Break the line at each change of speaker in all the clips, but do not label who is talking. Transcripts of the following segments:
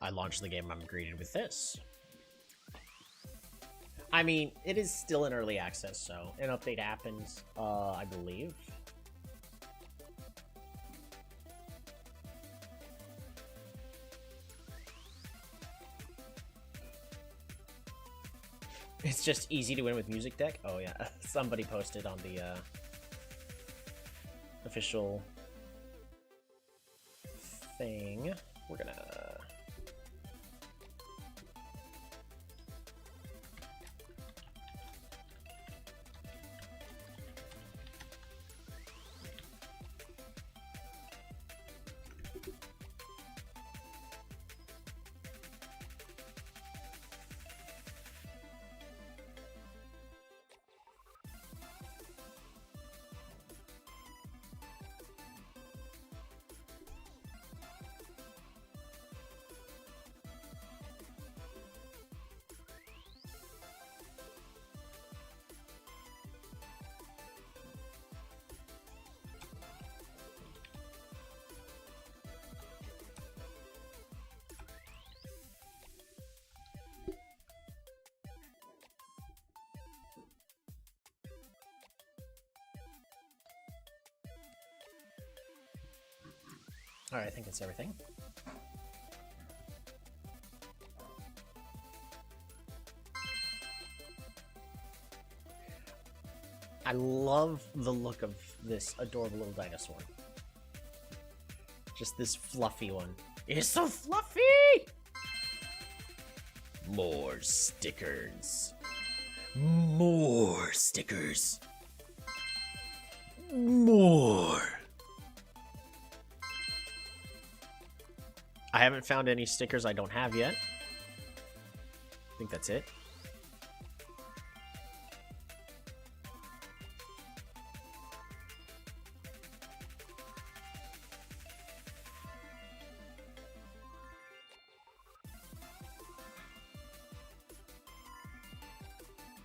I launch the game, I'm greeted with this. I mean, it is still in early access, so an update happens, I believe. It's just easy to win with music deck? Oh yeah, somebody posted on the official thing. We're gonna... Alright, I think that's everything. I love the look of this adorable little dinosaur. Just this fluffy one. It's so fluffy! More stickers. More stickers. More. I haven't found any stickers I don't have yet. I think that's it.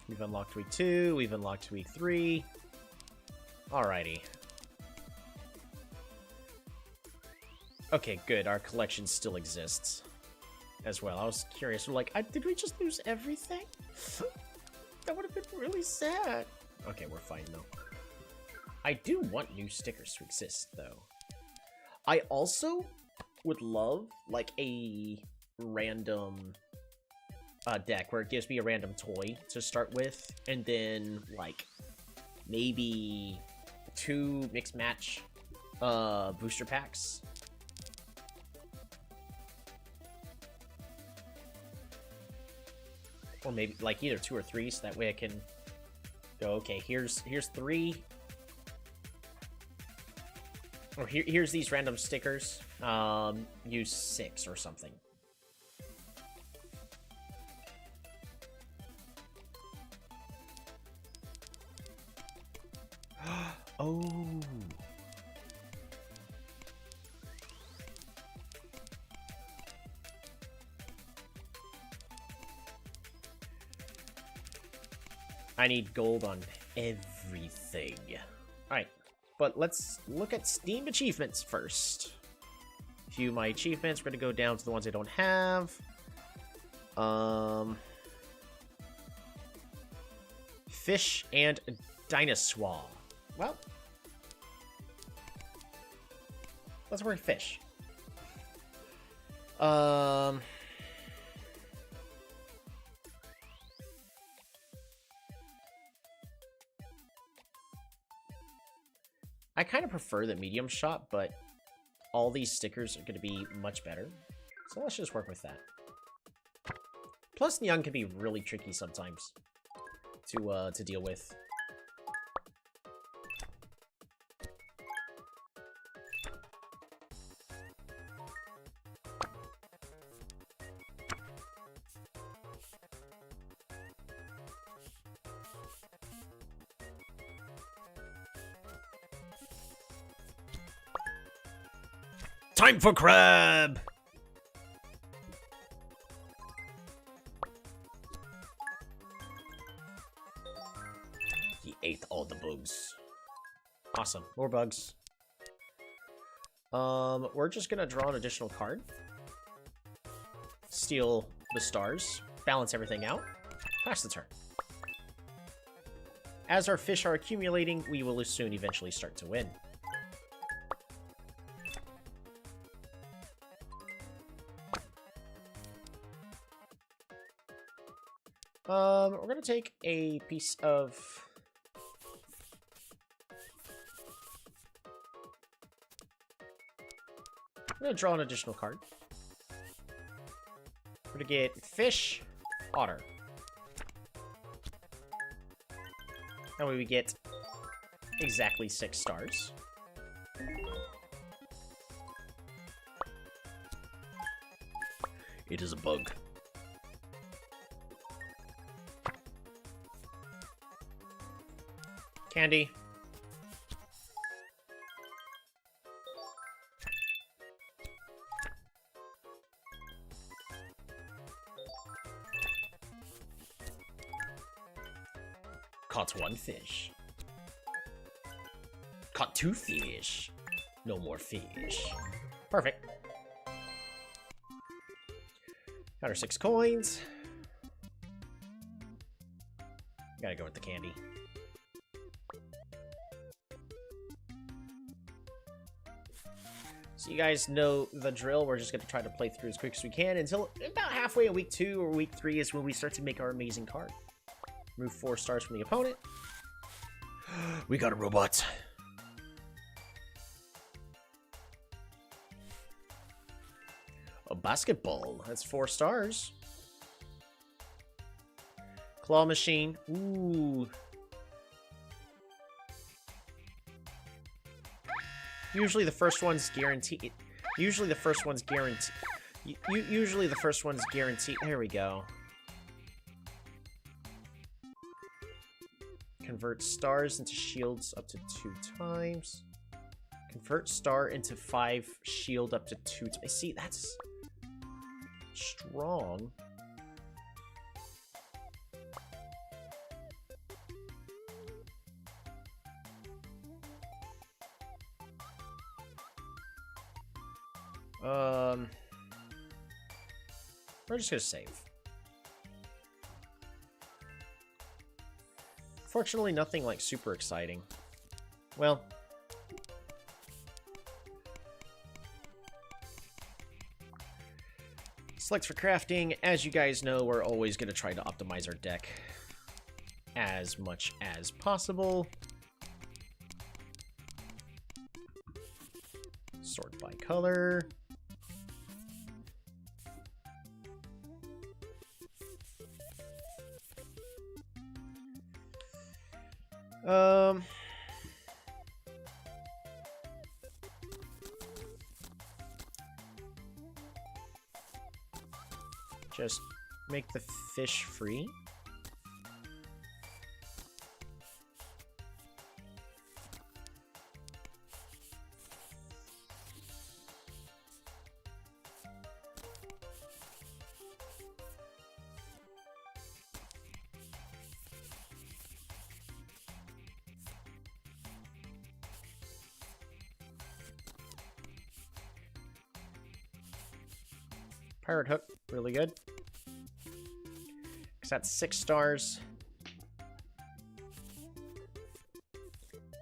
We've unlocked week 2, we've unlocked week 3. Alrighty. Okay, good. Our collection still exists as well. I was curious. We're like, did we just lose everything? That would have been really sad. Okay, we're fine, though. I do want new stickers to exist, though. I also would love, like, a random deck where it gives me a random toy to start with, and then, like, maybe 2 mixed match booster packs. Or maybe, like, either 2 or 3, so that way I can go, okay, here's 3. Or here's these random stickers. Use 6 or something. Oh. I need gold on everything. Alright, but let's look at Steam achievements first. A few of my achievements, we're gonna go down to the ones I don't have. Fish and dinosaur. Well, let's work fish. I kind of prefer the medium shot, but all these stickers are going to be much better. So let's just work with that. Plus, Neon can be really tricky sometimes to deal with. Time for crab! He ate all the bugs. Awesome. More bugs. We're just gonna draw an additional card. steal the stars, balance everything out, pass the turn. As our fish are accumulating, we will soon eventually start to win. We're gonna take a piece of... I'm gonna draw an additional card. We're gonna get fish, otter. That way we get exactly 6 stars. It is a bug. Candy. Caught 1 fish. Caught 2 fish. No more fish. Perfect. Got our 6 coins. Gotta go with the candy. So you guys know the drill. We're just going to try to play through as quick as we can until about halfway in week 2 or week 3 is when we start to make our amazing card. Remove 4 stars from the opponent. We got a robot. A basketball. That's 4 stars. Claw machine. Ooh. Usually the first one's guaranteed. Usually the first one's guaranteed. Usually the first one's guaranteed. There we go. Convert stars into shields up to 2 times. Convert star into 5 shield up to 2 times. See, that's strong. We're just gonna save. Fortunately, nothing like super exciting. Well, select for crafting. As you guys know, we're always gonna try to optimize our deck as much as possible. Sort by color. Just make the fish free. Pirate hook, really good. Because that's 6 stars.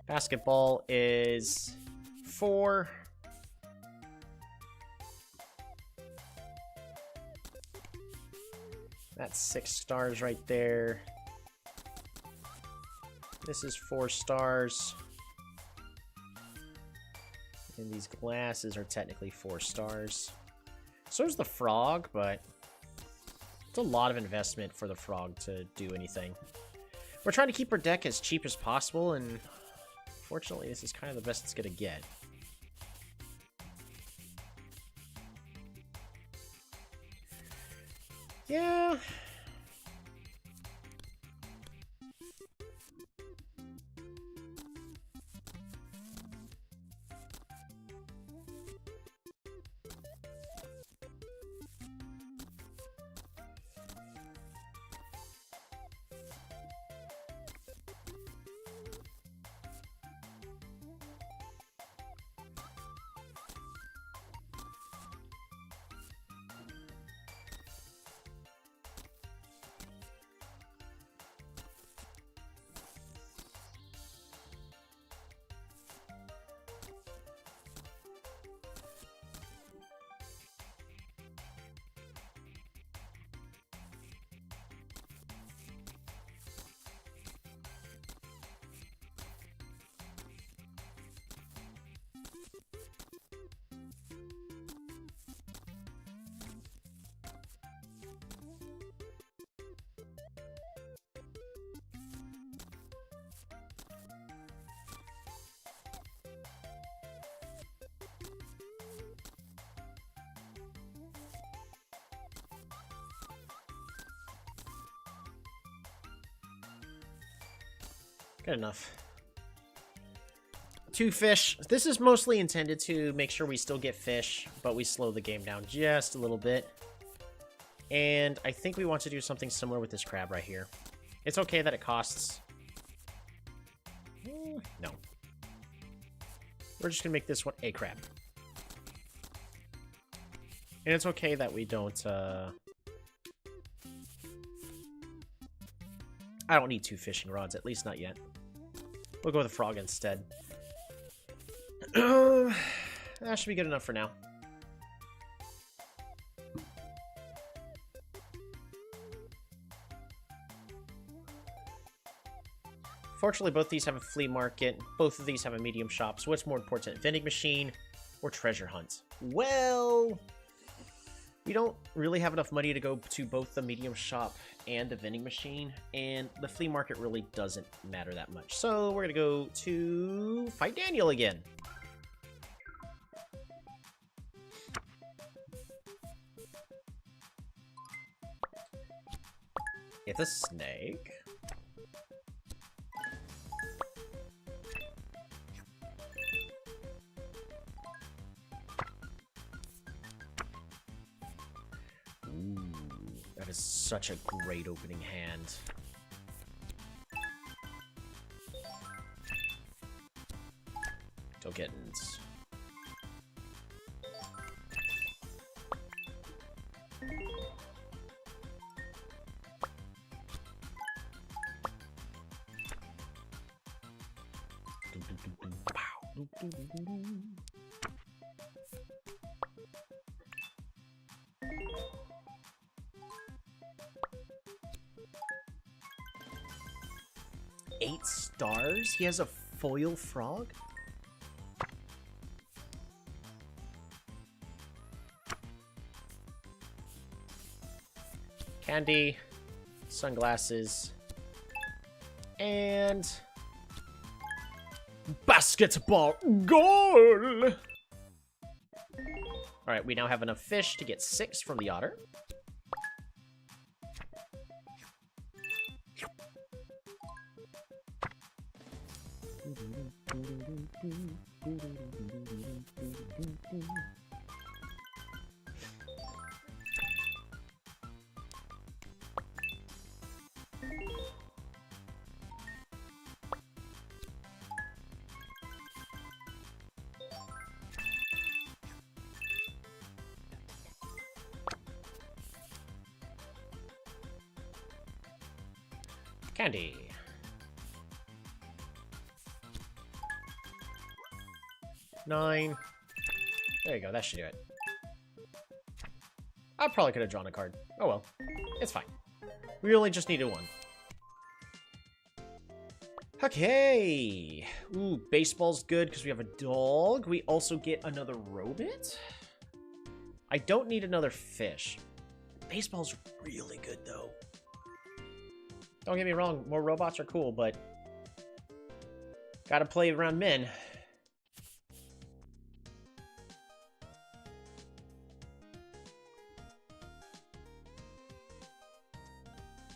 Basketball is 4. That's 6 stars right there. This is 4 stars. And these glasses are technically 4 stars. So is the frog, but it's a lot of investment for the frog to do anything. We're trying to keep our deck as cheap as possible, and fortunately this is kind of the best it's gonna get. Yeah. Good enough. 2 fish. This is mostly intended to make sure we still get fish, but we slow the game down just a little bit. And I think we want to do something similar with this crab right here. It's okay that it costs... No. We're just going to make this one a crab. And it's okay that we don't... I don't need 2 fishing rods, at least not yet. We'll go with a frog instead. That should be good enough for now. Fortunately, both these have a flea market. Both of these have a medium shop. So what's more important, vending machine or treasure hunt? Well, we don't really have enough money to go to both the medium shop and the vending machine, and the flea market really doesn't matter that much. So we're going to go to fight Daniel again. It's a snake. Ooh, that is such a great opening hand. Tokens. Eight stars? He has a foil frog? Candy, sunglasses, and basketball goal! Alright, we now have enough fish to get 6 from the otter. Candy. Nine. There you go, that should do it. I probably could have drawn a card. Oh well. It's fine. We only just needed 1. Okay. Ooh, baseball's good because we have a dog. We also get another robot. I don't need another fish. Baseball's really good though. Don't get me wrong, more robots are cool, but gotta play around men.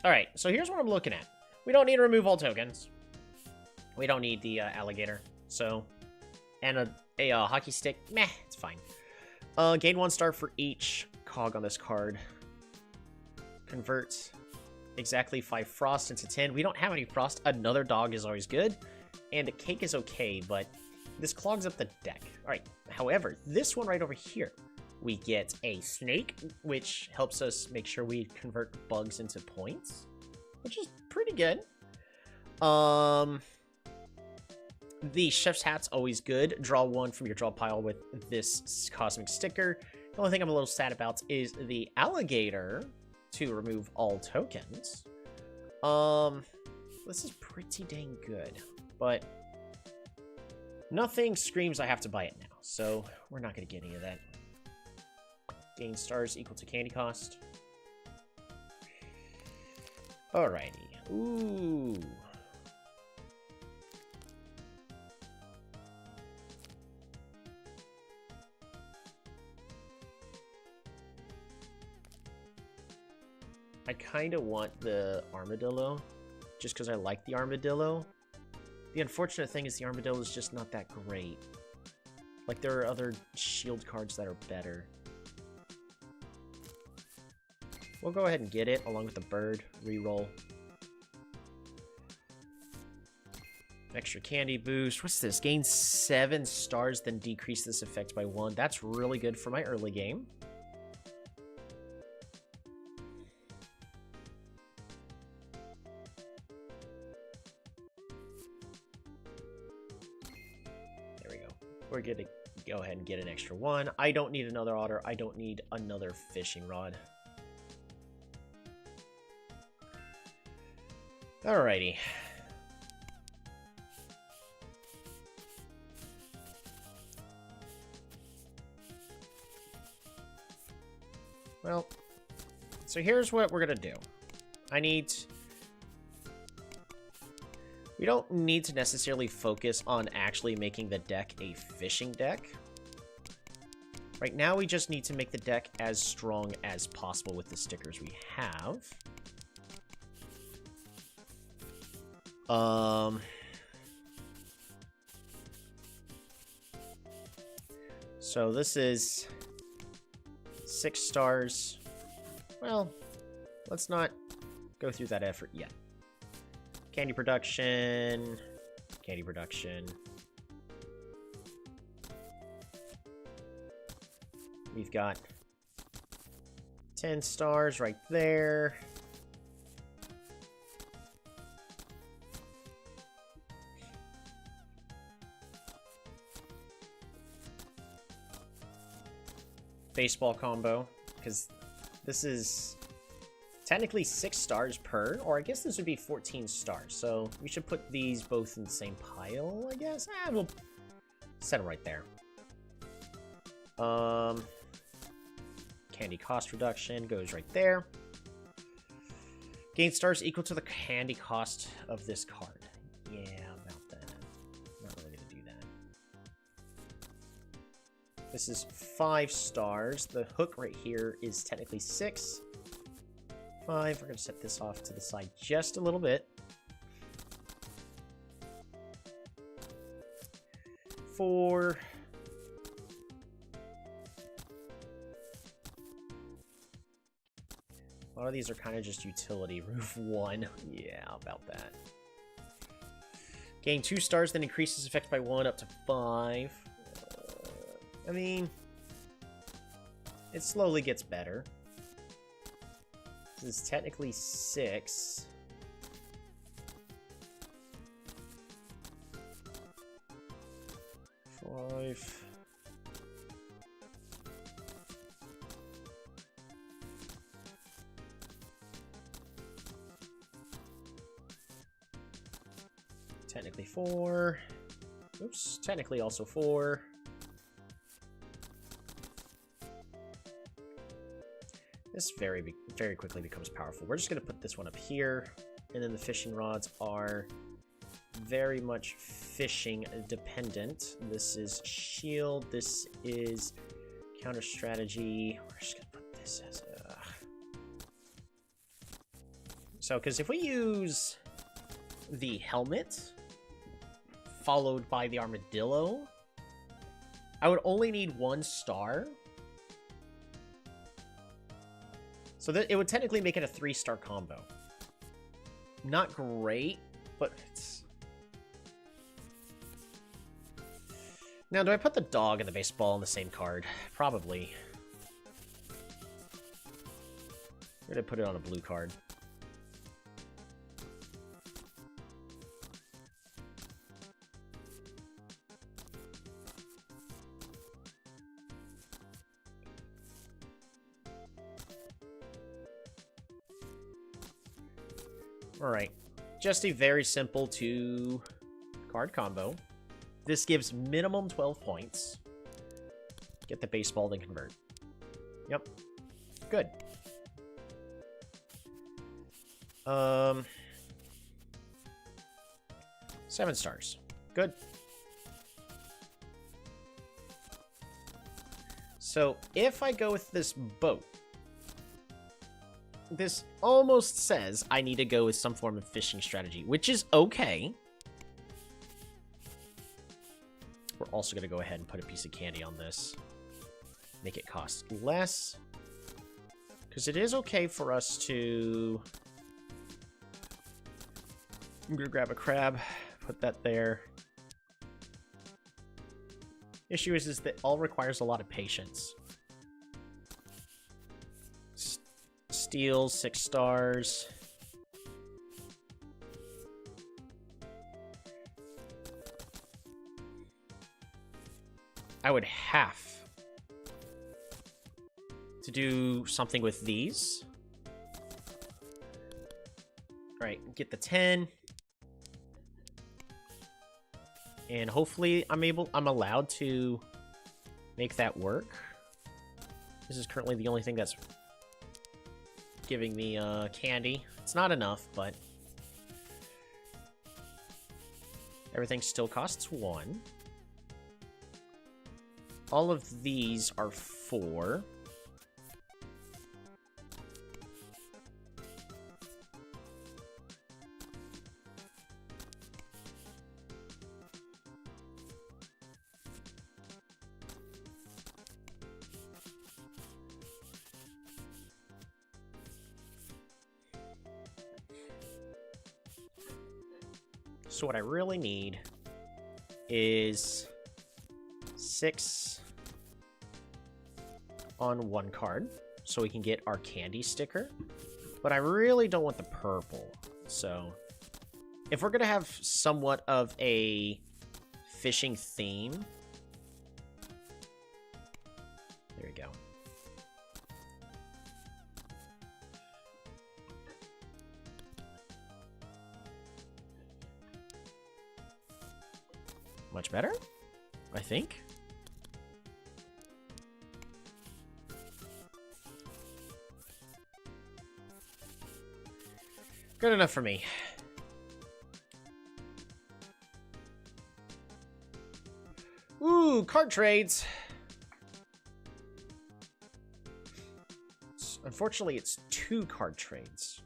Alright, so here's what I'm looking at. We don't need to remove all tokens. We don't need the alligator, so... And a hockey stick, meh, it's fine. Gain 1 star for each cog on this card. Convert exactly 5 frost into 10. We don't have any frost. Another dog is always good. And a cake is okay, but this clogs up the deck. Alright, however, this one right over here, we get a snake, which helps us make sure we convert bugs into points, which is pretty good. The chef's hat's always good. Draw 1 from your draw pile with this cosmic sticker. The only thing I'm a little sad about is the alligator to remove all tokens. This is pretty dang good, but nothing screams I have to buy it now, so we're not going to get any of that. Gain stars equal to candy cost. Alrighty. Ooh. I kind of want the armadillo, just because I like the armadillo. The unfortunate thing is the Armadillo is just not that great. Like, there are other shield cards that are better. We'll go ahead and get it, along with the bird. Reroll. Extra candy boost. What's this? Gain 7 stars, then decrease this effect by 1. That's really good for my early game. There we go. We're going to go ahead and get an extra 1. I don't need another otter. I don't need another fishing rod. Alrighty. Well, so here's what we're gonna do. We don't need to necessarily focus on actually making the deck a fishing deck. Right now, we just need to make the deck as strong as possible with the stickers we have. So this is 6 stars. Well, let's not go through that effort yet. Candy production. Candy production. We've got 10 stars right there. Baseball combo, because this is technically 6 stars per, or I guess this would be 14 stars, so we should put these both in the same pile, I guess. We'll set them right there. Candy cost reduction goes right there. Gain stars equal to the candy cost of this card. Yeah, about that. Not really gonna do that. This is 5 stars. The hook right here is technically 6. 5. We're going to set this off to the side just a little bit. 4. A lot of these are kind of just utility. Roof 1. Yeah, about that. Gain 2 stars, then increases effect by 1 up to 5. I mean, it slowly gets better. This is technically 6. Five. Technically 4. Oops, technically also 4. This very quickly becomes powerful. We're just going to put this one up here, and then the fishing rods are very much fishing dependent. This is shield, this is counter strategy. We're just going to put this as a... So, because if we use the helmet, followed by the armadillo, I would only need 1 star. So that it would technically make it a 3-star combo. Not great, but it's... Now, do I put the dog and the baseball in the same card? Probably. I'm gonna put it on a blue card. Alright, just a very simple 2-card combo. This gives minimum 12 points. Get the baseball, then convert. Yep. Good. 7 stars. Good. So, if I go with this boat, this almost says I need to go with some form of fishing strategy, which is okay. also going to go ahead and put a piece of candy on this. Make it cost less. Because it is okay for us to... I'm going to grab a crab, put that there. Issue is that all requires a lot of patience. Steel, 6 stars. I would have to do something with these. All right, get the 10. And hopefully I'm allowed to make that work. This is currently the only thing that's giving me candy. It's not enough, but everything still costs 1. All of these are 4. So what I really need is 6 on 1 card, so we can get our candy sticker. But I really don't want the purple. So if we're going to have somewhat of a fishing theme... There we go. Much better, I think. Good enough for me. Ooh, card trades. Unfortunately, it's 2 card trades.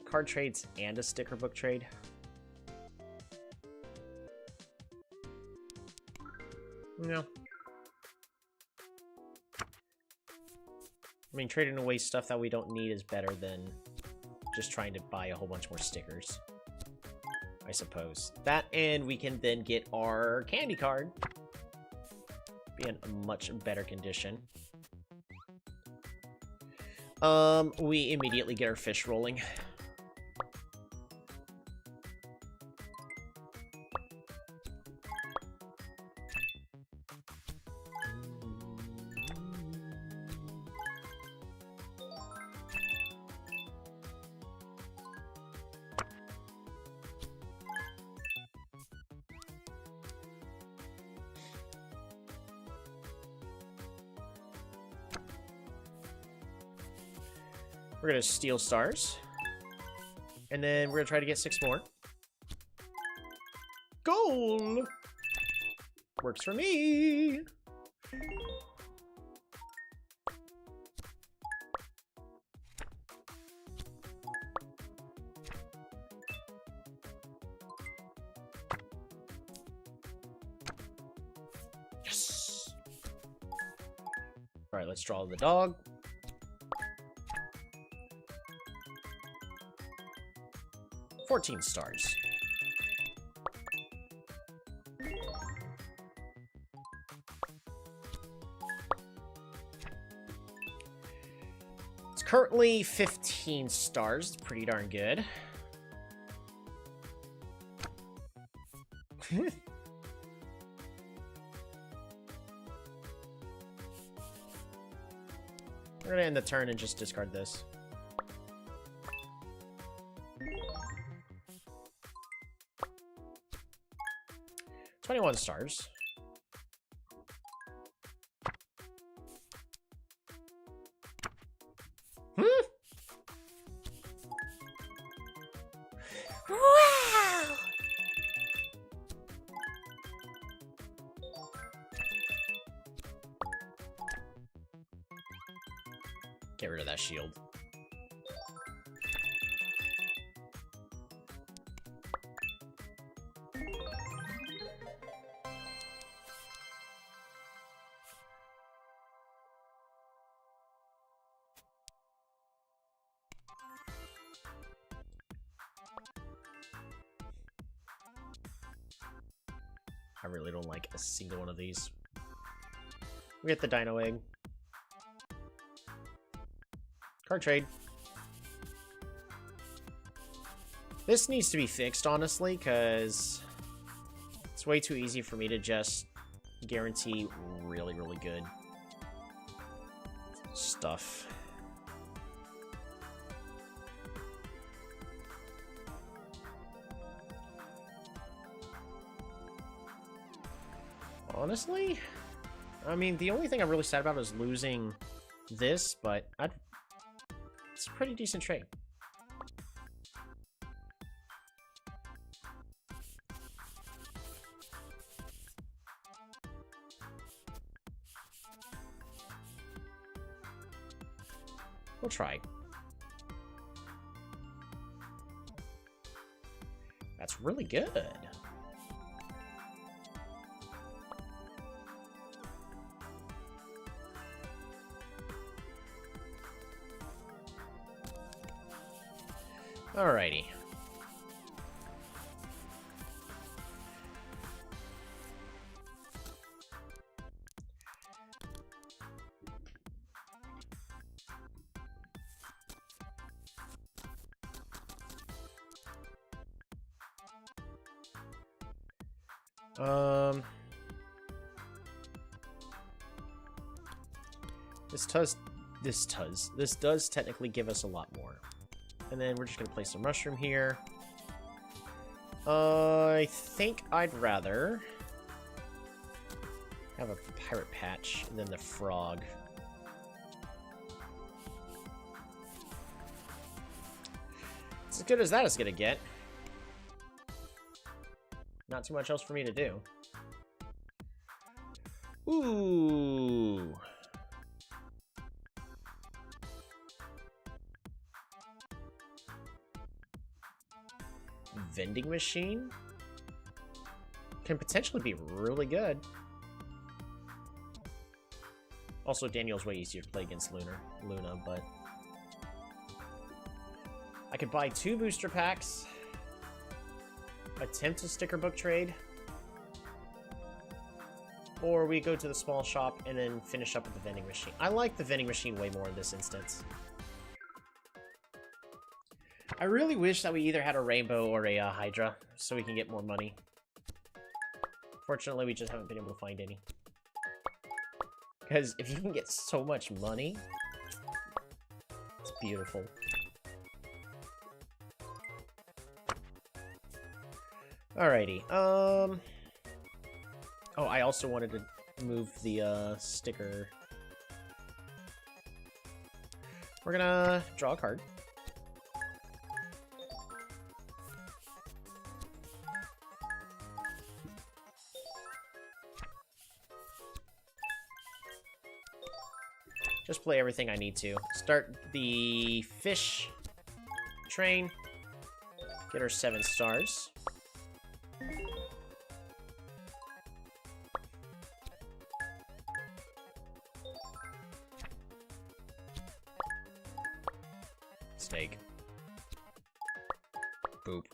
Card trades and a sticker book trade. No. I mean, trading away stuff that we don't need is better than just trying to buy a whole bunch more stickers, I suppose. That, and we can then get our candy card. Be in a much better condition. We immediately get our fish rolling. We're gonna steal stars. And then we're gonna try to get 6 more. Goal! Works for me! Yes! Alright, let's draw the dog. $14 stars. It's currently 15 stars. It's pretty darn good. We're gonna end the turn and just discard this. 21 stars. Hmm? Wow! Get rid of that shield. I really don't like a single one of these. We get the Dino Egg. Card trade. This needs to be fixed, honestly, because it's way too easy for me to just guarantee really, really good stuff. Honestly, I mean, the only thing I'm really sad about is losing this, but it's a pretty decent trade. We'll try. That's really good. Alrighty. This does technically give us a lot more. And then we're just gonna place a mushroom here. I think I'd rather have a pirate patch than the frog. It's as good as that is gonna get. Not too much else for me to do. Ooh. Vending machine can potentially be really good. Also, Daniel's way easier to play against Luna, but I could buy 2 booster packs, attempt a sticker book trade, or we go to the small shop and then finish up with the vending machine. I like the vending machine way more in this instance. I really wish that we either had a rainbow or a Hydra, so we can get more money. Fortunately, we just haven't been able to find any. Because if you can get so much money, it's beautiful. Alrighty, oh, I also wanted to move the, sticker. We're gonna draw a card. Just play everything I need to. Start the fish train. Get her 7 stars. Snake. Boop.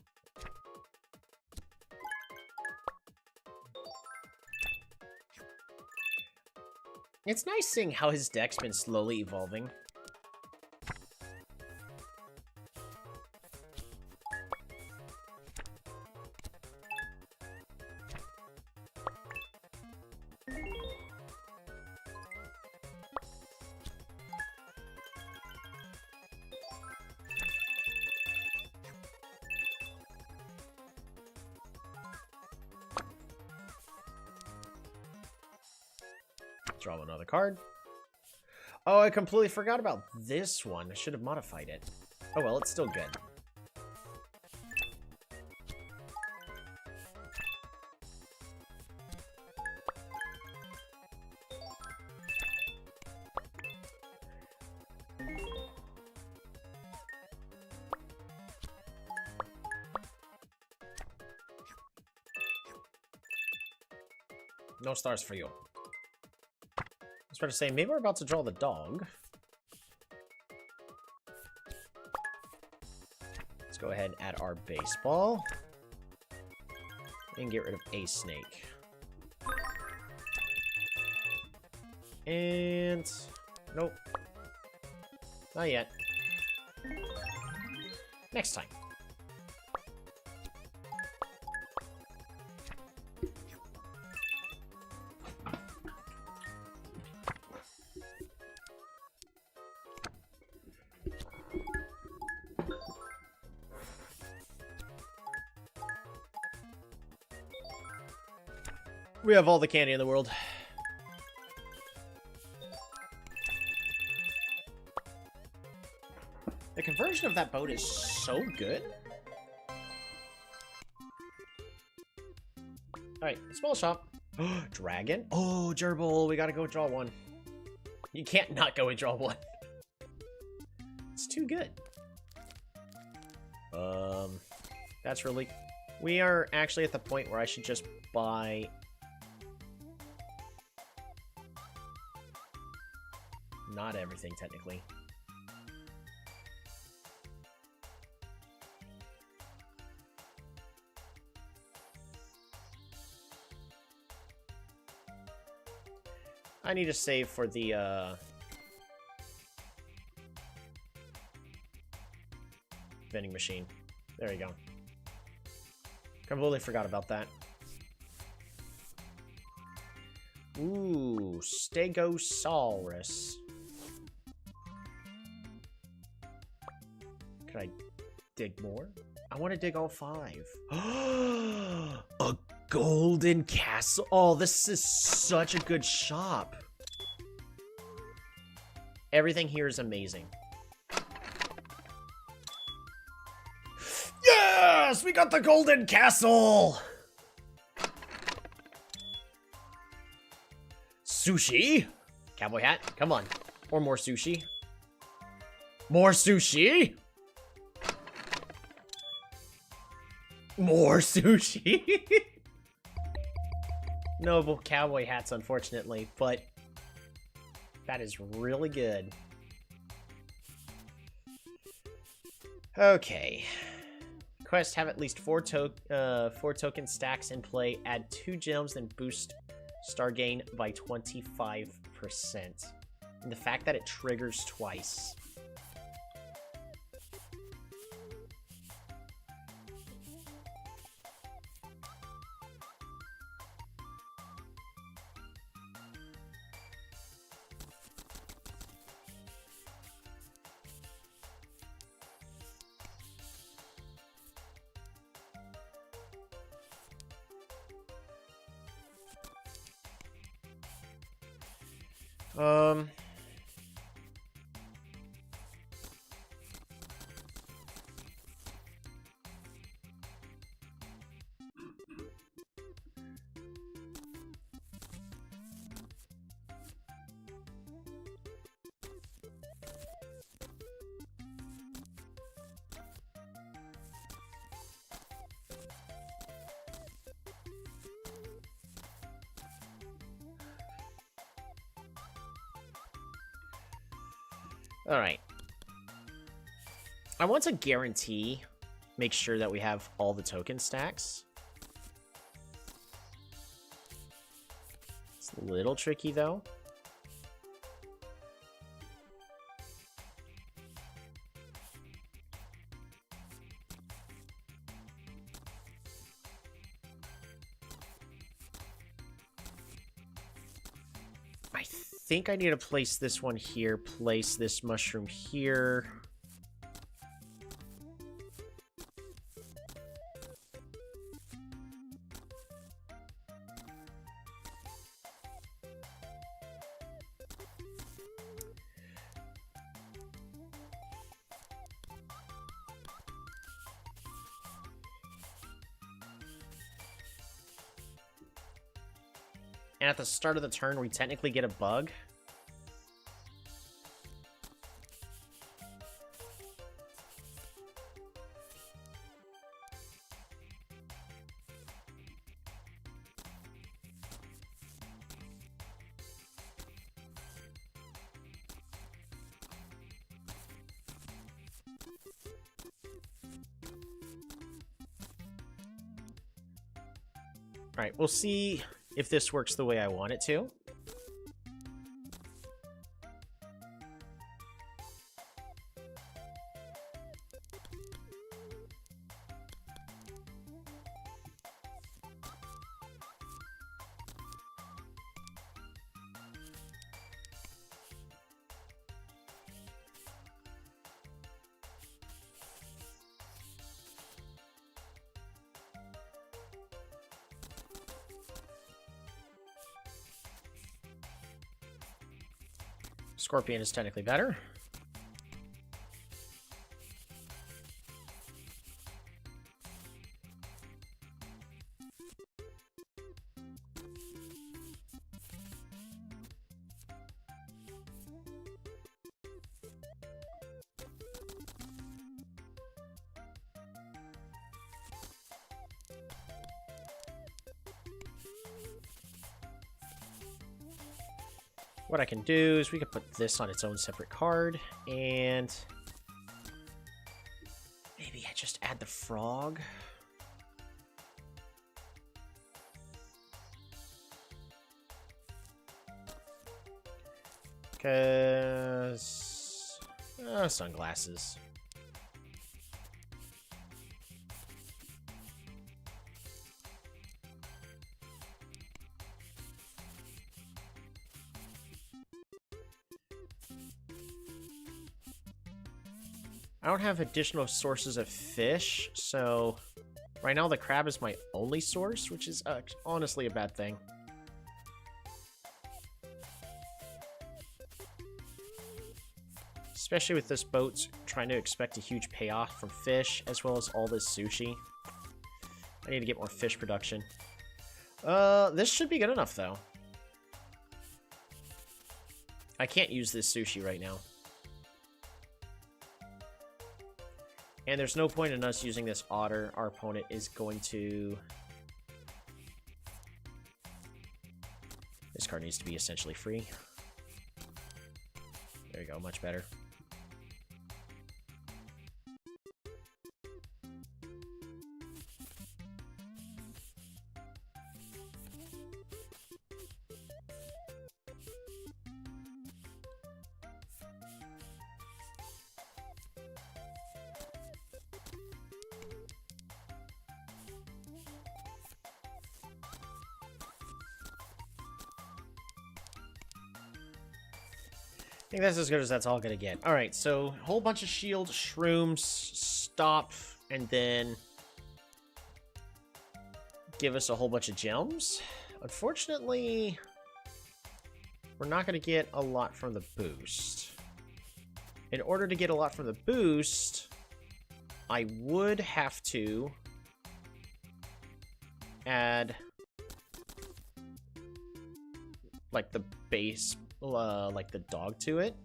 It's nice seeing how his deck's been slowly evolving. Draw another card. Oh, I completely forgot about this one. I should have modified it. Oh well, it's still good. No stars for you. I was about to say, maybe we're about to draw the dog. Let's go ahead and add our baseball. And get rid of a snake. And... Nope. Not yet. Next time. We have all the candy in the world. The conversion of that boat is so good. Alright, small shop. Dragon? Oh, gerbil, we gotta go draw one. You can't not go and draw one. It's too good. That's really... We are actually at the point where I should just buy... Not everything, technically. I need to save for the, vending machine. There you go. Completely forgot about that. Ooh, Stegosaurus. Can I dig more? I want to dig all 5. A golden castle. Oh, this is such a good shop. Everything here is amazing. Yes! We got the golden castle! Sushi? Cowboy hat? Come on. Or more sushi. More sushi? More sushi? No cowboy hats, unfortunately, but that is really good. Okay. Quest, have at least 4 token stacks in play, add 2 gems, then boost star gain by 25%. And the fact that it triggers twice. Alright. I want to guarantee, make sure that we have all the token stacks. It's a little tricky, though. I think I need to place this one here, place this mushroom here. And at the start of the turn, we technically get a bug. Alright, we'll see if this works the way I want it to. Scorpion is technically better. What I can do is we can put this on its own separate card, and maybe I just add the frog. Because sunglasses. I don't have additional sources of fish, so right now the crab is my only source, which is honestly a bad thing. Especially with this boat trying to expect a huge payoff from fish, as well as all this sushi. I need to get more fish production. This should be good enough, though. I can't use this sushi right now. And there's no point in us using this otter. Our opponent is going to... This card needs to be essentially free. There you go, much better. I think that's as good as that's all gonna get. Alright, so whole bunch of shield, shrooms, stop, and then give us a whole bunch of gems. Unfortunately, we're not gonna get a lot from the boost. In order to get a lot from the boost, I would have to add like the base, like the dog to it.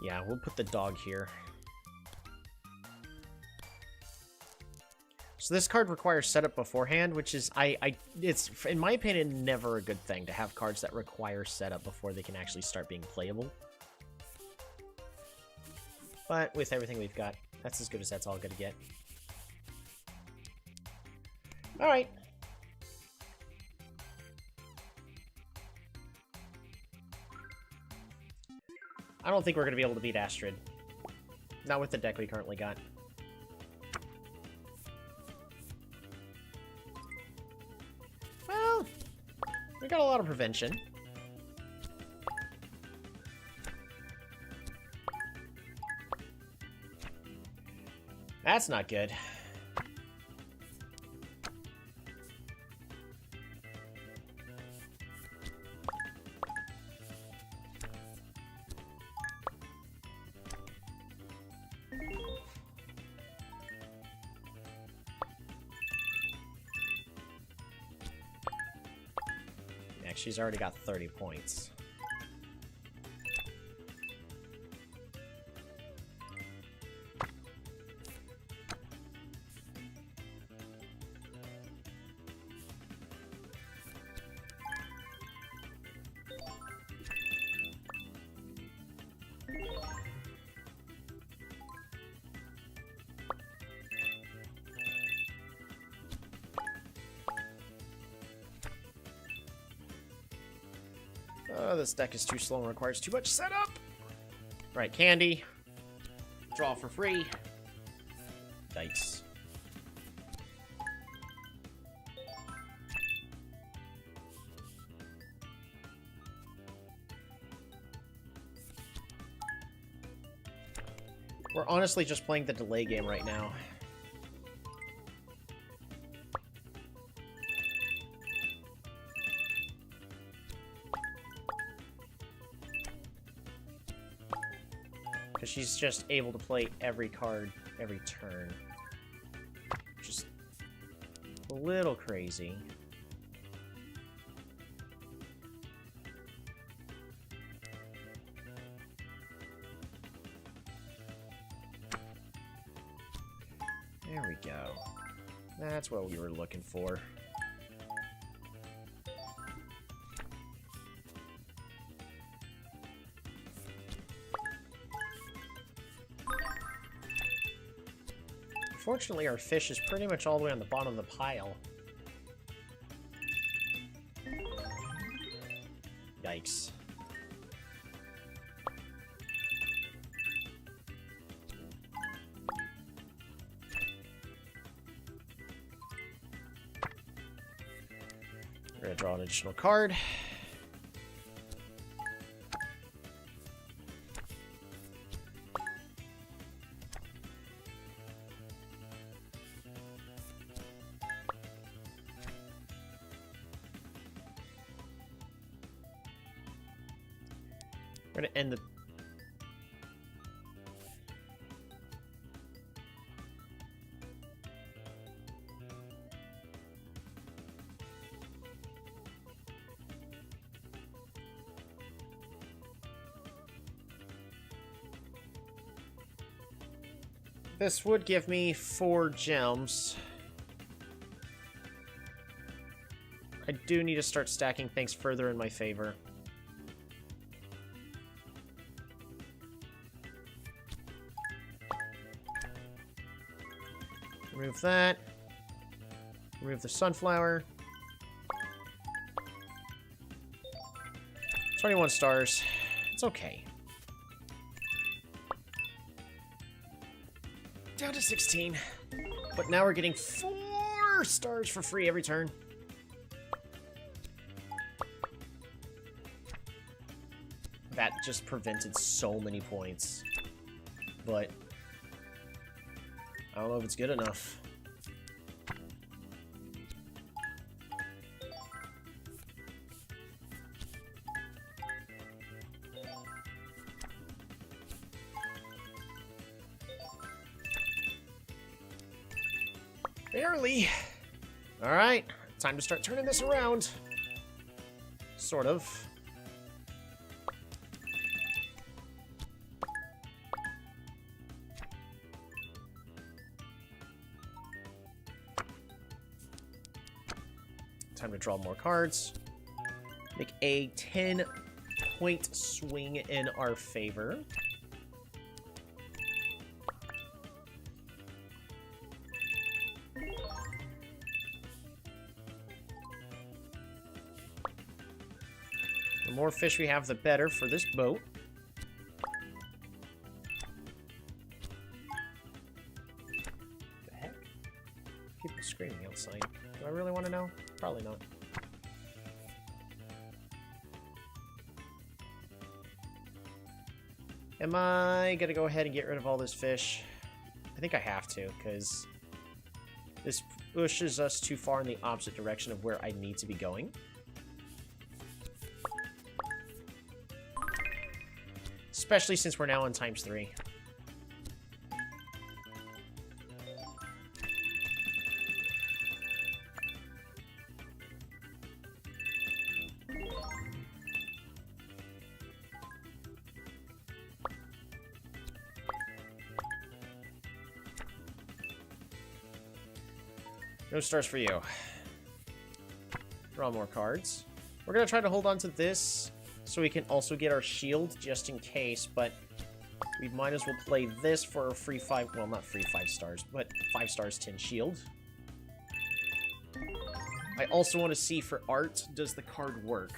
Yeah, we'll put the dog here. So this card requires setup beforehand, which is, it's, in my opinion, never a good thing to have cards that require setup before they can actually start being playable. But with everything we've got, that's as good as that's all gonna get. Alright. I don't think we're gonna be able to beat Astrid. Not with the deck we currently got. Well, we got a lot of prevention. That's not good. Yeah, she's already got 30 points. This deck is too slow and requires too much setup. Right, candy. Draw for free. Dice. We're honestly just playing the delay game right now. Because she's just able to play every card every turn. Just a little crazy. There we go. That's what we were looking for. Fortunately, our fish is pretty much all the way on the bottom of the pile. Yikes. We're gonna draw an additional card. We're gonna end the... This would give me 4 gems. I do need to start stacking things further in my favor. Remove that. Remove the sunflower. 21 stars. It's okay. Down to 16. But now we're getting 4 stars for free every turn. That just prevented so many points. But I don't know if it's good enough. Barely. All right, time to start turning this around. Sort of. Time to draw more cards. Make a 10-point swing in our favor. The more fish we have, the better for this boat. The heck? People screaming outside. Do I really want to know? Probably not. Am I gonna go ahead and get rid of all this fish? I think I have to, because this pushes us too far in the opposite direction of where I need to be going. Especially since we're now on ×3. No stars for you. Draw more cards. We're going to try to hold on to this so we can also get our shield just in case, but we might as well play this for a free 5, well, not free 5 stars, but 5 stars 10 shield. I also want to see for art, does the card work?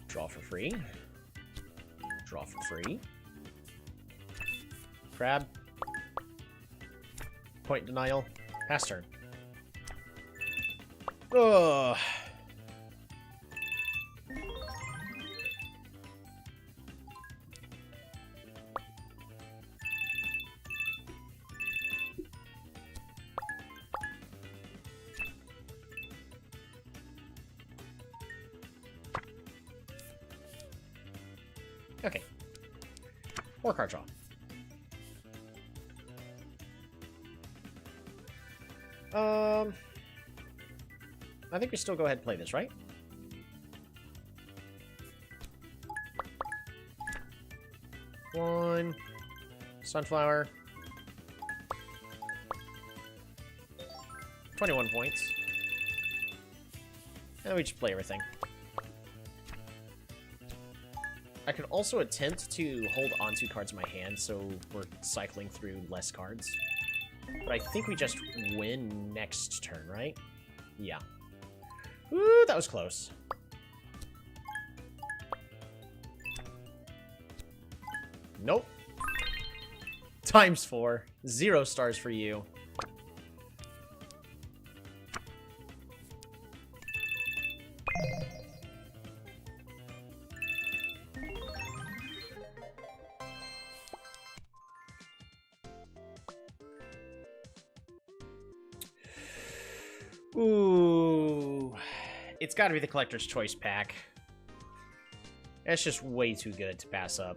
Draw Draw for free. Draw for free. Crab. Point denial. Pass turn. Ugh. Okay. 4 card draw. I think we still go ahead and play this, right? One. Sunflower. 21 points. And then we just play everything. I could also attempt to hold onto cards in my hand, so we're cycling through less cards. But I think we just win next turn, right? Yeah. Ooh, that was close. Nope. ×4. 0 stars for you. Ooh. It's got to be the Collector's Choice pack. That's just way too good to pass up.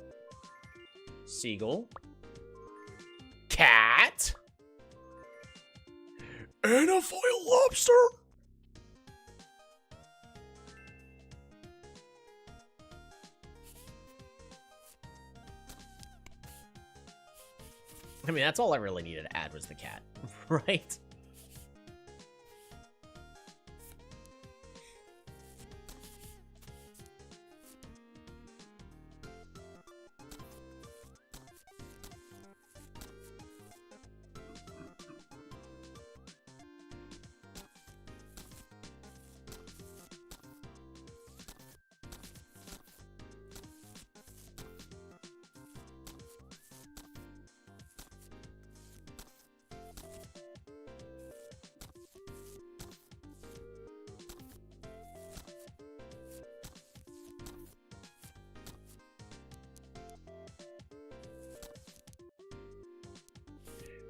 Seagull. Cat. And a foil lobster. I mean, that's all I really needed to add was the cat, right?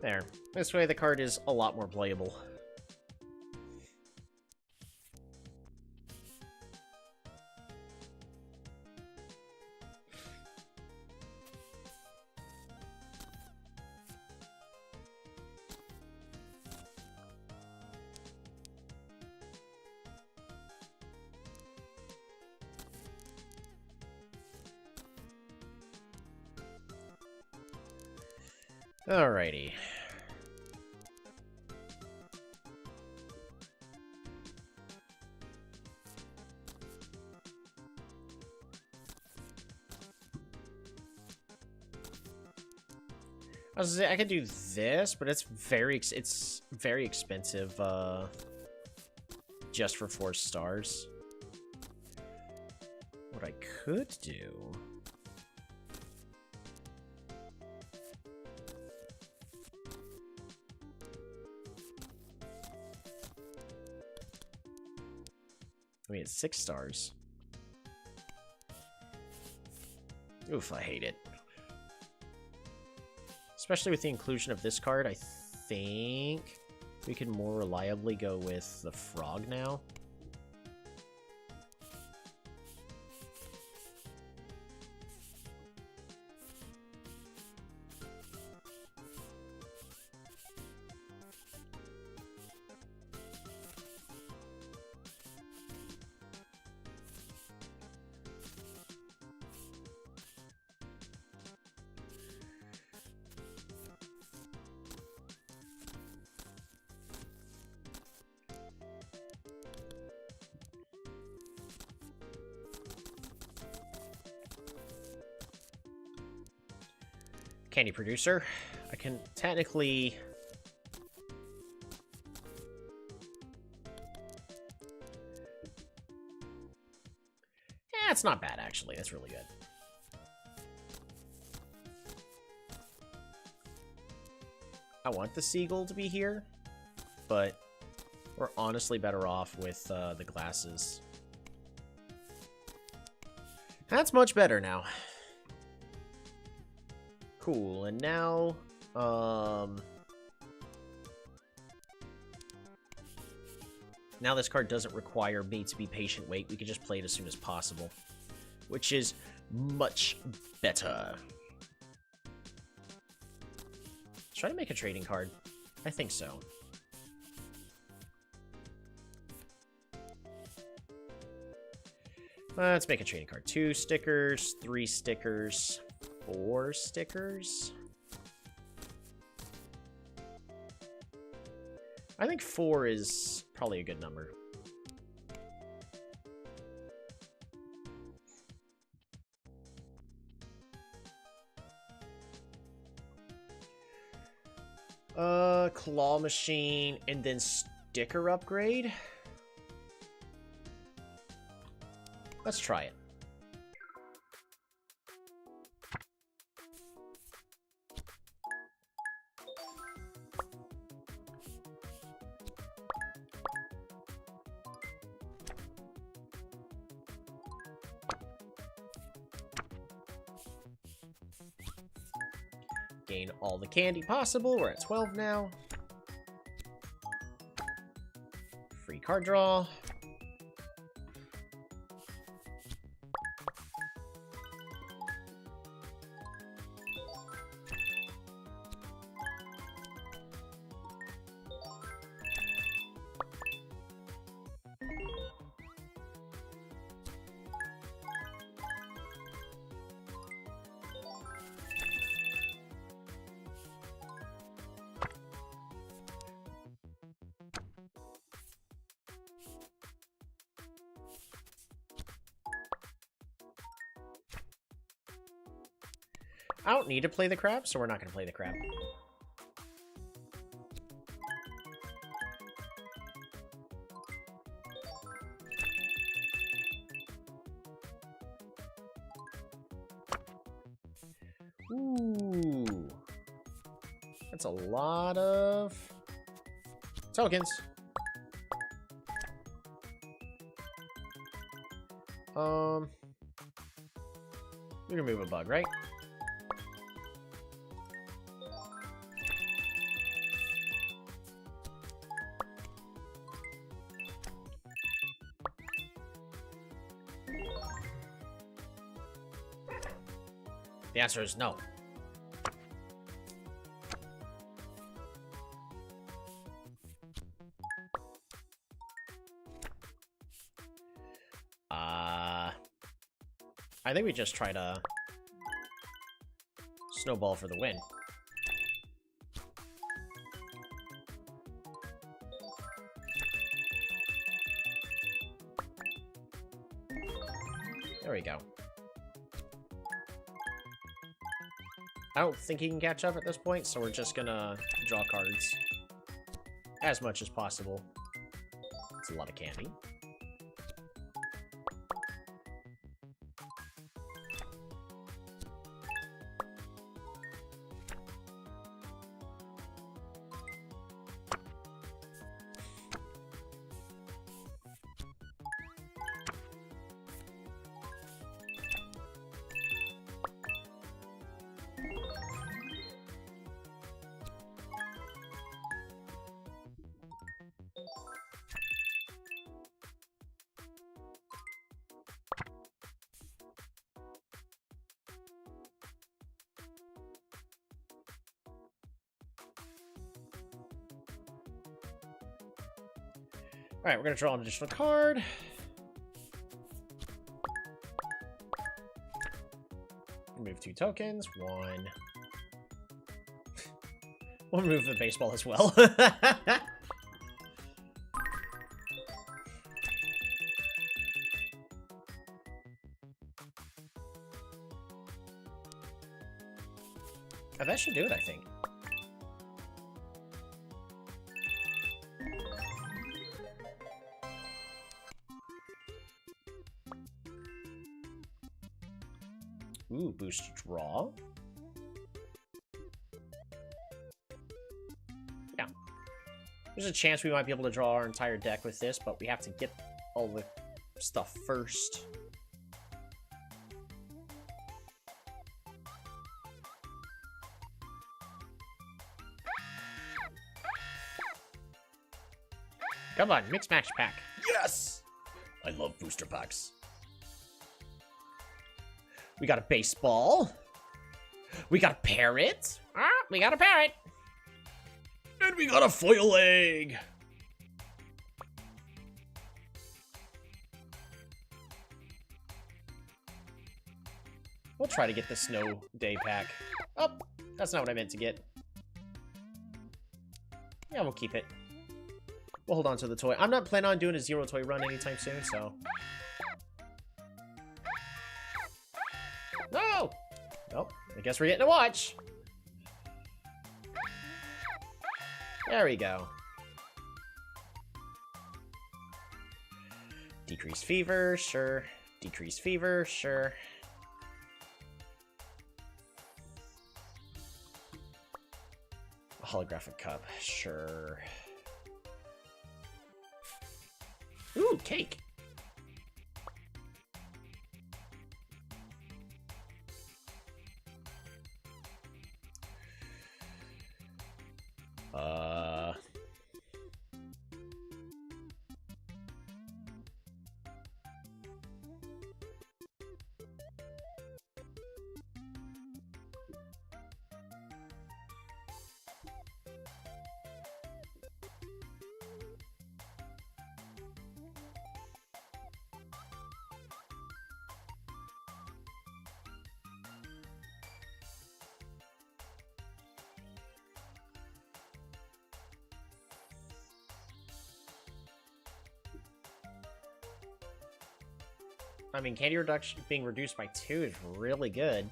There. This way the card is a lot more playable. Alrighty. I was gonna say, I could do this, but it's very expensive, just for 4 stars. What I could do... I mean, it's 6 stars. Oof, I hate it. Especially with the inclusion of this card, I think we can more reliably go with the frog now. Candy producer. I can technically... That's not bad, actually. That's really good. I want the seagull to be here, but we're honestly better off with the glasses. That's much better now. Cool, and now, now this card doesn't require me to be patient wait. We can just play it as soon as possible, which is much better. Try to make a trading card. I think so. Let's make a trading card. 2 stickers, 3 stickers, 4 stickers. I think 4 is probably a good number. Claw machine and then sticker upgrade. Let's try it. Gain all the candy possible. We're at 12 now. Free card draw. I don't need to play the crab, so we're not going to play the crab. Ooh. That's a lot of tokens. We remove a bug, right? The answer is no. I think we just try to snowball for the win. There we go. I don't think he can catch up at this point, so we're just gonna draw cards as much as possible. It's a lot of candy. Alright, we're going to draw an additional card. Remove 2 tokens. 1. We'll remove the baseball as well. Oh, that should do it, I think. Ooh, boost draw. Yeah. There's a chance we might be able to draw our entire deck with this, but we have to get all the stuff first. Come on, mix match pack. Yes! I love booster packs. We got a baseball. We got a parrot. Ah, we got a parrot. And we got a foil egg. We'll try to get the snow day pack. Oh, that's not what I meant to get. Yeah, we'll keep it. We'll hold on to the toy. I'm not planning on doing a zero toy run anytime soon, so. No! Well, I guess we're getting a watch. There we go. Decreased fever, sure. Decreased fever, sure. A holographic cup, sure. Ooh, cake. I mean, candy reduction being reduced by 2 is really good.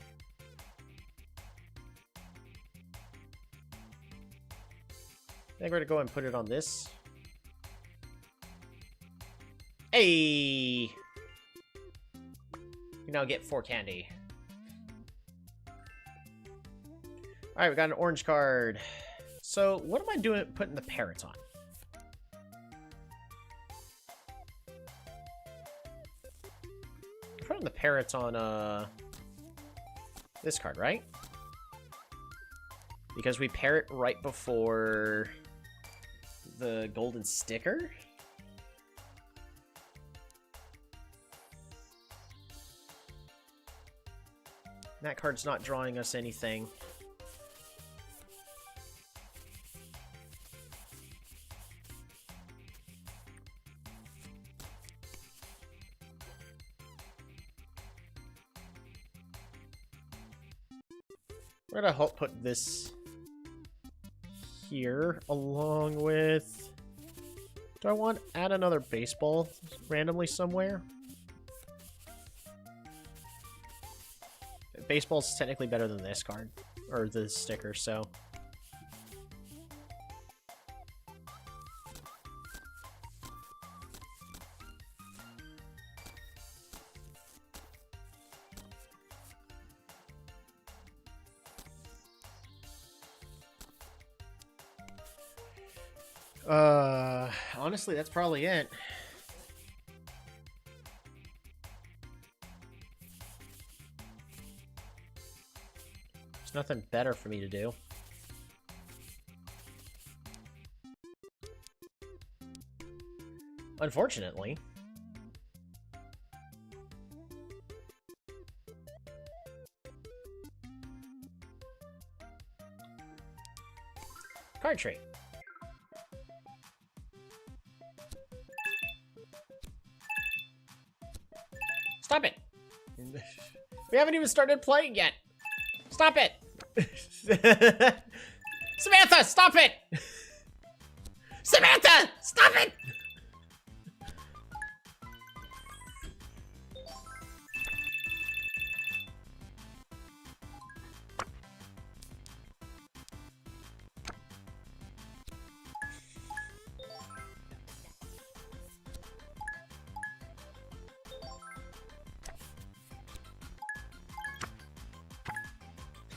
I think we're gonna go and put it on this. Hey! You now get 4 candy. Alright, we got an orange card. So, what am I doing putting the parrot on? Putting the parrot on, this card, right? Because we pair it right before the golden sticker? That card's not drawing us anything. We're gonna help put this here along with... Do I want to add another baseball randomly somewhere? Baseball's technically better than this card, or the sticker, so... Honestly, that's probably it. There's nothing better for me to do. Unfortunately. Card trait. Stop it! We haven't even started playing yet. Stop it! Samantha, stop it! Samantha, stop it!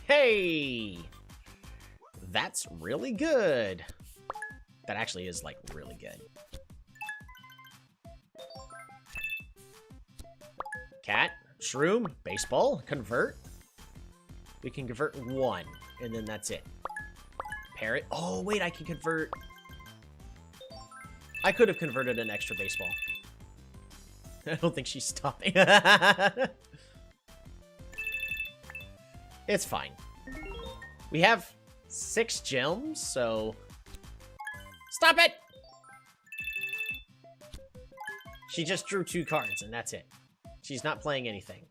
Hey! That's really good. That actually is, like, really good. Cat, shroom, baseball, convert. We can convert 1, and then that's it. Parrot. Oh, wait, I can convert. I could have converted an extra baseball. I don't think she's stopping. It's fine. We have 6 gems, so... Stop it! She just drew 2 cards, and that's it. She's not playing anything.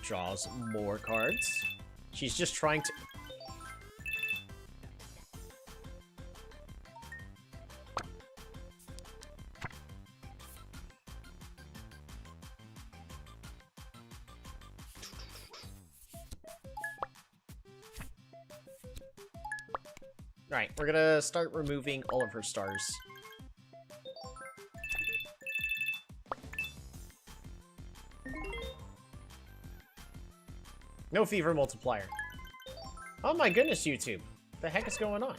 Draws more cards. She's just trying to... Alright, we're gonna start removing all of her stars. No fever multiplier. Oh my goodness, YouTube. What the heck is going on?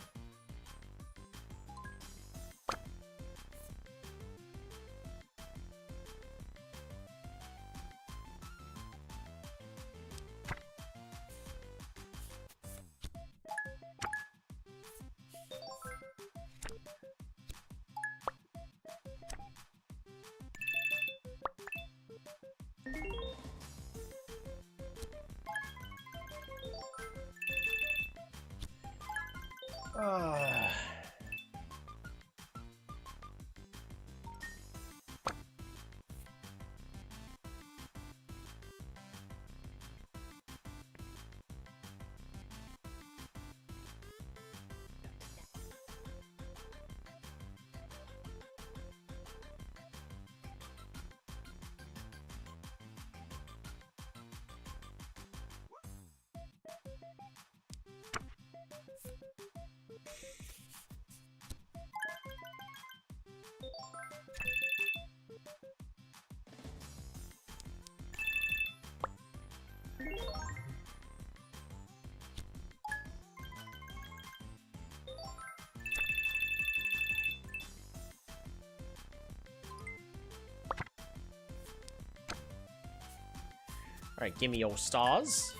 Alright, give me your stars.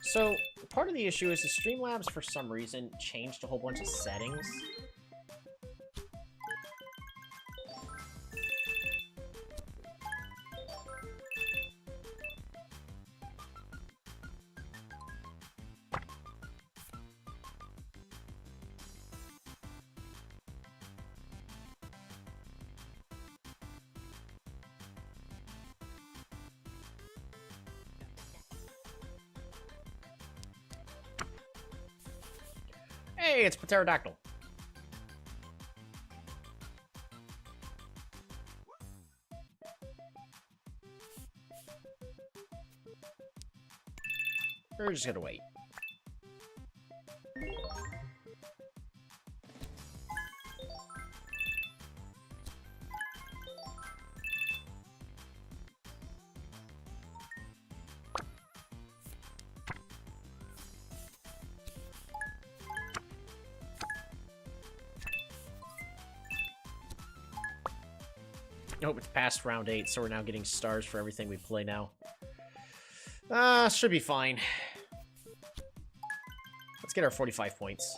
So, part of the issue is the Streamlabs, for some reason, changed a whole bunch of settings. Hey, it's Pterodactyl. We're just gonna wait. Nope, it's past round 8, so we're now getting stars for everything we play now. Should be fine. Let's get our 45 points.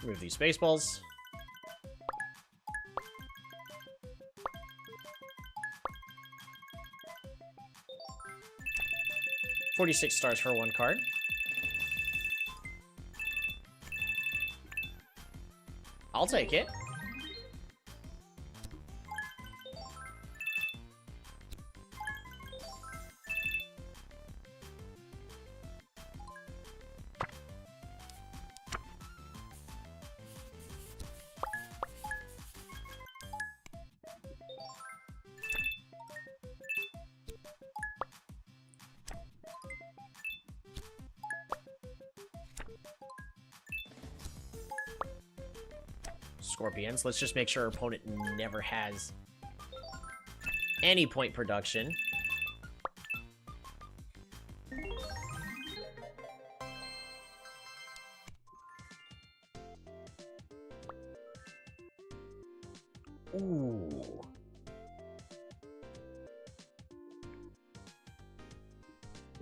Remove these Spaceballs. $46 for one card. I'll take it. Scorpions. Let's just make sure our opponent never has any point production. Ooh.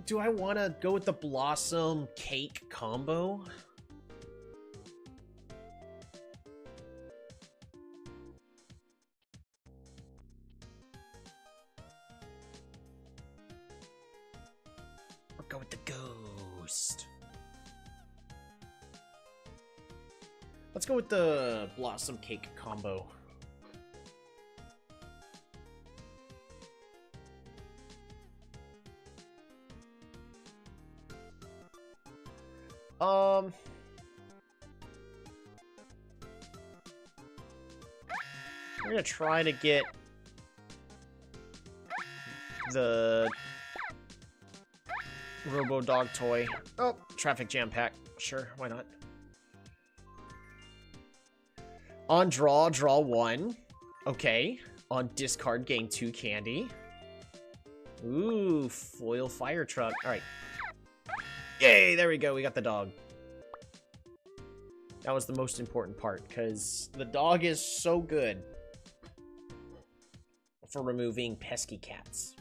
Do I want to go with the Blossom Cake combo? Go with the Ghost. Let's go with the Blossom Cake combo. We're gonna try to get the Robo Dog toy. Oh, traffic jam pack. Sure, why not? On draw, draw 1. Okay. On discard, gain 2 candy. Ooh, foil fire truck. Alright. Yay, there we go. We got the dog. That was the most important part, because the dog is so good for removing pesky cats.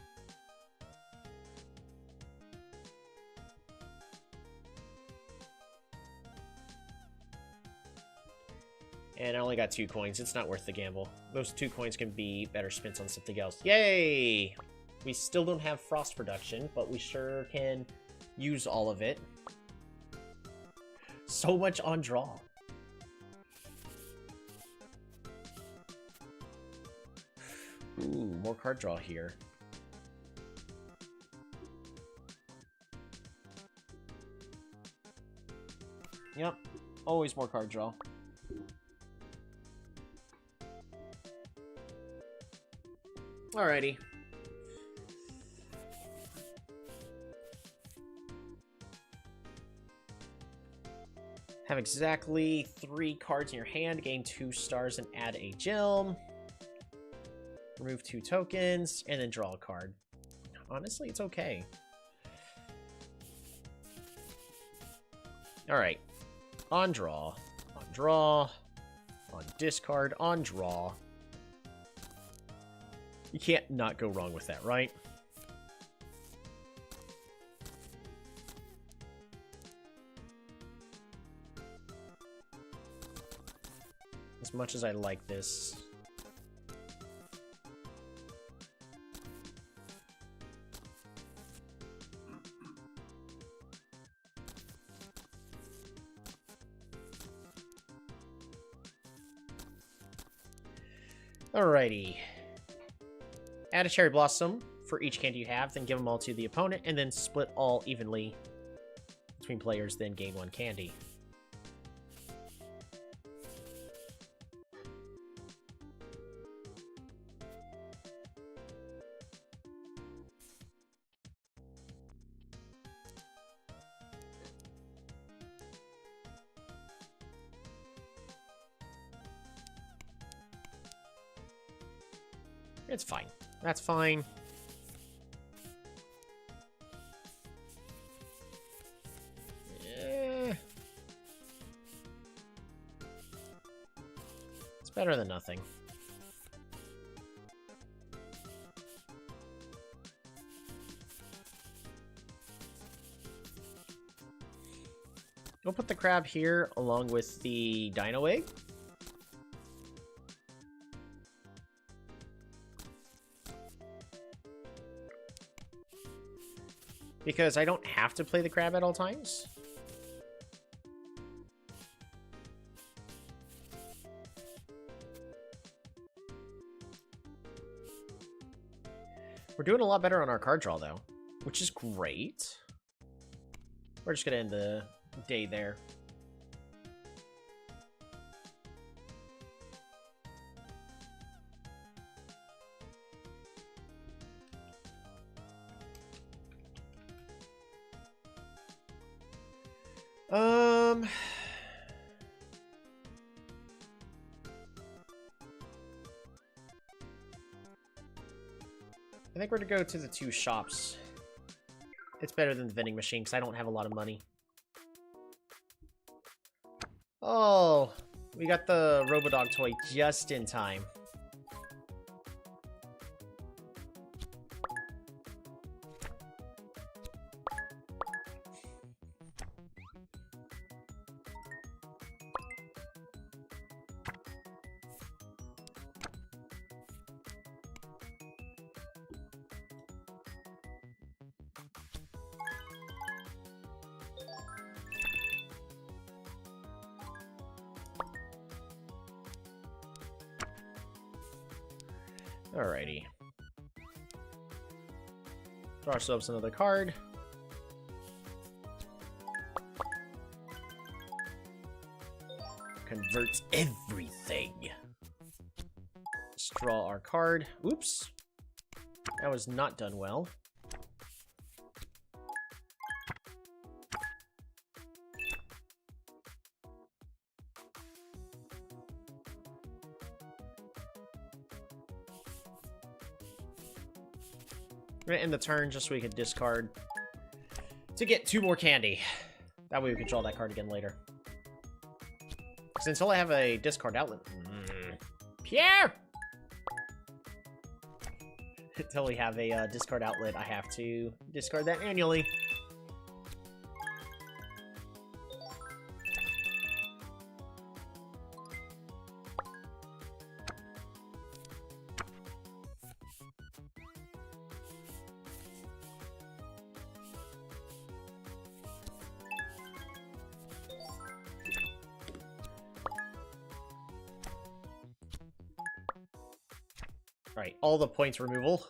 And I only got 2 coins. It's not worth the gamble. Those 2 coins can be better spent on something else. Yay! We still don't have frost production, but we sure can use all of it. So much on draw. Ooh, more card draw here. Yep, always more card draw. Alrighty. Have exactly 3 cards in your hand, gain 2 stars and add a gem. Remove 2 tokens, and then draw a card. Honestly, it's okay. Alright. On draw. On draw. On discard. On draw. You can't not go wrong with that, right? As much as I like this. Alrighty. Add a Cherry Blossom for each candy you have, then give them all to the opponent, and then split all evenly between players, then gain 1 candy. It's fine. That's fine. Yeah. It's better than nothing. We'll put the crab here along with the dino egg. Because I don't have to play the crab at all times. We're doing a lot better on our card draw, though, which is great. We're just going to end the day there. I think we're going to go to the 2 shops. It's better than the vending machine because I don't have a lot of money. Oh, we got the Robodog toy just in time. Alrighty. Draw ourselves another card. Converts everything. Let's draw our card. Oops. That was not done well. We're gonna end the turn just so we can discard to get 2 more candy. That way we can draw that card again later. Because until I have a discard outlet... Pierre! Until we have a discard outlet, I have to discard that annually. Alright, all the points removal.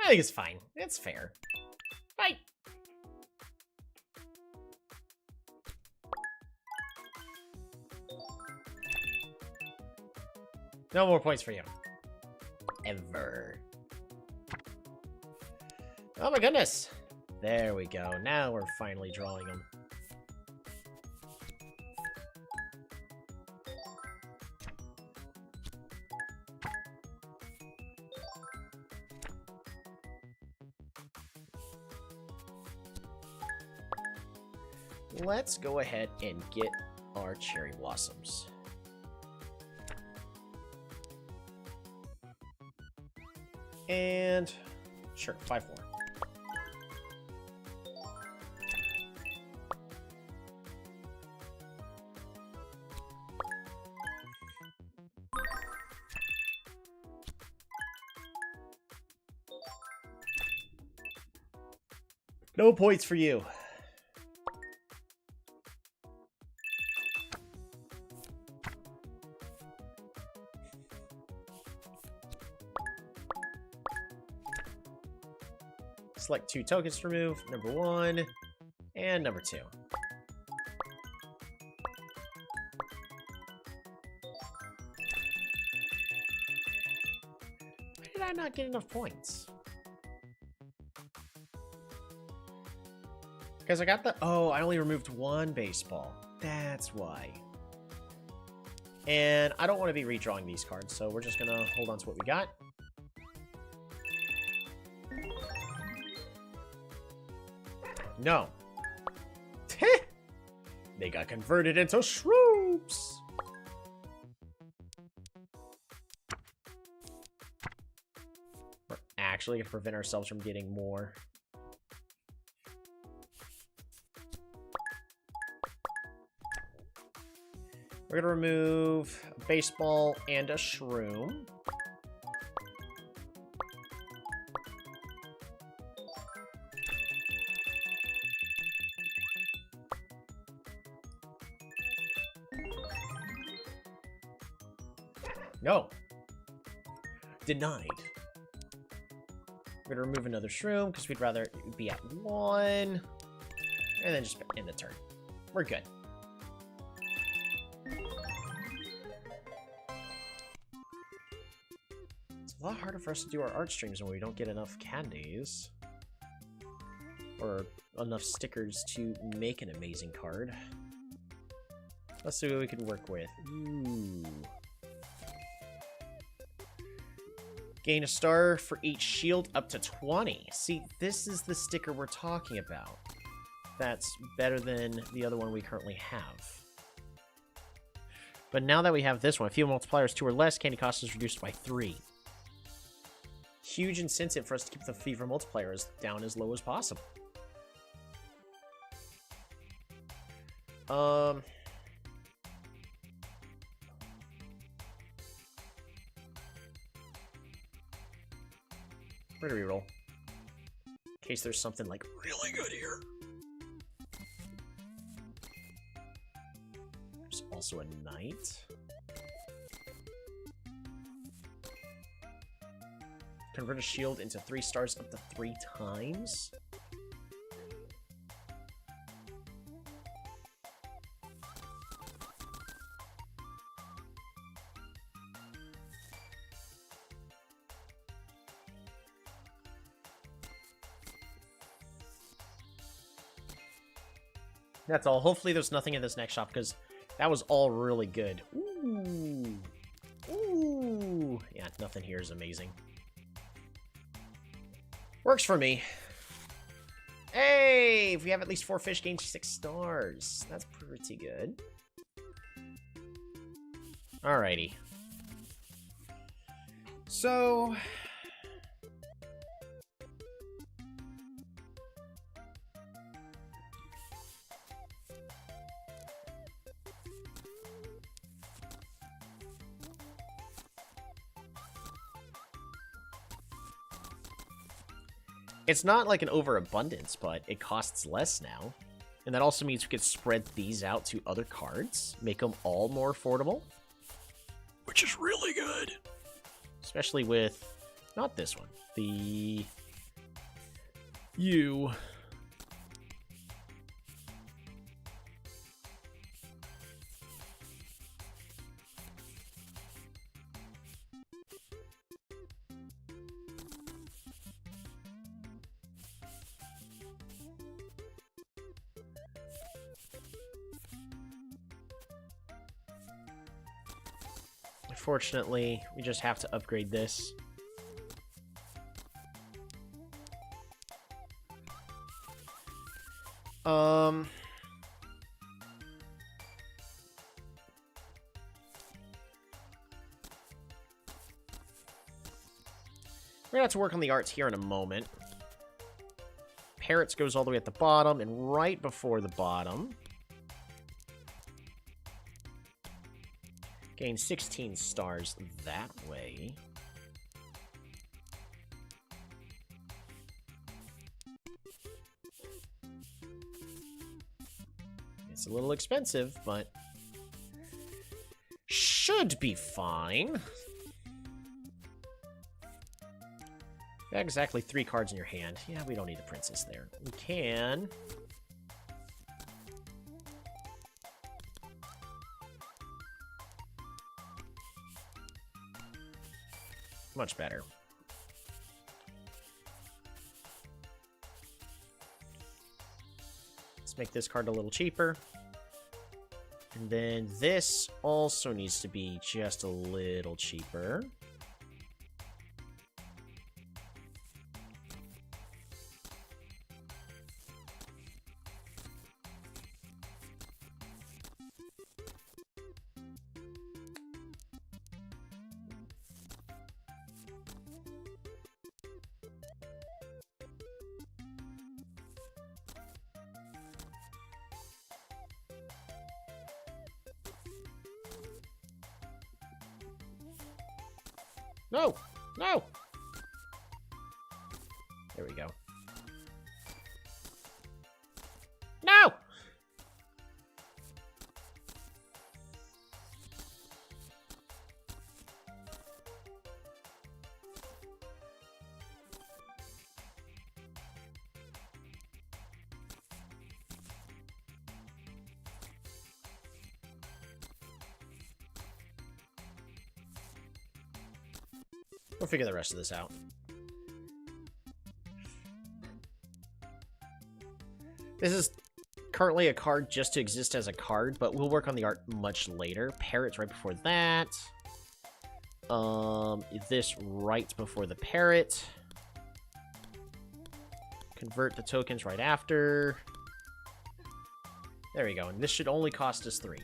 I think it's fine. It's fair. Bye! No more points for you. Ever. Oh my goodness! There we go. Now we're finally drawing them. Let's go ahead and get our cherry blossoms. And sure, 5-4. No points for you. Select 2 tokens to remove, number 1 and number 2. Why did I not get enough points? Because I got the... Oh, I only removed 1 baseball. That's why. And I don't want to be redrawing these cards, so we're just going to hold on to what we got. No. They got converted into shrooms. We're actually going to prevent ourselves from getting more. We're gonna remove a baseball and a shroom. No. Denied. We're gonna remove another shroom because we'd rather be at 1. And then just end the turn. We're good. It's a lot harder for us to do our art streams when we don't get enough candies. Or enough stickers to make an amazing card. Let's see what we can work with. Ooh. Gain a star for each shield up to 20. See, this is the sticker we're talking about. That's better than the other one we currently have. But now that we have this one, if you multipliers 2 or less, candy cost is reduced by 3. Huge incentive for us to keep the fever multipliers down as low as possible. Where do we roll? In case there's something like really good here. There's also a knight. Convert a shield into 3 stars up to 3 times. That's all. Hopefully there's nothing in this next shop, because that was all really good. Ooh. Ooh. Yeah, nothing here is amazing. Works for me. Hey! If we have at least 4 fish, gain 6 stars. That's pretty good. Alrighty. So... it's not like an overabundance, but it costs less now. And that also means we could spread these out to other cards, make them all more affordable. Which is really good. Especially with, not this one, the... you. Unfortunately, we just have to upgrade this. We're gonna have to work on the arts here in a moment. Parrots goes all the way at the bottom, and right before the bottom, gain 16 stars that way. It's a little expensive, but should be fine. You have exactly 3 cards in your hand. Yeah, we don't need a princess there. We can... much better. Let's make this card a little cheaper. And then this also needs to be just a little cheaper. No! No! There we go. No! We'll figure the rest of this out. This is currently a card just to exist as a card, but we'll work on the art much later. Parrot's right before that. This right before the parrot. Convert the tokens right after. There we go, and this should only cost us 3.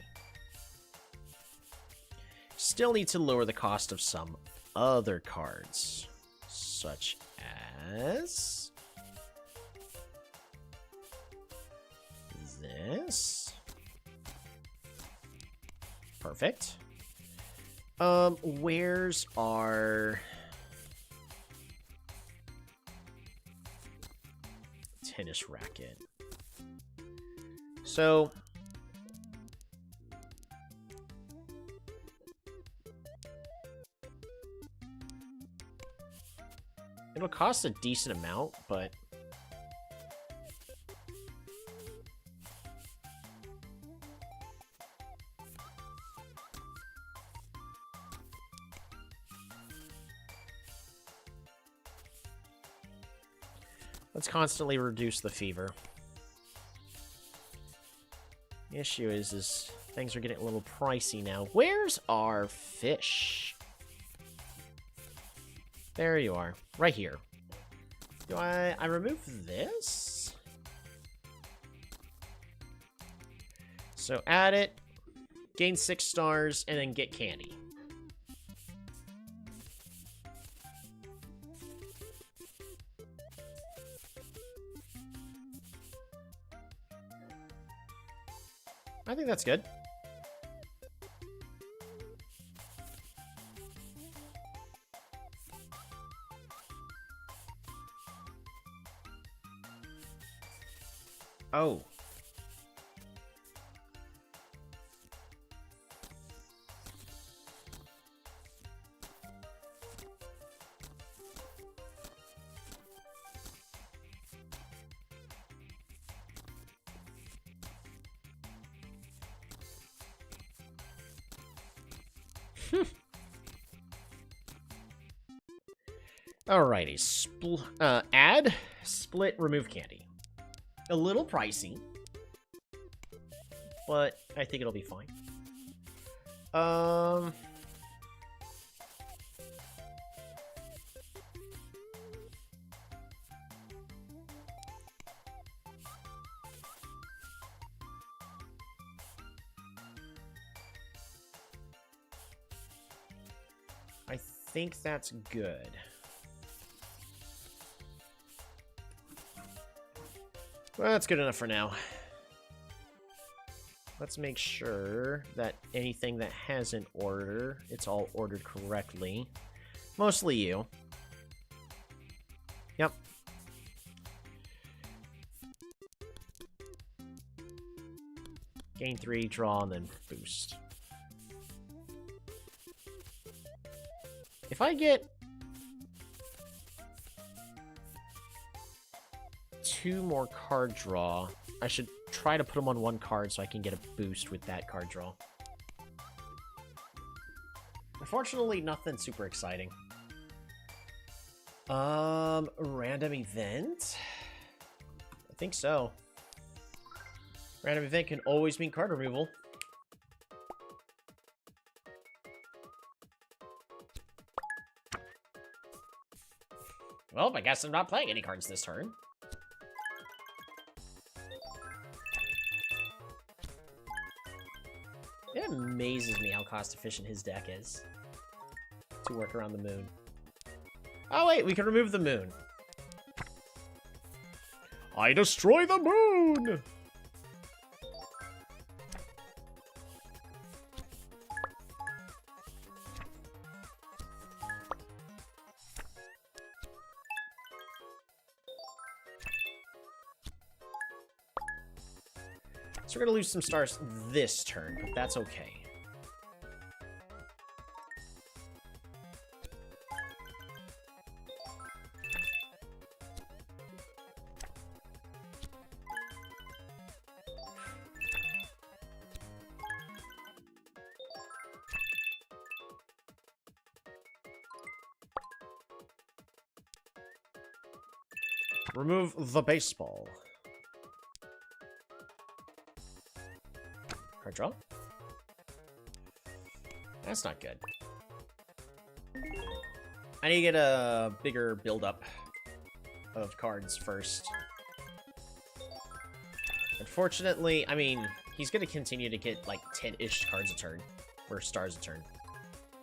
Still need to lower the cost of some other cards, such as this. Perfect. Where's our tennis racket? So it'll cost a decent amount, but let's constantly reduce the fever. The issue is things are getting a little pricey now. Where's our fish? There you are. Right here. Do I remove this? So add it, gain 6 stars, and then get candy. I think that's good. Oh. Alrighty, add, split, remove candy. A little pricey, but I think it'll be fine. I think that's good. Well, that's good enough for now. Let's make sure that anything that has an order, it's all ordered correctly. Mostly you. Yep. Gain 3, draw, and then boost. If I get 2 more card draw, I should try to put them on 1 card so I can get a boost with that card draw. Unfortunately, nothing super exciting. Random event? I think so. Random event can always mean card removal. Well, I guess I'm not playing any cards this turn. It amazes me how cost-efficient his deck is to work around the moon. Oh wait, we can remove the moon. I destroy the moon! So we're gonna lose some stars this turn, but that's okay. Remove the baseball. Card draw? That's not good. I need to get a bigger build-up of cards first. Unfortunately, I mean, he's going to continue to get like 10-ish cards a turn, or stars a turn.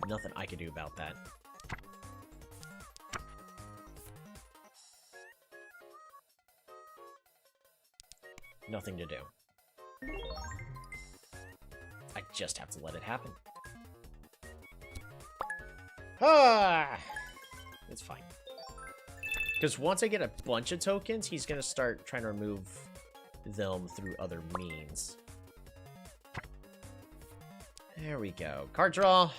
Nothing I can do about that. Nothing to do. I just have to let it happen. Ah! It's fine. Because once I get a bunch of tokens, he's going to start trying to remove them through other means. There we go. Card draw.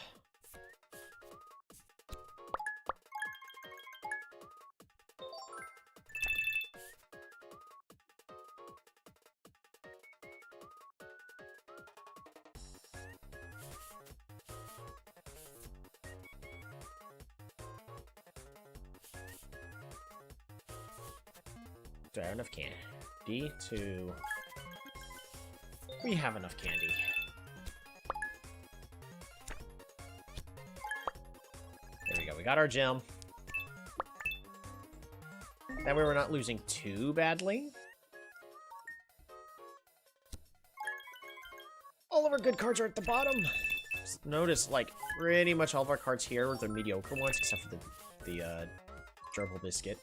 Do I have enough candy to... We have enough candy. There we go. We got our gem. That way we're not losing too badly. All of our good cards are at the bottom. Just notice, like, pretty much all of our cards here are the mediocre ones, except for the Gerbil Biscuit.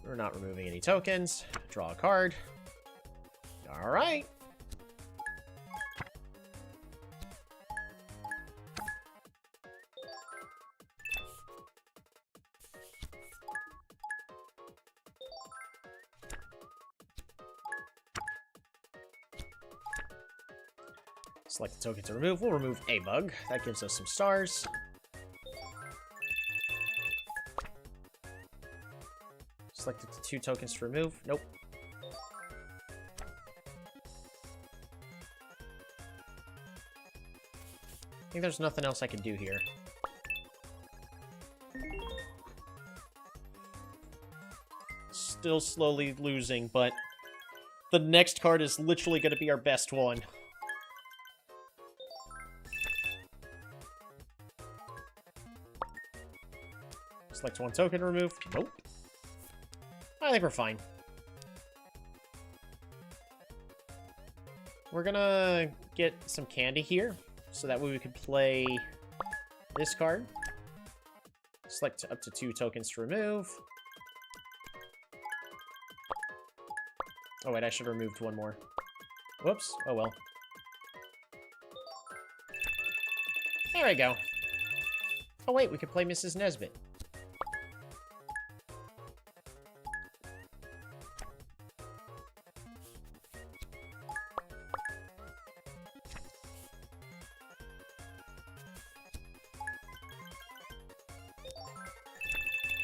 We're not removing any tokens. Draw a card. Alright. Select the token to remove. We'll remove a bug. That gives us some stars. Selected the 2 tokens to remove. Nope. I think there's nothing else I can do here. Still slowly losing, but the next card is literally going to be our best one. Select 1 token to remove. Nope. I think we're fine. We're gonna get some candy here, so that way we can play this card. Select up to 2 tokens to remove. Oh wait, I should have removed 1 more. Whoops. Oh well. There we go. Oh wait, we could play Mrs. Nesbit.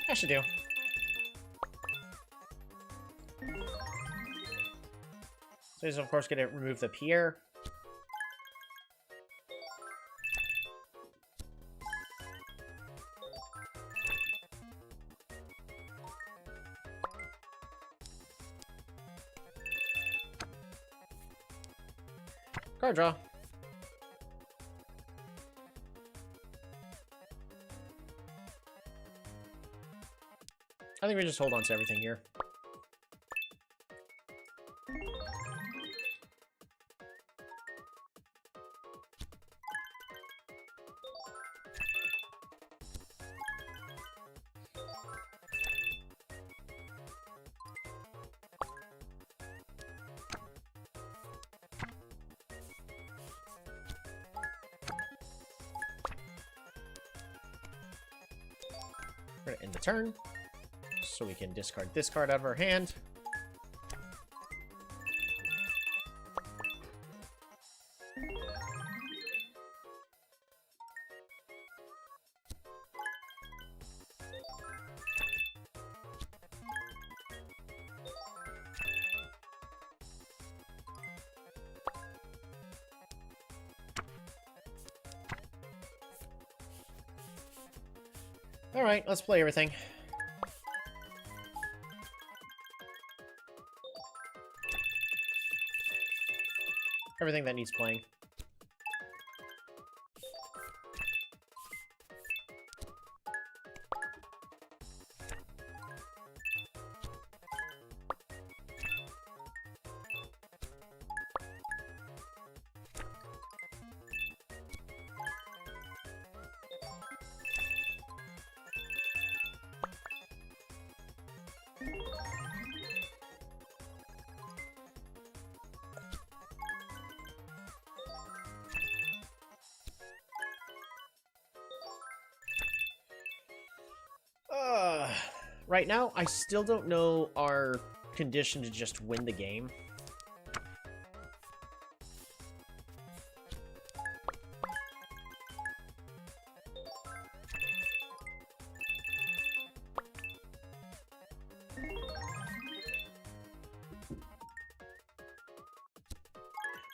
That should do. So he's of course going to remove the Pierre. Card draw. I think we just hold on to everything here. We're gonna end the turn, so we can discard this card out of our hand. Alright, let's play everything. Everything that needs playing. Right now, I still don't know our condition to just win the game.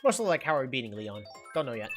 Mostly like, how are we beating Leon? Don't know yet.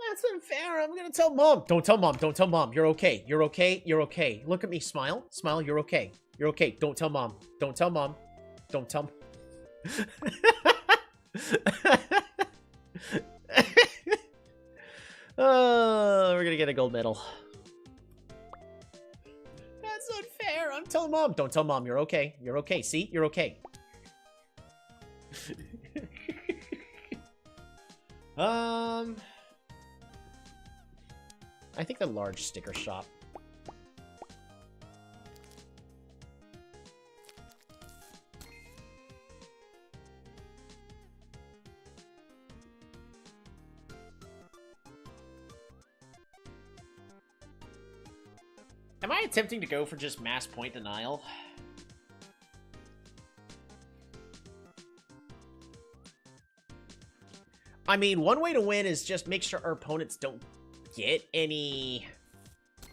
That's unfair. I'm gonna tell Mom. Don't tell Mom. Don't tell Mom. You're okay. You're okay. You're okay. Look at me. Smile. Smile. You're okay. You're okay. Don't tell Mom. Don't tell Mom. Don't tell... We're gonna get a gold medal. That's unfair. I'm telling Mom. Don't tell Mom. You're okay. You're okay. See? You're okay. I think the large sticker shop. Am I attempting to go for just mass point denial? I mean, one way to win is just make sure our opponents don't get any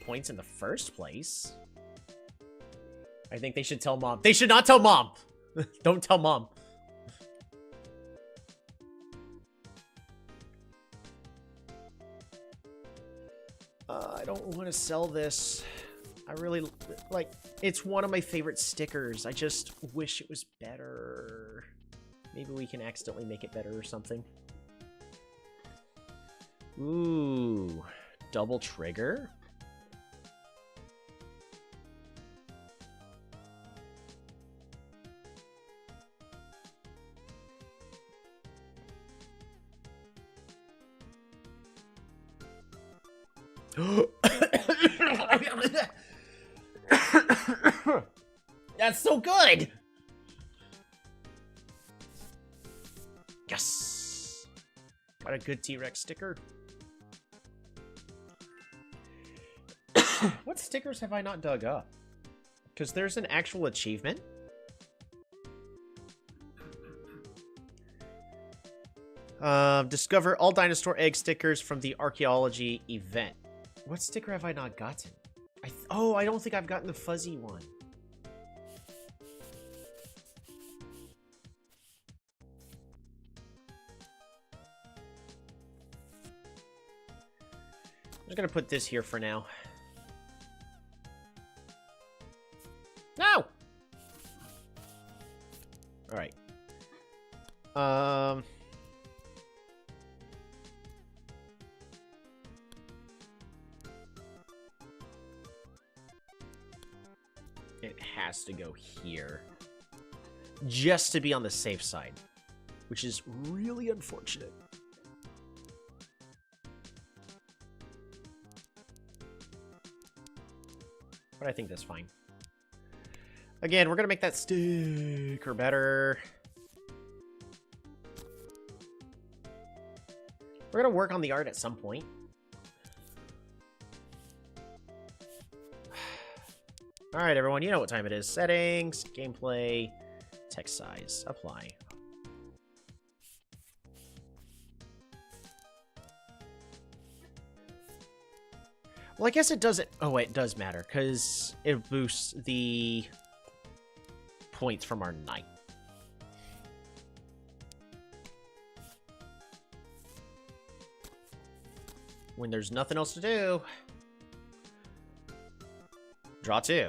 points in the first place. I think they should tell Mom. They should not tell Mom! Don't tell Mom. I don't want to sell this. I really, like, it's one of my favorite stickers. I just wish it was better. Maybe we can accidentally make it better or something. Ooh, double trigger. That's so good. Yes. Got a good T-Rex sticker. What stickers have I not dug up? Because there's an actual achievement. Discover all dinosaur egg stickers from the archaeology event. What sticker have I not gotten? Oh, I don't think I've gotten the fuzzy one. I'm just gonna put this here for now. No! Alright. It has to go here. Just to be on the safe side. Which is really unfortunate. But I think that's fine. Again, we're gonna make that sticker better. We're gonna work on the art at some point. Alright, everyone, you know what time it is. Settings, gameplay, text size, apply. Well, I guess it doesn't... Oh, wait, it does matter, because it boosts the points from our knight. When there's nothing else to do... Draw 2.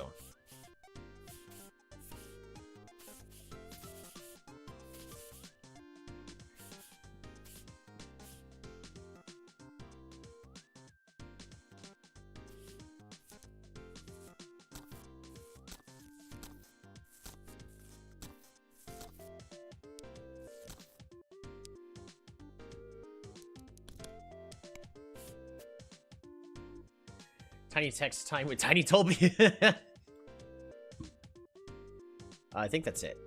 Tiny text time with Tiny told me. I think that's it.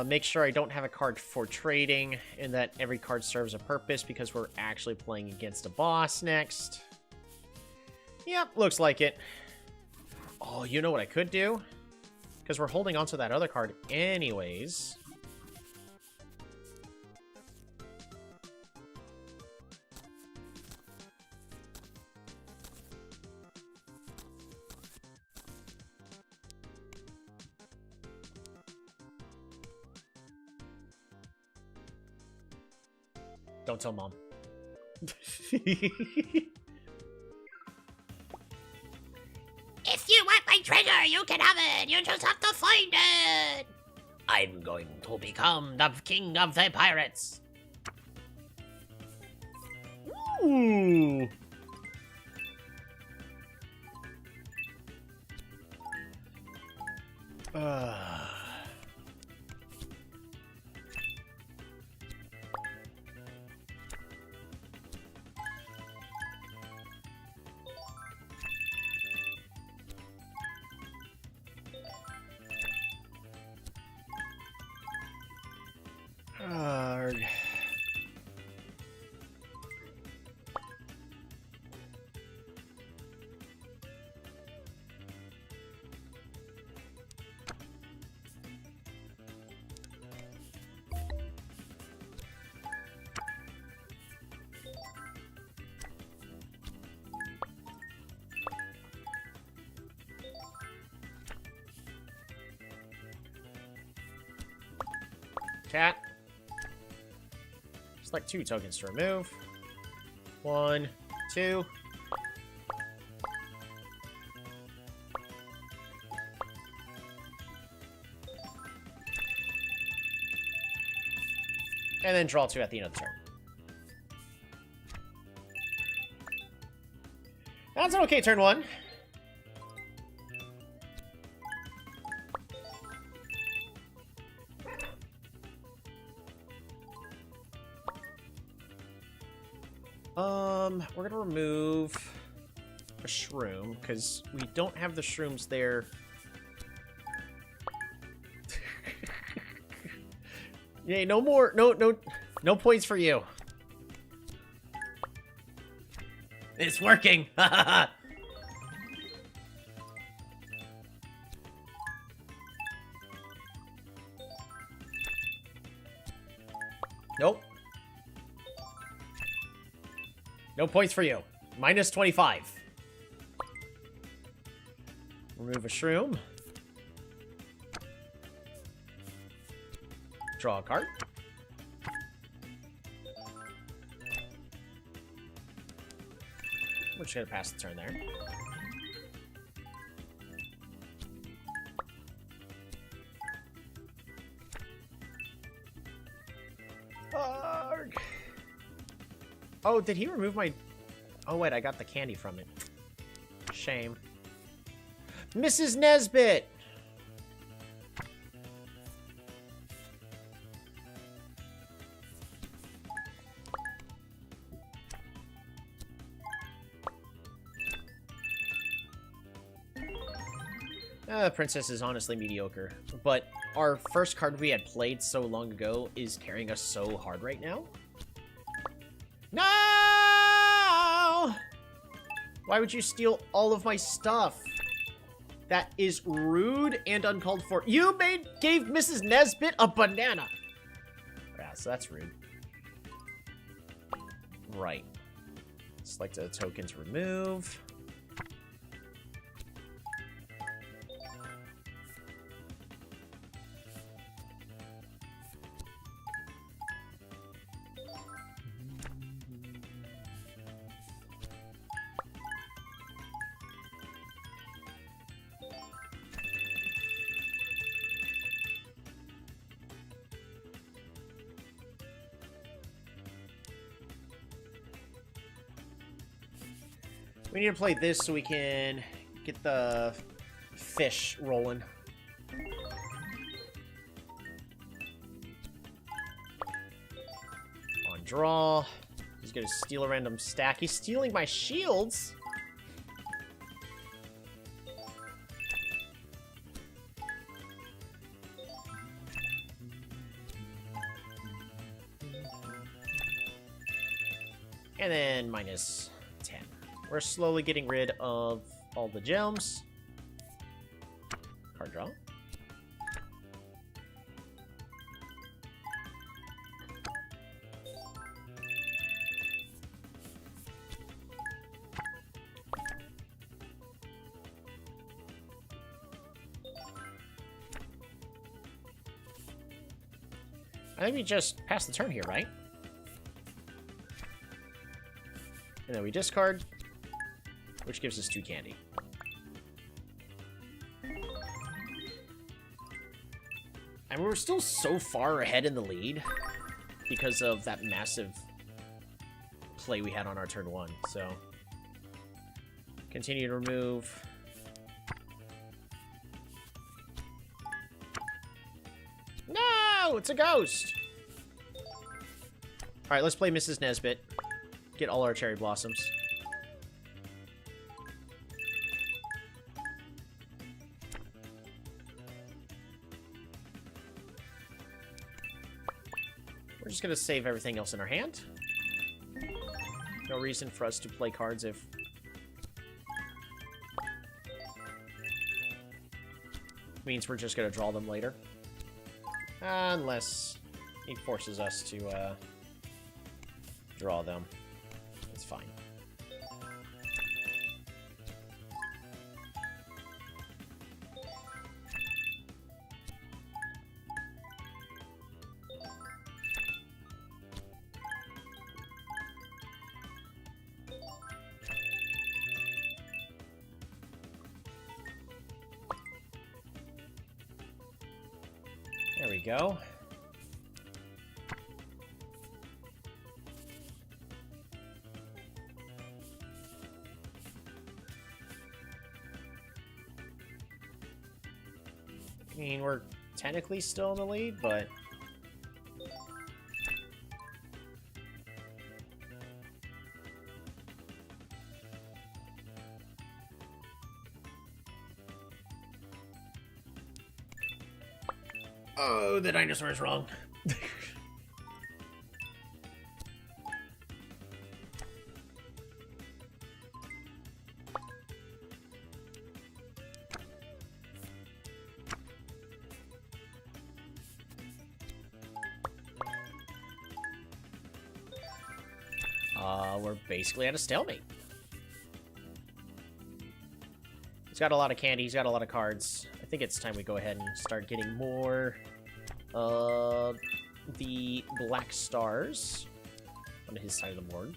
Make sure I don't have a card for trading and that every card serves a purpose because we're actually playing against a boss next. Yep, looks like it. Oh, you know what I could do? Because we're holding onto that other card anyways. Don't tell Mom.
If you want my treasure, you can have it. You just have to find it. I'm going to become the king of the pirates.
Ooh. Cat. Select 2 tokens to remove. 1, 2. And then draw 2 at the end of the turn. That's an okay turn 1. We're gonna remove a shroom, because we don't have the shrooms there. Yay, no more, no points for you. It's working! Nope. No points for you. Minus 25. Remove a shroom. Draw a card. We're just gonna pass the turn there. Arg. Oh, did he remove my... Oh, wait, I got the candy from it. Shame. Mrs. Nesbit! Princess is honestly mediocre, but our first card we had played so long ago is carrying us so hard right now. No! Why would you steal all of my stuff? That is rude and uncalled for. You gave Mrs. Nesbit a banana. Yeah, so that's rude. Right. Select a token to remove. We need to play this so we can get the fish rolling. On draw. He's gonna steal a random stack. He's stealing my shields. And then minus 10. We're slowly getting rid of all the gems. Card draw. I think we just pass the turn here, right? And then we discard, which gives us 2 candy. And we're still so far ahead in the lead because of that massive play we had on our turn 1. So, continue to remove. No! It's a ghost! Alright, let's play Mrs. Nesbit. Get all our cherry blossoms. We're just gonna save everything else in our hand. No reason for us to play cards if... means we're just gonna draw them later. Unless he forces us to, draw them. It's fine. There we go. I mean, we're technically still in the lead, but... oh, the dinosaur is wrong. We're basically at a stalemate. He's got a lot of candy, he's got a lot of cards. I think it's time we go ahead and start getting more of the black stars on his side of the board.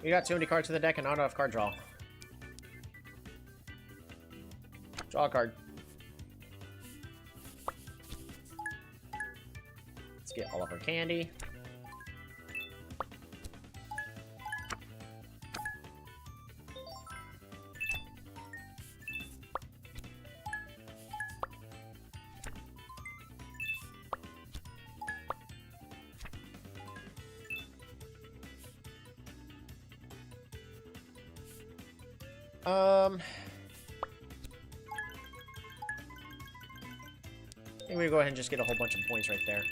We got too many cards in the deck and not enough card draw. Draw a card. Let's get all of our candy. I think we go ahead and just get a whole bunch of points right there.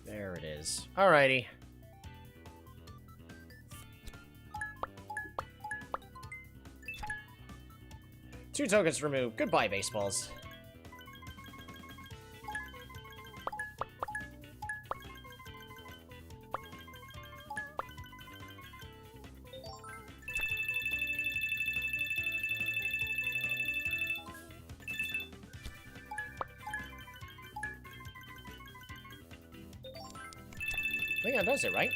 There it is. Alrighty. Two tokens removed. Goodbye, baseballs. I think that does it, right?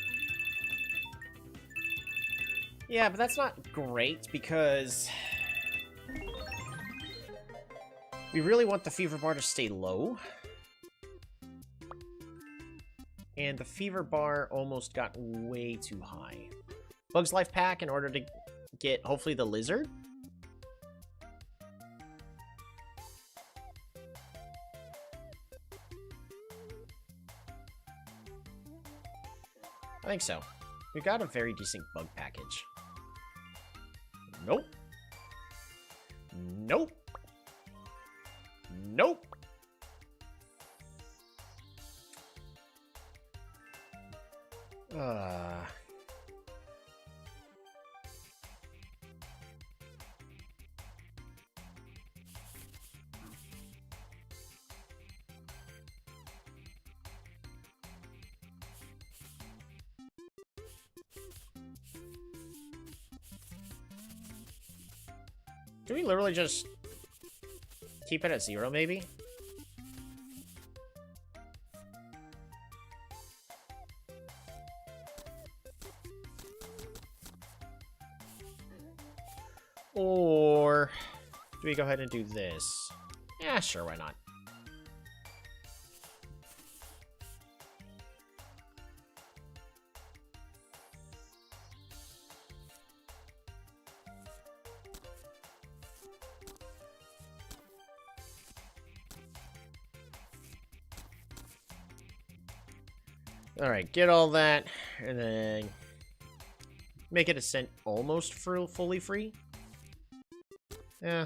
Yeah, but that's not great because we really want the fever bar to stay low. And the fever bar almost got way too high. Bug's Life Pack in order to get, hopefully, the lizard. I think so. We've got a very decent bug package. Nope. Nope. Nope. Do we literally just keep it at 0, maybe? Or do we go ahead and do this? Yeah, sure, why not? Alright, get all that, and then make it a cent almost fully free. Yeah.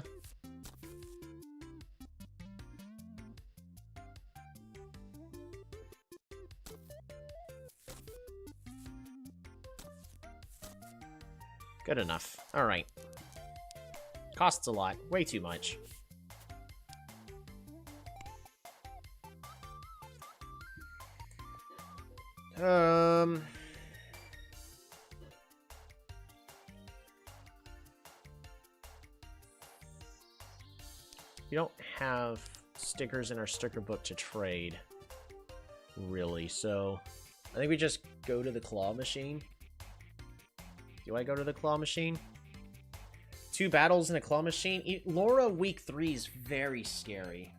Good enough. Alright. Costs a lot. Way too much. We don't have stickers in our sticker book to trade, really, so I think we just go to the claw machine. Do I go to the claw machine? 2 battles in a claw machine? Laura week 3 is very scary.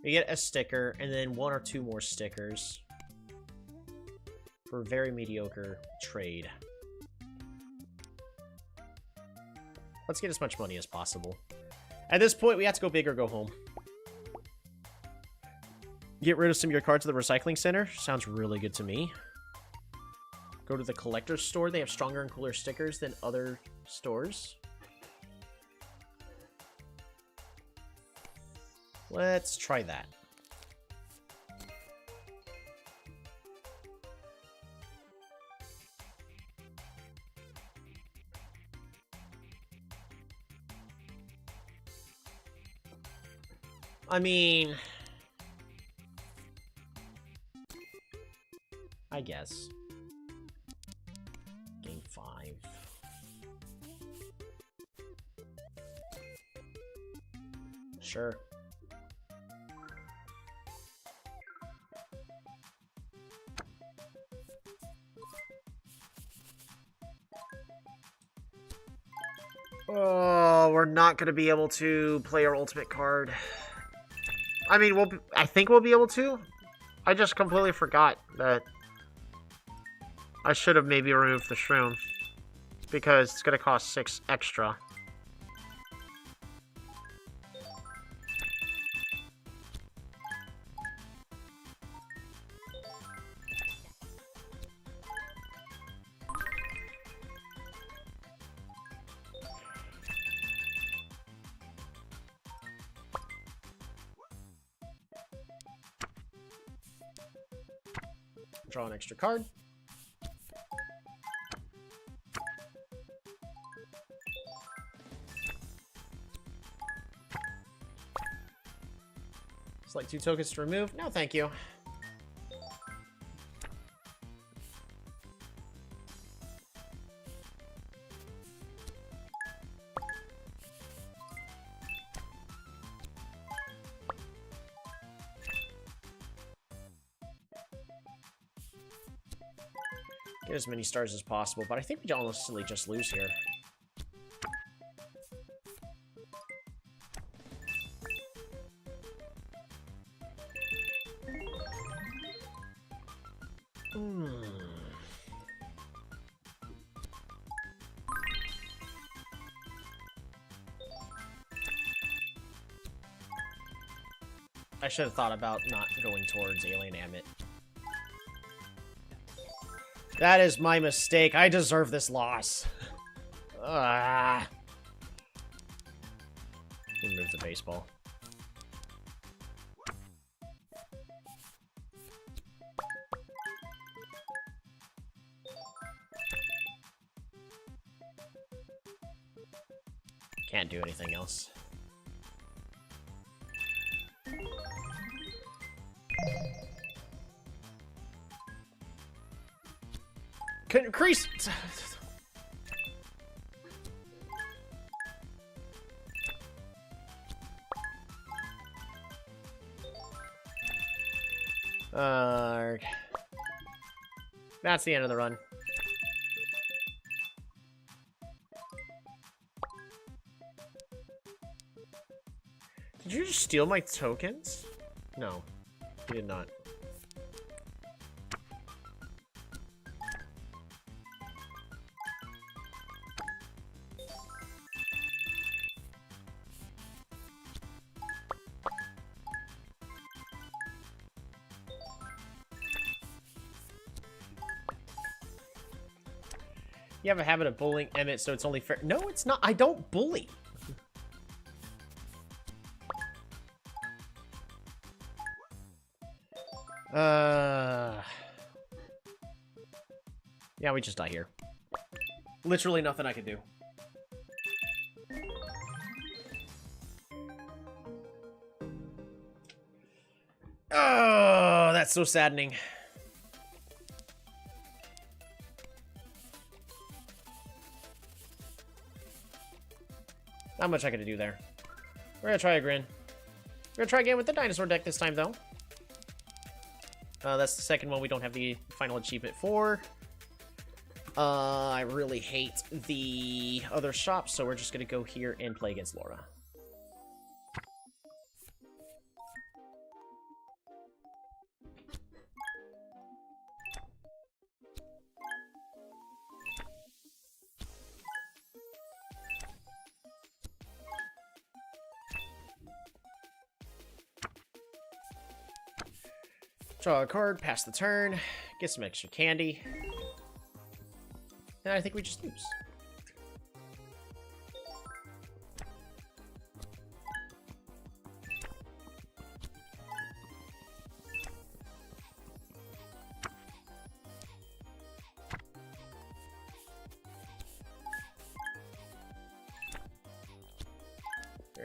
We get a sticker, and then 1 or 2 more stickers for a very mediocre trade. Let's get as much money as possible. At this point, we have to go big or go home. Get rid of some of your cards at the recycling center. Sounds really good to me. Go to the collector's store. They have stronger and cooler stickers than other stores. Let's try that. I mean... I guess. Game 5. Sure. Oh, we're not going to be able to play our ultimate card. I mean, I think we'll be able to. I just completely forgot that I should have maybe removed the shroom because it's going to cost 6 extra. Draw an extra card. Select 2 tokens to remove. No, thank you. Get as many stars as possible, but I think we honestly just lose here. I should have thought about not going towards Alien Amit. That is my mistake. I deserve this loss. Remove the baseball. Can't do anything else. Couldn't increase. That's the end of the run. Did you just steal my tokens? No, you did not. You have a habit of bullying Emmett, so it's only fair. No, it's not. I don't bully. Yeah, we just die here. Literally nothing I can do. Oh, that's so saddening. Not much I could do there. We're gonna try again. We're gonna try again with the dinosaur deck this time, though. That's the second one we don't have the final achievement for. I really hate the other shop, so we're just gonna go here and play against Laura. Draw a card, pass the turn, get some extra candy. And I think we just lose.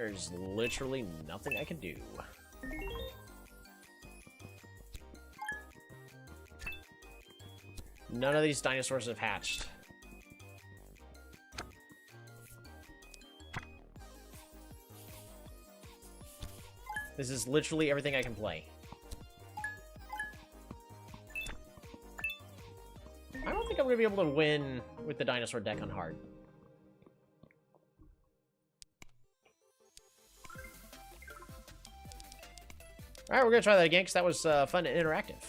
There's literally nothing I can do. None of these dinosaurs have hatched. This is literally everything I can play. I don't think I'm going to be able to win with the dinosaur deck on hard. Alright, we're going to try that again, because that was fun and interactive.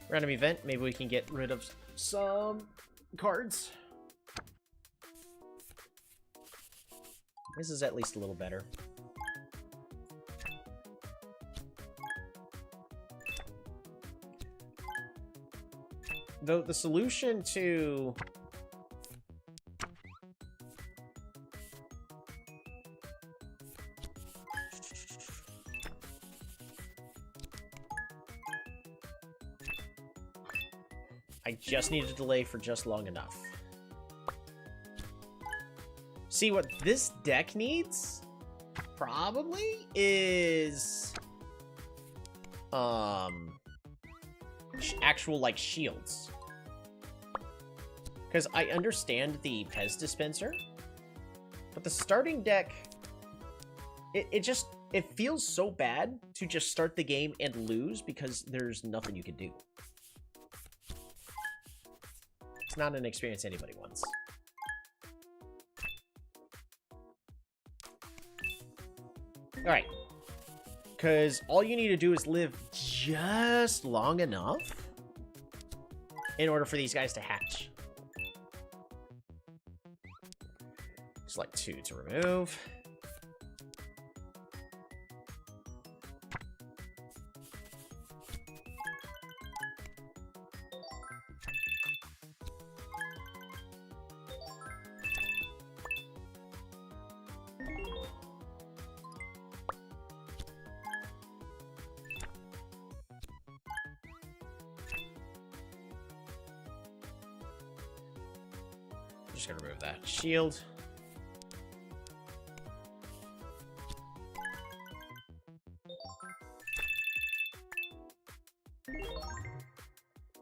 Random event. Maybe we can get rid of some cards. This is at least a little better. Though the solution to... I just need a delay for just long enough. See, what this deck needs, probably, is... actual, like, shields. Because I understand the Pez dispenser, but the starting deck... It feels so bad to just start the game and lose because there's nothing you can do. It's not an experience anybody wants. Alright. Because all you need to do is live just long enough in order for these guys to hatch. Select 2 to remove. Just gonna remove that shield.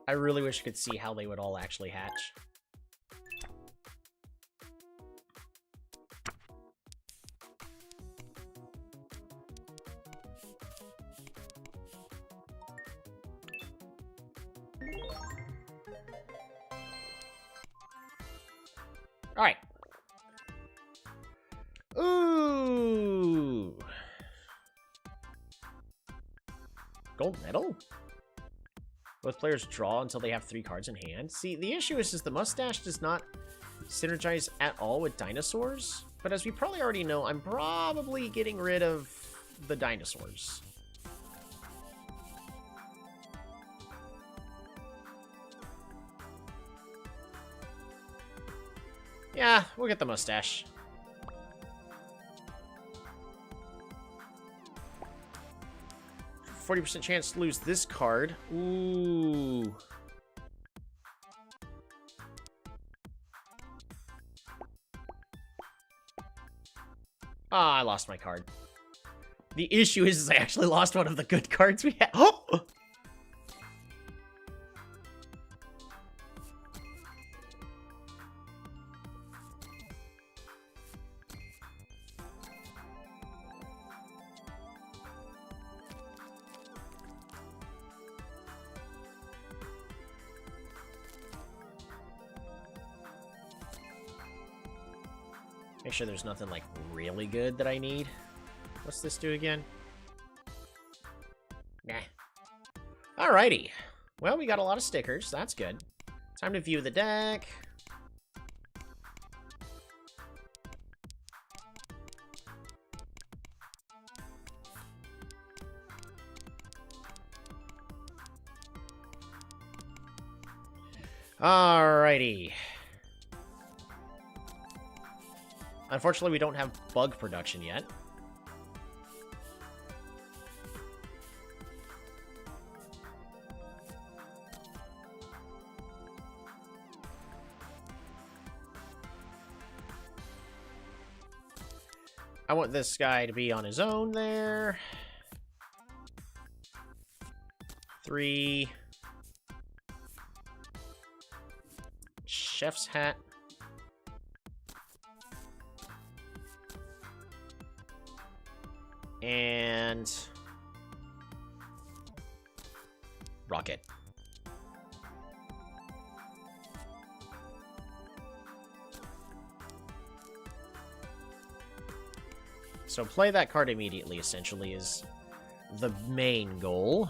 I really wish I could see how they would all actually hatch. Alright. Ooh. Gold medal? Both players draw until they have 3 cards in hand. See, the issue is the mustache does not synergize at all with dinosaurs. But as we probably already know, I'm probably getting rid of the dinosaurs. Yeah, we'll get the mustache. %40 chance to lose this card. Ooh. Ah, I lost my card. The issue is I actually lost one of the good cards we had. Oh! Make sure there's nothing, like, really good that I need. What's this do again? Nah. Alrighty. Well, we got a lot of stickers. That's good. Time to view the deck. Alrighty. Unfortunately, we don't have bug production yet. I want this guy to be on his own there. 3. Chef's hat. And rocket. So play that card immediately, essentially, is the main goal.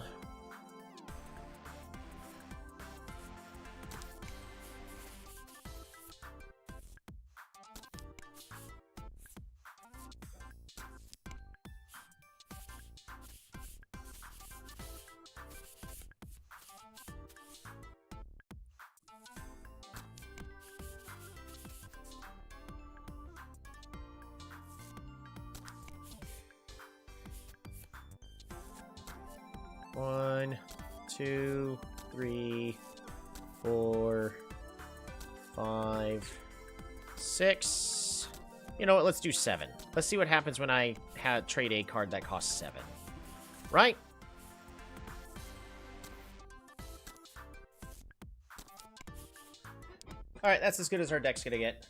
One, 2, 3, 4, 5, 6. You know what? Let's do 7. Let's see what happens when I trade a card that costs 7. Right? Alright, that's as good as our deck's gonna get.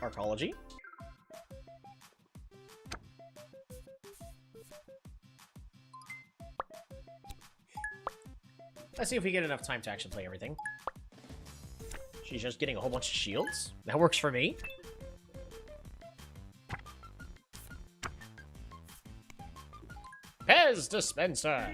Arcology. Let's see if we get enough time to actually play everything. She's just getting a whole bunch of shields. That works for me. Pez dispenser.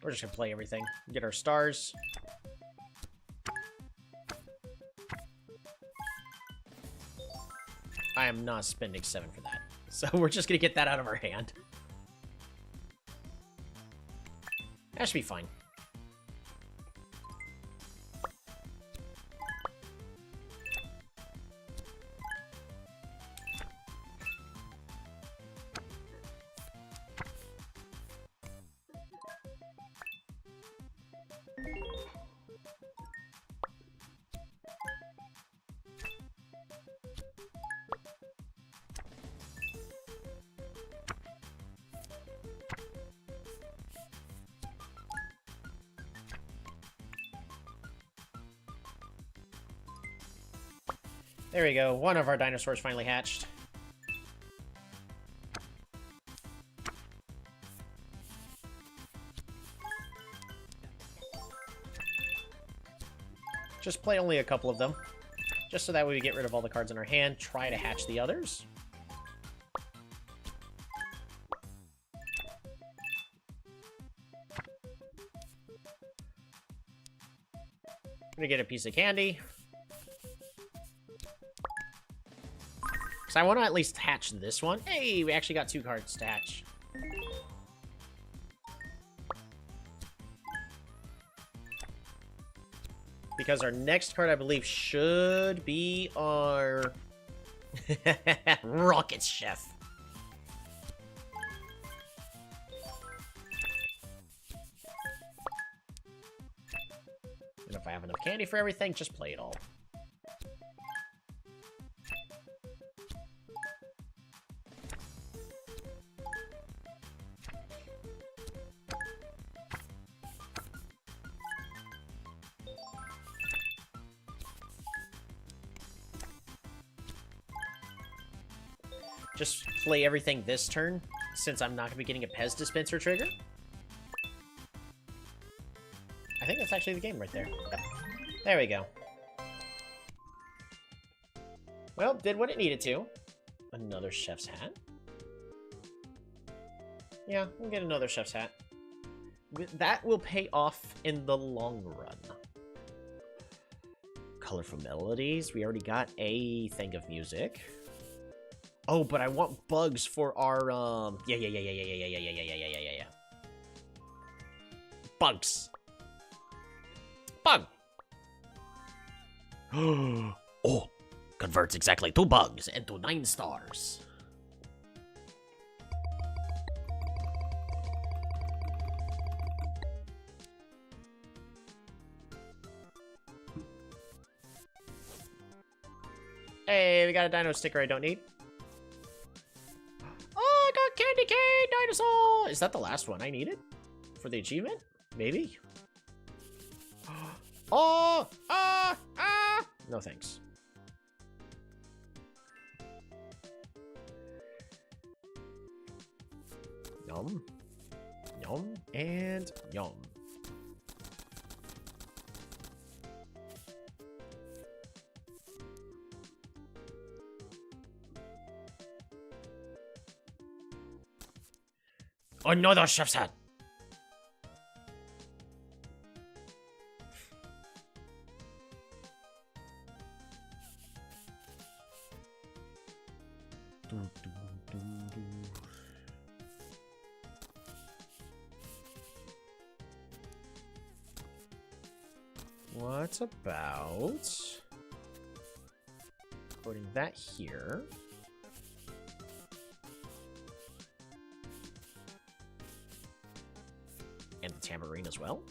We're just gonna play everything. Get our stars. I am not spending 7 for that. So we're just gonna get that out of our hand. That should be fine. There we go. One of our dinosaurs finally hatched. Just play only a couple of them. Just so that way we get rid of all the cards in our hand. Try to hatch the others. I'm gonna get a piece of candy. So I want to at least hatch this one. Hey, we actually got 2 cards to hatch. Because our next card, I believe, should be our Rocket Chef. And if I have enough candy for everything, just play it all. Just play everything this turn, since I'm not going to be getting a Pez dispenser trigger. I think that's actually the game right there. Yep. There we go. Well, did what it needed to. Another chef's hat. Yeah, we'll get another chef's hat. That will pay off in the long run. colorful melodies. We already got a thing of music. Oh, but I want bugs for our, yeah. Bugs. Bug.
Oh, converts exactly 2 bugs into 9 stars.
Hey, we got a dino sticker I don't need. Oh, I got candy cane dinosaur. Is that the last one I needed for the achievement? Maybe. Oh, no thanks. Yum, yum, and yum. Another chef's hat. What about putting that here? And the tambourine as well?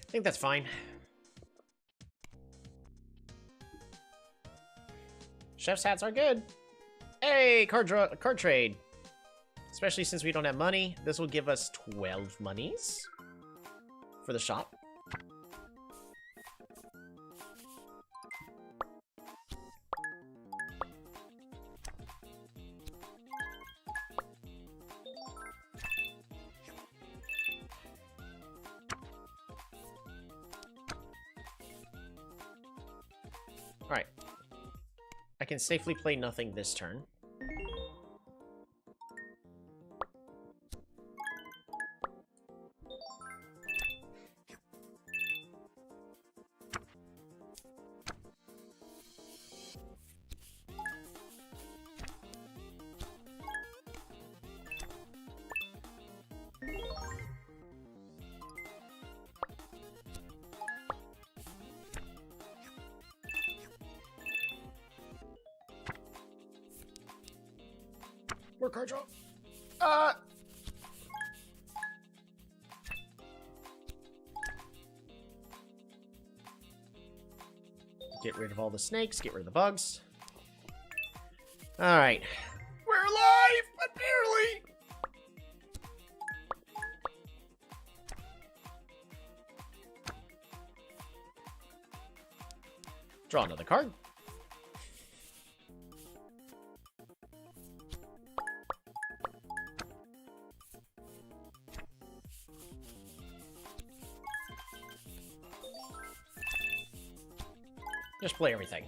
I think that's fine. Chef's hats are good. Hey, card trade. Especially since we don't have money. This will give us 12 monies for the shop. Alright. I can safely play nothing this turn. More card draw. Get rid of all the snakes, get rid of the bugs. Alright. We're alive, but barely! Draw another card. Just play everything.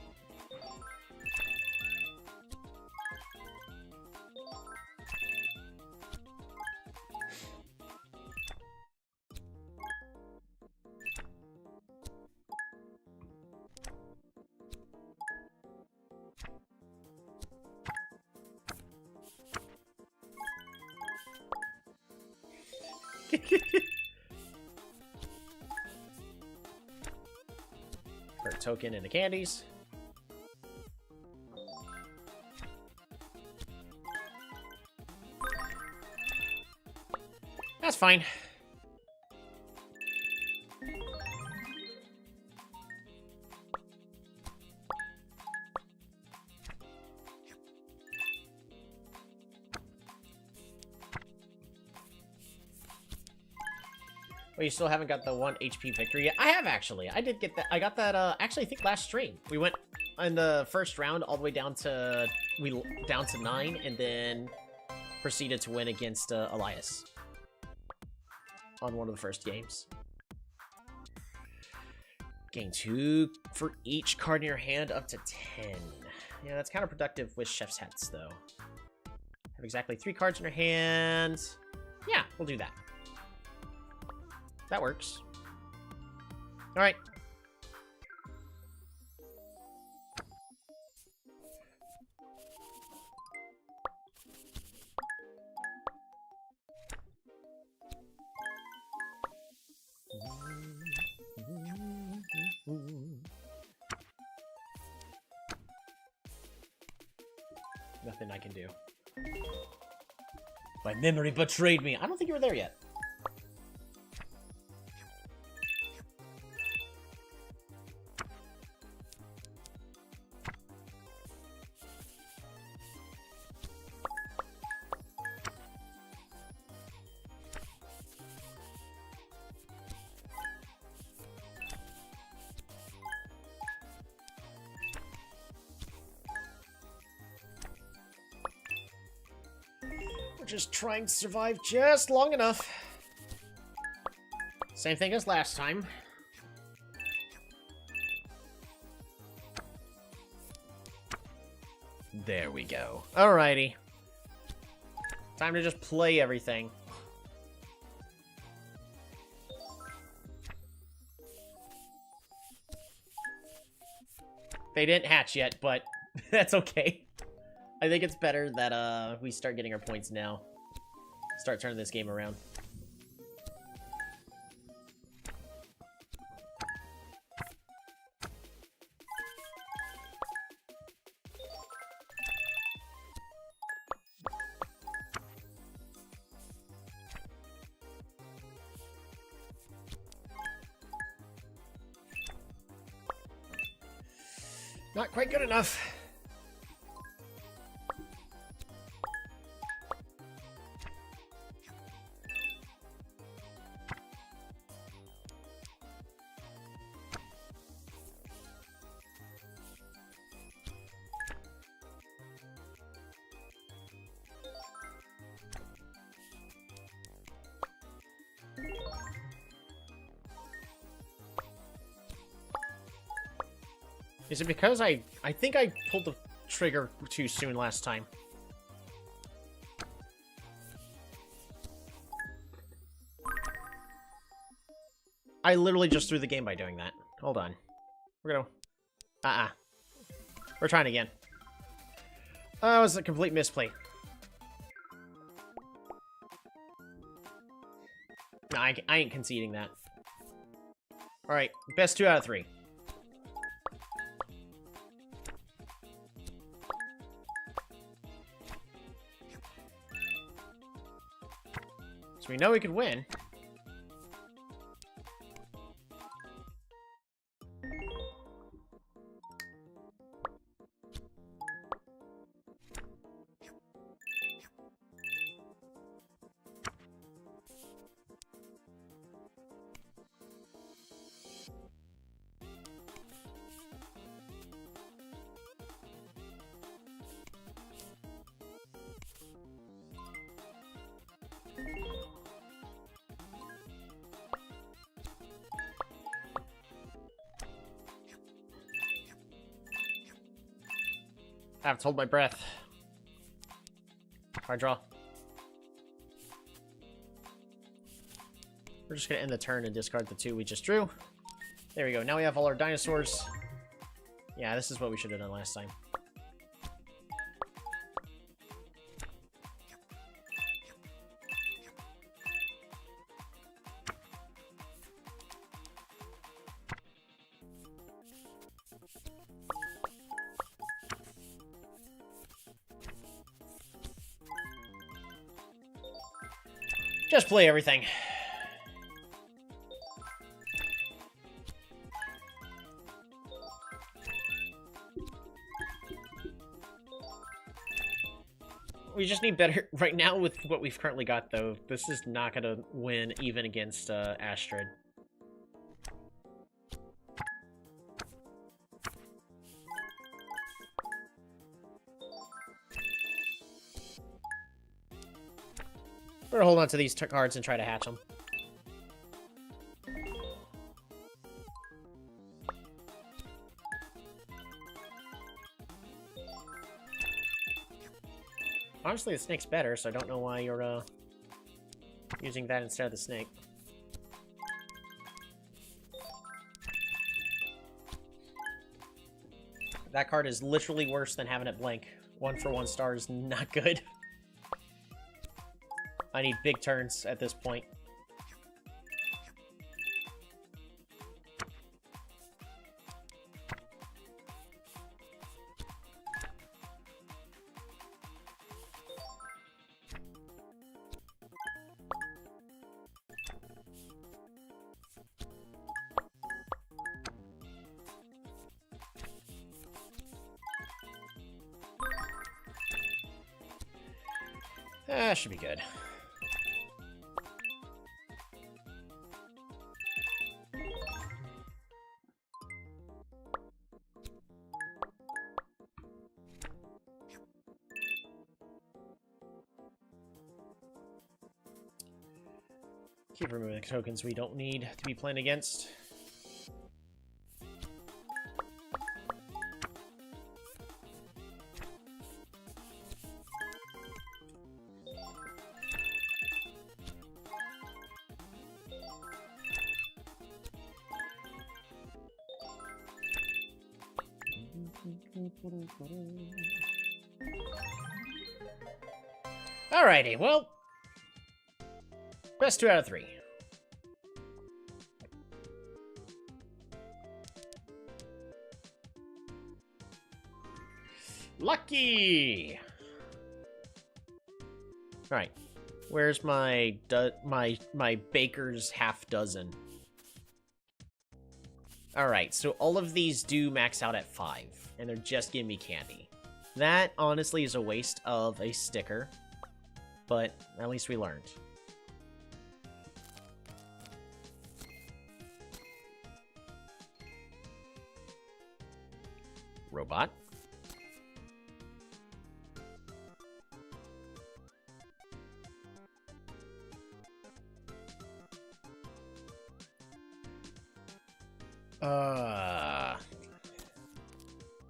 For a token and the candies. That's fine. Well, you still haven't got the 1 HP victory yet? I have, actually. I did get that. I got that, actually, I think last stream. We went in the first round all the way down to down to 9, and then proceeded to win against Elias on one of the first games. Gain 2 for each card in your hand, up to 10. Yeah, that's counterproductive with Chef's Hats, though. Have exactly 3 cards in your hand. Yeah, we'll do that. That works. All right. Nothing I can do. My memory betrayed me. I don't think you were there yet. Just trying to survive just long enough. Same thing as last time. There we go. Alrighty. Time to just play everything. They didn't hatch yet, but that's okay. I think it's better that we start getting our points now. Start turning this game around. Not quite good enough. Is it because I think I pulled the trigger too soon last time? I literally just threw the game by doing that. Hold on. We're gonna... We're trying again. Oh, it was a complete misplay. No, I ain't conceding that. Alright, best 2 out of 3. So we know we could win. I have to hold my breath. I draw. We're just gonna end the turn and discard the 2 we just drew. There we go. Now we have all our dinosaurs. Yeah, this is what we should have done last time. Just play everything. We just need better right now with what we've currently got, though. This is not gonna win even against Astrid. We're gonna hold on to these cards and try to hatch them. Honestly, the snake's better, so I don't know why you're using that instead of the snake. That card is literally worse than having it blank. 1 for 1 star is not good. I need big turns at this point. Should be good. Keep removing the tokens we don't need to be playing against. Alrighty, well, best 2 out of 3. Lucky. All right, where's my baker's half dozen? All right, so all of these do max out at 5, and they're just giving me candy. That honestly is a waste of a sticker, but at least we learned. Robot.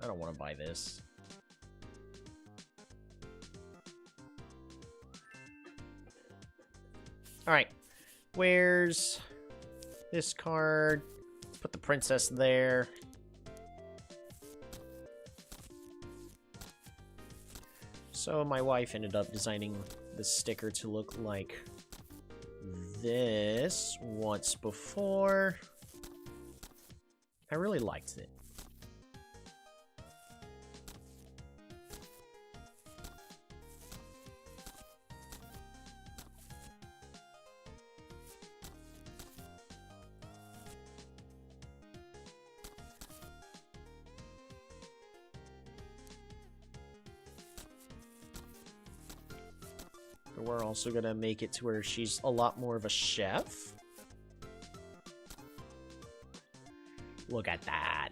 I don't want to buy this. Alright. Where's this card? Put the princess there. So my wife ended up designing the sticker to look like this once before. I really liked it. We're also gonna make it to where she's a lot more of a chef. Look at that.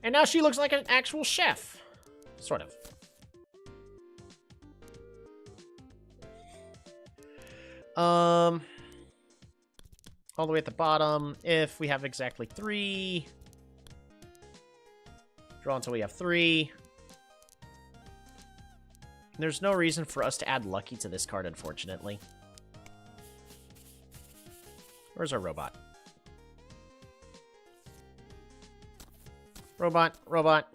And now she looks like an actual chef. Sort of. All the way at the bottom, if we have exactly 3. Draw until we have 3. There's no reason for us to add Lucky to this card, unfortunately. Where's our robot? Robot.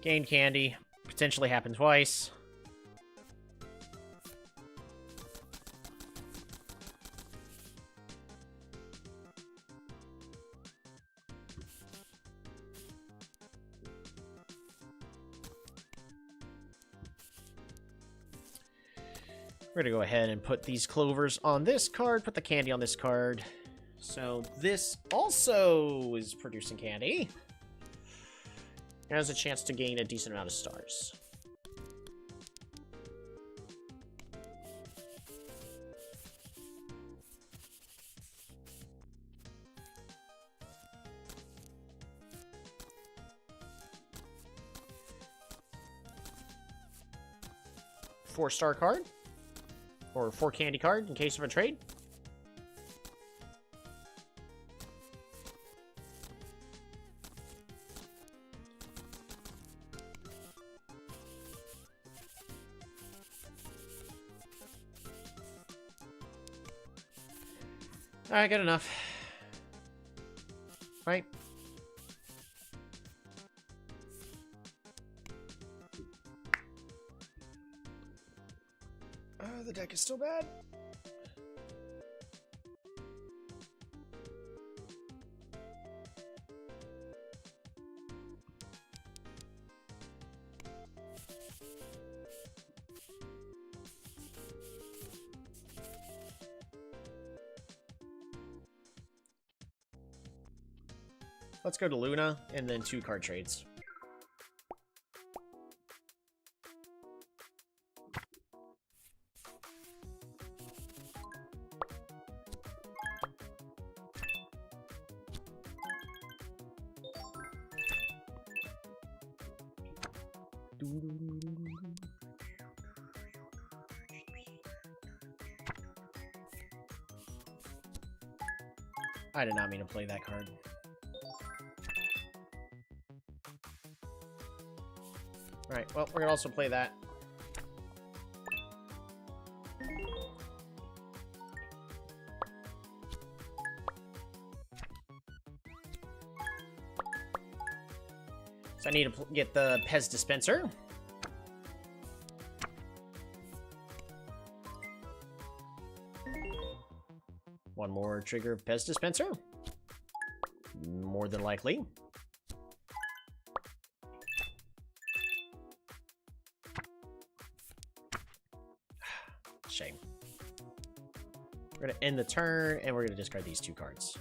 Gain candy. Potentially happen twice. We're gonna go ahead and put these clovers on this card, put the candy on this card. So this also is producing candy. has a chance to gain a decent amount of stars. Four-star card, or 4 candy card in case of a trade. Alright, good enough. Right? The deck is still bad. Let's go to Luna, and then 2 card trades. I did not mean to play that card. Alright, well, we're gonna also play that. So I need to get the Pez dispenser. One more trigger of Pez dispenser. More than likely. Shame. We're gonna end the turn, and we're gonna discard these 2 cards.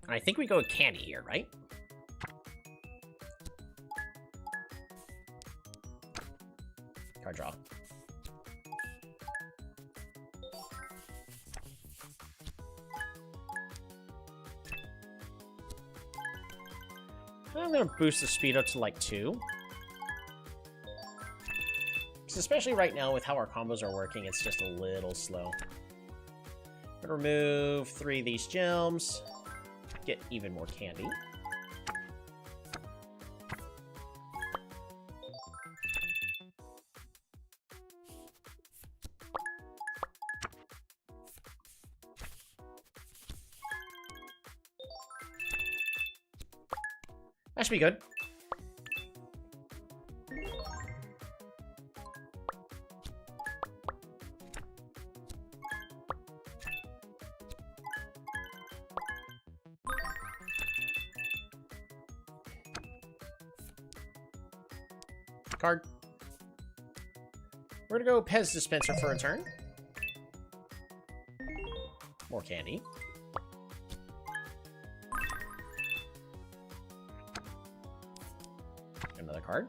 I think we go with Candy here, right? Card draw. I'm gonna boost the speed up to like 2. Because especially right now with how our combos are working, it's just a little slow. I'm gonna remove 3 of these gems. Get even more candy. That should be good. Card. We're gonna go Pez dispenser for a turn. More candy. Another card.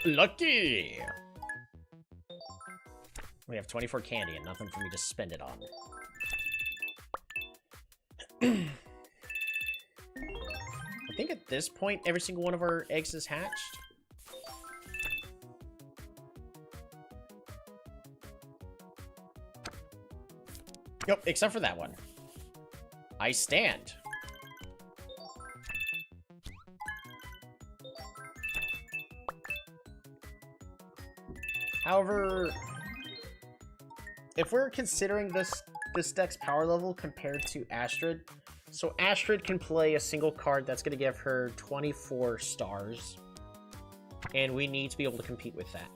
Lucky! We have 24 candy and nothing for me to spend it on. I think at this point, every single one of our eggs is hatched. Yep, except for that one. I stand. However, if we're considering this deck's power level compared to Astrid, so Astrid can play a single card that's going to give her 24 stars, and we need to be able to compete with that.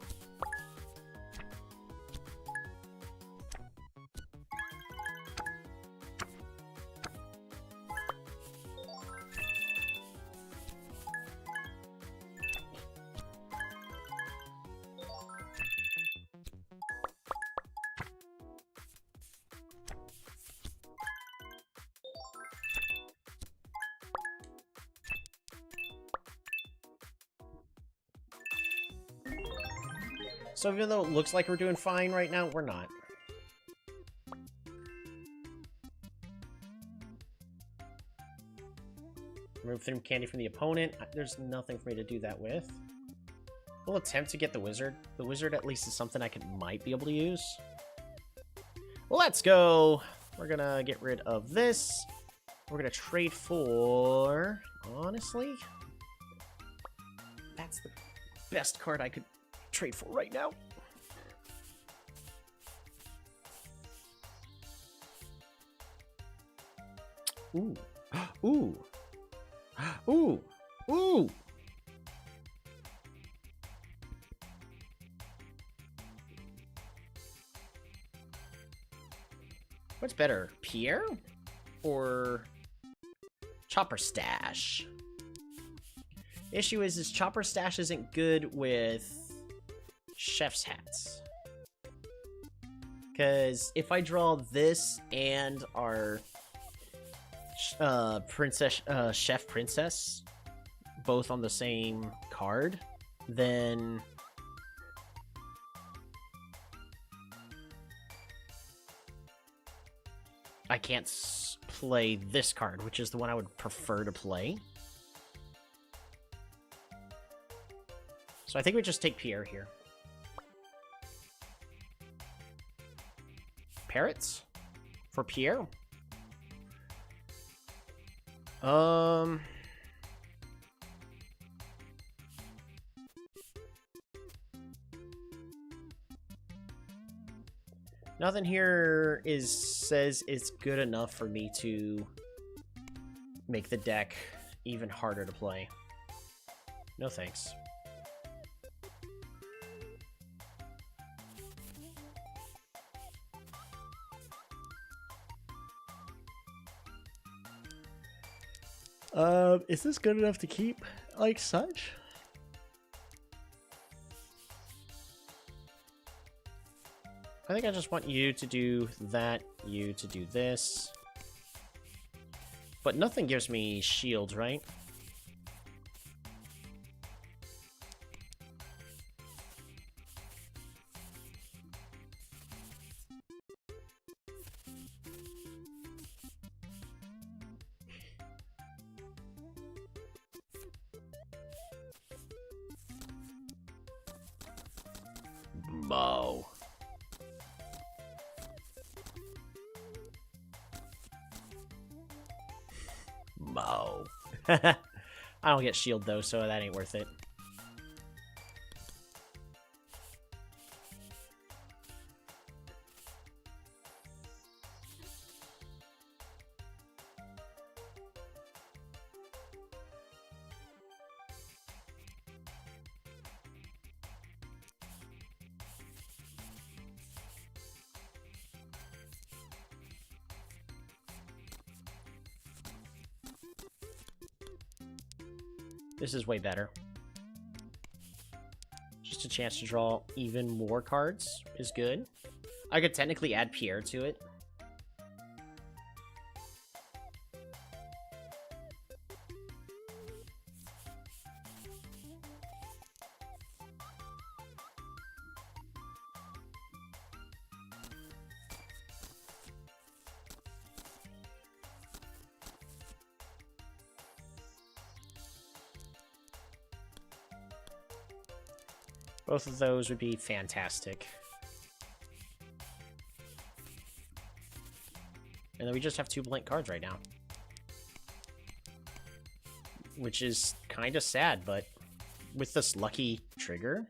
So even though it looks like we're doing fine right now, we're not. Remove Thin Candy from the opponent. There's nothing for me to do that with. We'll attempt to get the wizard. The wizard at least is something I might be able to use. Let's go. We're gonna get rid of this. We're gonna trade for... Honestly, that's the best card I could trade for right now. Ooh. Ooh. Ooh. Ooh. What's better, Pierre or Chopper Stash? Issue is Chopper Stash isn't good with Chef's Hats. Because if I draw this and our Chef Princess both on the same card, then I can't play this card, which is the one I would prefer to play. So I think we just take Pierre here. Parrots? For Pierre? Nothing here says it's good enough for me to make the deck even harder to play. No thanks. Is this good enough to keep like such? I think I just want you to do that, you to do this. But nothing gives me shields, right? Mo. Mo. I don't get shield though, so that ain't worth it. This is way better. Just a chance to draw even more cards is good. I could technically add Pierre to it. Both of those would be fantastic. And then we just have 2 blank cards right now. Which is kind of sad, but with this lucky trigger,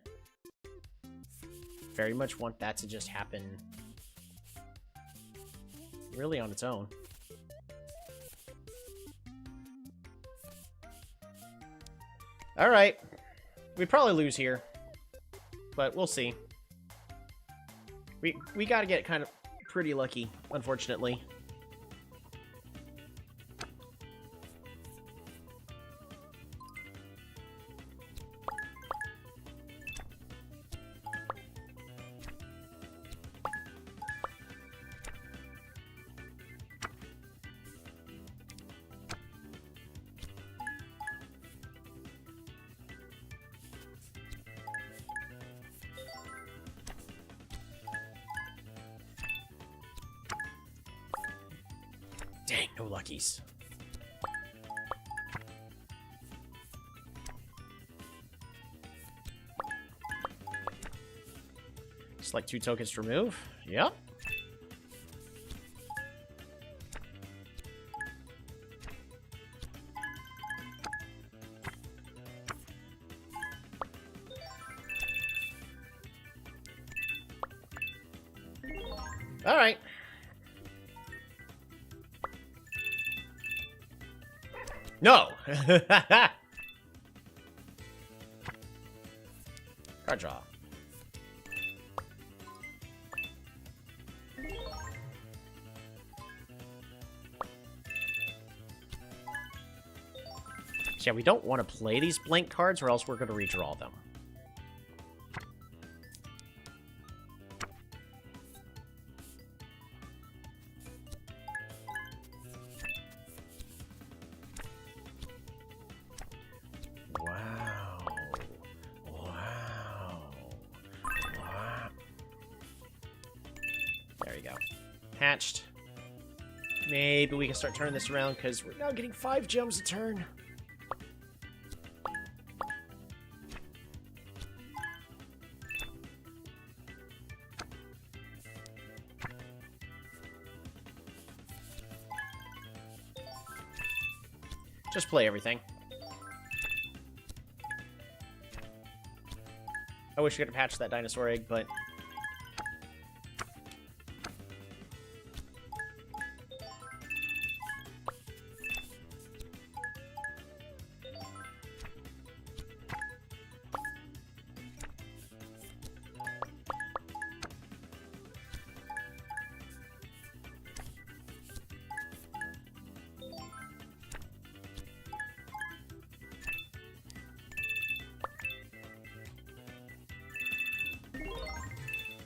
very much want that to just happen really on its own. Alright. We'd probably lose here. But we'll see. We gotta get kind of pretty lucky, unfortunately. Dang, no luckies. Select 2 tokens to remove. Yep. All right. No. Card draw. So yeah, we don't want to play these blank cards or else we're going to redraw them. Wow. Wow. Wow. There you go. Hatched. Maybe we can start turning this around because we're now getting 5 gems a turn. Just play everything. I wish we could have hatched that dinosaur egg, but...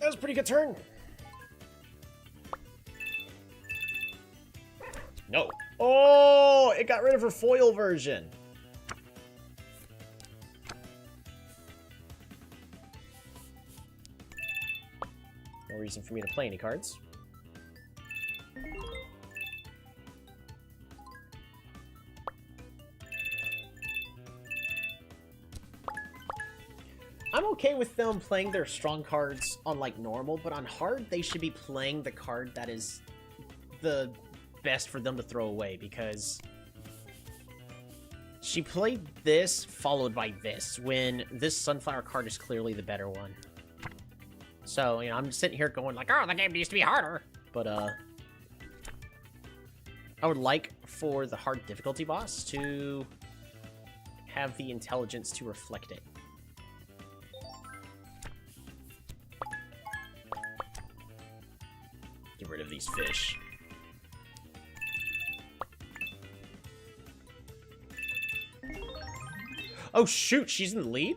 That was a pretty good turn. No. Oh, it got rid of her foil version. No reason for me to play any cards. I'm okay with them playing their strong cards on, like, normal, but on hard, they should be playing the card that is the best for them to throw away, because she played this followed by this, when this Sunflower card is clearly the better one. So, you know, I'm sitting here going like, oh, the game needs to be harder, but, I would like for the hard difficulty boss to have the intelligence to reflect it. Get rid of these fish. Oh shoot, she's in the lead?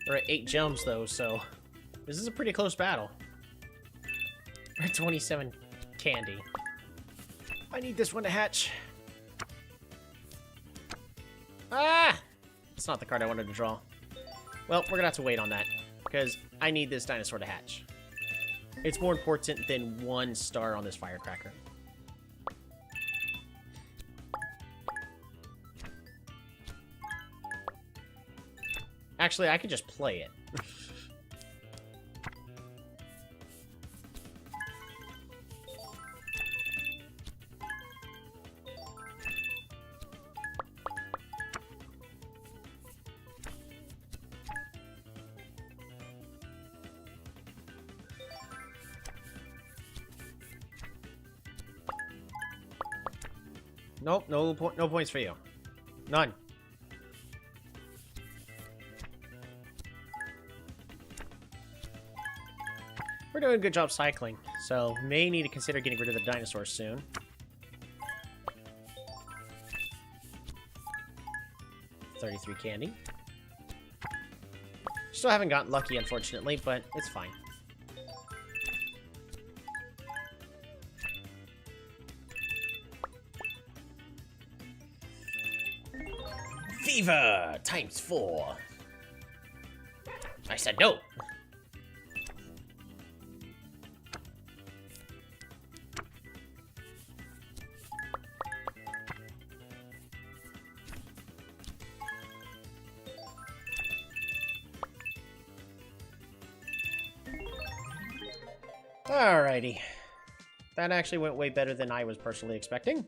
We're at 8 gems though, so this is a pretty close battle. We're at 27 candy. I need this one to hatch. Ah! It's not the card I wanted to draw. Well, we're gonna have to wait on that, because I need this dinosaur to hatch. It's more important than 1 star on this firecracker. Actually, I could just play it. Nope, no points for you. None. We're doing a good job cycling, so may need to consider getting rid of the dinosaurs soon. $33 candy. Still haven't gotten lucky, unfortunately, but it's fine. Fever times 4.
I said no.
Alrighty. That actually went way better than I was personally expecting.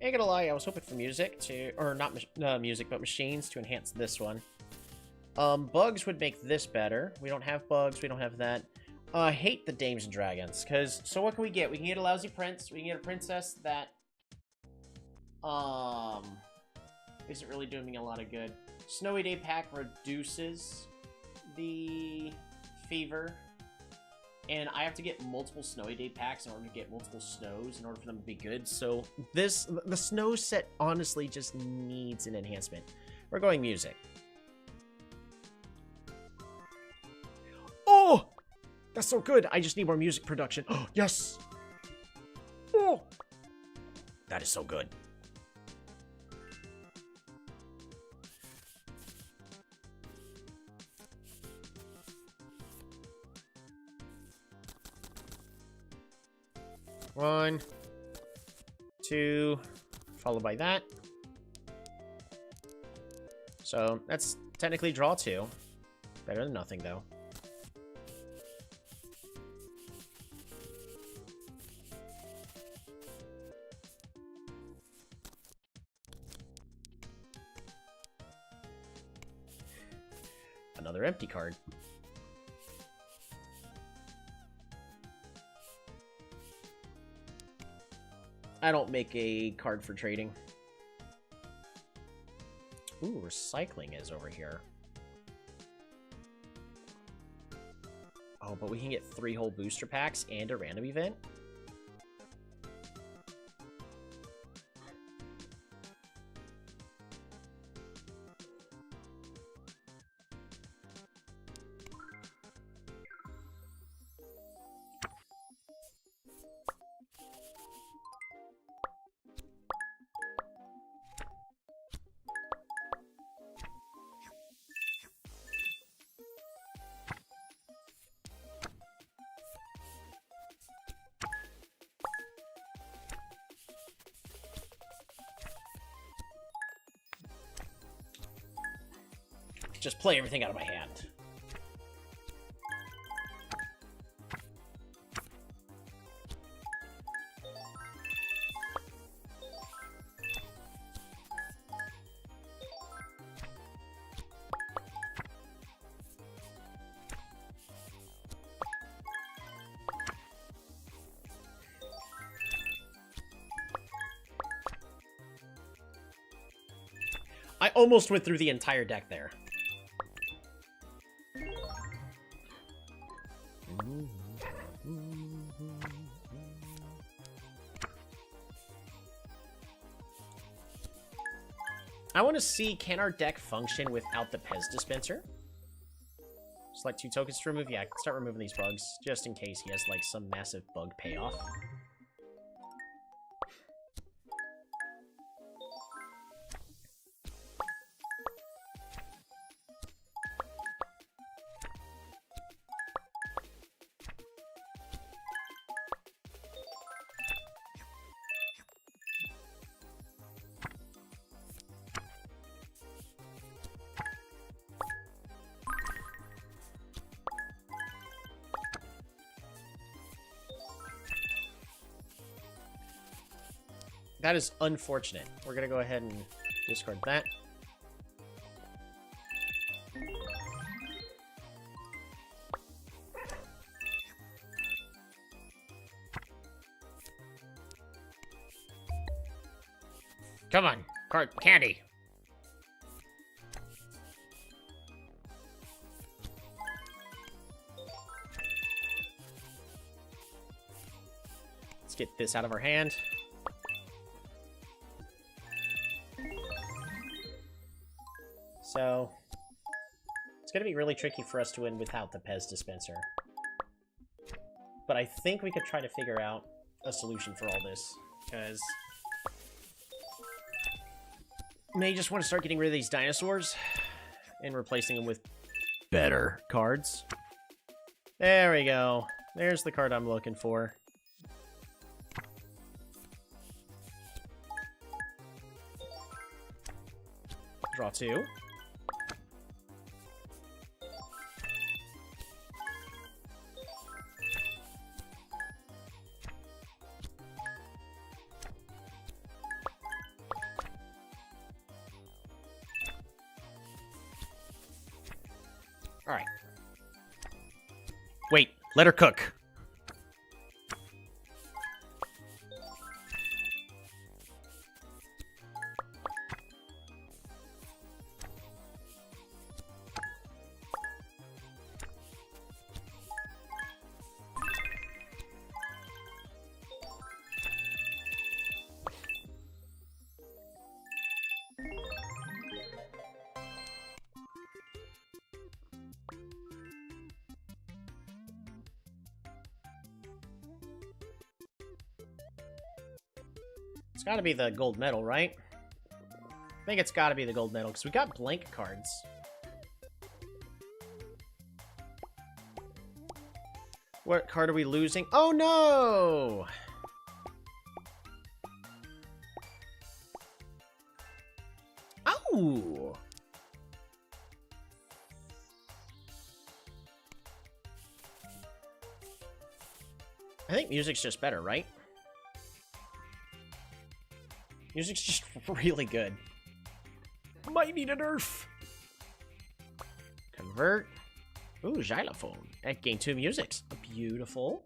Ain't gonna lie, I was hoping for music to, or not music, but machines to enhance this one. Bugs would make this better. We don't have bugs, we don't have that. I hate the Dames and Dragons, because, so what can we get? We can get a lousy prince, we can get a princess that, isn't really doing me a lot of good. Snowy Day Pack reduces the fever, and I have to get multiple Snowy Day packs in order to get multiple snows in order for them to be good. So the snow set honestly just needs an enhancement. We're going music. Oh, that's so good. I just need more music production. Oh, yes. Oh, that is so good. One, two, followed by that. So that's technically draw 2. Better than nothing, though. Another empty card. I don't make a card for trading. Ooh, recycling is over here. Oh, but we can get 3 whole booster packs and a random event? Just play everything out of my hand. I almost went through the entire deck there. I want to see, can our deck function without the Pez dispenser? Select 2 tokens to remove. Yeah, I can start removing these bugs, just in case he has, like, some massive bug payoff. That is unfortunate. We're gonna go ahead and discard that.
Come on, card candy.
Let's get this out of our hand. So, it's going to be really tricky for us to win without the Pez dispenser. But I think we could try to figure out a solution for all this, because May just want to start getting rid of these dinosaurs and replacing them with better cards. There we go. There's the card I'm looking for. Draw 2. Alright. Wait, let her cook. It's gotta be the gold medal, right? I think it's gotta be the gold medal, because we got blank cards. What card are we losing? Oh no! Oh! I think music's just better, right? Music's just really good. Might need a nerf. Convert. Ooh, xylophone. At gain 2 musics. Beautiful.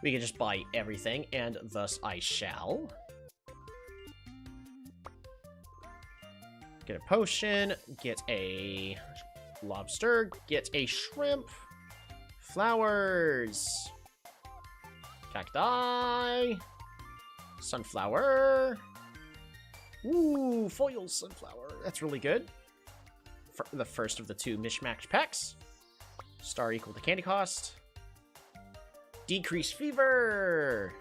We can just buy everything, and thus I shall. Get a potion, get a lobster, get a shrimp, flowers, cacti, sunflower. Ooh, foil sunflower. That's really good. For the first of the 2 mishmash packs. Star equal to candy cost. Decrease fever.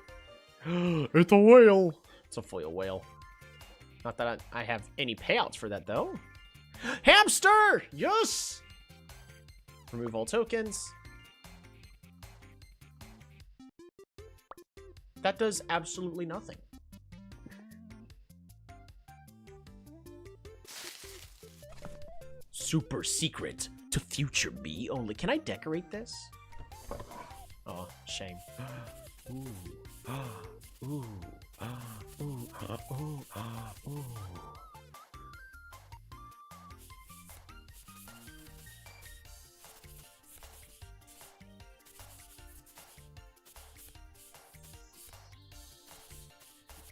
It's a whale. It's a foil whale. Not that I have any payouts for that, though. Hamster! Yes! Remove all tokens. That does absolutely nothing. Super secret to future me only. Can I decorate this? Oh, shame. Ooh. Ooh. Ooh. Ooh. Ooh.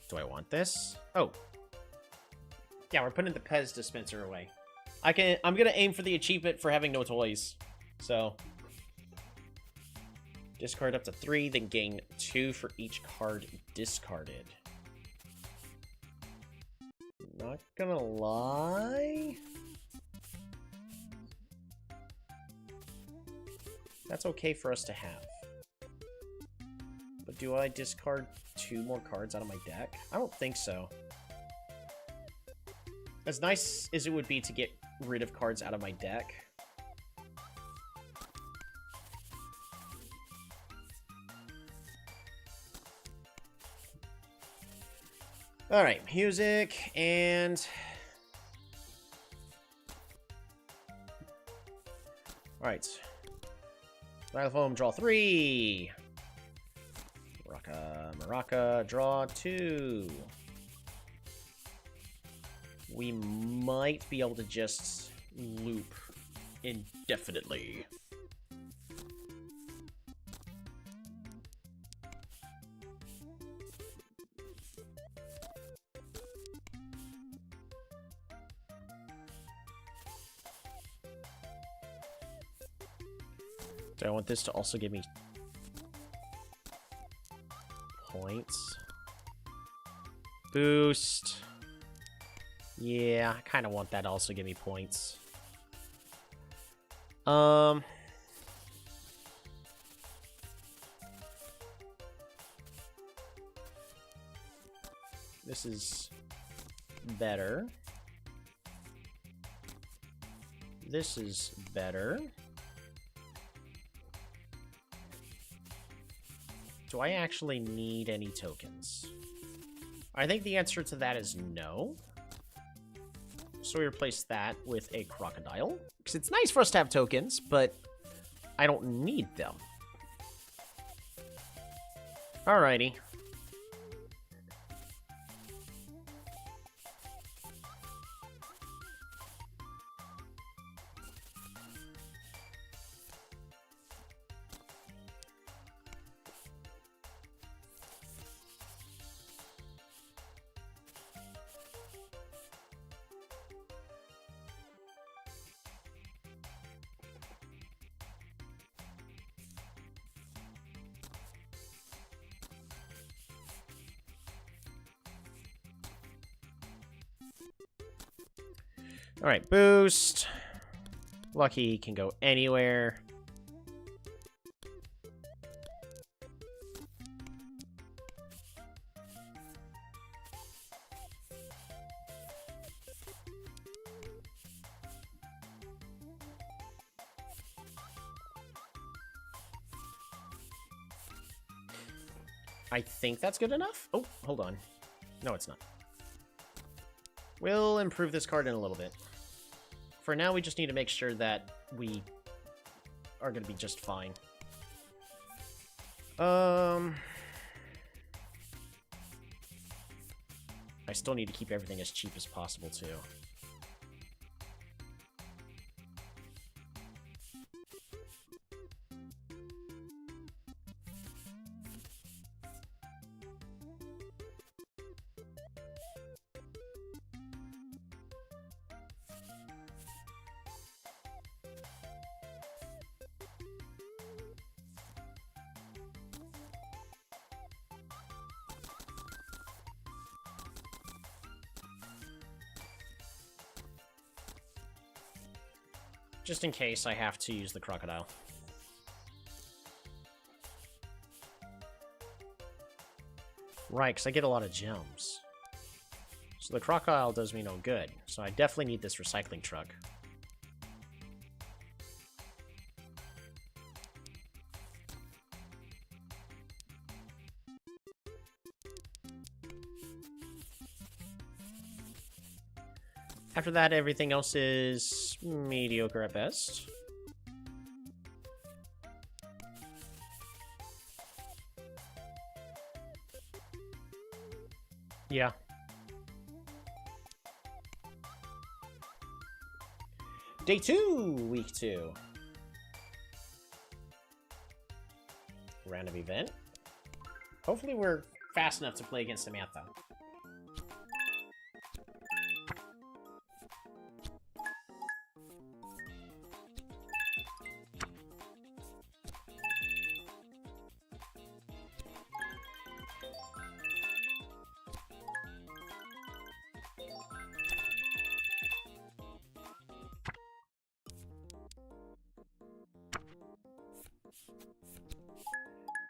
Do I want this? Oh. Yeah, we're putting the Pez dispenser away. I'm gonna aim for the achievement for having no toys. So discard up to 3, then gain 2 for each card discarded. Not gonna lie. That's okay for us to have. But do I discard 2 more cards out of my deck? I don't think so. As nice as it would be to get rid of cards out of my deck, alright, music, and alright. Xylophone, draw 3. Maraca, draw 2. We might be able to just loop indefinitely. Do I want this to also give me points? Boost. Yeah, I kind of want that to also give me points. This is better. This is better. Do I actually need any tokens? I think the answer to that is no. So we replace that with a crocodile. Because it's nice for us to have tokens, but I don't need them. Alrighty. Alright, boost. Lucky can go anywhere. I think that's good enough. Oh, hold on. No, it's not. We'll improve this card in a little bit. For now, we just need to make sure that we are going to be just fine. I still need to keep everything as cheap as possible, too. Just in case I have to use the crocodile. Right, because I get a lot of gems. So the crocodile does me no good. So I definitely need this recycling truck. After that, everything else is mediocre at best. Yeah. Day 2, week 2. Random event. Hopefully we're fast enough to play against Samantha.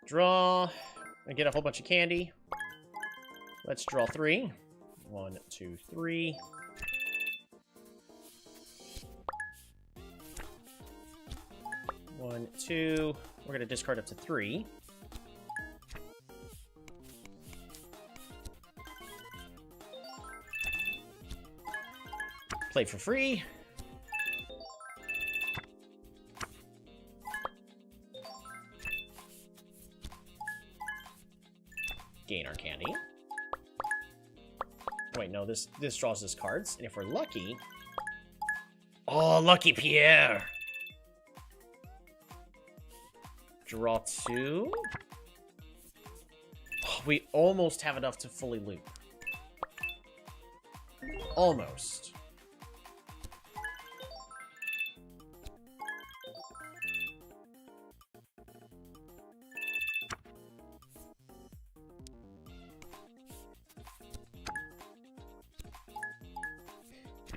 Draw. I get a whole bunch of candy. Let's draw 3. 1, 2, 3. One, two. We're gonna discard up to 3. Play for free. Gain our candy. Wait, no, this draws us cards, and if we're lucky... Oh, lucky Pierre! Draw 2. Oh, we almost have enough to fully loot. Almost.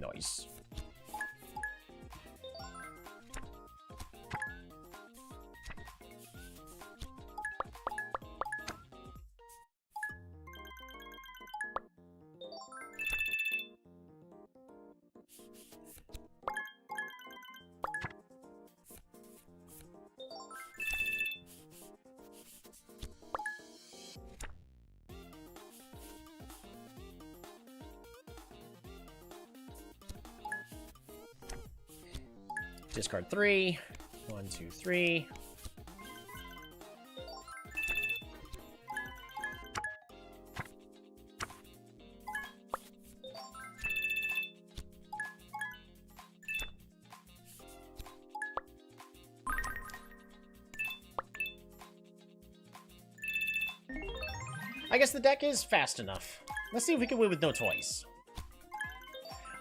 Nice. Discard 3. 1, 2, 3. I guess the deck is fast enough. Let's see if we can win with no toys.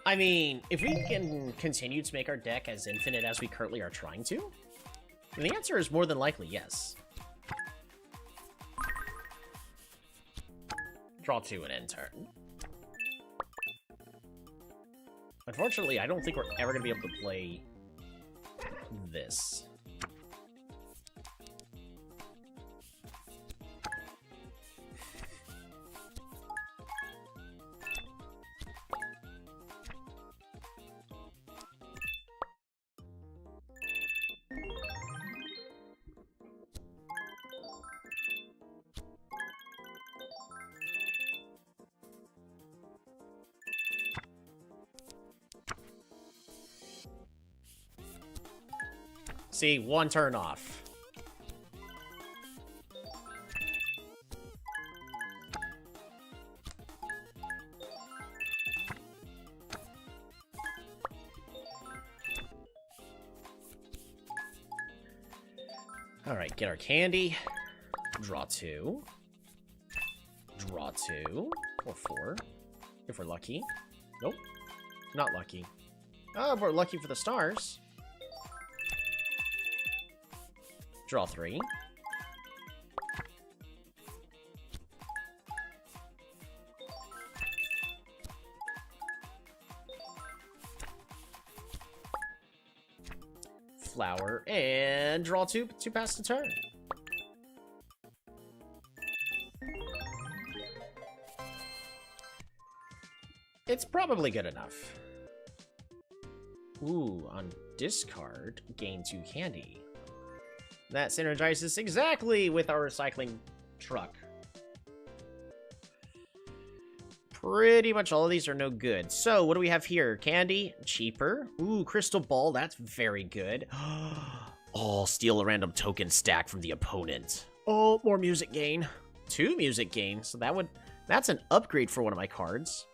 I mean, if we can continue to make our deck as infinite as we currently are trying to, then the answer is more than likely yes. Draw 2 and end turn. Unfortunately, I don't think we're ever going to be able to play this. See, 1 turn off. Alright, get our candy. Draw 2. Draw 2. Or 4. If we're lucky. Nope. Not lucky. Oh, we're lucky for the stars. Draw 3. Flower, and draw 2 to pass the turn. It's probably good enough. Ooh, on discard, gain 2 candy. That synergizes exactly with our recycling truck. Pretty much all of these are no good. So, what do we have here? Candy, cheaper. Ooh, crystal ball, that's very good. Oh, steal a random token stack from the opponent. Oh, more music gain. 2 music gain, so that's an upgrade for one of my cards.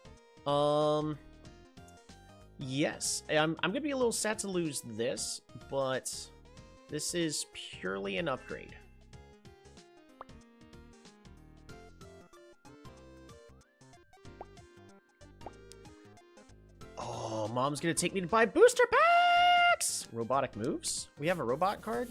Yes, I'm gonna be a little sad to lose this, but this is purely an upgrade. Oh, Mom's gonna take me to buy booster packs! Robotic moves? We have a robot card?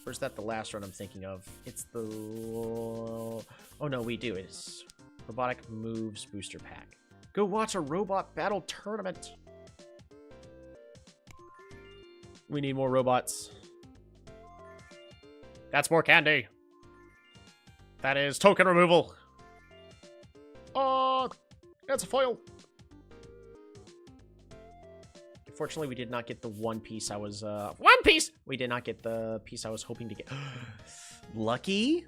Or is that the last one I'm thinking of? It's the... Oh no, we do. It's robotic moves booster pack. Go watch a robot battle tournament! We need more robots. That's more candy. That is token removal. Oh, that's a foil. Unfortunately, we did not get the one piece I was, One Piece! We did not get the piece I was hoping to get. Lucky?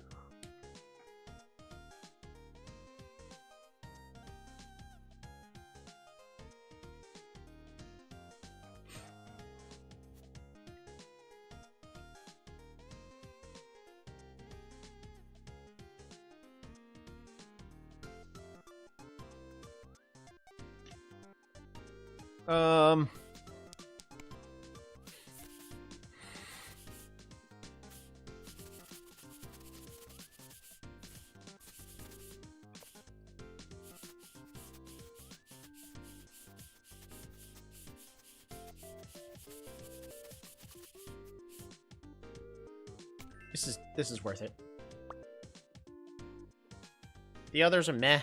This is worth it. The others are meh.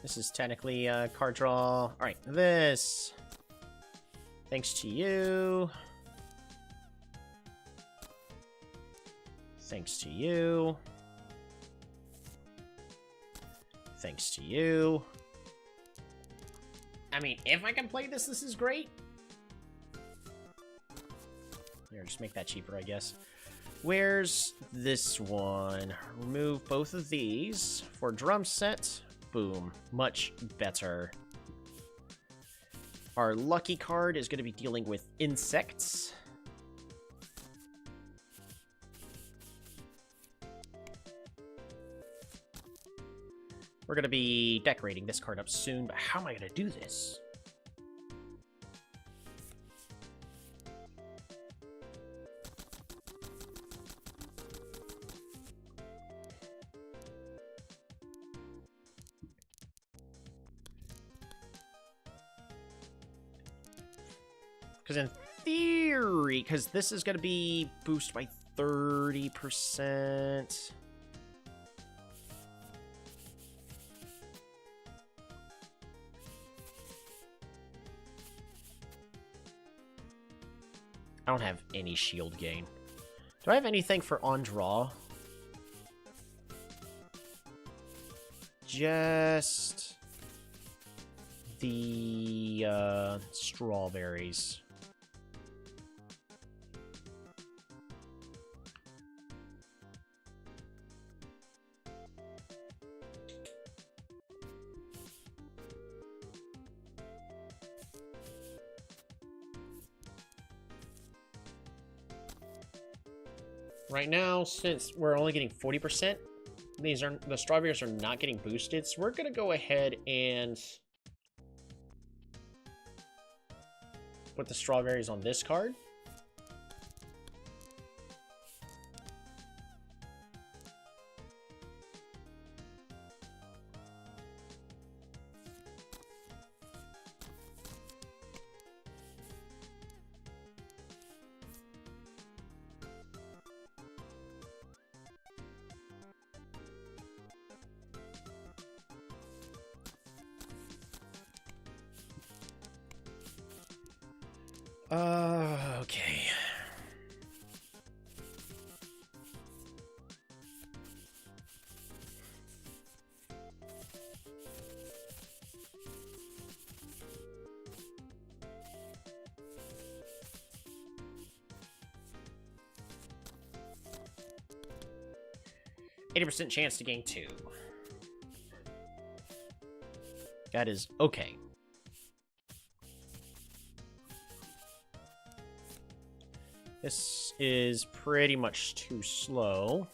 This is technically a card draw. Alright, this. Thanks to you. Thanks to you. Thanks to you. I mean, if I can play this, this is great. There's just make that cheaper, I guess. Where's this one? Remove both of these. For drum set, boom. Much better. Our lucky card is going to be dealing with insects. We're going to be decorating this card up soon, but how am I going to do this? Because in theory, because this is going to be boosted by 30%. I don't have any shield gain. Do I have anything for on draw? Just the strawberries. Right now, since we're only getting 40%, the strawberries are not getting boosted, so we're gonna go ahead and put the strawberries on this card. Okay. %, chance to gain 2. That is okay. This is pretty much too slow.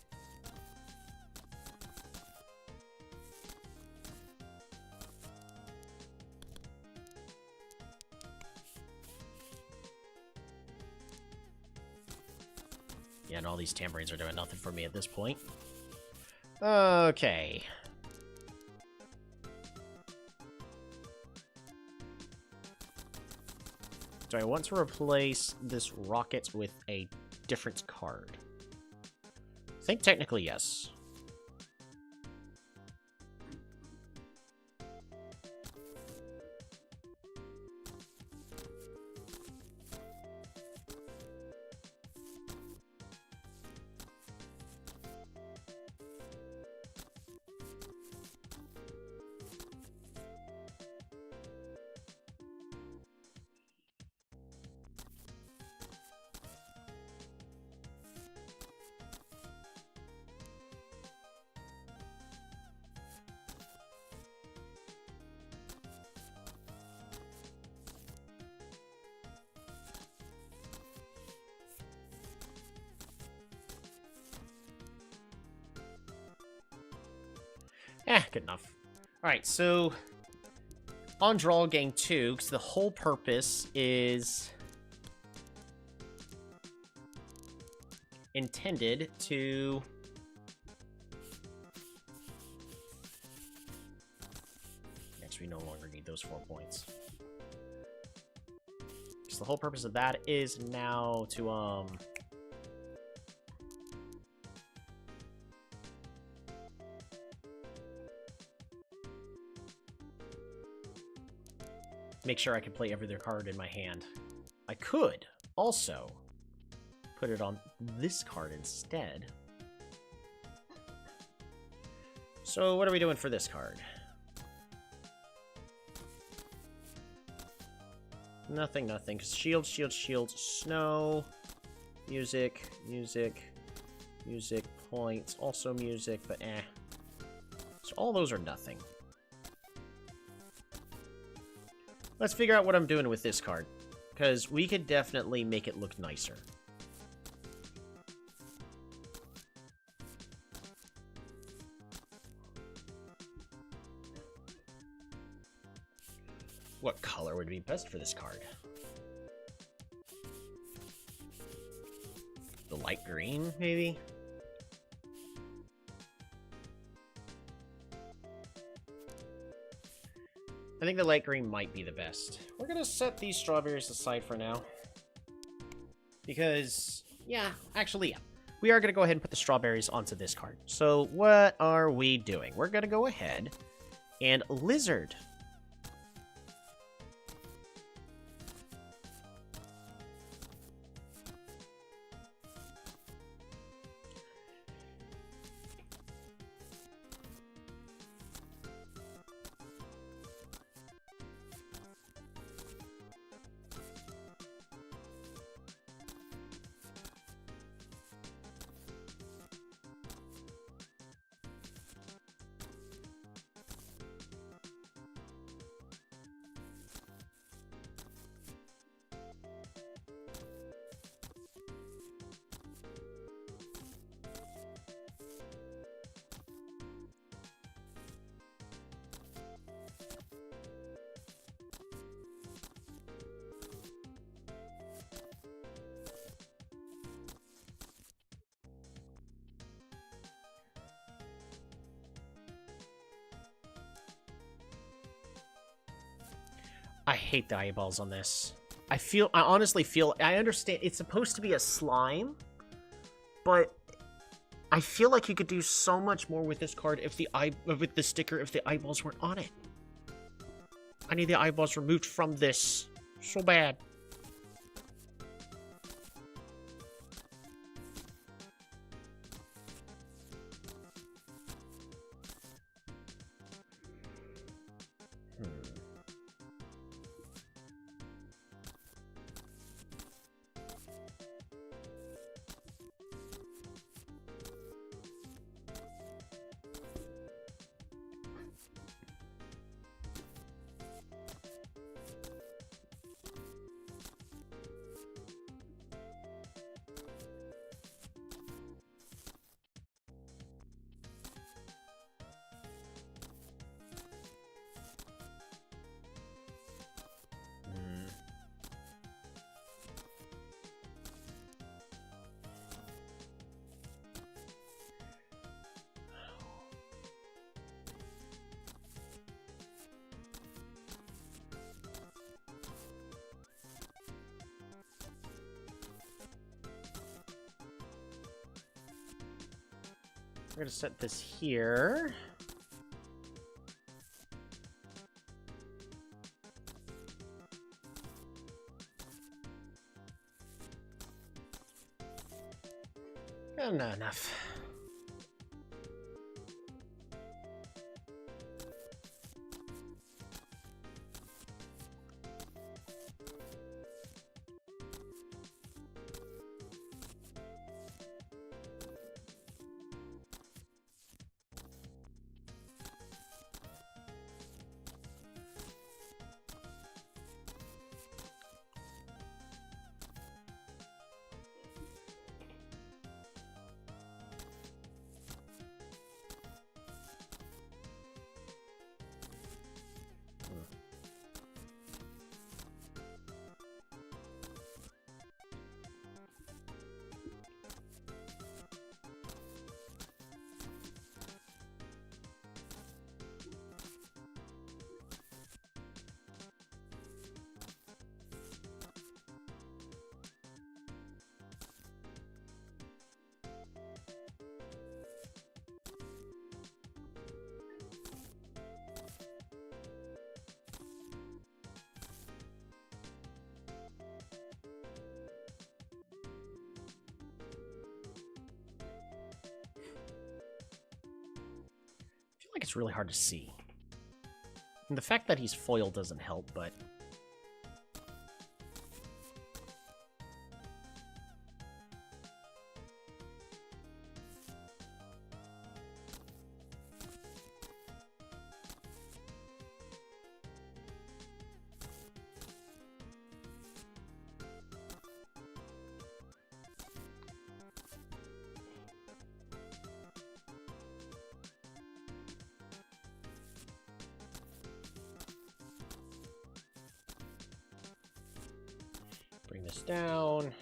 Yeah, and all these tambourines are doing nothing for me at this point. Okay. Do I want to replace this rocket with a different card? I think technically yes. Good enough. Alright, so on draw, gain 2, because the whole purpose is intended to actually we no longer need those 4 points. Because the whole purpose of that is now to make sure I can play every other card in my hand. I could also put it on this card instead. So what are we doing for this card? Nothing, nothing. Shield, shield, shield, snow. Music, music, music, points, also music, but eh. So all those are nothing. Let's figure out what I'm doing with this card, because we could definitely make it look nicer. What color would be best for this card? The light green, maybe? I think the light green might be the best. We're gonna set these strawberries aside for now. Because, yeah, actually, yeah. We are gonna go ahead and put the strawberries onto this card. So, what are we doing? We're gonna go ahead and lizard. I hate the eyeballs on this. I honestly feel, I understand, it's supposed to be a slime, but I feel like you could do so much more with this card if with the sticker if the eyeballs weren't on it. I need the eyeballs removed from this. So bad. We're gonna set this here. Oh, not enough. I feel like it's really hard to see. And the fact that he's foil doesn't help, but... this down.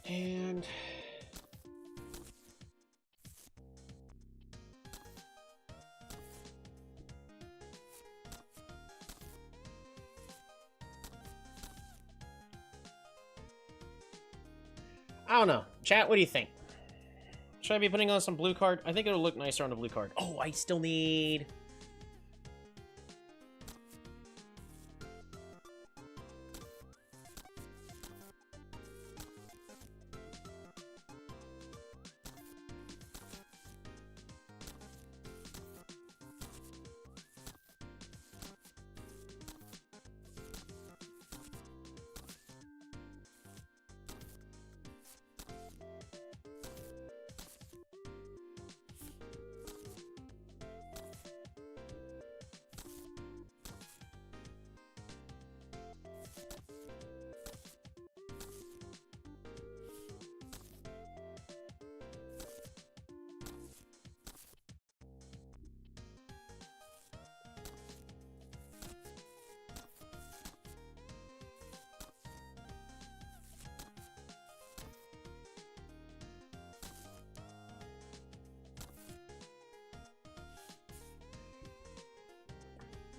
And I don't know. Chat, what do you think? Should I be putting on some blue card? I think it'll look nicer on the blue card. Oh, I still need...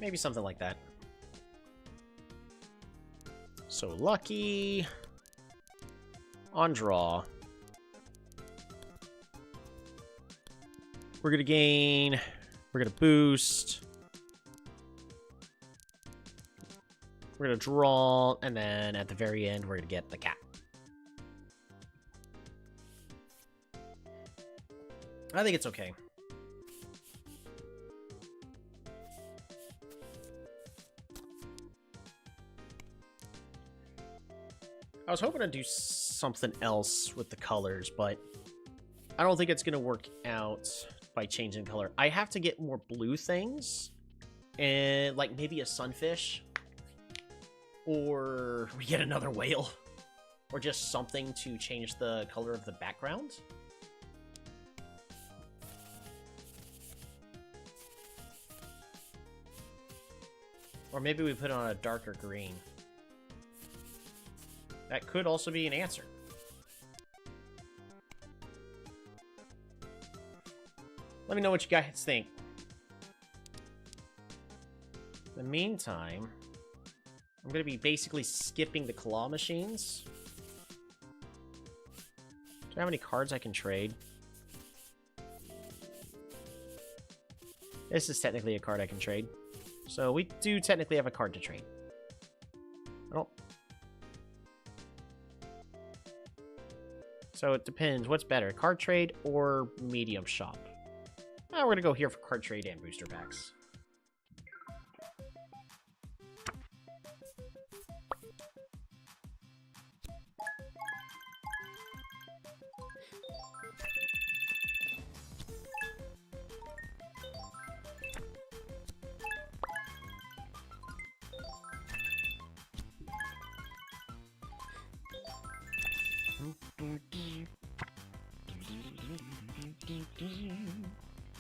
Maybe something like that. So lucky. On draw. We're gonna gain. We're gonna boost. We're gonna draw, and then at the very end, we're gonna get the cat. I think it's okay. I was hoping to do something else with the colors, but I don't think it's going to work out by changing color. I have to get more blue things, and like maybe a sunfish, or we get another whale, or just something to change the color of the background. Or maybe we put on a darker green. That could also be an answer. Let me know what you guys think. In the meantime, I'm going to be basically skipping the claw machines. Do I have any cards I can trade? This is technically a card I can trade. So we do technically have a card to trade. Oh. So it depends. What's better, card trade or medium shop? We're going to go here for card trade and booster packs.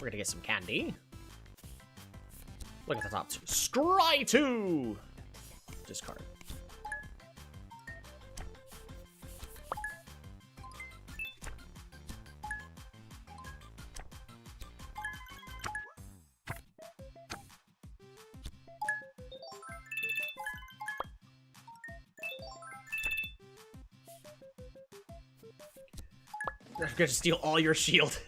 We're gonna get some candy. Look at the top two. Scry 2! Discard. I'm gonna steal all your shield.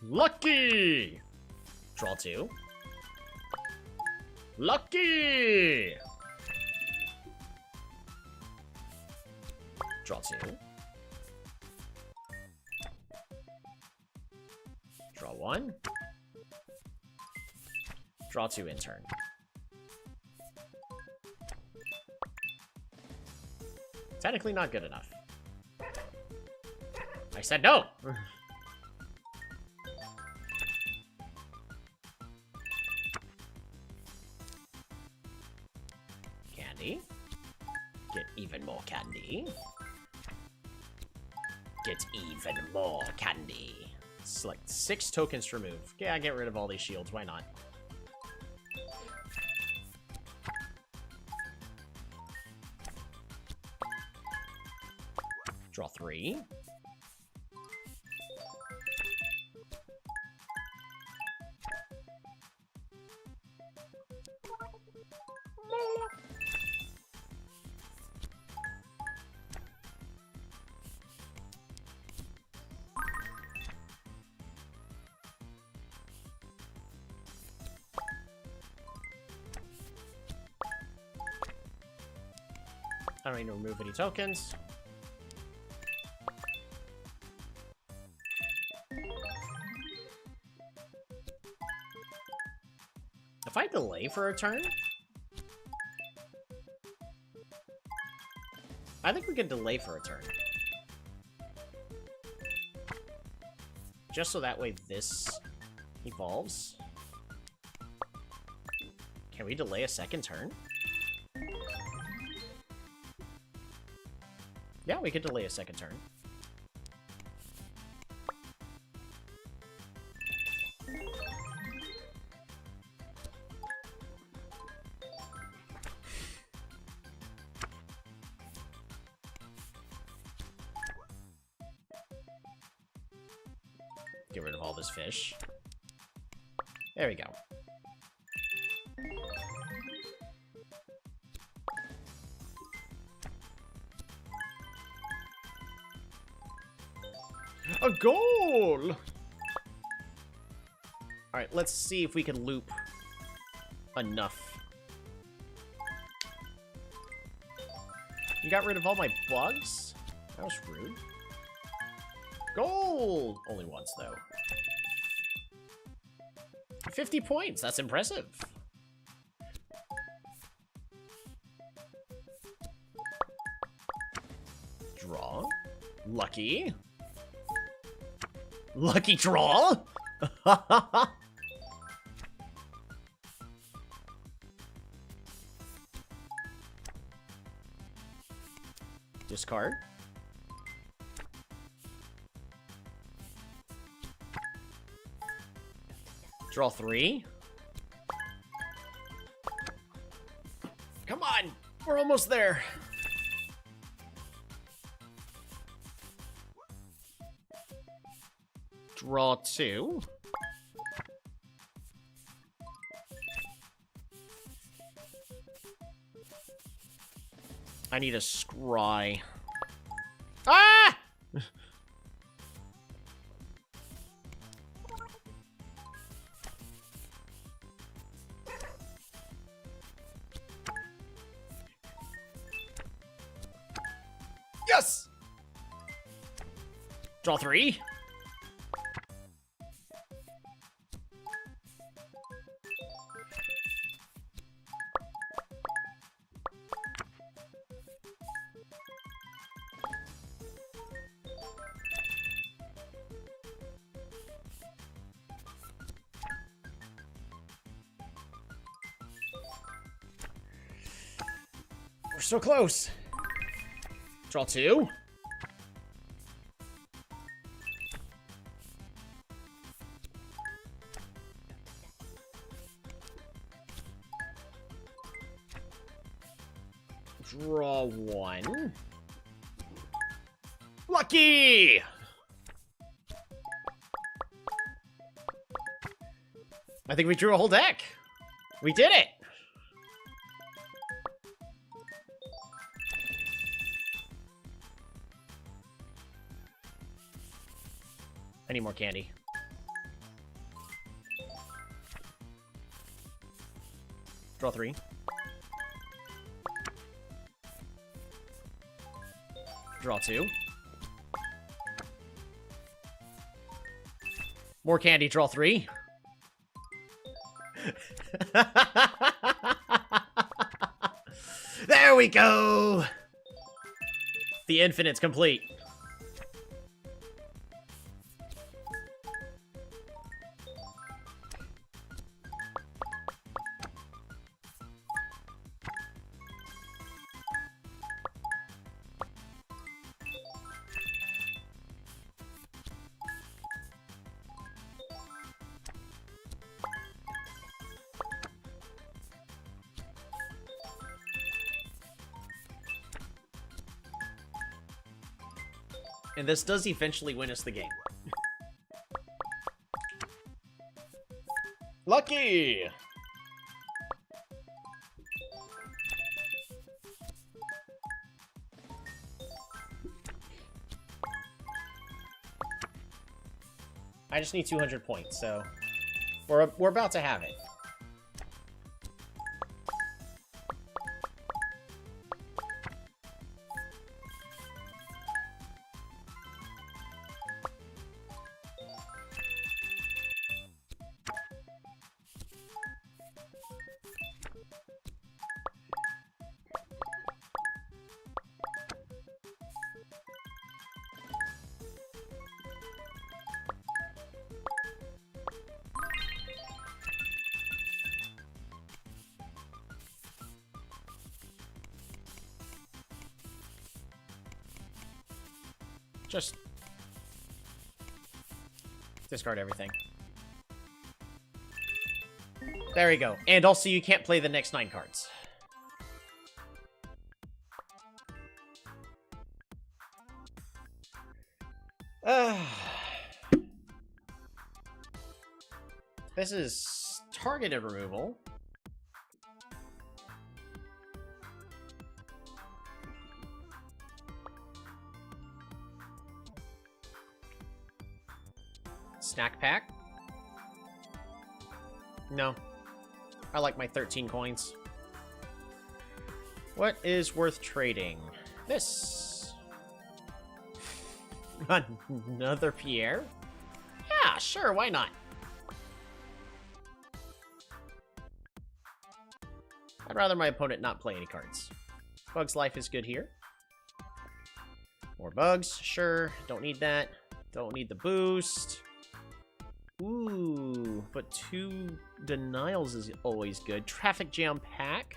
Lucky! Draw 2. Lucky! Draw 2. Draw 1. Draw 2 in turn. Technically not good enough. I said no! Candy. Get even more candy. Get even more candy. Select 6 tokens to remove. Yeah, get rid of all these shields. Why not? Draw 3. I don't need to remove any tokens. If I delay for a turn, I think we can delay for a turn. Just so that way this evolves. Can we delay a second turn? Yeah, we could delay a second turn. Get rid of all this fish. There we go. A goal! Alright, let's see if we can loop enough. You got rid of all my bugs? That was rude. Goal! Only once, though. 50 points, that's impressive. Draw. Lucky. Lucky draw? Discard. Draw 3. Come on! We're almost there. Draw 2. I need a scry. Ah! Yes! Draw 3. We're so close. Draw 2. Draw 1. Lucky! I think we drew a whole deck. We did it! I need more candy. Draw 3. Draw 2. More candy, draw 3. There we go! The infinite's complete. And this does eventually win us the game. Lucky! I just need 200 points, so we're about to have it. Just discard everything. There we go. And also, you can't play the next 9 cards. This is targeted removal. Snack pack? No. I like my 13 coins. What is worth trading? This. Another Pierre? Yeah, sure, why not? I'd rather my opponent not play any cards. Bug's Life is good here. More bugs, sure. Don't need that. Don't need the boost. Ooh, but 2 denials is always good. Traffic Jam Pack.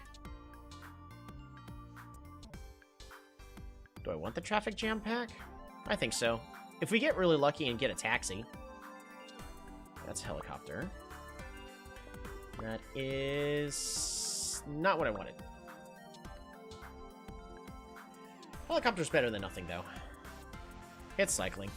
Do I want the Traffic Jam Pack? I think so. If we get really lucky and get a taxi. That's helicopter. That is not what I wanted. Helicopter's better than nothing, though. It's cycling.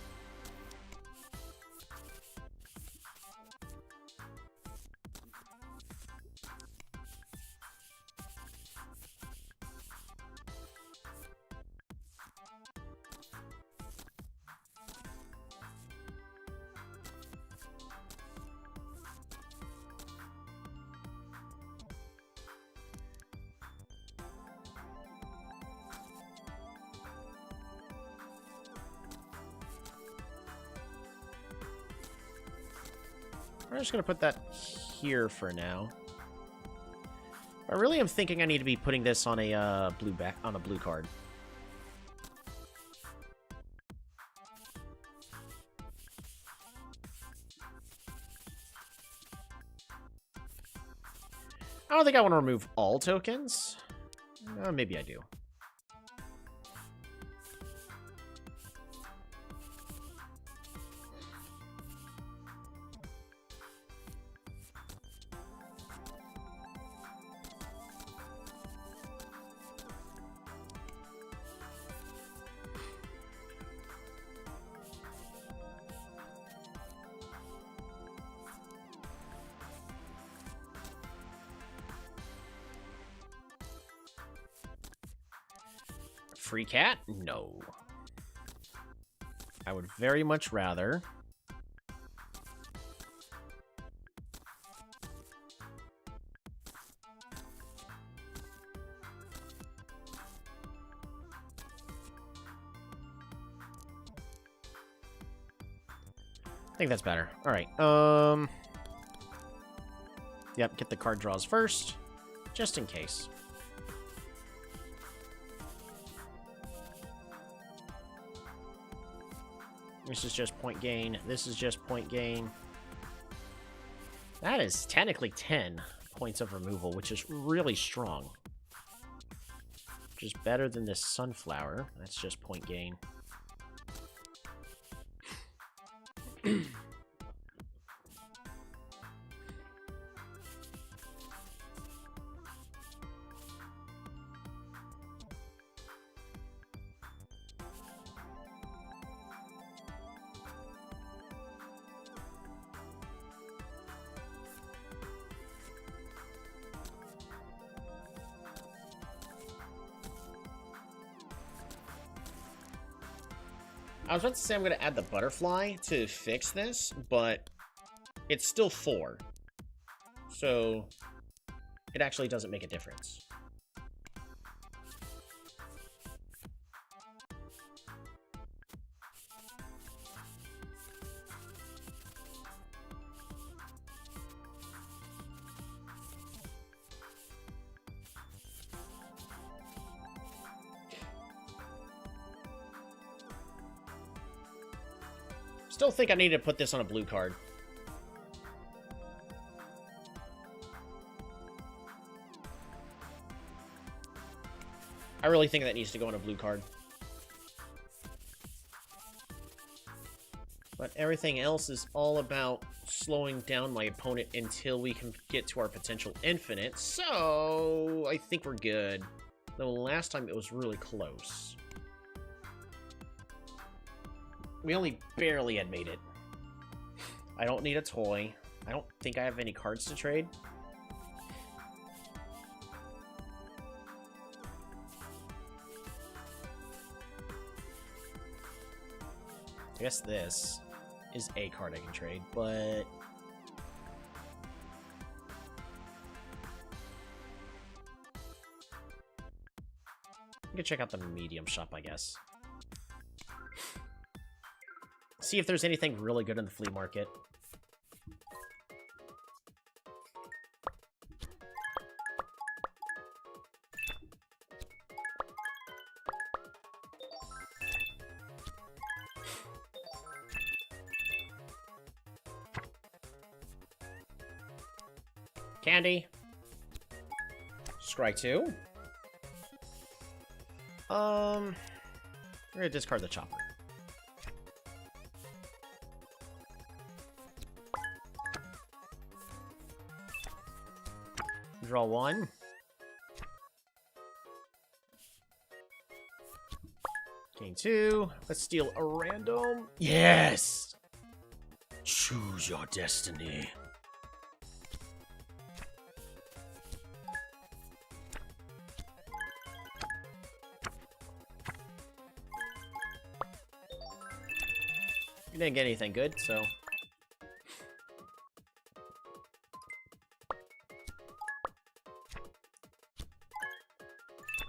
I'm just gonna put that here for now. I really am thinking I need to be putting this on a blue card. I don't think I want to remove all tokens. Maybe I do. Free cat? No. I would very much rather... I think that's better. Alright, Yep, get the card draws first, just in case. This is just point gain. This is just point gain. That is technically 10 points of removal, which is really strong. Which is better than this sunflower. That's just point gain. I was about to say I'm going to add the butterfly to fix this, but it's still 4. So it actually doesn't make a difference. Still think I need to put this on a blue card. I really think that needs to go on a blue card. But everything else is all about slowing down my opponent until we can get to our potential infinite. So I think we're good. Though last time it was really close. We only barely had made it. I don't need a toy. I don't think I have any cards to trade. I guess this is a card I can trade, but... I can check out the medium shop, I guess. See if there's anything really good in the flea market. Candy. Scry 2. We're gonna discard the chopper. Draw 1. Gain 2. Let's steal a random. Yes! Choose your destiny. You didn't get anything good, so...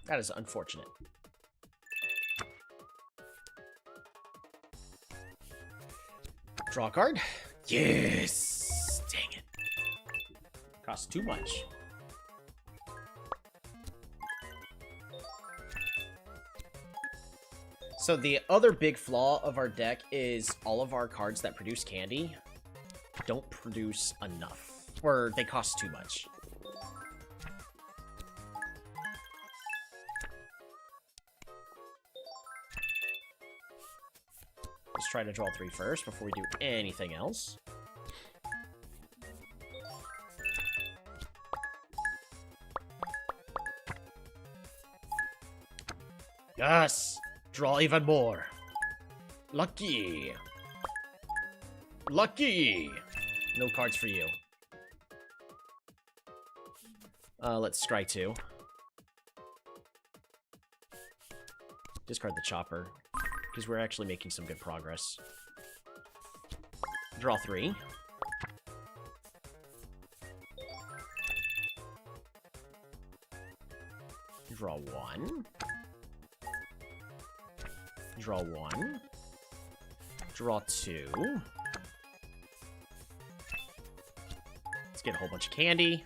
That is unfortunate. Draw a card. Yes! Dang it. Costs too much. So the other big flaw of our deck is all of our cards that produce candy don't produce enough. Or they cost too much. Let's try to draw 3 first before we do anything else. Yes! Draw even more. Lucky. Lucky! No cards for you. Let's scry 2. Discard the chopper. Because we're actually making some good progress. Draw 3. Draw 1. Draw 1. Draw 2. Let's get a whole bunch of candy.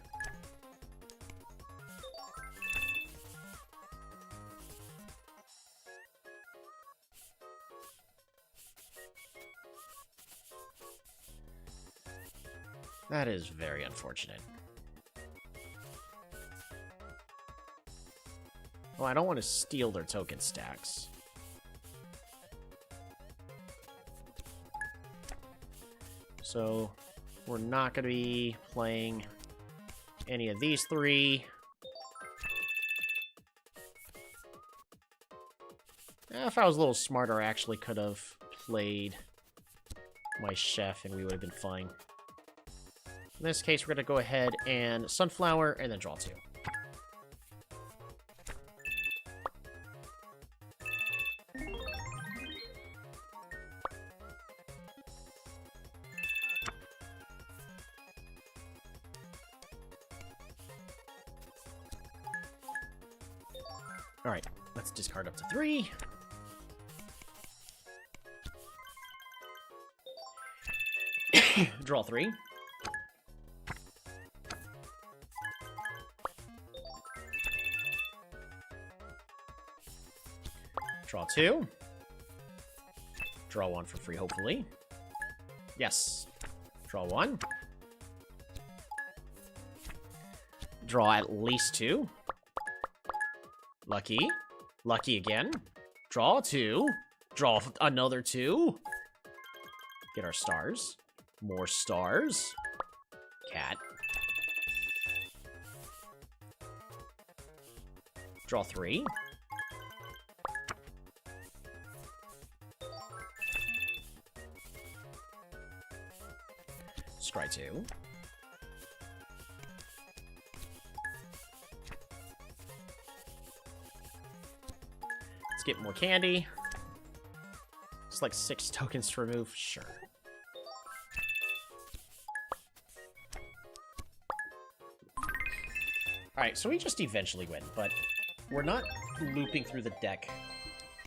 That is very unfortunate. Well, I don't want to steal their token stacks. So, we're not going to be playing any of these 3. If I was a little smarter, I actually could have played my chef and we would have been fine. In this case, we're going to go ahead and Sunflower and then draw 2. Alright, let's discard up to 3. Draw 3. Draw 2. Draw 1 for free, hopefully. Yes. Draw 1. Draw at least 2. Lucky. Lucky again. Draw 2. Draw another 2. Get our stars. More stars. Cat. Draw 3. Scry 2. Let's get more candy. It's like 6 tokens to remove. Sure. Alright, so we just eventually win, but we're not looping through the deck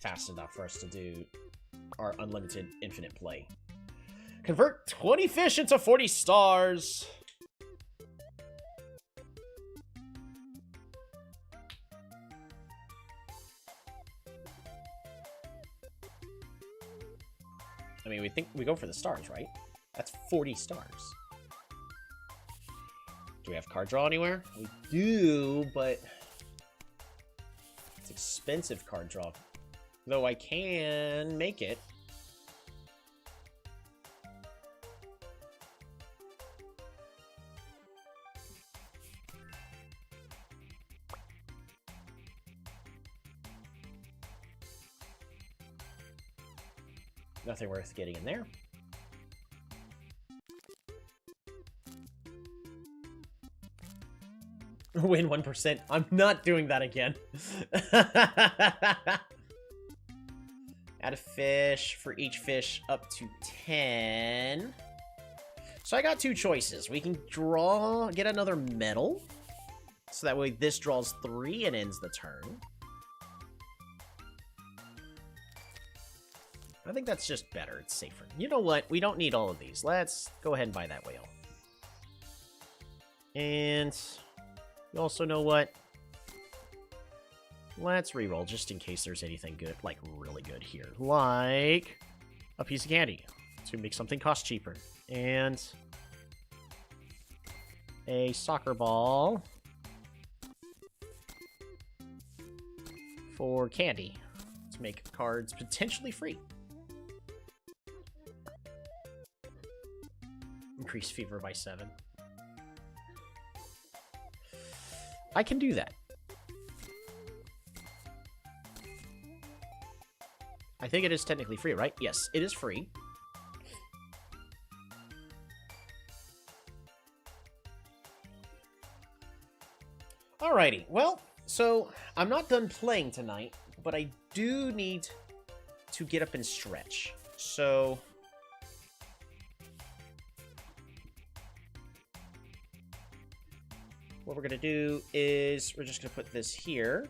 fast enough for us to do our unlimited infinite play. Convert 20 fish into 40 stars! I mean, we think we go for the stars, right? That's 40 stars. Do we have card draw anywhere? We do, but it's expensive card draw. Though I can make it. Nothing worth getting in there. Win 1%. I'm not doing that again. Add a fish for each fish up to 10. So I got 2 choices. We can get another medal. So that way this draws 3 and ends the turn. I think that's just better. It's safer. You know what? We don't need all of these. Let's go ahead and buy that whale. And you also know what? Let's reroll just in case there's anything good, like really good here. Like a piece of candy to make something cost cheaper. And a soccer ball for candy to make cards potentially free. Increase fever by 7. I can do that. I think it is technically free, right? Yes, it is free. Alrighty, well, so I'm not done playing tonight, but I do need to get up and stretch. So what we're going to do is we're just going to put this here.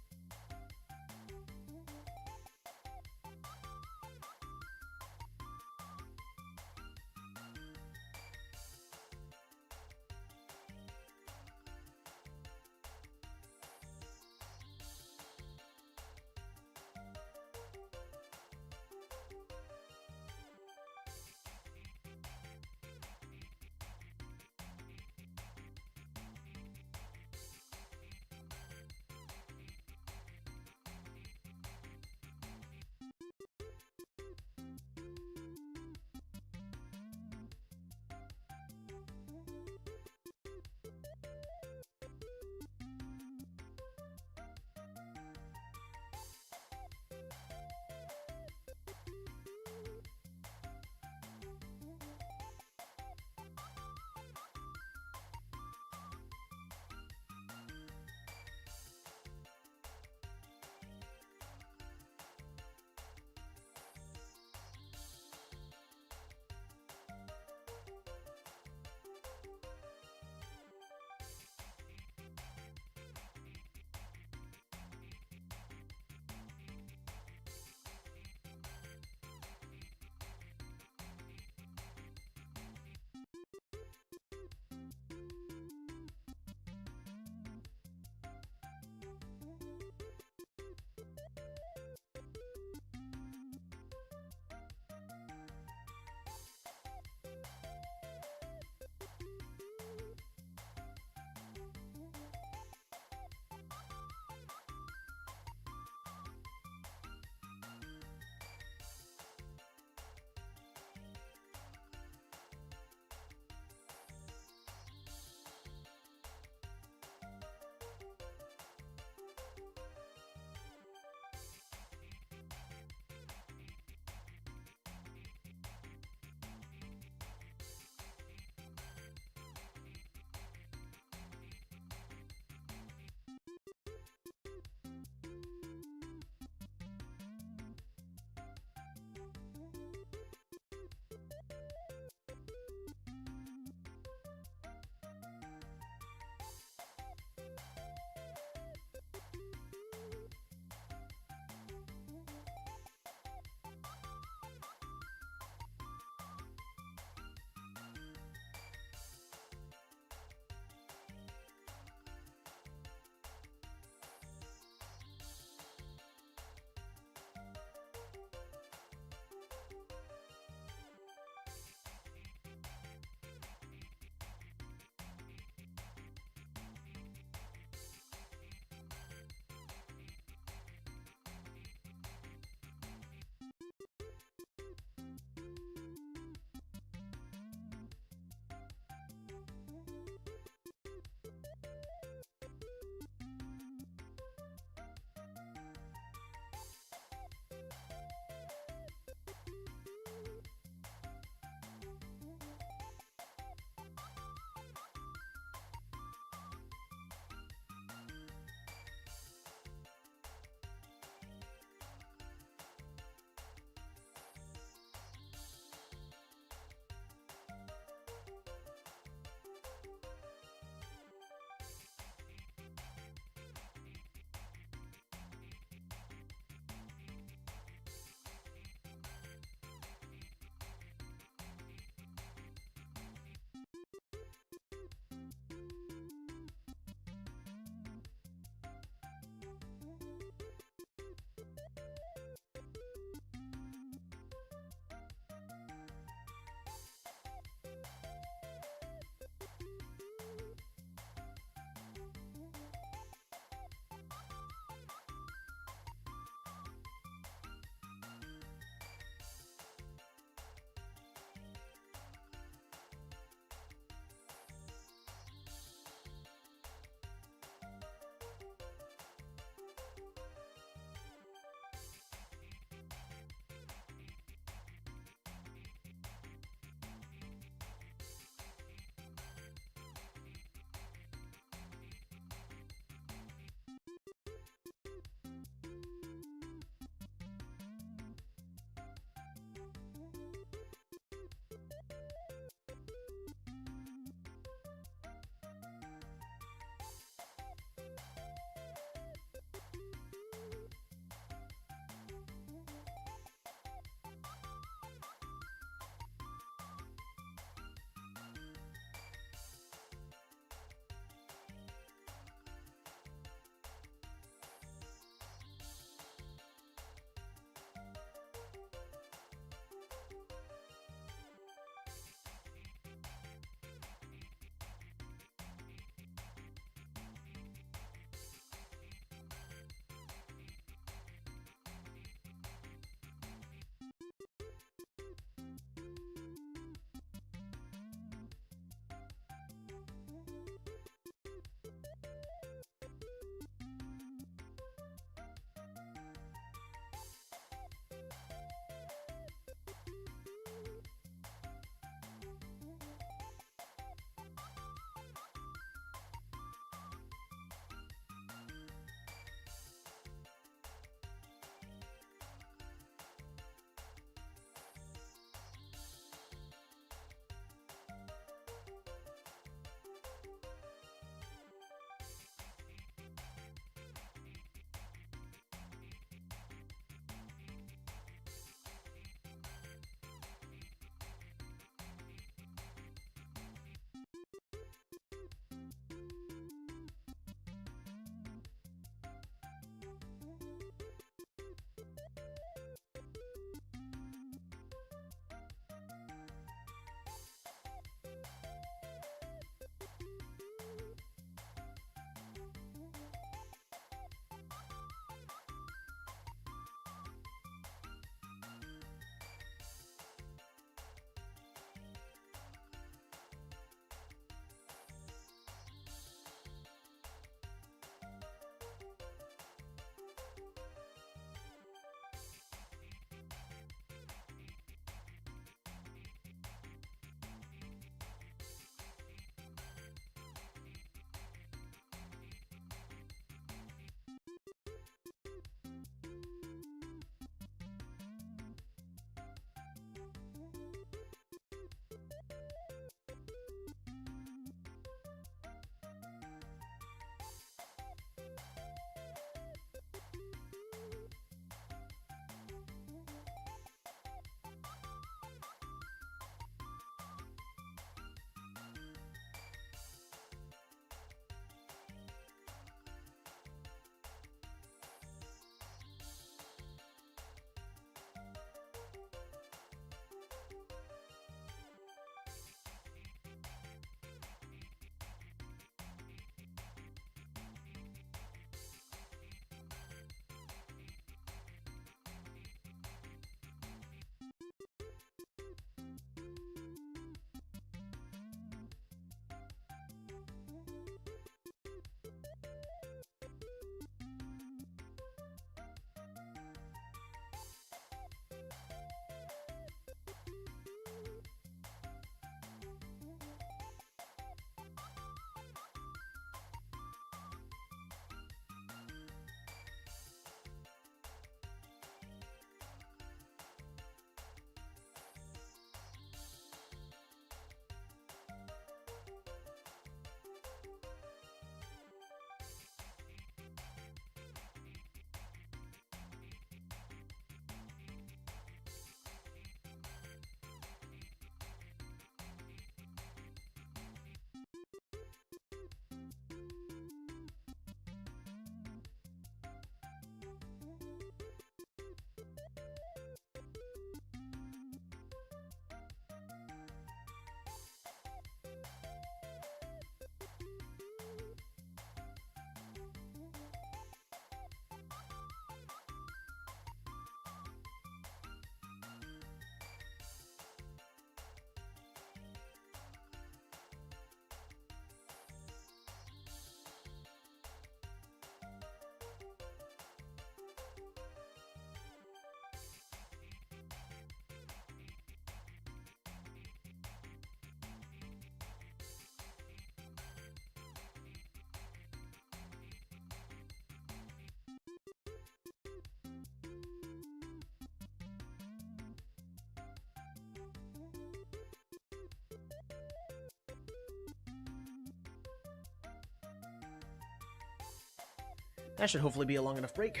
That should hopefully be a long enough break.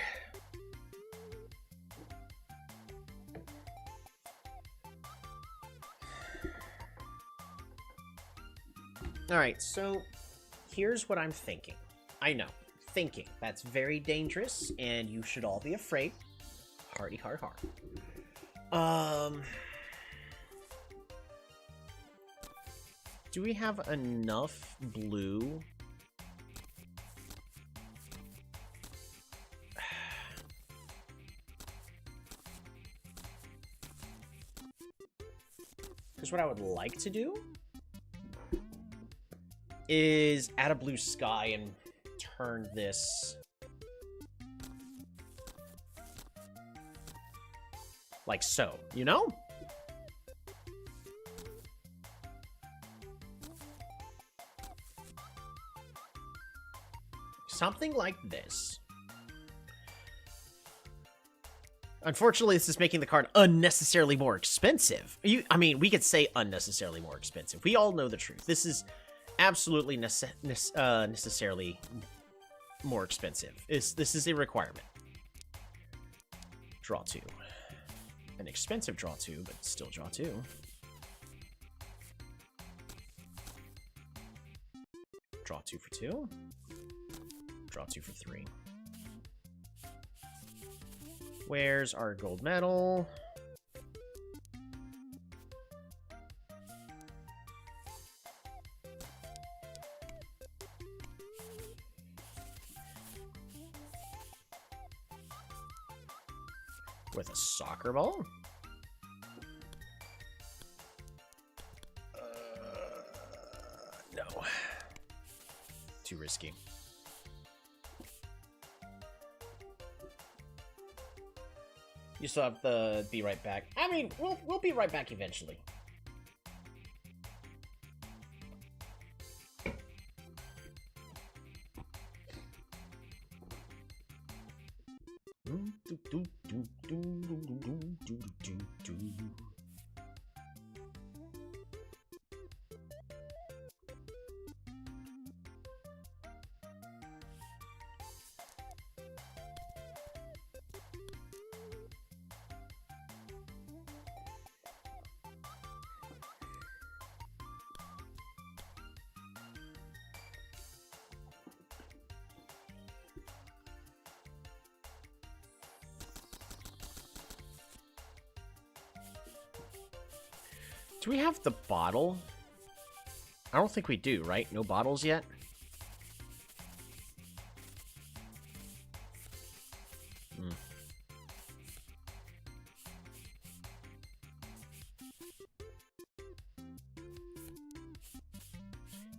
Alright, so here's what I'm thinking. I know, thinking. That's very dangerous, and you should all be afraid. Hardy har har. Do we have enough blue? Because what I would like to do is add a blue sky and turn this like so, you know? Something like this. Unfortunately, this is making the card unnecessarily more expensive. I mean, we could say unnecessarily more expensive. We all know the truth. This is absolutely necessarily more expensive. This is a requirement. Draw 2. An expensive draw 2, but still draw 2. Draw 2 for 2. Draw 2 for 3. Where's our gold medal? With a soccer ball? No. Too risky. You still have the be right back. I mean, we'll be right back eventually. Do we have the bottle? I don't think we do, right? No bottles yet?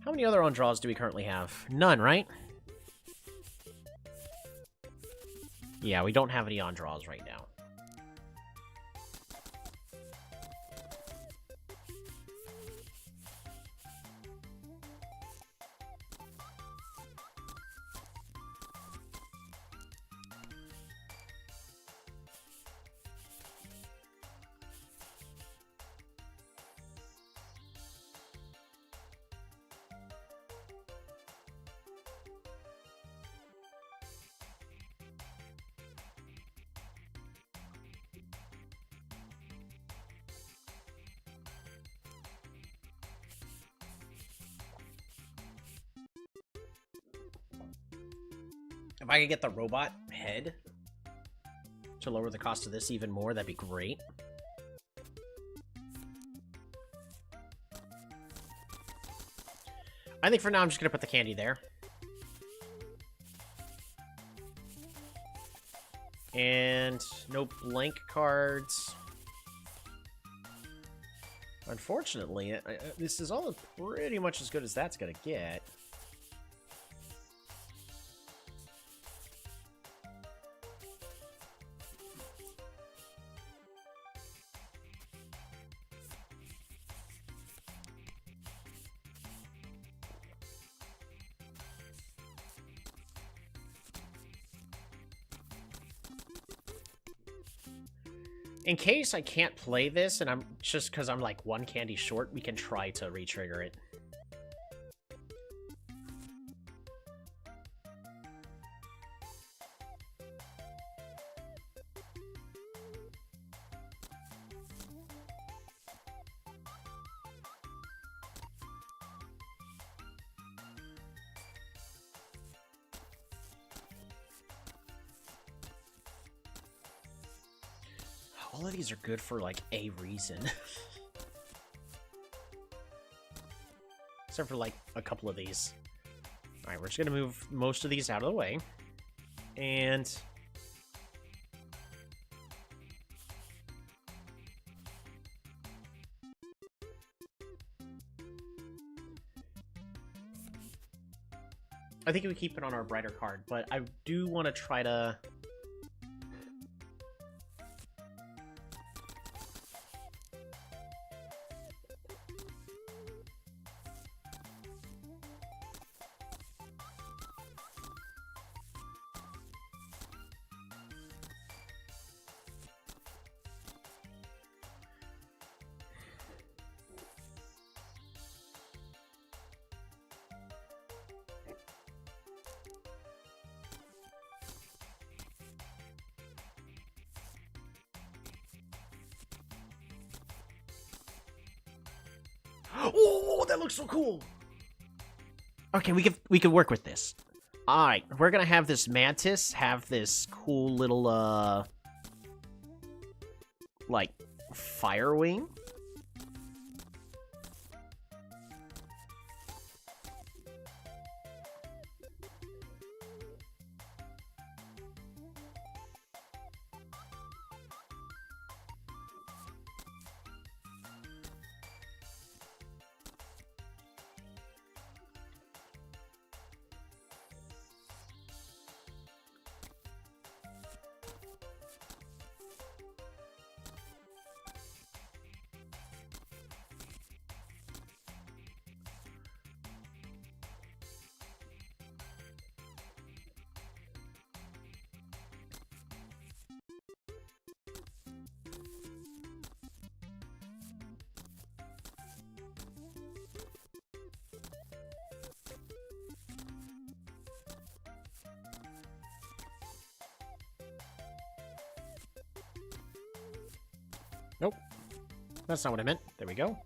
How many other on draws do we currently have? None, right? Yeah, we don't have any on draws right now. If I could get the robot head to lower the cost of this even more, that'd be great. I think for now I'm just gonna put the candy there. And no blank cards. Unfortunately, this is all pretty much as good as that's gonna get. In case I can't play this, and I'm just because I'm like one candy short, we can try to re-trigger it. All of these are good for, like, a reason. Except for, like, a couple of these. Alright, we're just gonna move most of these out of the way. And... I think we keep it on our brighter card, but I do want to try to... Oh, that looks so cool! Okay, we could work with this. Alright, we're gonna have this mantis have this cool little, like, fire wing. Nope. That's not what I meant. There we go.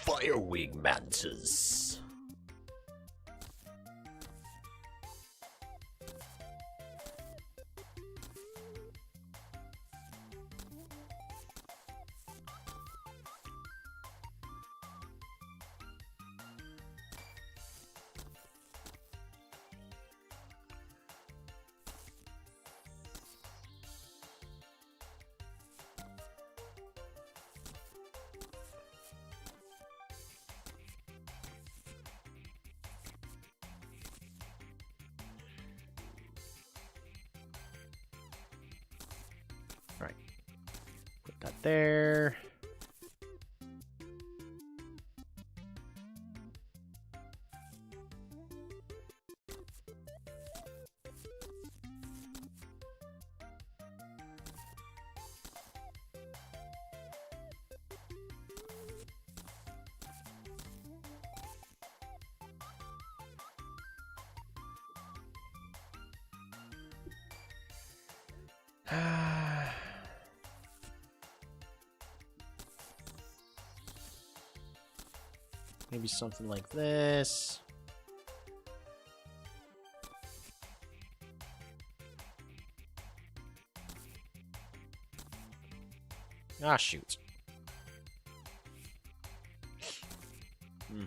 Firewing mantis. Right. Put that there. Maybe something like this. Ah, shoot. Hmm.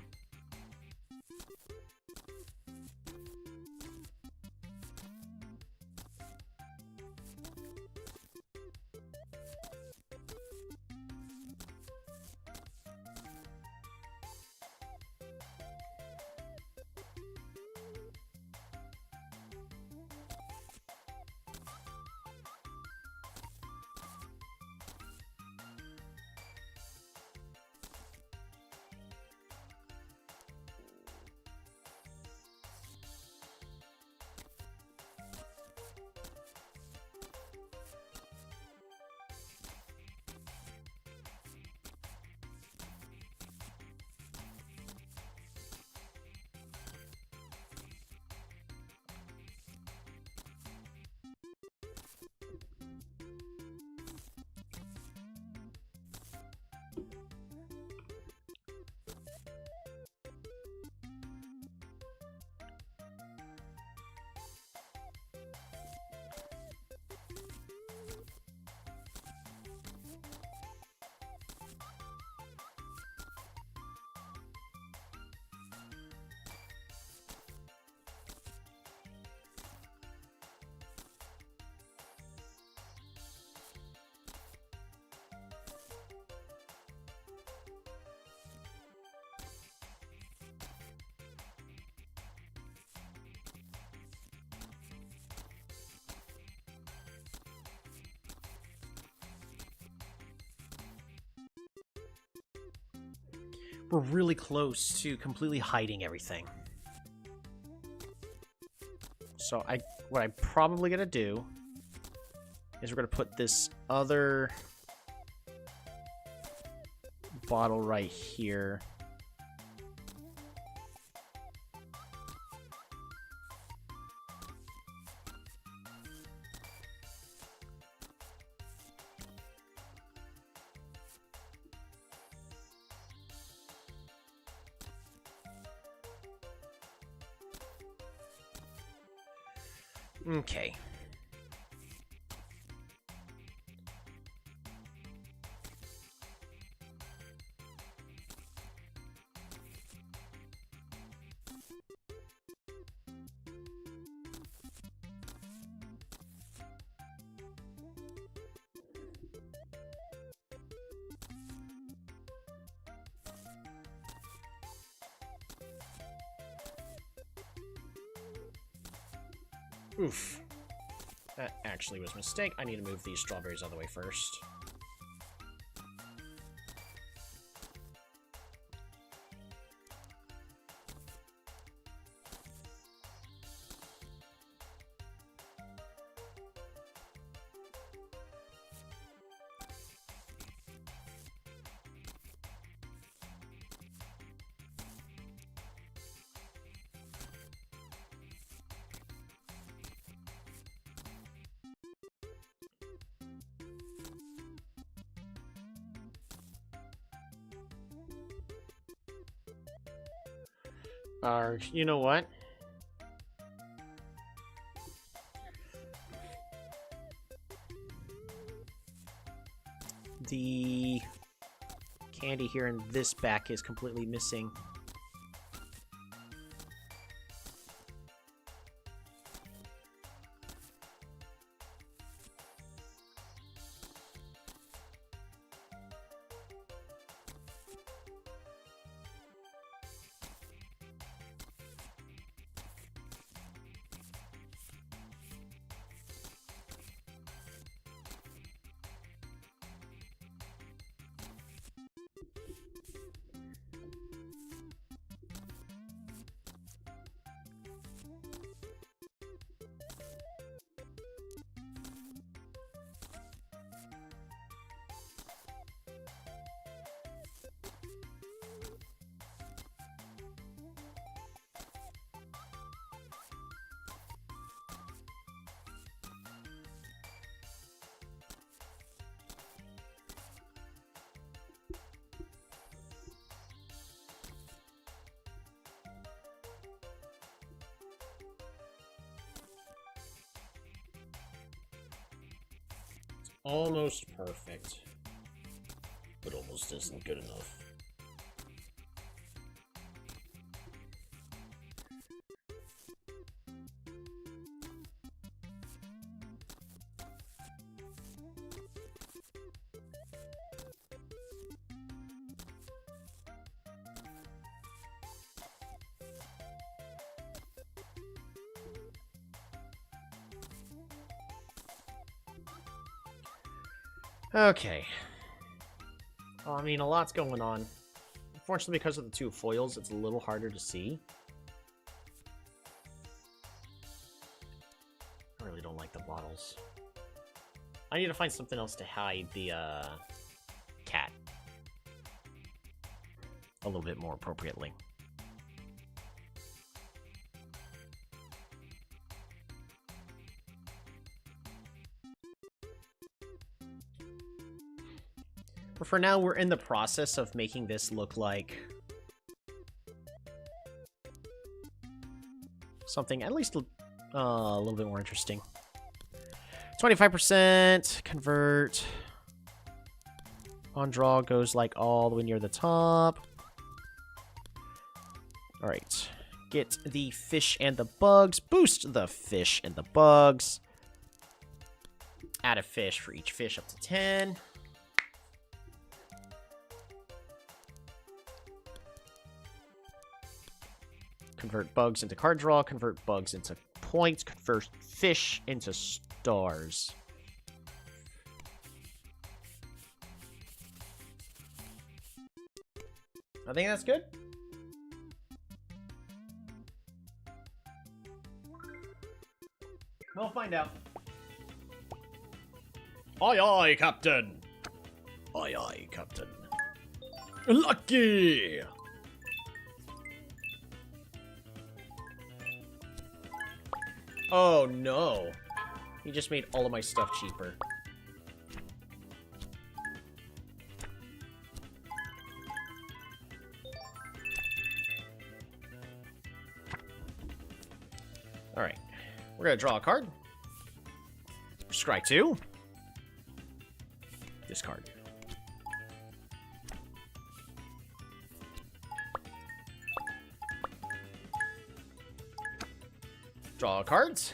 We're really close to completely hiding everything. So what I'm probably gonna do is we're gonna put this other bottle right here. Okay. Oof. That actually was a mistake. I need to move these strawberries out of the way first. You know what? The candy here in this back is completely missing. Almost perfect, but almost isn't good enough. Okay. Well, I mean, a lot's going on. Unfortunately, because of the two foils, it's a little harder to see. I really don't like the bottles. I need to find something else to hide the, cat. A little bit more appropriately. But for now, we're in the process of making this look like something at least a little bit more interesting. 25% convert. On draw goes like all the way near the top. All right. Get the fish and the bugs. Boost the fish and the bugs. Add a fish for each fish up to 10. Convert bugs into card draw, convert bugs into points, convert fish into stars. I think that's good. We'll find out. Aye, aye, Captain. Aye, aye, Captain. Lucky! Oh, no. He just made all of my stuff cheaper. Alright. We're gonna draw a card. Scry 2. Discard. Draw cards.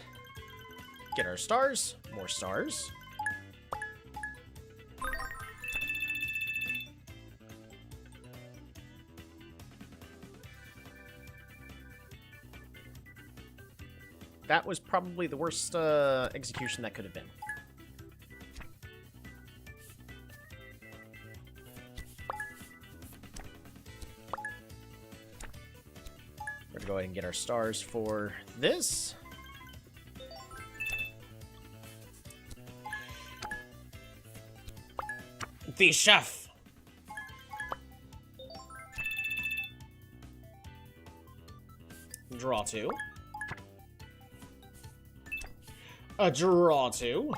Get our stars. More stars. That was probably the worst execution that could have been. We're gonna go ahead and get our stars for this. The chef. Draw 2. A draw 2.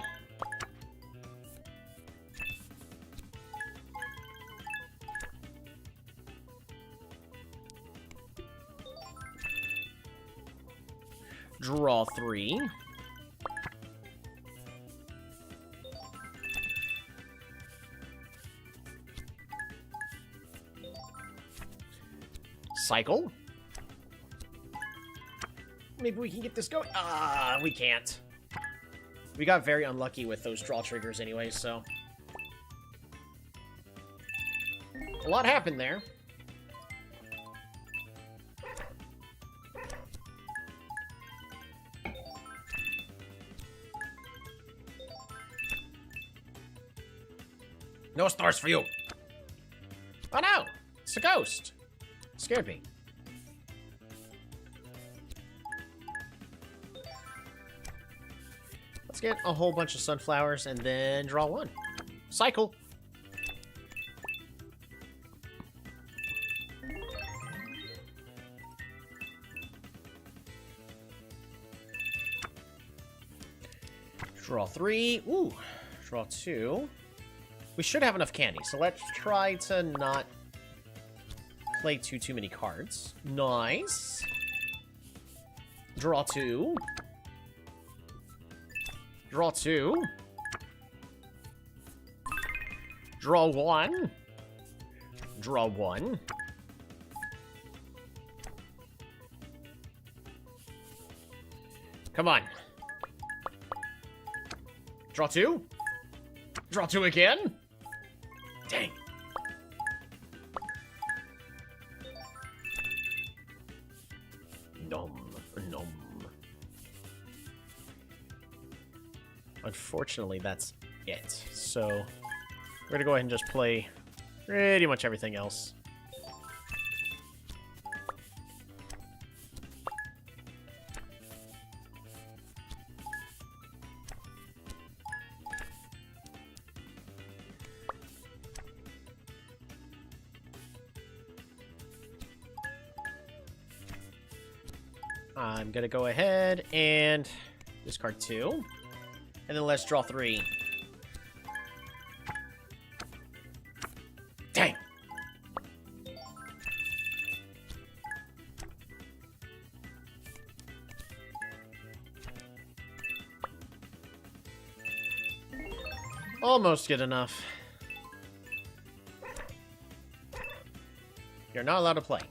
Draw 3. Cycle. Maybe we can get this going. Ah, we can't. We got very unlucky with those draw triggers anyway, so. A lot happened there. No stars for you. Oh no! It's a ghost. Scared me. Let's get a whole bunch of sunflowers and then draw 1. Cycle. Draw 3. Ooh. Draw 2. We should have enough candy, so let's try to not play too many cards. Nice. Draw 2. Draw 2. Draw 1. Draw 1. Come on. Draw 2. Draw 2 again. Dang. Nom. Nom. Unfortunately, that's it. So, we're gonna go ahead and just play pretty much everything else. I'm gonna go ahead and discard 2. And then let's draw 3. Dang! Almost good enough. You're not allowed to play.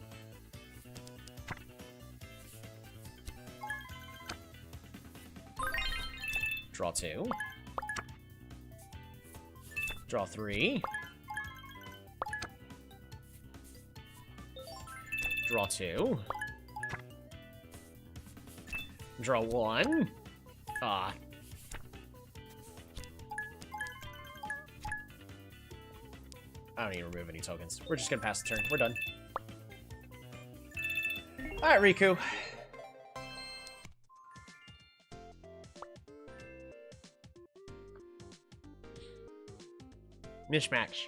Draw 2. Draw 3. Draw 2. Draw 1. Ah. I don't need to remove any tokens. We're just gonna pass the turn. We're done. Alright, Riku. Mishmatch.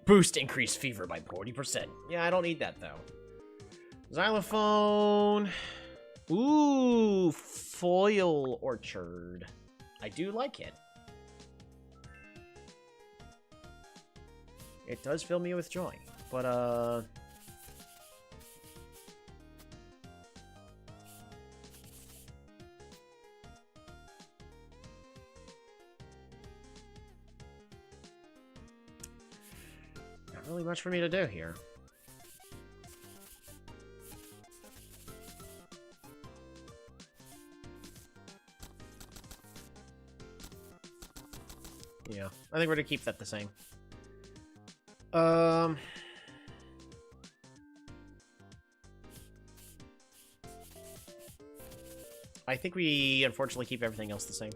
Boost increase fever by 40%. Yeah, I don't need that, though. Xylophone. Ooh, foil orchard. I do like it. It does fill me with joy. But, not really much for me to do here. Yeah, I think we're gonna keep that the same. I think we unfortunately keep everything else the same.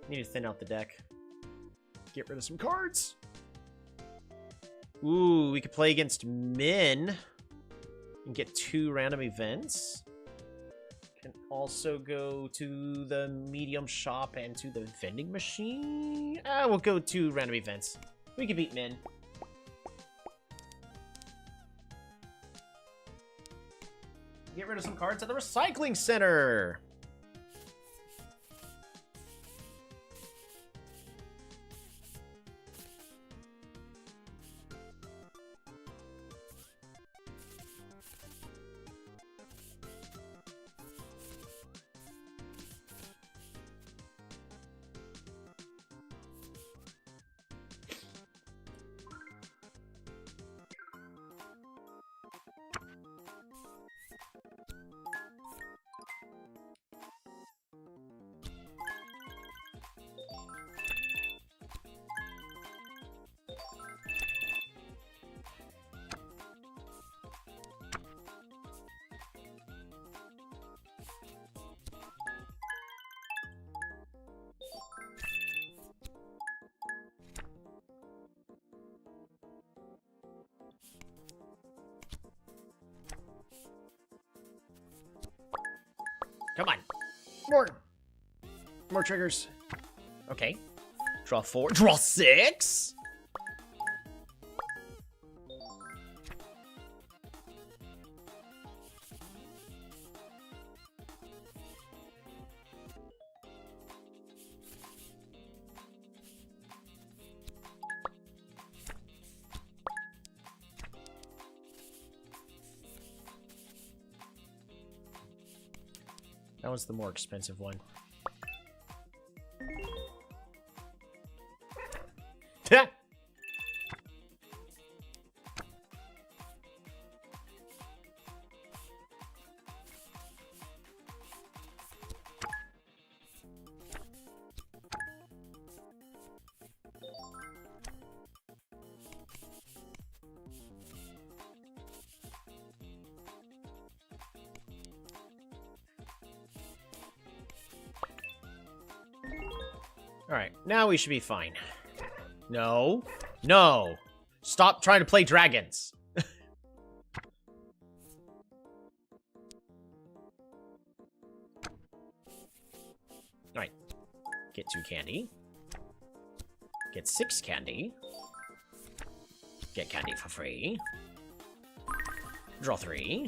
Need to thin out the deck. Get rid of some cards. Ooh, we could play against Min and get 2 random events. Can also go to the medium shop and to the vending machine. We'll go 2 random events. We can beat Min. Get rid of some cards at the recycling center. Come on. More triggers. Okay. Draw 4. Draw 6? That was the more expensive one. Alright, now we should be fine. No. No! Stop trying to play dragons! Alright. Get 2 candy. Get 6 candy. Get candy for free. Draw 3.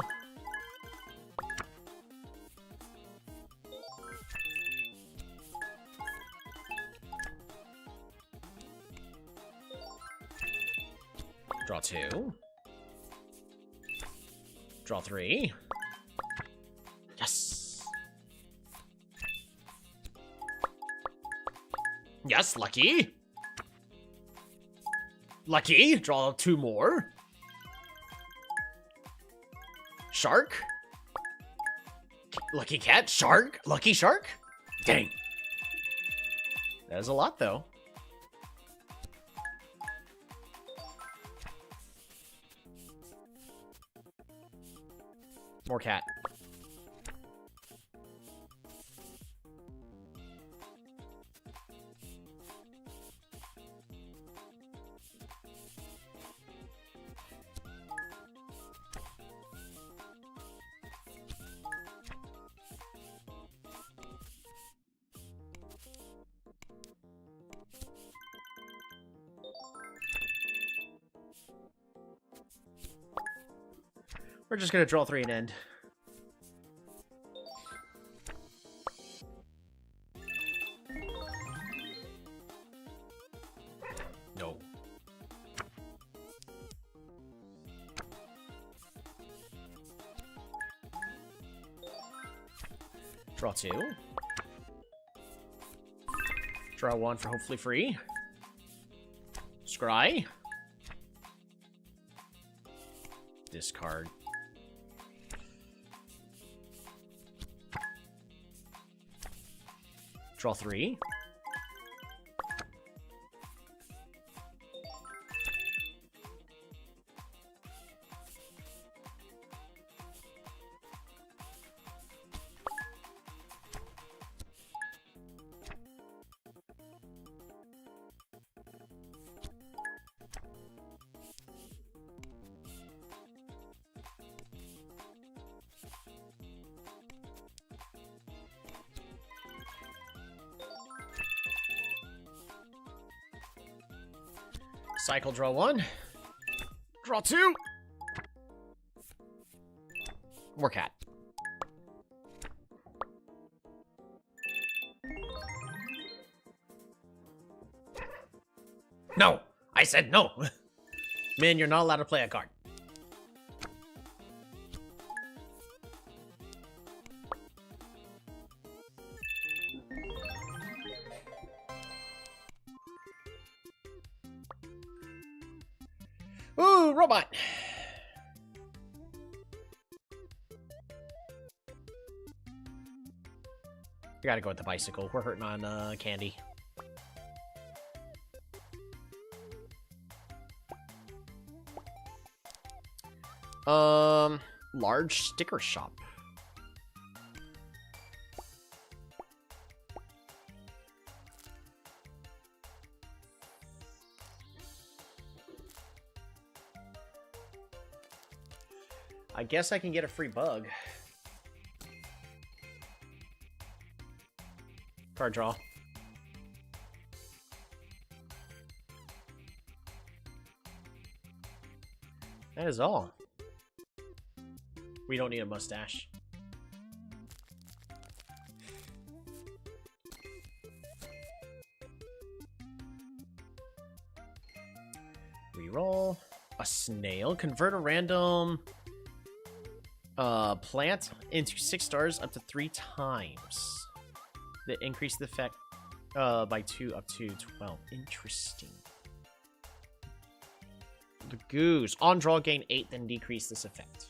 Draw 2. Draw 3. Yes! Yes, lucky! Lucky! Draw 2 more. Shark? Lucky cat? Shark? Lucky shark? Dang. That is a lot, though. More cat. We're just gonna draw 3 and end. No. Draw 2. Draw 1 for hopefully free. Scry. Discard. Draw 3. Cycle, draw 1. Draw 2. More cat. No! I said no! Man, you're not allowed to play a card. Ooh, robot! We gotta go with the bicycle. We're hurting on candy. Large sticker shop. I guess I can get a free bug. Card draw. That is all. We don't need a mustache. Reroll. A snail. Convert a random plant into 6 stars up to 3 times. That increase the effect by 2 up to 12. Interesting. The goose. On draw, gain 8, then decrease this effect.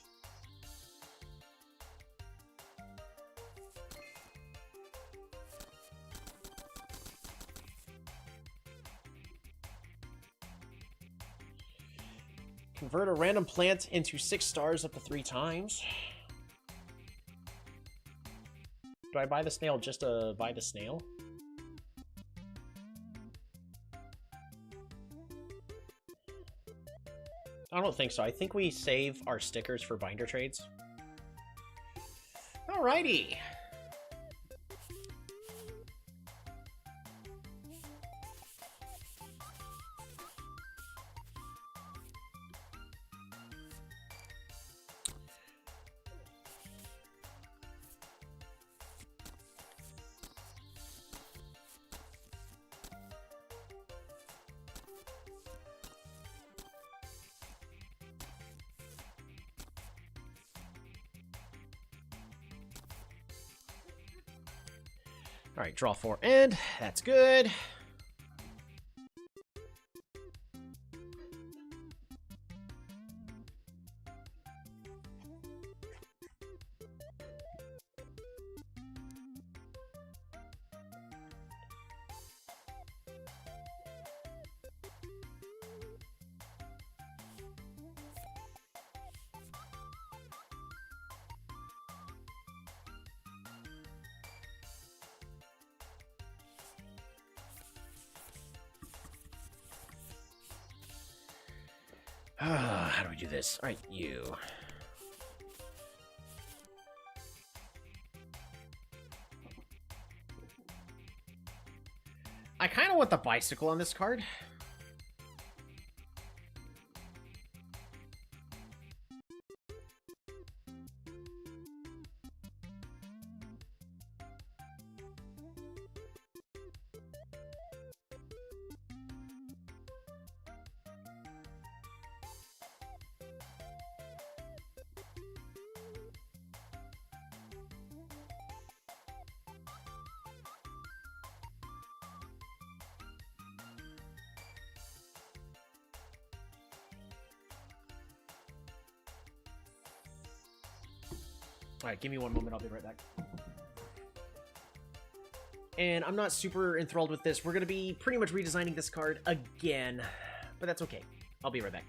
Convert a random plant into 6 stars up to 3 times. Do I buy the snail just to buy the snail? I don't think so. I think we save our stickers for binder trades. Alrighty. All right, draw 4 end. That's good. How do we do this? All right, you. I kind of want the bicycle on this card. Alright, give me one moment, I'll be right back. And I'm not super enthralled with this. We're going to be pretty much redesigning this card again, but that's okay. I'll be right back.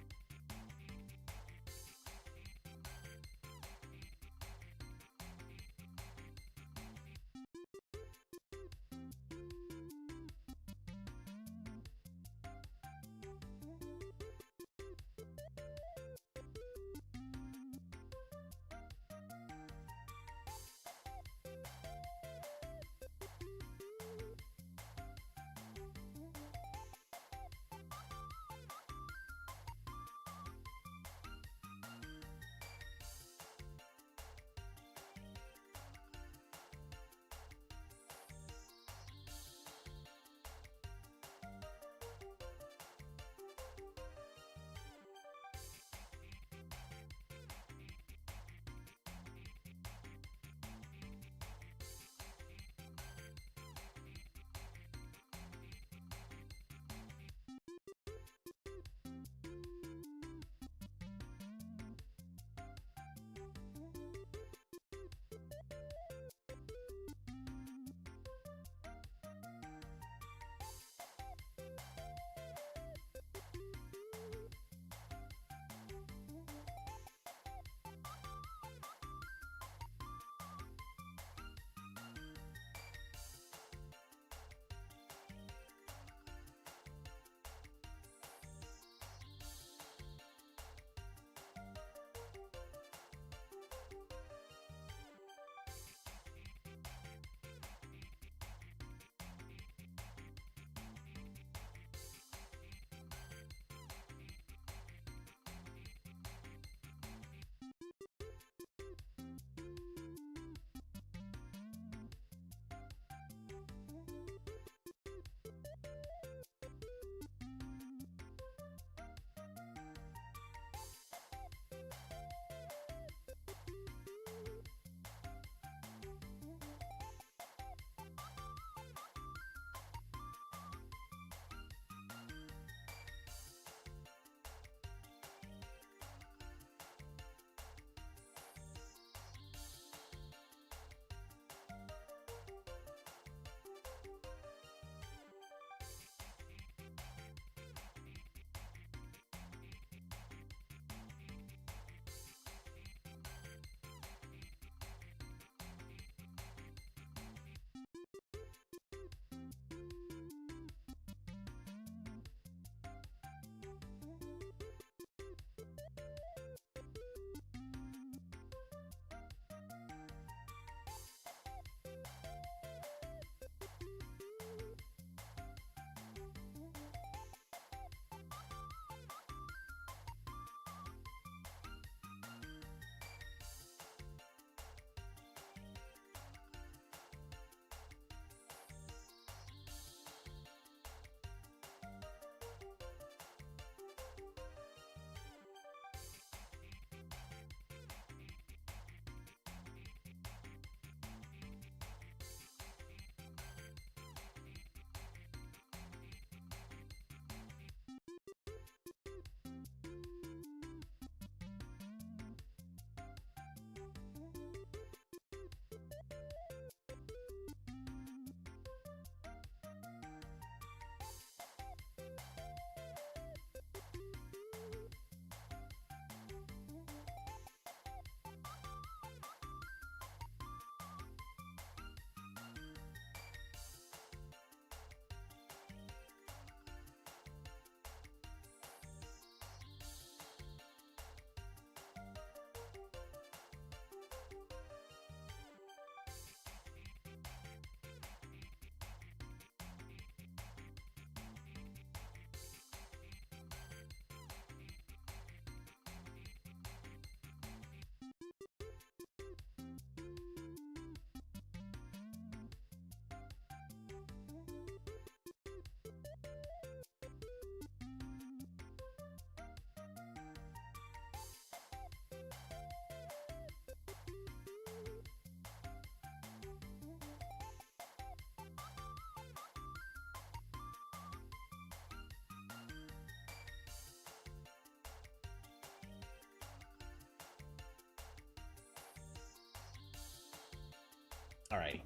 Alright.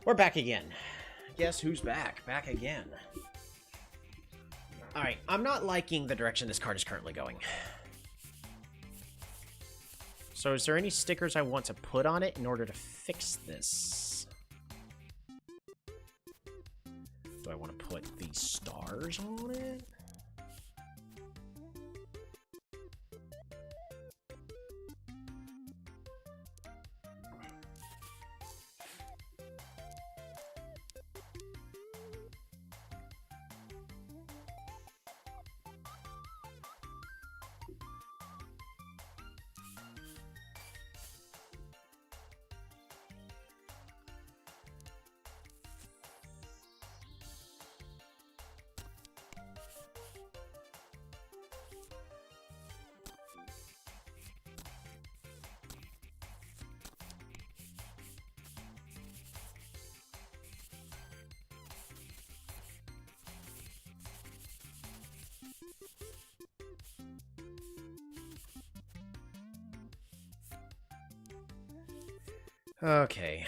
We're back again. Guess who's back? Back again. Alright, I'm not liking the direction this card is currently going. So is there any stickers I want to put on it in order to fix this? Do I want to put these stars on it? Okay.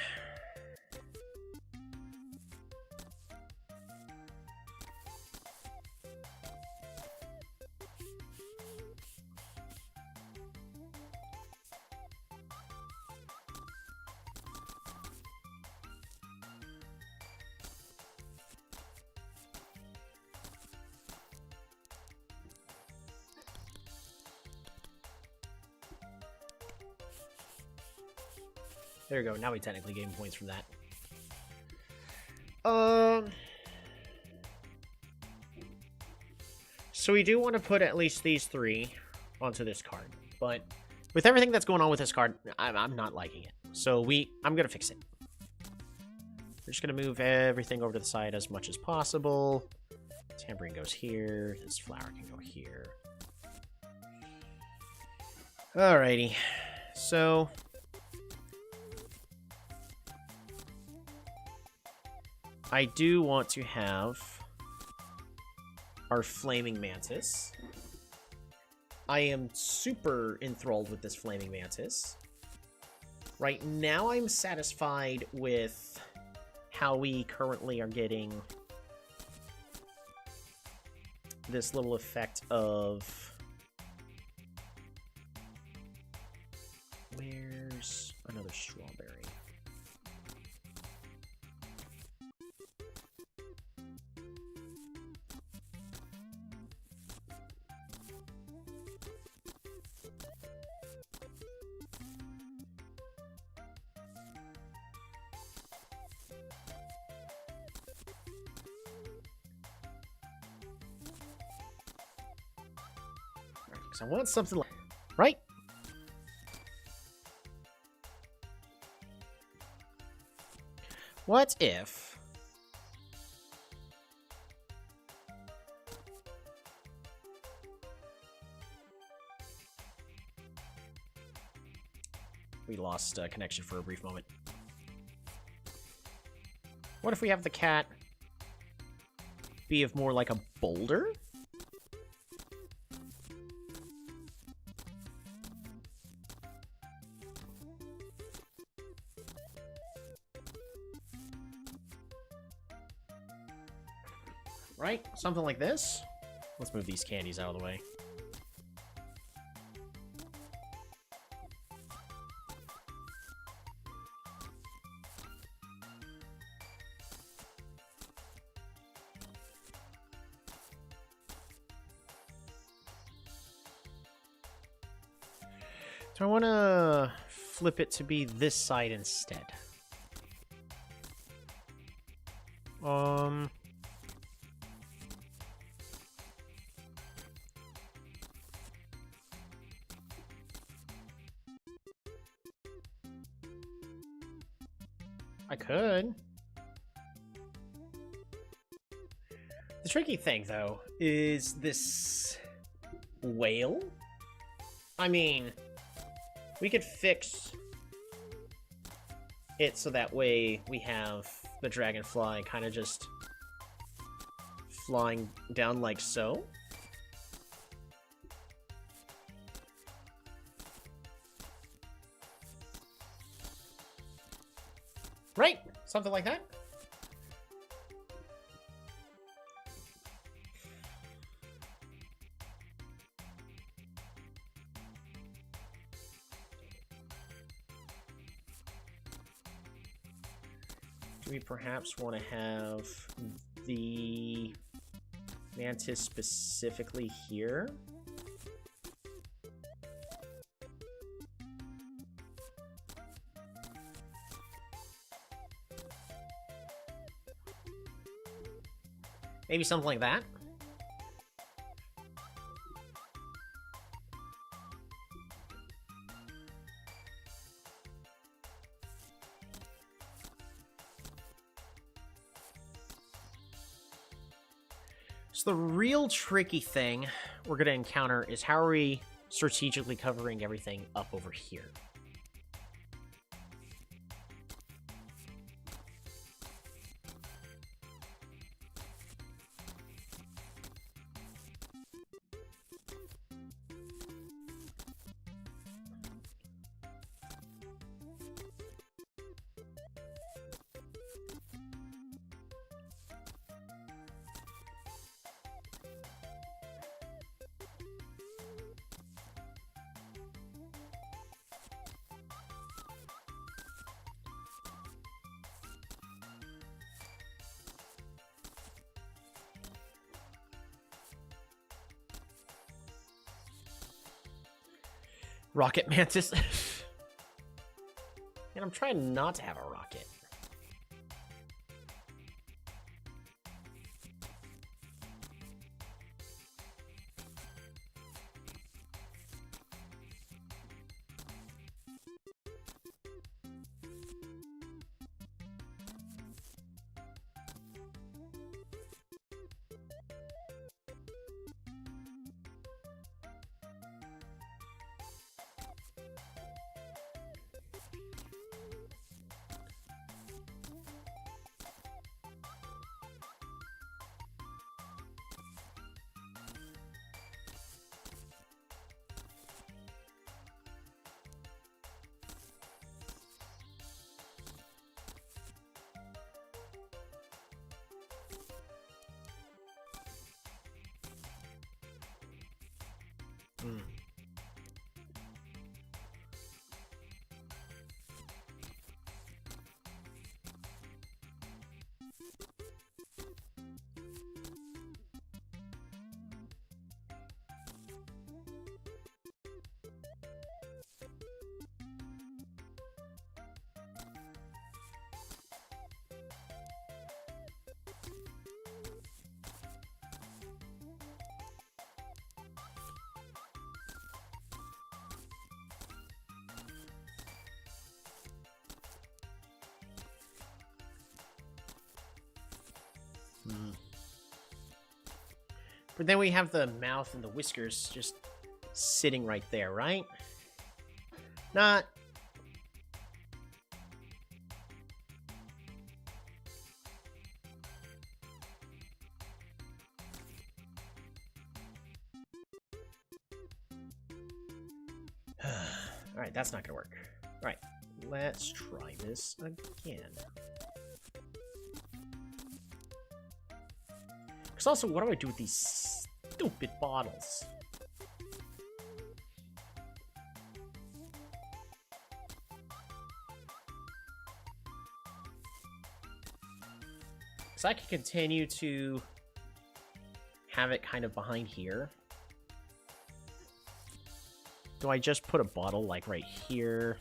There you go. Now we technically gain points from that. So we do want to put at least these three onto this card, but with everything that's going on with this card, I'm not liking it. So I'm gonna fix it. We're just gonna move everything over to the side as much as possible. Tambourine goes here. This flower can go here. Alrighty. So I do want to have our Flaming Mantis. I am super enthralled with this Flaming Mantis. Right now I'm satisfied with how we currently are getting this little effect of... Where's another strawberry? I want something like... Right? What if... We lost connection for a brief moment. What if we have the cat be of more like a boulder? Right? Something like this. Let's move these candies out of the way. Do I want to flip it to be this side instead? I could. The tricky thing, though, is this whale. I mean, we could fix it so that way we have the dragonfly kind of just flying down like so. Right? Something like that? Do we perhaps want to have the mantis specifically here? Maybe something like that? So the real tricky thing we're going to encounter is how are we strategically covering everything up over here? Rocket mantis. And I'm trying not to have a rocket. Hmm. But then we have the mouth and the whiskers just sitting right there, right? Not... Alright, that's not gonna work. Alright, let's try this again. Because also, what do I do with these stupid bottles? Because I can continue to have it kind of behind here. Do I just put a bottle, like, right here?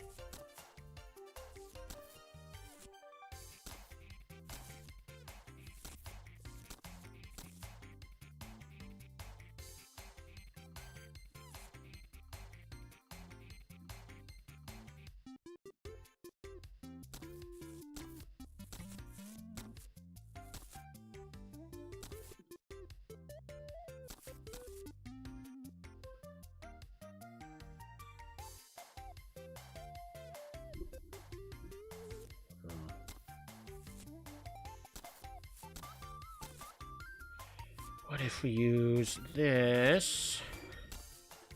What if we use this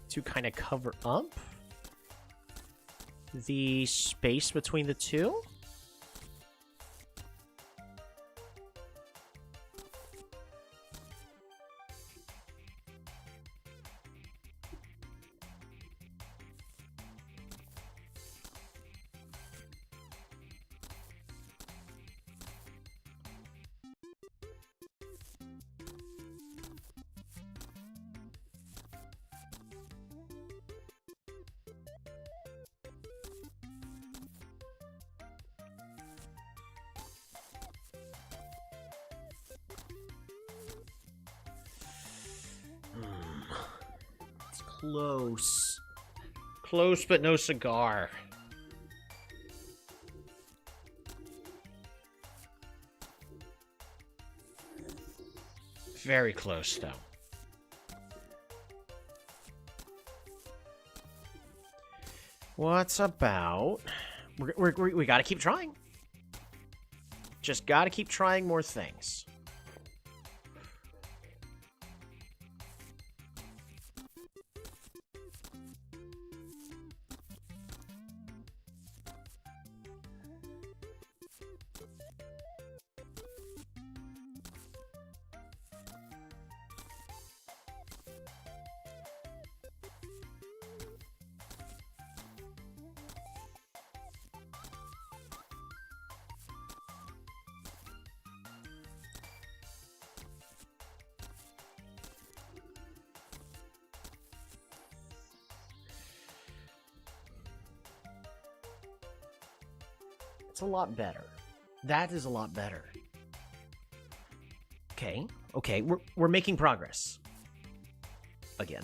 to kind of cover up the space between the two? close. Close, but no cigar. Very close, though. What's about... We gotta keep trying. Just gotta keep trying more things. It's a lot better. That is a lot better. Okay, okay, we're making progress. Again.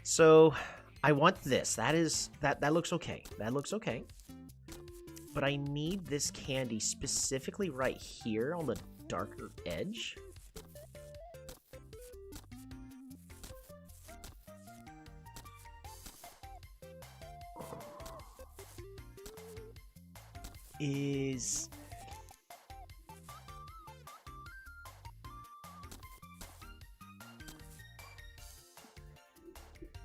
So, I want this. That looks okay. That looks okay. But I need this candy specifically right here on the darker edge. Is...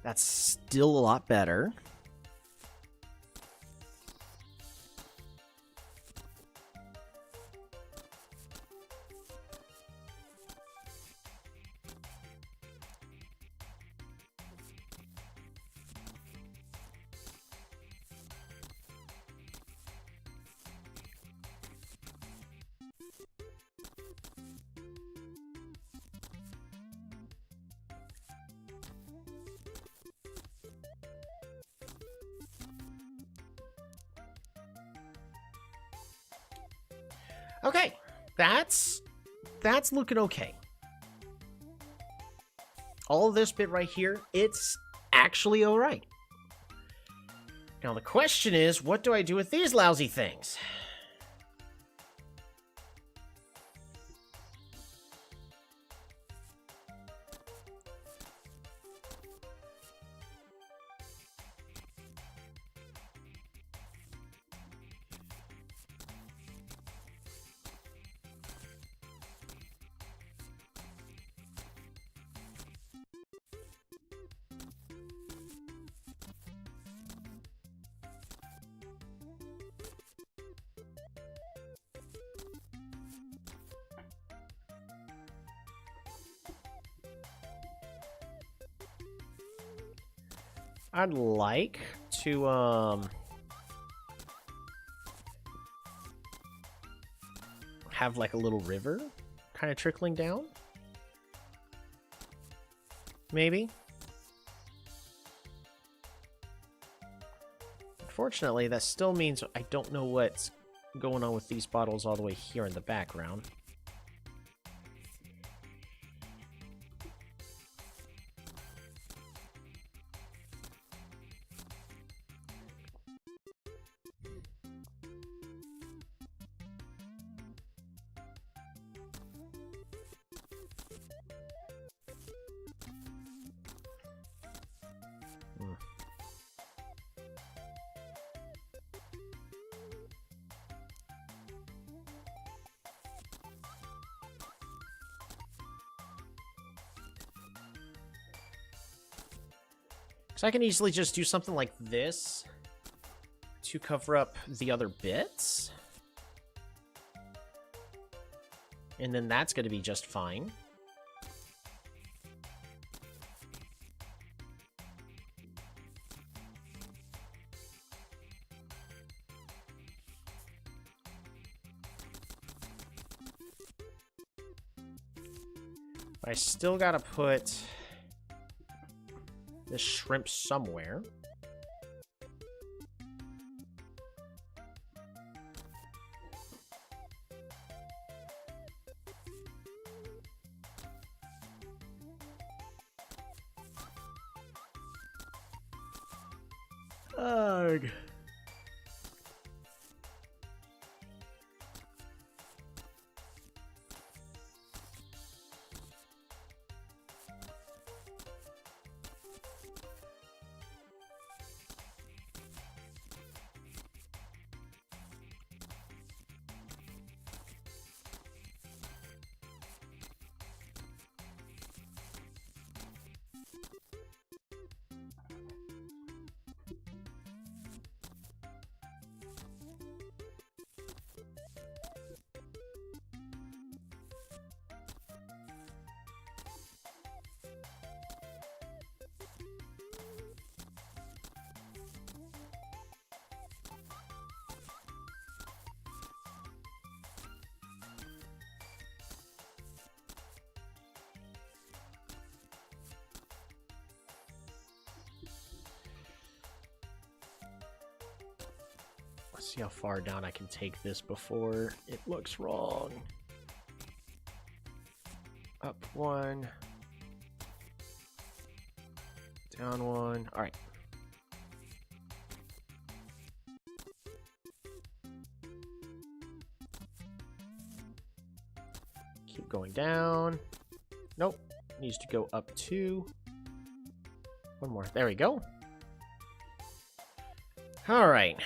That's still a lot better. Okay, that's looking okay. All this bit right here, it's actually all right. Now the question is, what do I do with these lousy things? I'd like to, have like a little river kind of trickling down. Maybe. Unfortunately, that still means I don't know what's going on with these bottles all the way here in the background. So I can easily just do something like this to cover up the other bits. And then that's going to be just fine. I still got to put this shrimp somewhere. Ugh. Let's see how far down I can take this before it looks wrong. Up one. Down one. All right. Keep going down. Nope. Needs to go up two. One more. There we go. All right.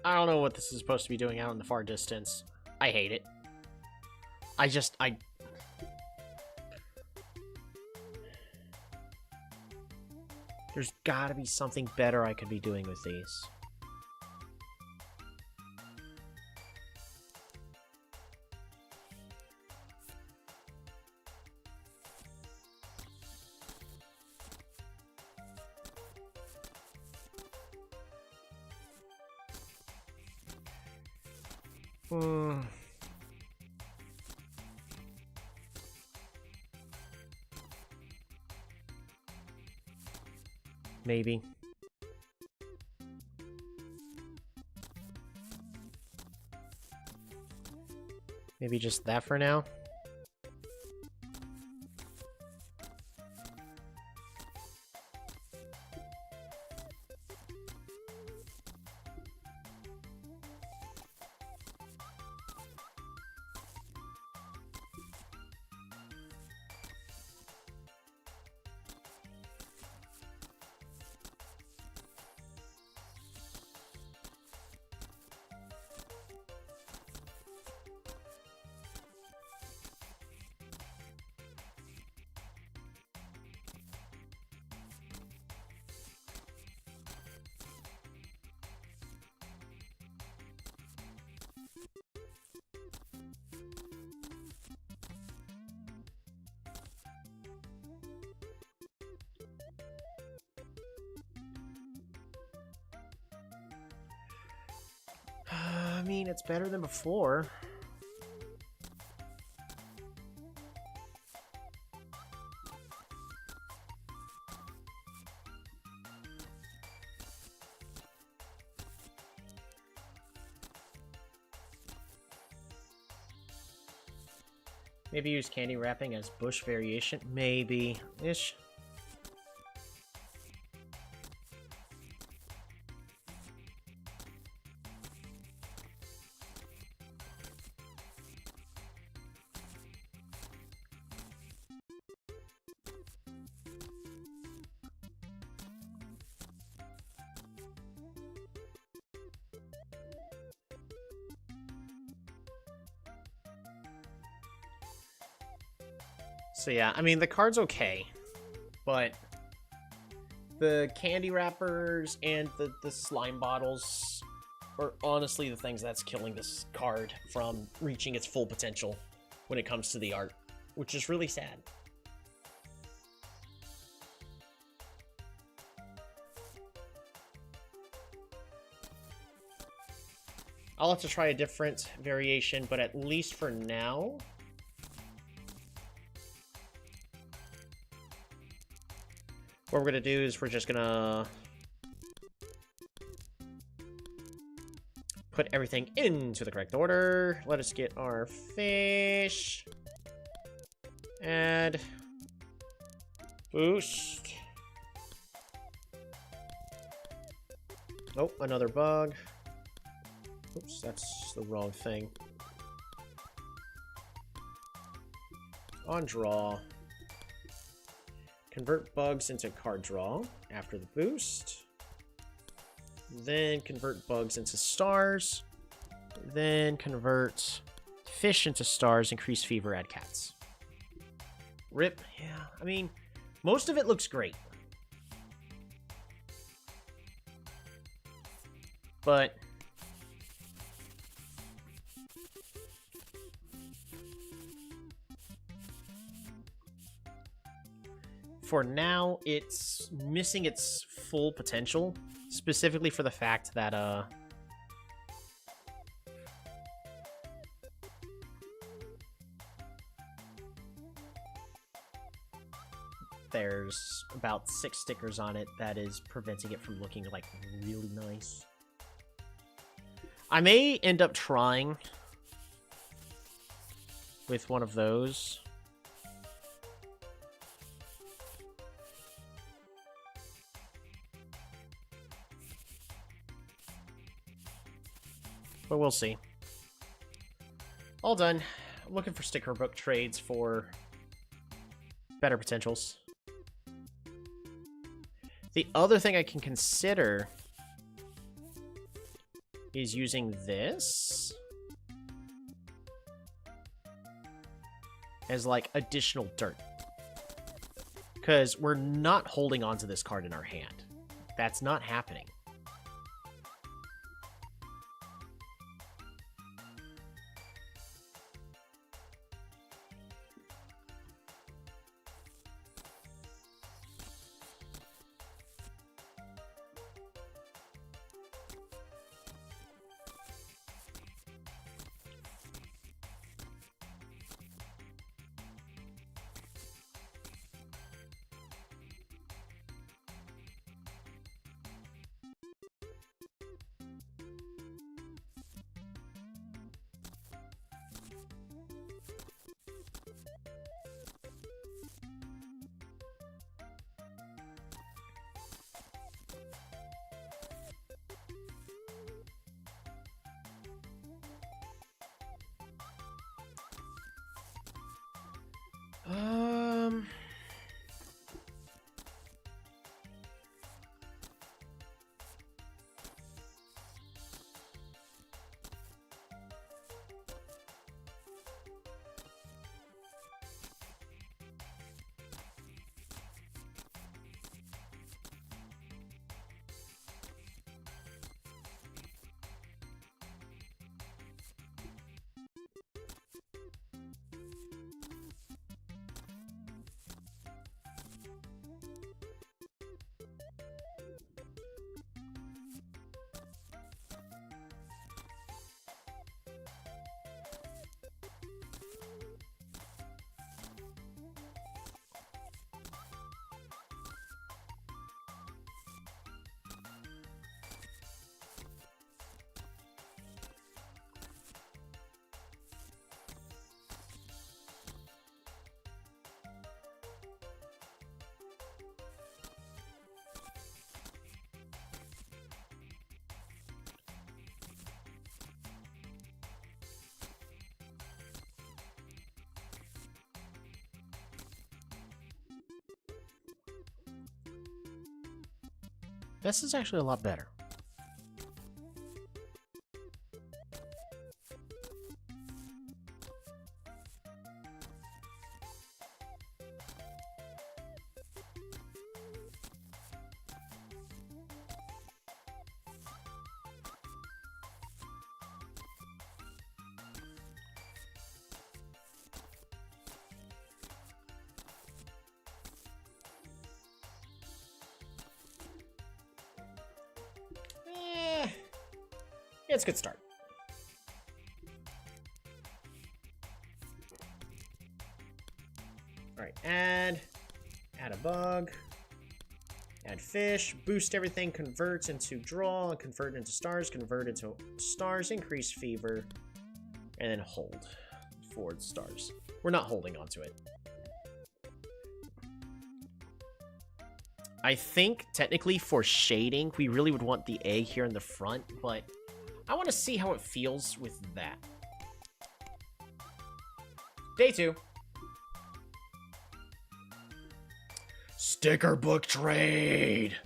I don't know what this is supposed to be doing out in the far distance. I hate it. I... There's gotta be something better I could be doing with these. Maybe. Maybe just that for now. I mean, it's better than before. Maybe use candy wrapping as bush variation? Maybe-ish. So yeah, I mean, the card's okay, but the candy wrappers and the slime bottles are honestly the things that's killing this card from reaching its full potential when it comes to the art, which is really sad. I'll have to try a different variation, but at least for now, what we're going to do is we're just going to put everything into the correct order. Let us get our fish. Add. Boost. Oh, another bug. Oops, that's the wrong thing. On draw. Convert bugs into card draw after the boost. Then convert bugs into stars. Then convert fish into stars, increase fever, add cats. Rip. Yeah, I mean, most of it looks great. But for now, it's missing its full potential, specifically for the fact that, there's about 6 stickers on it that is preventing it from looking, like, really nice. I may end up trying with one of those. But we'll see. All done. I'm looking for sticker book trades for better potentials. The other thing I can consider is using this as, like, additional dirt. Because we're not holding onto this card in our hand. That's not happening. This is actually a lot better. Yeah, it's a good start. Alright, add a bug, add fish, boost everything, converts into draw, convert into stars, increase fever, and then hold for stars. We're not holding onto it. I think, technically, for shading, we really would want the egg here in the front, but I want to see how it feels with that. Day 2. Sticker book trade!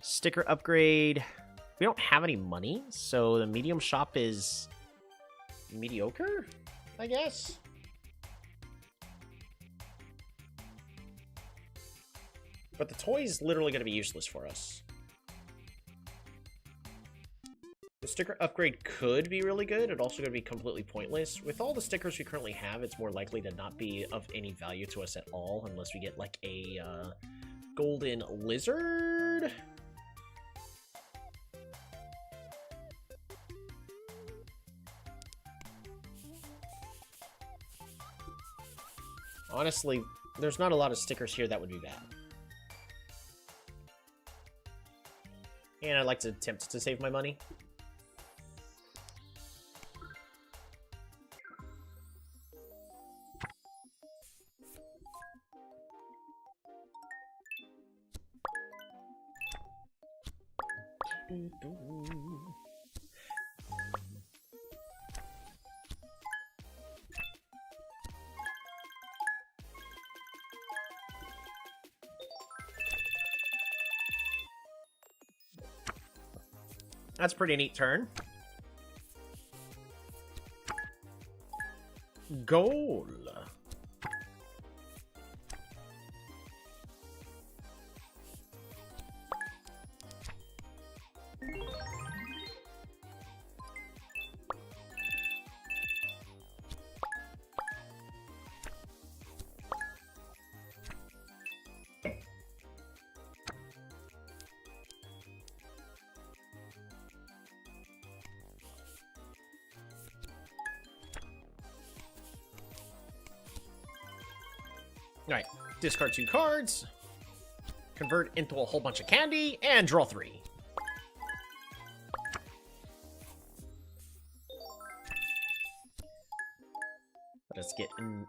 Sticker upgrade. We don't have any money, so the medium shop is mediocre, I guess? But the toy is literally going to be useless for us. The sticker upgrade could be really good. It's also going to be completely pointless. With all the stickers we currently have, it's more likely to not be of any value to us at all, unless we get, like, a golden lizard. Honestly, there's not a lot of stickers here that would be bad. And I'd like to attempt to save my money. That's a pretty neat turn. Goal. Alright, discard 2 cards, convert into a whole bunch of candy, and draw 3. Let us get in...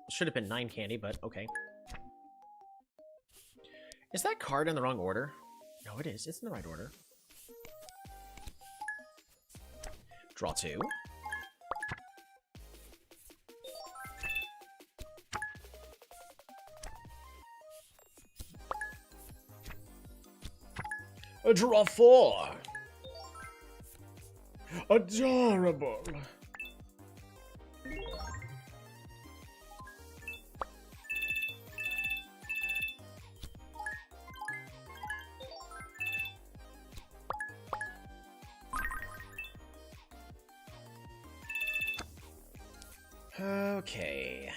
Should have been 9 candy, but okay. Is that card in the wrong order? No, it is. It's in the right order. Draw 2. A draw 4. Adorable. Okay.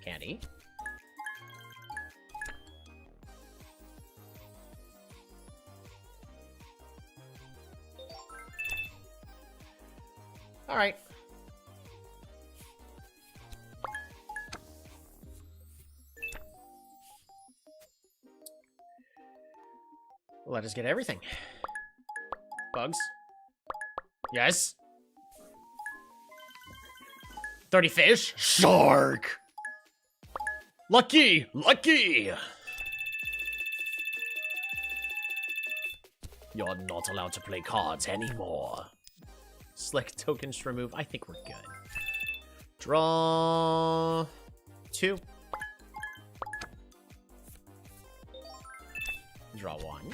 Candy. All right. Let us get everything. Bugs. Yes. 30 fish. Shark. Lucky! Lucky! You're not allowed to play cards anymore. Select tokens to remove. I think we're good. Draw 2. Draw 1.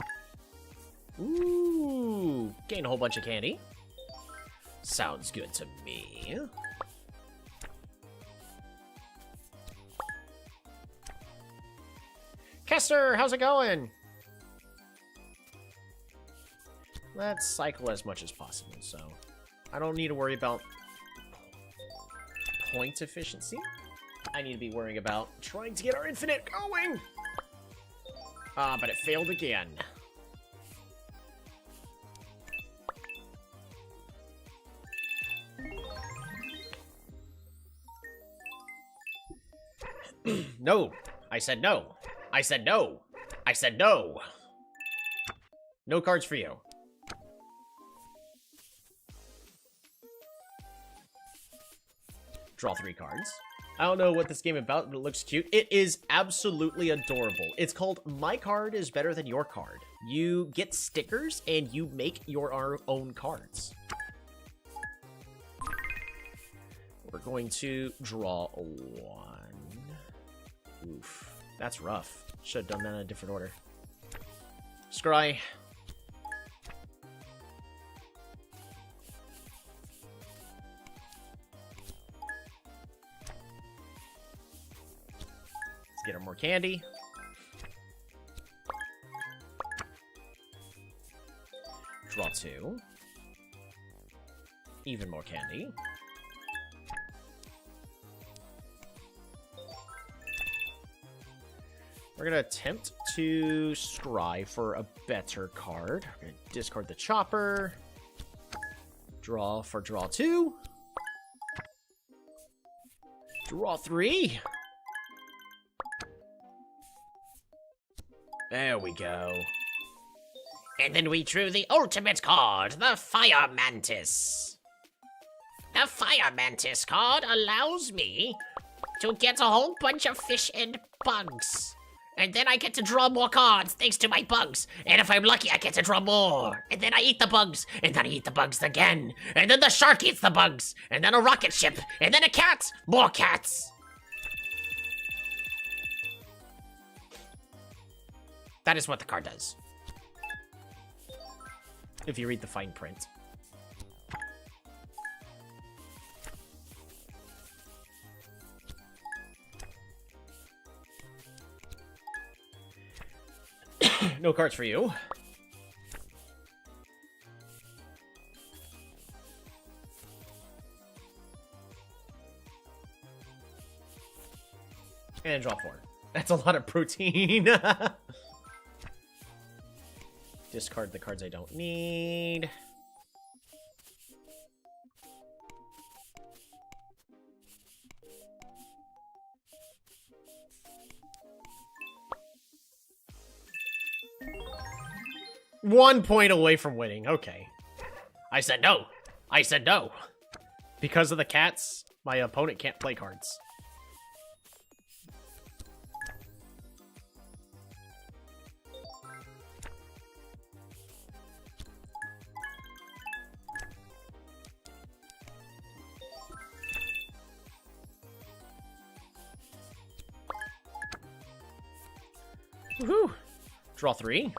Ooh, gain a whole bunch of candy. Sounds good to me. Kester, how's it going? Let's cycle as much as possible, so I don't need to worry about point efficiency. I need to be worrying about trying to get our infinite going. But it failed again. No. I said no. I said no. I said no. No cards for you. Draw 3 cards. I don't know what this game is about, but it looks cute. It is absolutely adorable. It's called My Card is Better Than Your Card. You get stickers, and you make your own cards. We're going to draw 1. Oof. That's rough. Should have done that in a different order. Scry. Let's get her more candy. Draw 2. Even more candy. We're going to attempt to scry for a better card. We're going to discard the chopper. Draw for draw 2. Draw 3. There we go.
And then we drew the ultimate card, the Fire Mantis. The Fire Mantis card allows me to get a whole bunch of fish and bugs. And then I get to draw more cards thanks to my bugs. And if I'm lucky, I get to draw more. And then I eat the bugs. And then I eat the bugs again. And then the shark eats the bugs. And then a rocket ship. And then a cat. More cats. That is what the card does.
If you read the fine print. No cards for you. And draw 4. That's a lot of protein. Discard the cards I don't need. One point away from winning. Okay. I said no. I said no. Because of the cats, my opponent can't play cards. Woohoo! Draw 3.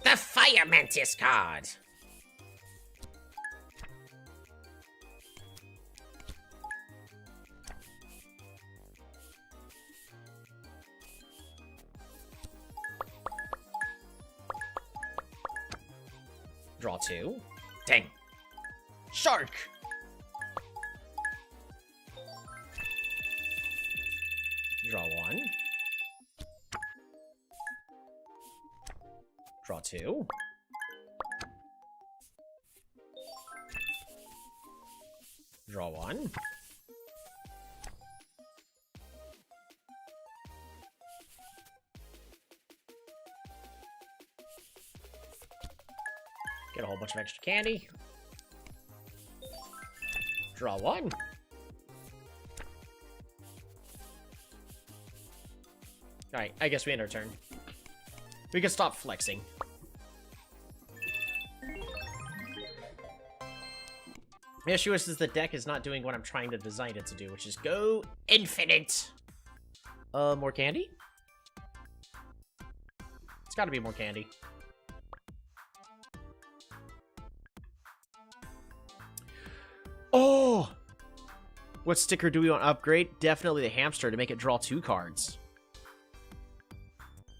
The Fire Mantis card.
Draw 2.
Dang.
Shark! Draw 1. Draw 2. Draw 1. Get a whole bunch of extra candy. Draw 1. Alright, I guess we end our turn. We can stop flexing. The issue is the deck is not doing what I'm trying to design it to do, which is go
infinite.
more candy? It's gotta be more candy. Oh! What sticker do we want to upgrade? Definitely the hamster to make it draw 2 cards.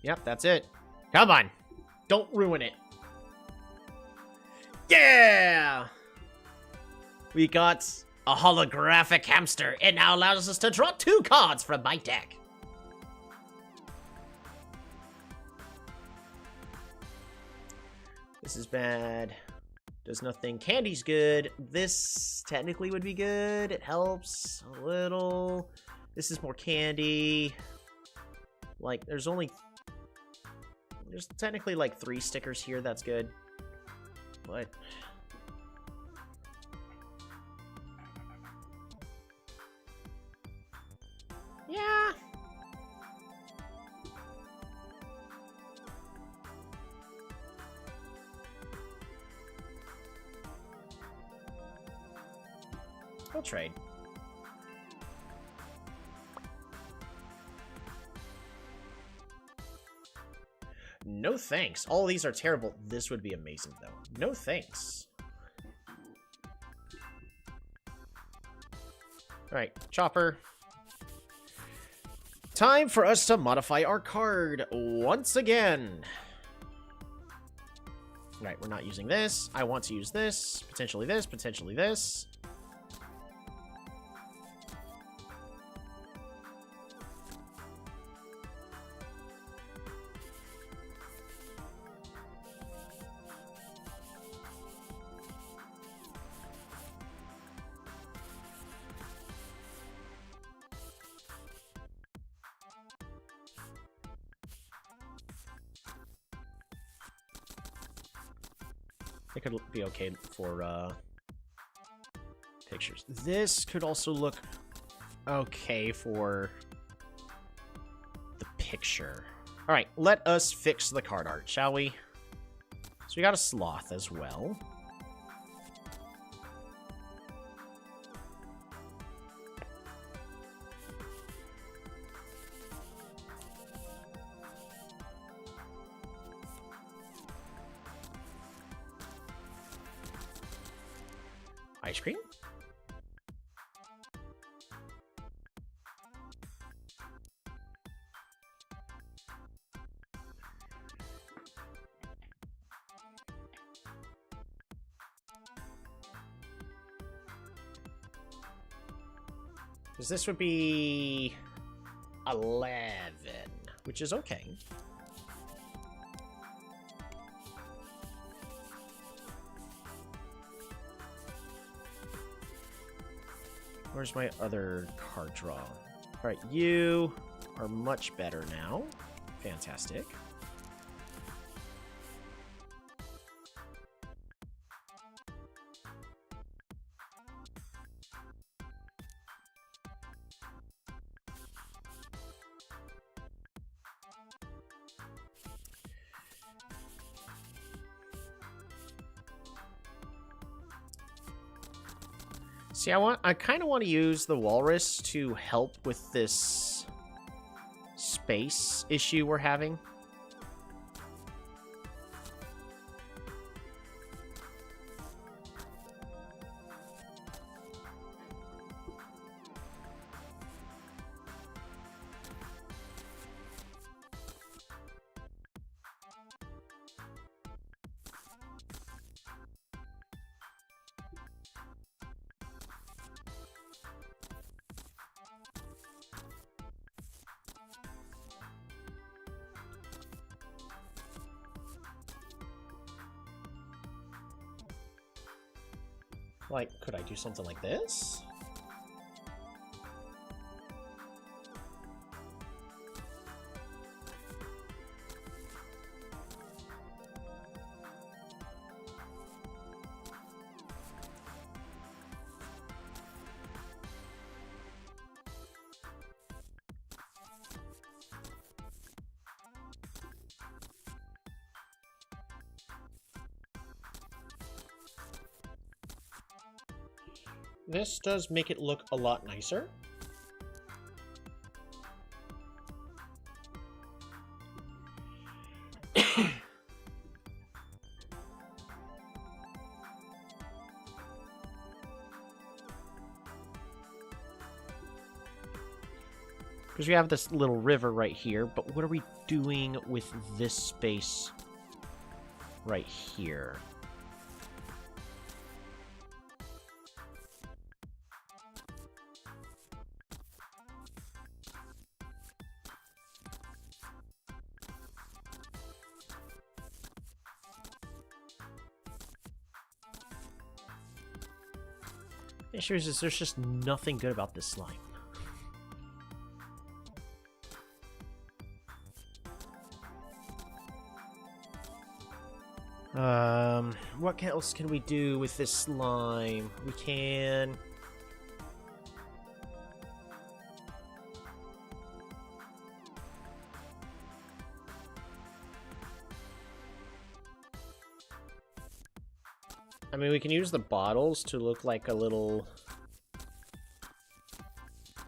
Yep, that's it. Come on! Don't ruin it. Yeah! We got
A holographic hamster. It now allows us to draw 2 cards from my deck.
This is bad. Does nothing. Candy's good. This technically would be good. It helps a little. This is more candy. Like, there's technically like 3 stickers here. That's good. But yeah. We'll trade. No thanks. All these are terrible. This would be amazing, though. No thanks. Alright, Chopper. Time for us to modify our card once again. Right, we're not using this. I want to use this. Potentially this. Potentially this. It could be okay for pictures. This could also look okay for the picture. All right, let us fix the card art, shall we? So we got a sloth as well. Ice cream? Because this would be 11, which is okay. Where's my other card draw? All right, you are much better now. Fantastic. See, I kind of want to use the walrus to help with this space issue we're having. Like, could I do something like this? this does make it look a lot nicer. Because we have this little river right here, but what are we doing with this space right here? The issue is there's just nothing good about this slime. What else can we do with this slime? We can... I mean, we can use the bottles to look like a little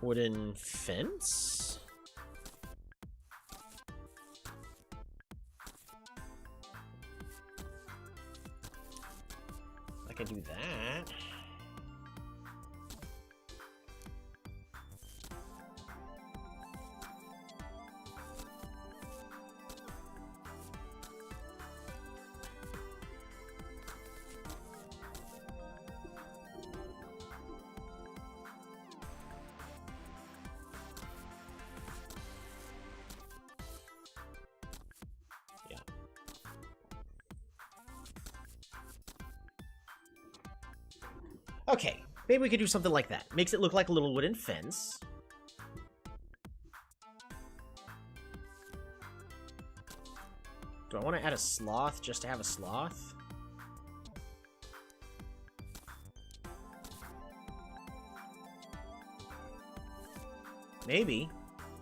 wooden fence. I can do that. Okay, maybe we could do something like that. Makes it look like a little wooden fence. Do I want to add a sloth just to have a sloth? Maybe.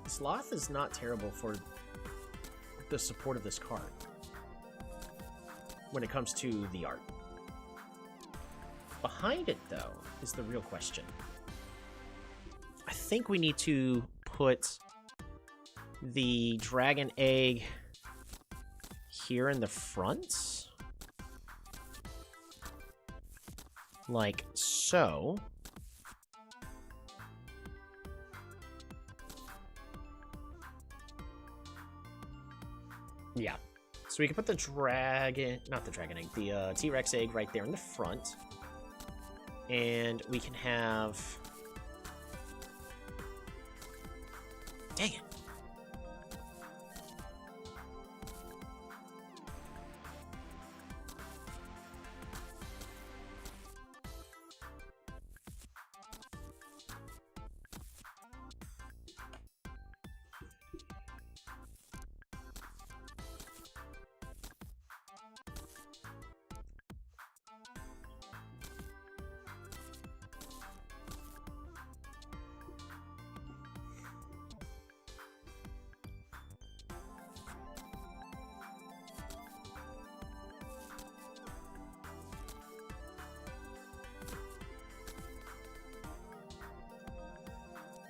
The sloth is not terrible for the support of this card when it comes to the art. Behind it, though, is the real question. I think we need to put the dragon egg here in the front. Like so. Yeah. So we can put the dragon... Not the dragon egg. The T-Rex egg right there in the front. And we can have... Dang it.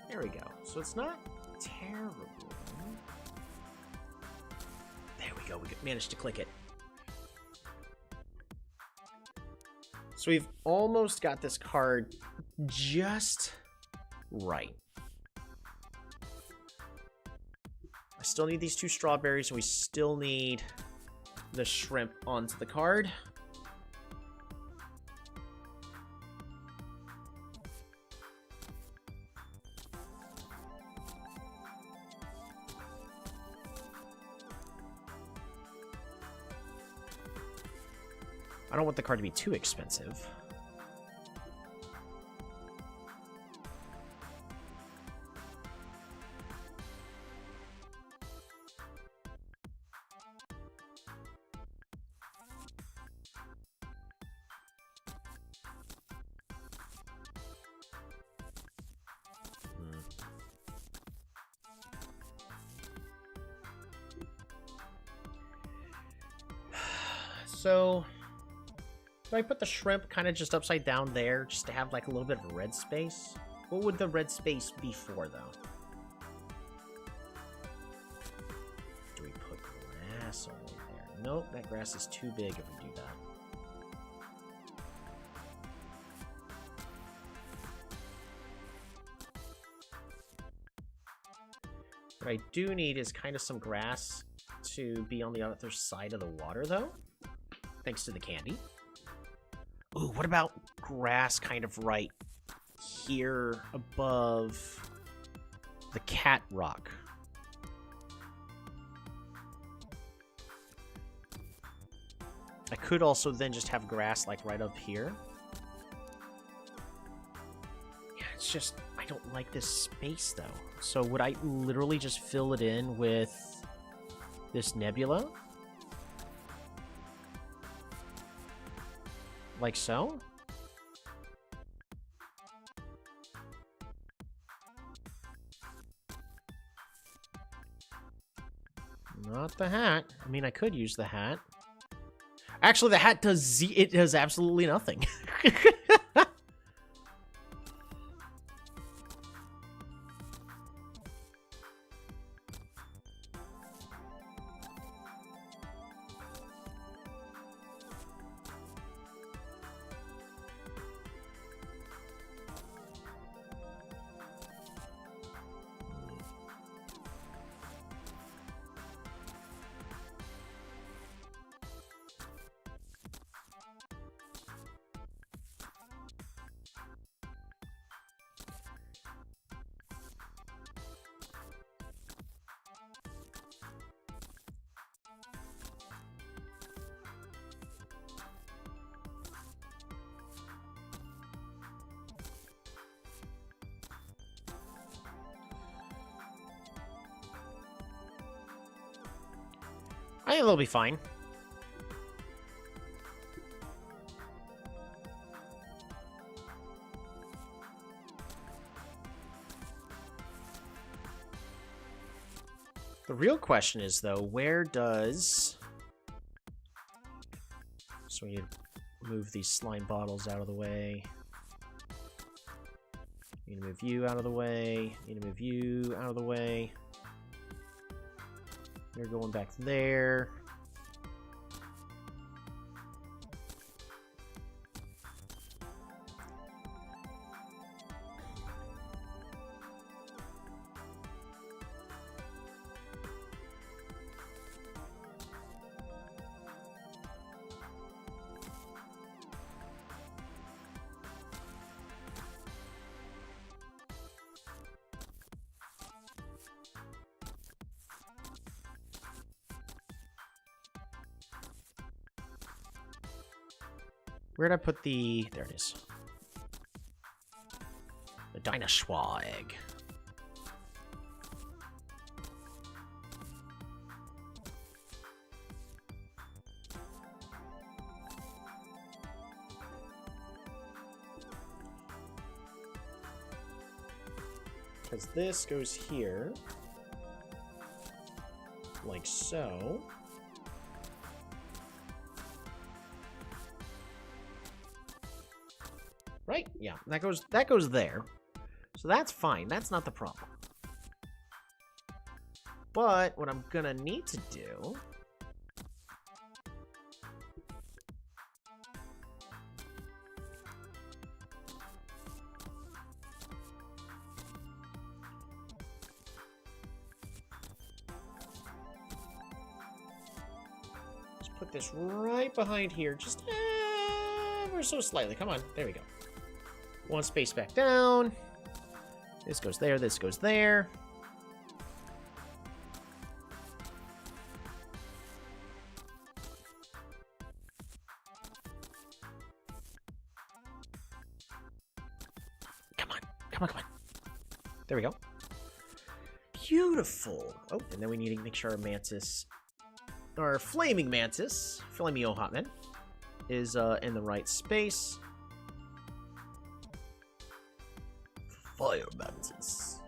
There we go. So it's not terrible. There we go. We managed to click it. So we've almost got this card just right. I still need these two strawberries, and we still need the shrimp onto the card. I don't want the card to be too expensive. So... Do I put the shrimp kind of just upside down there, just to have like a little bit of a red space? What would the red space be for, though? Do we put grass all the way there? Nope, that grass is too big if we do that. What I do need is kind of some grass to be on the other side of the water, though. Thanks to the candy. Ooh, what about grass kind of right here above the cat rock? I could also then just have grass like right up here. Yeah, it's just, I don't like this space though. So would I literally just fill it in with this nebula? Like so? Not the hat. I mean, I could use the hat. Actually, the hat does it does absolutely nothing. I think they'll be fine. The real question is, though, where does... So we need to move these slime bottles out of the way. Need to move you out of the way. Need to move you out of the way. You're going back there. Where'd I put the... There it is. The dinosaur egg. Because this goes here. Like so. Right? Yeah, that goes there. So that's fine. That's not the problem. But what I'm gonna need to do is put this right behind here, just ever so slightly. Come on, there we go. One space back down. This goes there, this goes there. Come on, come on, come on. There we go. Beautiful. Oh, and then we need to make sure our mantis, our flaming mantis, Flameo Hotman, is in the right space. Fire mantis.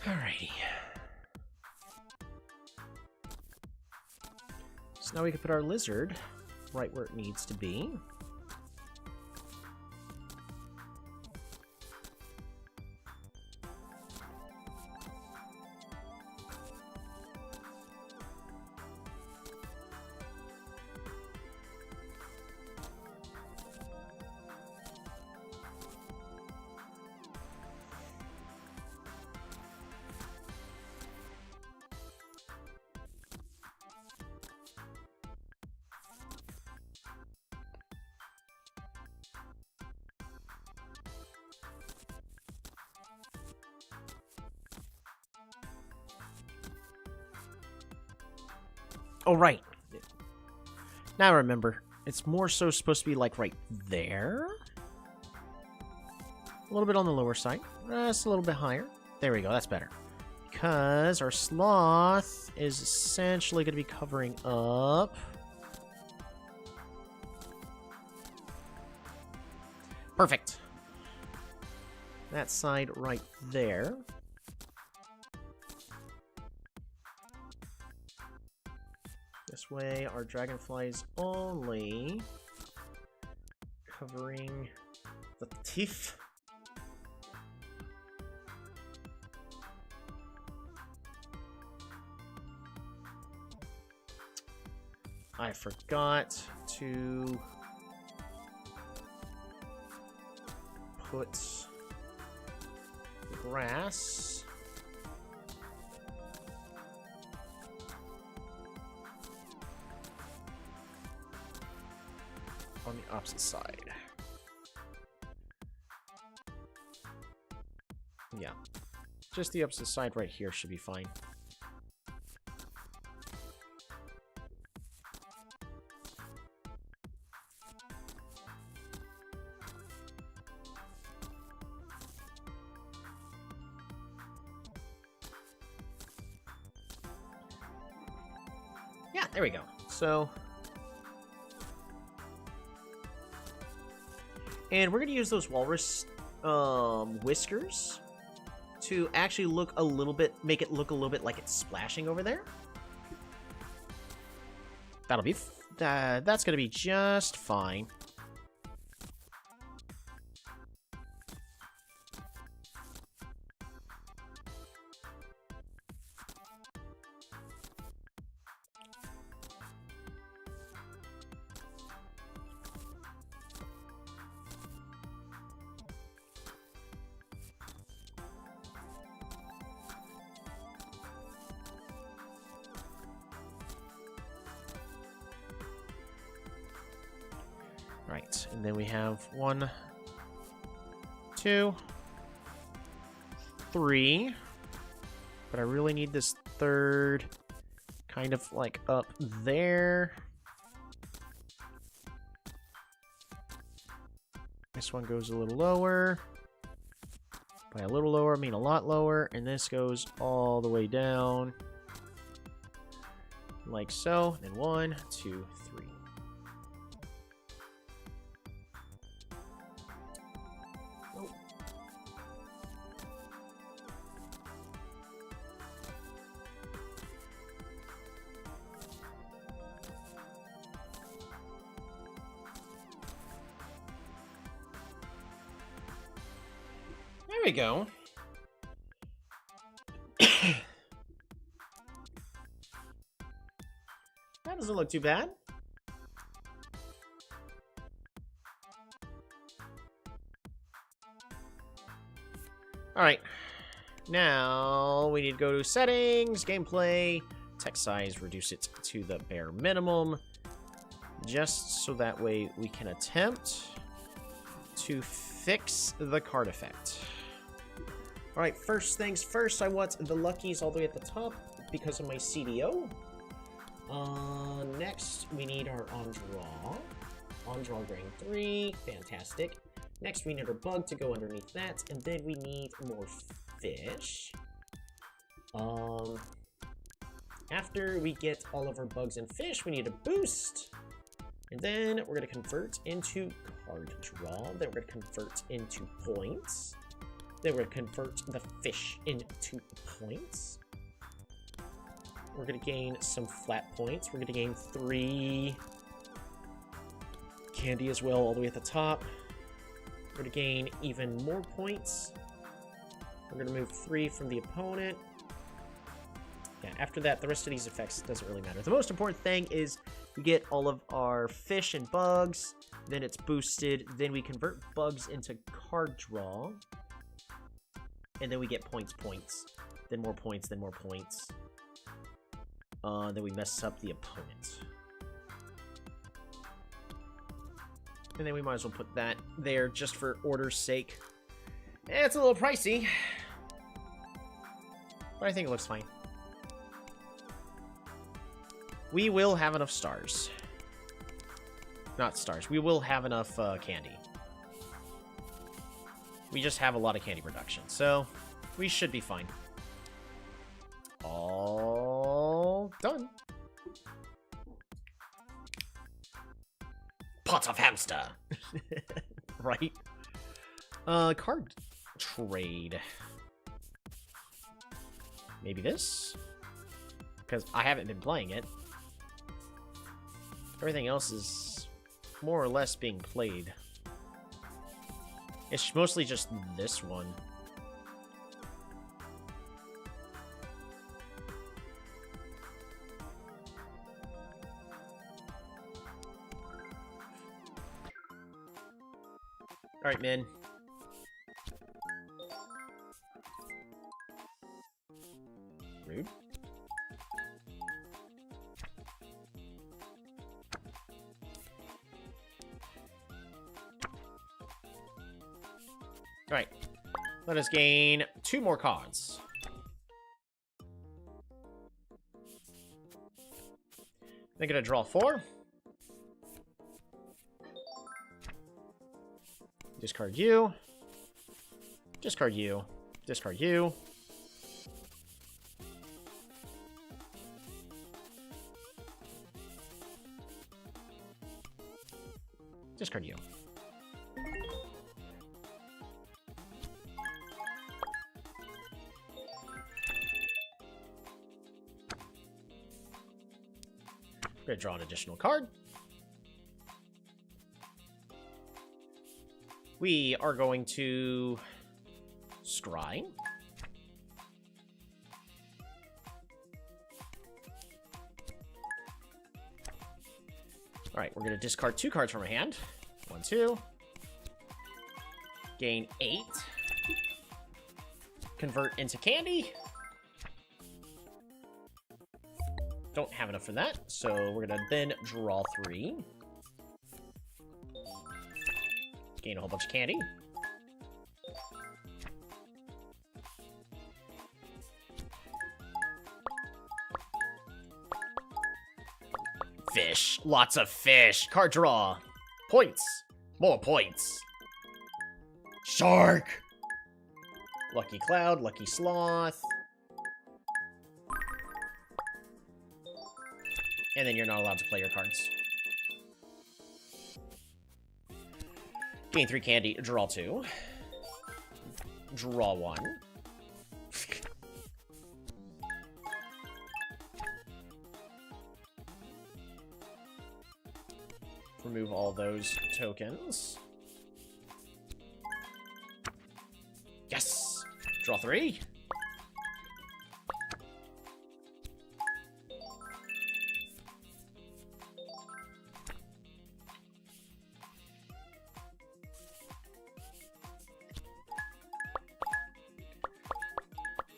Alrighty. So now we can put our lizard right where it needs to be. Oh, right. Now I remember. It's more so supposed to be, like, right there. A little bit on the lower side. Just a little bit higher. There we go. That's better. Because our sloth is essentially going to be covering up. Perfect. That side right there. This way, our dragonfly is only covering the teeth. I forgot to put grass on the opposite side. Yeah. Just the opposite side right here should be fine. Yeah, there we go. So, and we're gonna use those walrus whiskers to actually look a little bit, make it look a little bit like it's splashing over there. That'll be, that's gonna be just fine. Right, and then we have 1, 2, 3. But I really need this third kind of like up there. This one goes a little lower. By a little lower, I mean a lot lower. And this goes all the way down. Like so. Then 1, 2, 3. There we go. That doesn't look too bad. Alright. Now we need to go to settings, gameplay, text size, reduce it to the bare minimum. Just so that way we can attempt to fix the card effect. Alright, first things first, I want the luckies all the way at the top because of my CDO. Next, we need our on-draw. On-draw grade 3, fantastic. Next, we need our bug to go underneath that, and then we need more fish. After we get all of our bugs and fish, we need a boost. And then we're going to convert into card draw. Then we're going to convert into points. Then we're going to convert the fish into points. We're going to gain some flat points. We're going to gain 3 candy as well, all the way at the top. We're going to gain even more points. We're going to move 3 from the opponent. Yeah, after that, the rest of these effects doesn't really matter. The most important thing is we get all of our fish and bugs, then it's boosted, then we convert bugs into card draw, and then we get points, then more points, then more points. Then we mess up the opponent. And then we might as well put that there just for order's sake. It's a little pricey, but I think it looks fine. We will have enough stars. Not stars. We will have enough candy. We just have a lot of candy production, so we should be fine. All done.
Pot of hamster.
Right? Card trade. Maybe this? Because I haven't been playing it. Everything else is more or less being played. It's mostly just this one. Alright, man. Rude. Alright. Let us gain 2 more cards. They're gonna draw 4. Discard you. Discard you. Discard you. Discard you. We're gonna draw an additional card. We are going to scry. Alright, we're going to discard 2 cards from our hand. 1, 2. Gain 8. Convert into candy. Don't have enough for that, so we're going to then draw 3. Gain a whole bunch of candy. Fish. Lots of fish. Card draw. Points. More points. Shark. Lucky Cloud. Lucky Sloth. And then you're not allowed to play your cards. Gain 3 candy. Draw 2. Draw 1. Remove all those tokens. Yes! Draw 3.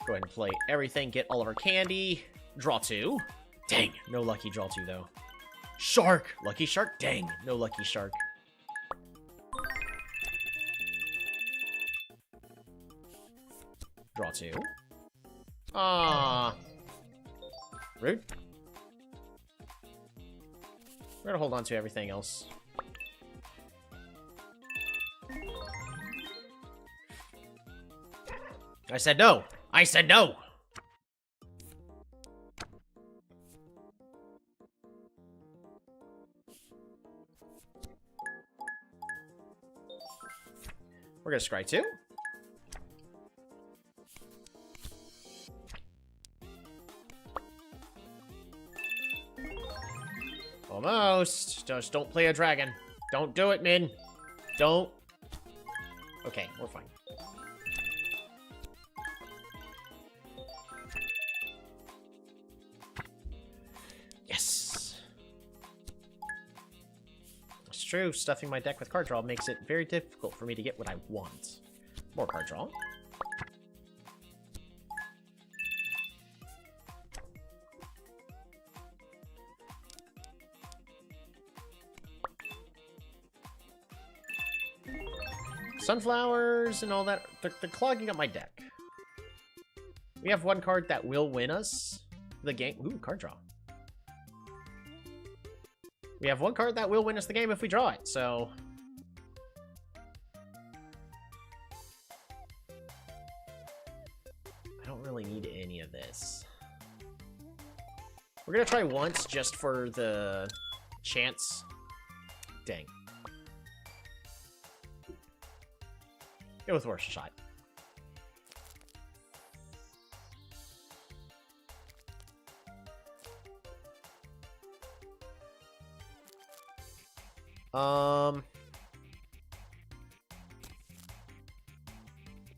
Go ahead and play everything, get all of our candy. Draw 2. Dang, no lucky draw 2 though. Shark! Lucky shark? Dang, no lucky shark. Draw 2. Ah, rude. We're gonna hold on to everything else. I said no! I said no! We're gonna scry 2. Almost. Just don't play a dragon. Don't do it, Min. Don't. Okay, we're fine. Yes. It's true, stuffing my deck with card draw makes it very difficult for me to get what I want. More card draw. Sunflowers and all that. They're clogging up my deck. We have one card that will win us the game. Ooh, card draw. We have one card that will win us the game if we draw it, so... I don't really need any of this. We're gonna try once just for the chance. Dang. Go with worst shot.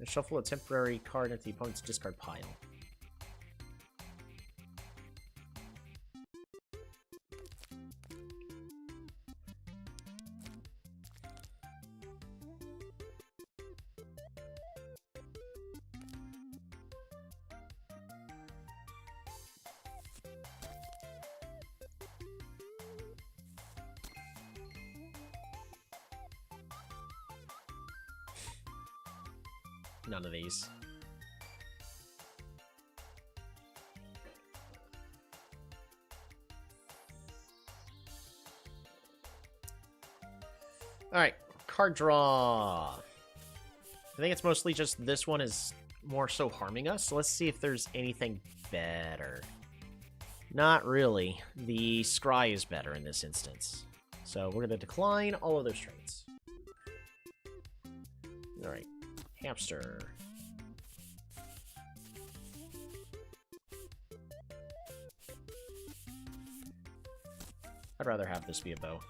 Shuffle a temporary card into the opponent's discard pile. None of these. Alright, card draw. I think it's mostly just this one is more so harming us, so let's see if there's anything better. Not really. The Scry is better in this instance. So we're going to decline all of those traits. Alright. Hamster. I'd rather have this be a bow.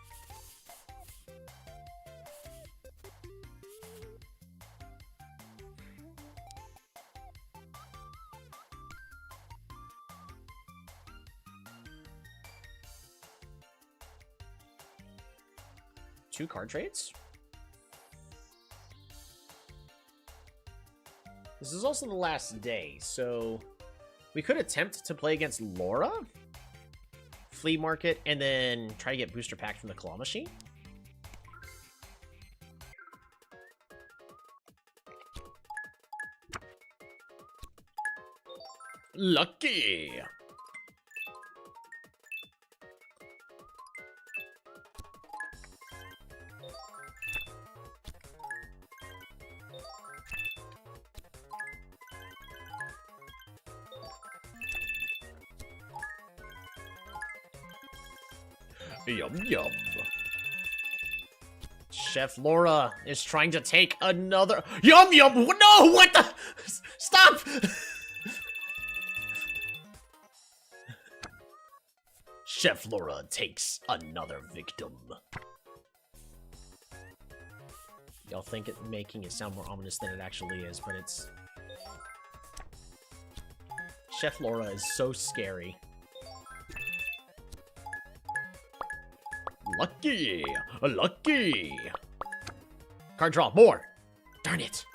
Two card trades? This is also the last day, so we could attempt to play against Laura, Flea Market, and then try to get Booster Pack from the Claw Machine. Lucky! Yum yum. Chef Laura is trying to take another. Yum yum! No! What the? Stop! Chef Laura takes another victim. Y'all think it making it sound more ominous than it actually is, but it's. Chef Laura is so scary. Lucky! Lucky! Card draw, more! Darn it!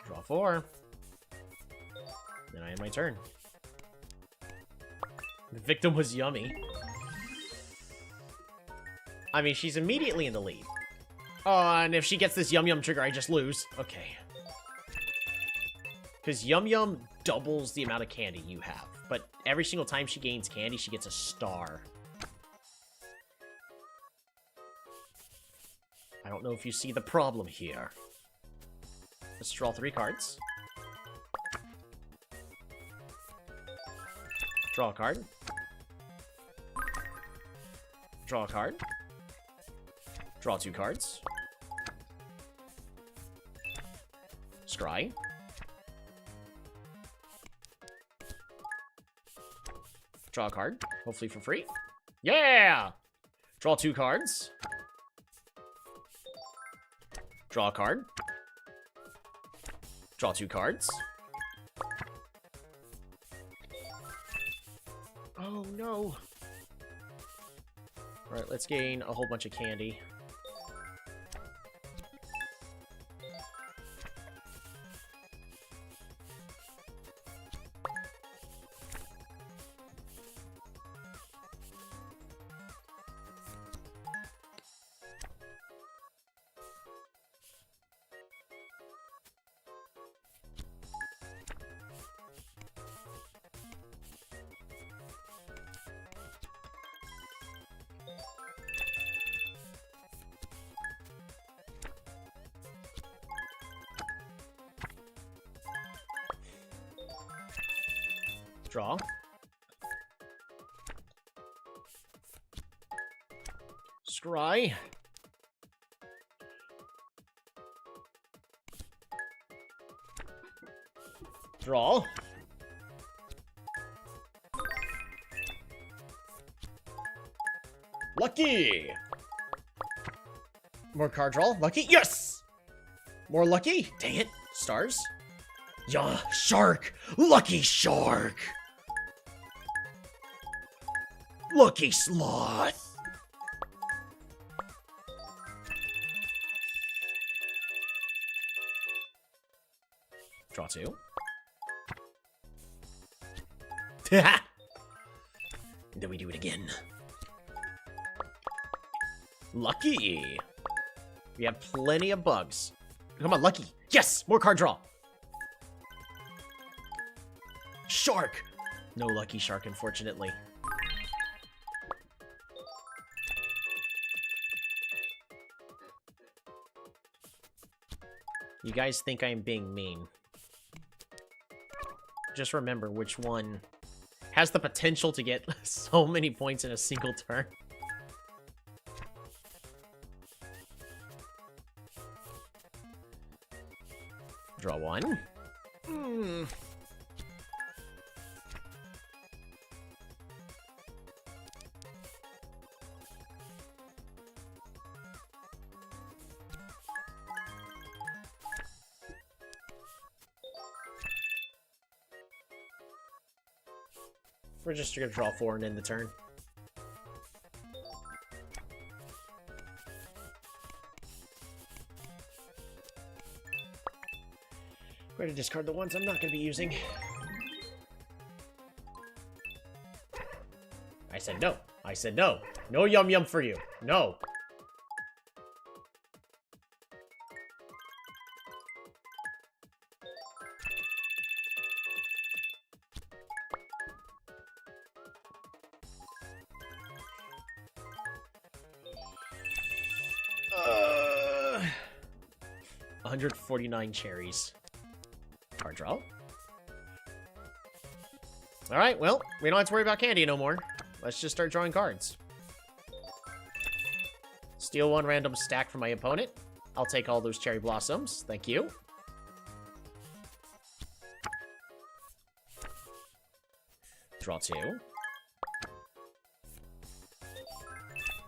Draw 4. Then I end my turn. The victim was Yummy. I mean, she's immediately in the lead. Oh, and if she gets this Yum Yum trigger, I just lose. Okay. Because Yum Yum doubles the amount of candy you have. But every single time she gains candy, she gets a star. I don't know if you see the problem here. Let's draw 3 cards. Draw a card. Draw a card. Draw 2 cards. Scry. Draw a card, hopefully for free. Yeah! Draw 2 cards. Draw a card. Draw 2 cards. Oh, no. Alright, let's gain a whole bunch of candy. Draw. Scry. Draw. Lucky! More card draw. Lucky. Yes! More lucky. Dang it. Stars. Yeah, shark. Lucky shark. Lucky sloth. Draw 2. And then we do it again. Lucky. We have plenty of bugs. Come on, lucky. Yes! More card draw. Shark. No lucky shark, unfortunately. You guys think I'm being mean. Just remember which one has the potential to get so many points in a single turn. Draw 1. We're just gonna draw 4 and end the turn. Going to discard the ones I'm not gonna be using. I said no. I said no. No yum yum for you. No. Uh, 149 cherries. Card draw. Alright, well, we don't have to worry about candy no more. Let's just start drawing cards. Steal 1 random stack from my opponent. I'll take all those cherry blossoms. Thank you. Draw 2.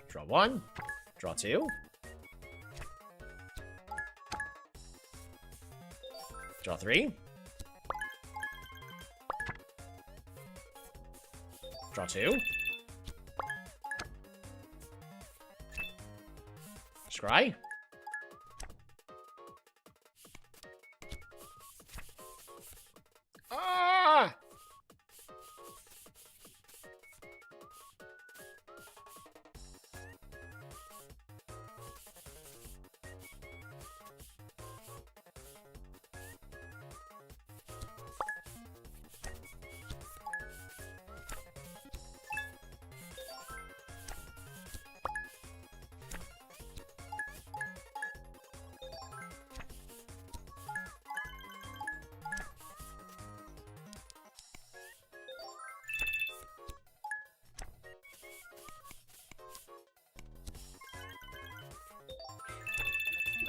Draw 1. Draw 2. Draw 3. Draw 2. Scry. Ah!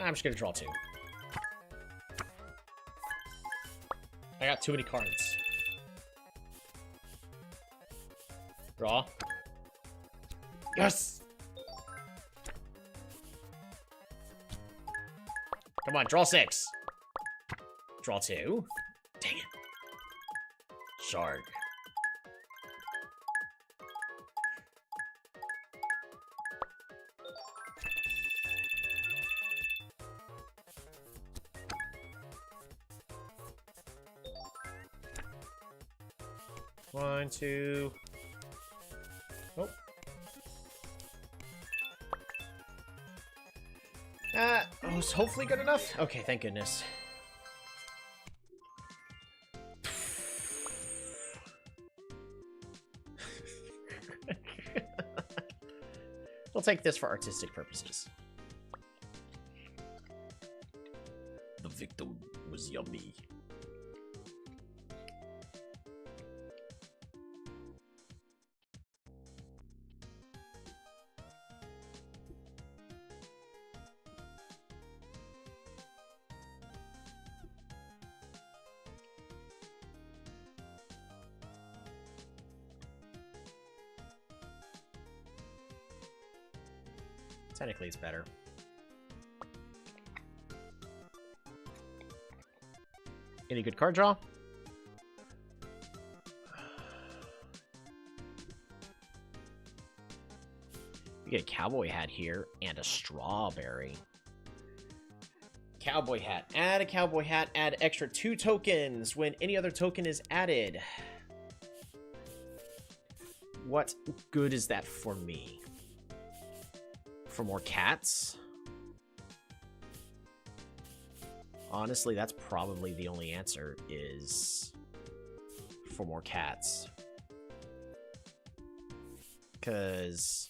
I'm just gonna draw 2. I got too many cards. Draw. Yes! Come on, draw 6. Draw 2. Dang it. Shark. One, two. Oh. Oh, it's hopefully good enough. Okay, thank goodness. We'll take this for artistic purposes. The victim was yummy. Technically, it's better. Any good card draw? We get a cowboy hat here and a strawberry. Cowboy hat. Add a cowboy hat. Add extra 2 tokens when any other token is added. What good is that for me? For more cats? Honestly, that's probably the only answer, is for more cats. Because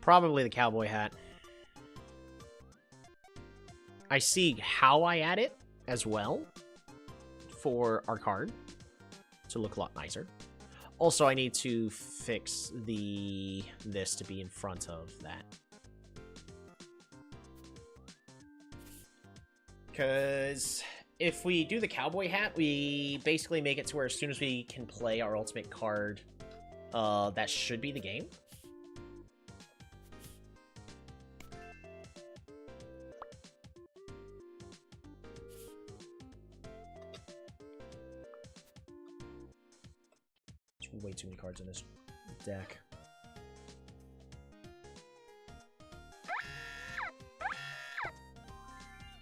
probably the cowboy hat. I see how I add it as well for our card to look a lot nicer. Also, I need to fix this to be in front of that. Because if we do the cowboy hat, we basically make it to where as soon as we can play our ultimate card, that should be the game. Way too many cards in this deck.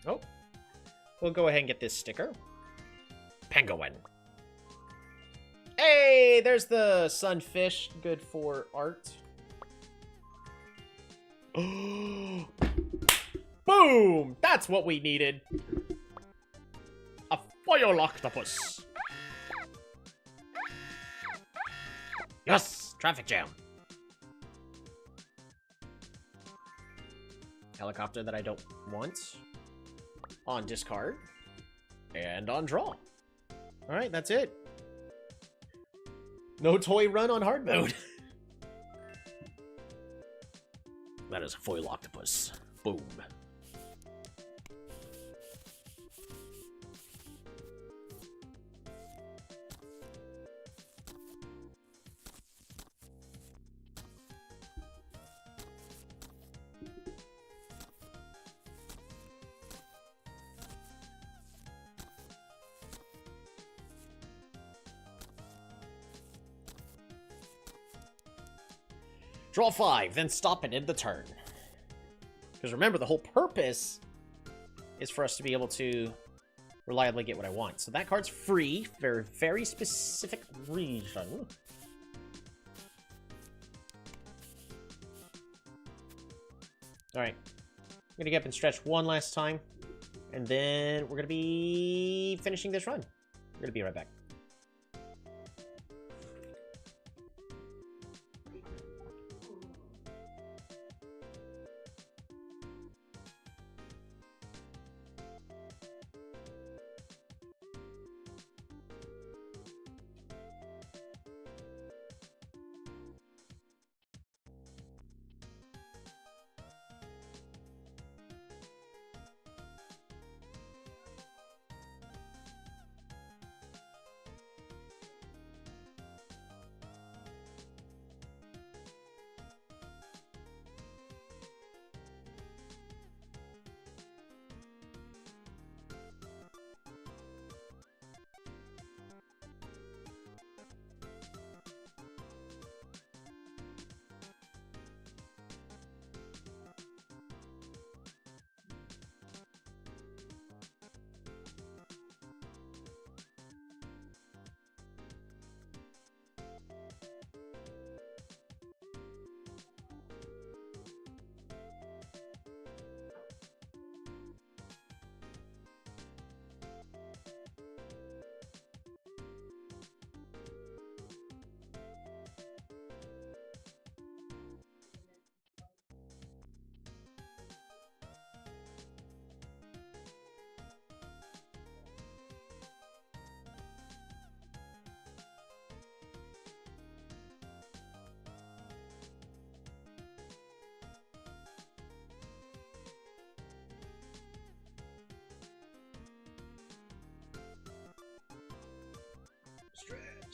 Oh. We'll go ahead and get this sticker. Penguin. Hey, there's the sunfish. Good for art. Boom! That's what we needed. A fire octopus. Yes! Traffic jam. Helicopter that I don't want. On discard. And on draw. Alright, that's it. No toy run on hard mode. That is a foil octopus. Boom. Draw 5, then stop and end the turn. Because remember, the whole purpose is for us to be able to reliably get what I want. So that card's free for a very specific reason. Alright. I'm going to get up and stretch one last time. And then we're going to be finishing this run. We're going to be right back.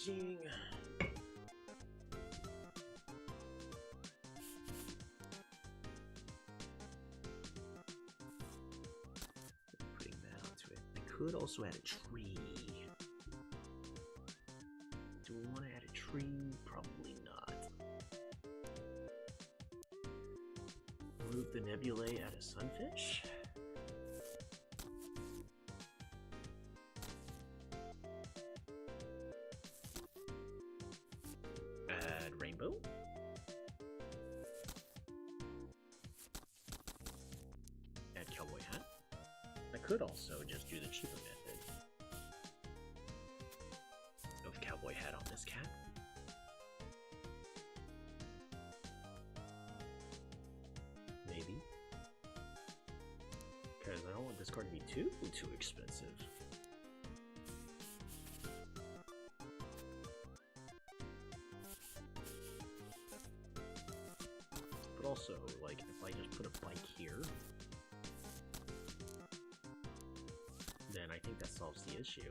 seeing. Putting that onto it. I could also add a tree. Do we want to add a tree? Probably not. Remove the nebulae, add a sunfish. Add rainbow. Add cowboy hat. I could also just do the cheaper method of cowboy hat on this cat. Maybe. Because I don't want this card to be too expensive. But also, like, if I just put a bike here, then I think that solves the issue.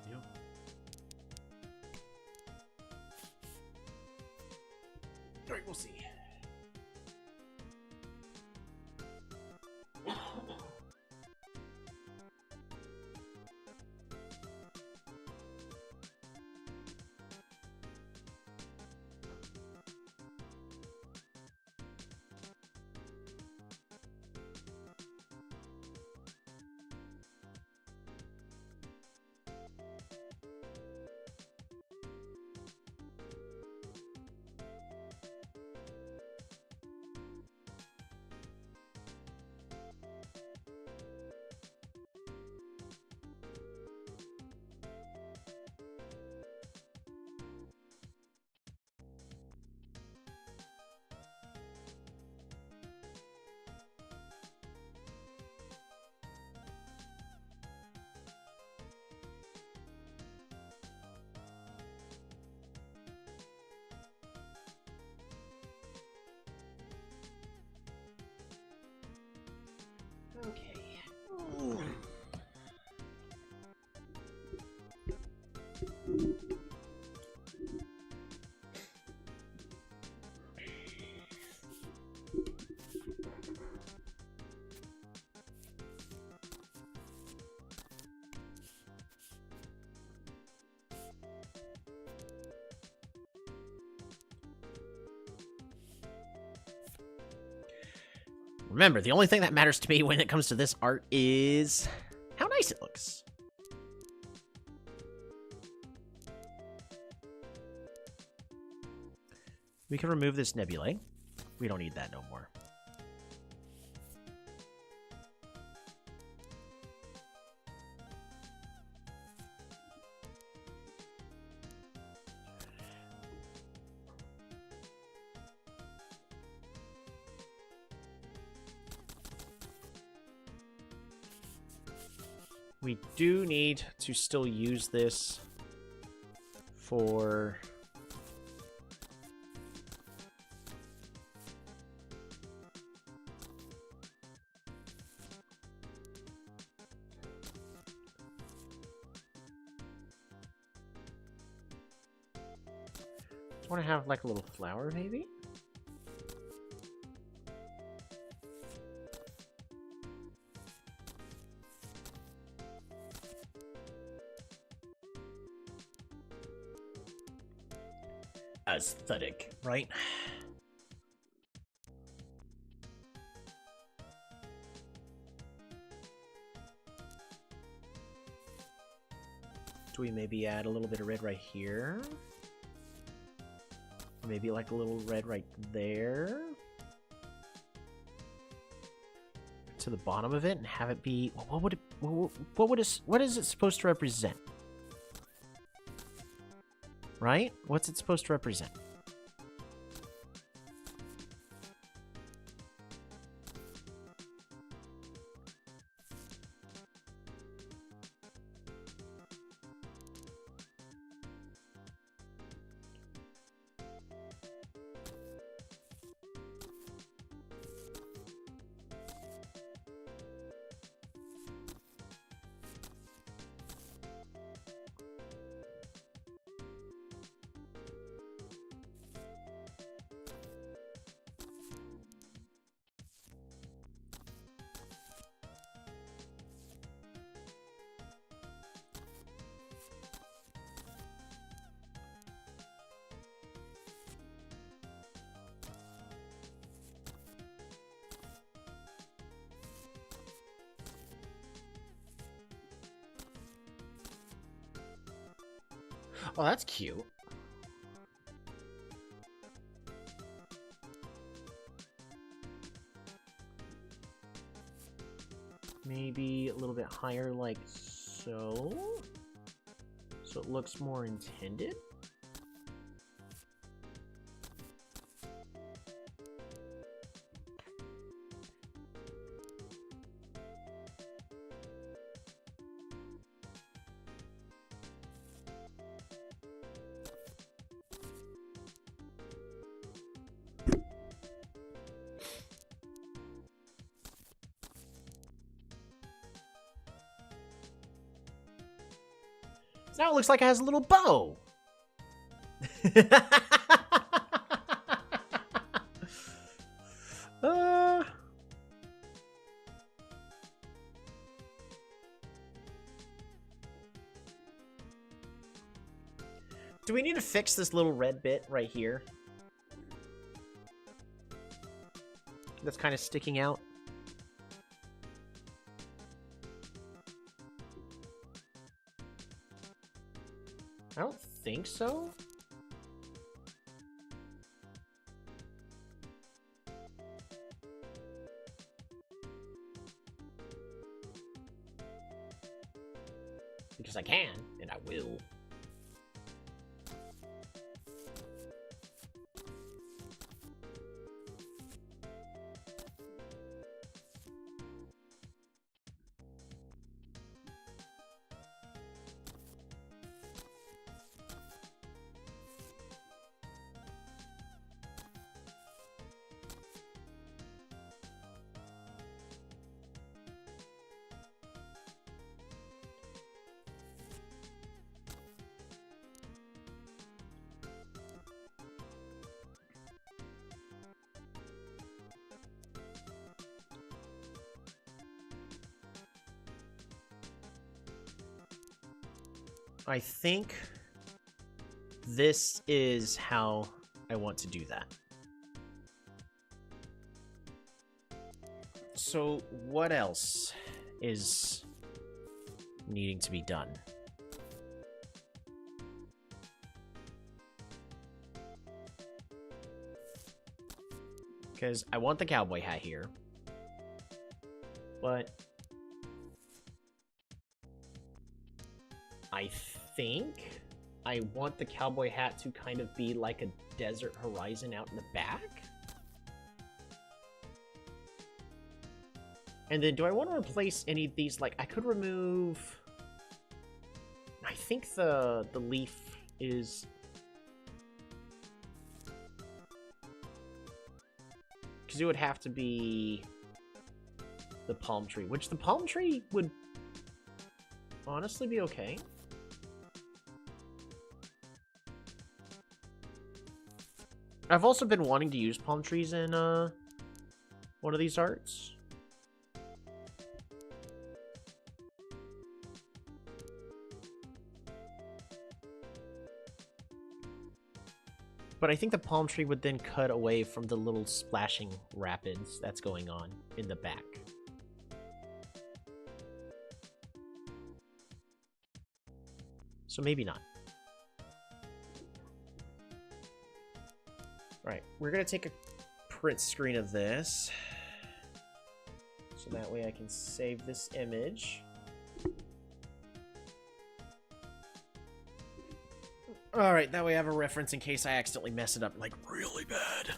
Yep. Alright, we'll see. Okay. Ooh. Remember, the only thing that matters to me when it comes to this art is how nice it looks. We can remove this nebulae. We don't need that no more. We do need to still use this for... I want to have like a little flower, maybe? Aesthetic, right? Do we maybe add a little bit of red right here? Or maybe like a little red right there? to the bottom of it and have it be... What is it supposed to represent? Right? What's it supposed to represent? Oh, that's cute. Maybe a little bit higher like so. So it looks more intended. Now it looks like it has a little bow. Do we need to fix this little red bit right here? That's kind of sticking out. I don't think so. Because I can, and I will. I think this is how I want to do that. So what else is needing to be done? Because I want the cowboy hat here, but I think I want the cowboy hat to kind of be like a desert horizon out in the back. And then do I want to replace any of these? Like, I could remove... I think the leaf is... Because it would have to be the palm tree, which the palm tree would honestly be okay. I've also been wanting to use palm trees in one of these arts. But I think the palm tree would then cut away from the little splashing rapids that's going on in the back. So maybe not. Right, we're gonna take a print screen of this. So So that way I can save this image. Alright, that way I have a reference in case I accidentally mess it up, like, really bad.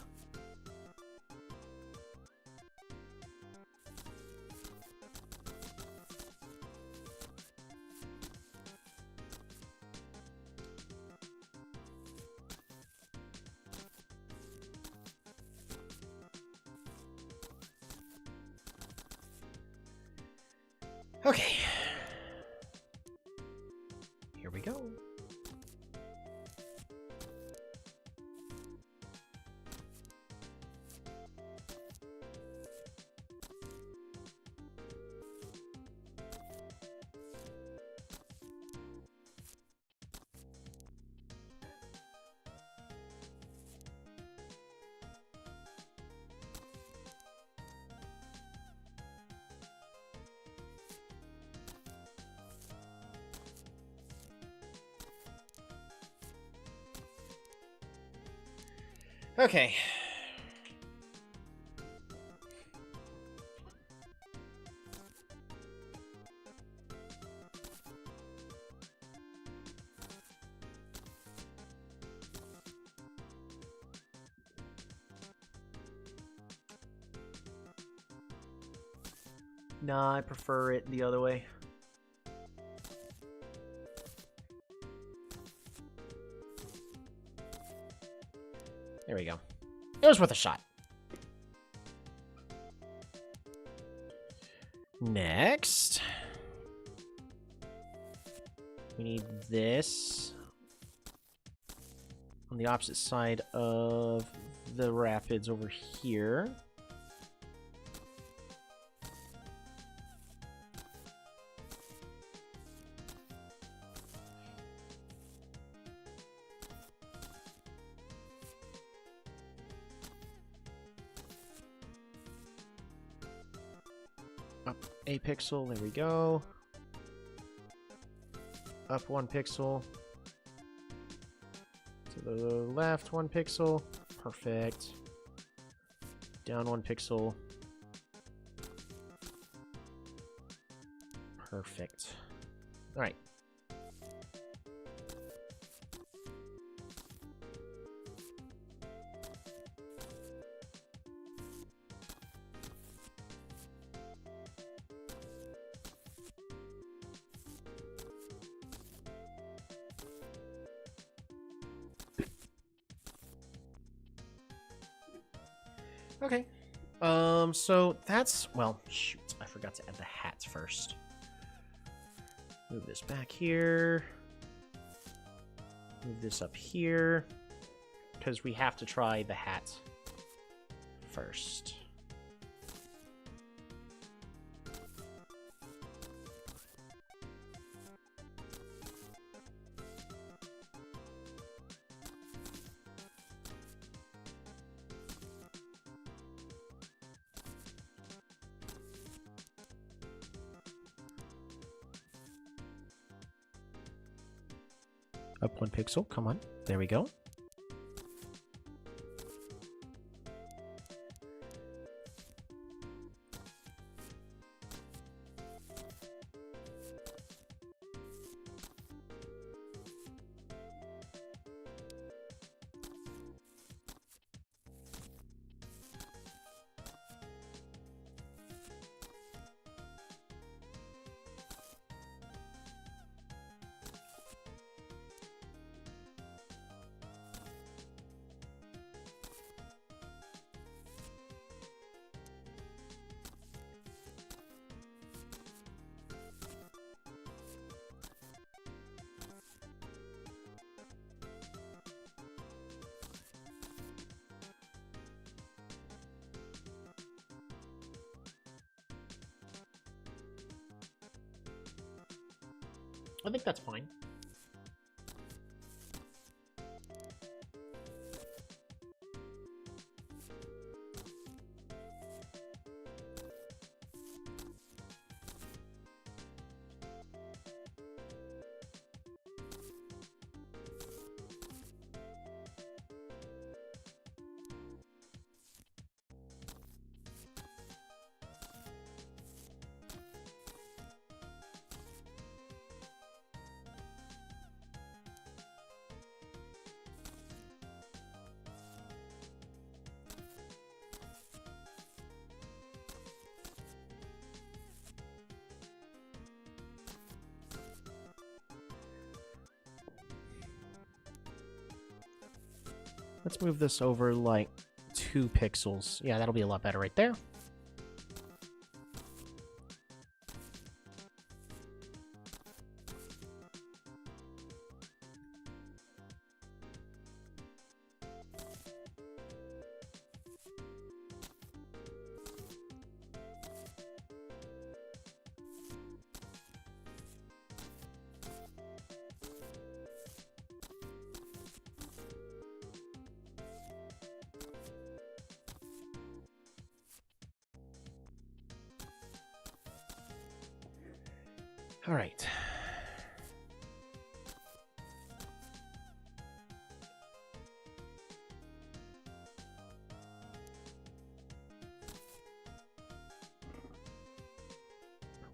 Okay. Here we go. Okay. Nah, I prefer it the other way. There we go. It was worth a shot. Next, we need this on the opposite side of the rapids over here. Up a pixel, there we go. Up 1 pixel. To the left 1 pixel. Perfect. Down 1 pixel. Perfect. Alright. Okay. So that's, well, shoot, I forgot to add the hats first. Move this back here. Move this up here. Because we have to try the hat first. Up 1 pixel, come on. There we go. I think that's fine. Let's move this over like 2 pixels. Yeah, that'll be a lot better right there. All right.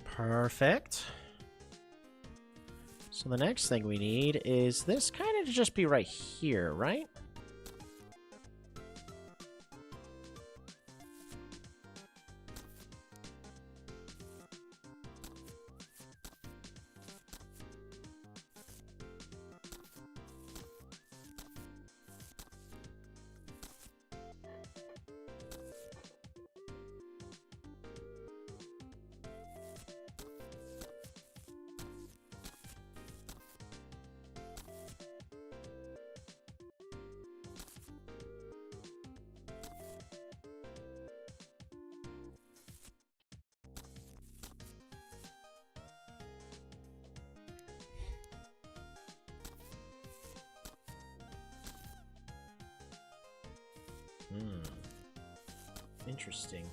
Perfect. So the next thing we need is this kind of to just be right here, right? Interesting.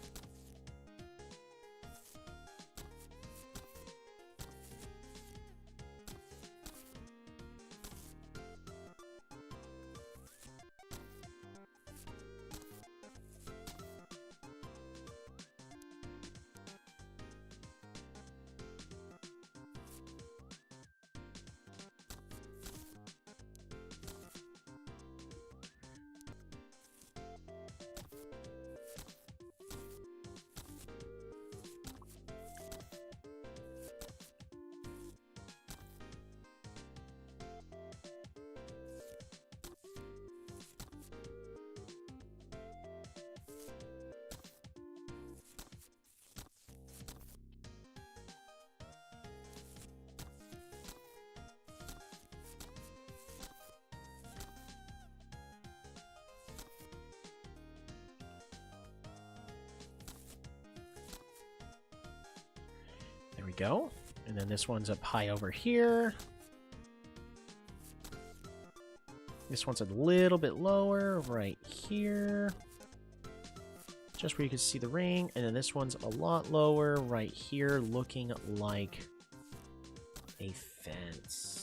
There we go. And then this one's up high over here. This one's a little bit lower right here. Just where you can see the ring. And then this one's a lot lower right here, looking like a fence.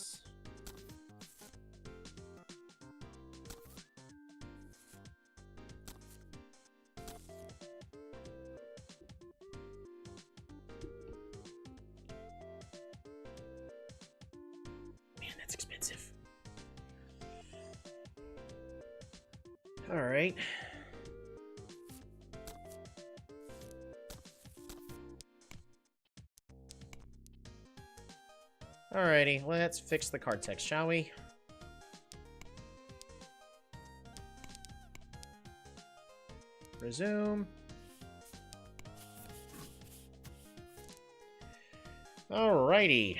Expensive. All right. Alrighty, let's fix the card text, shall we? Resume. Alrighty.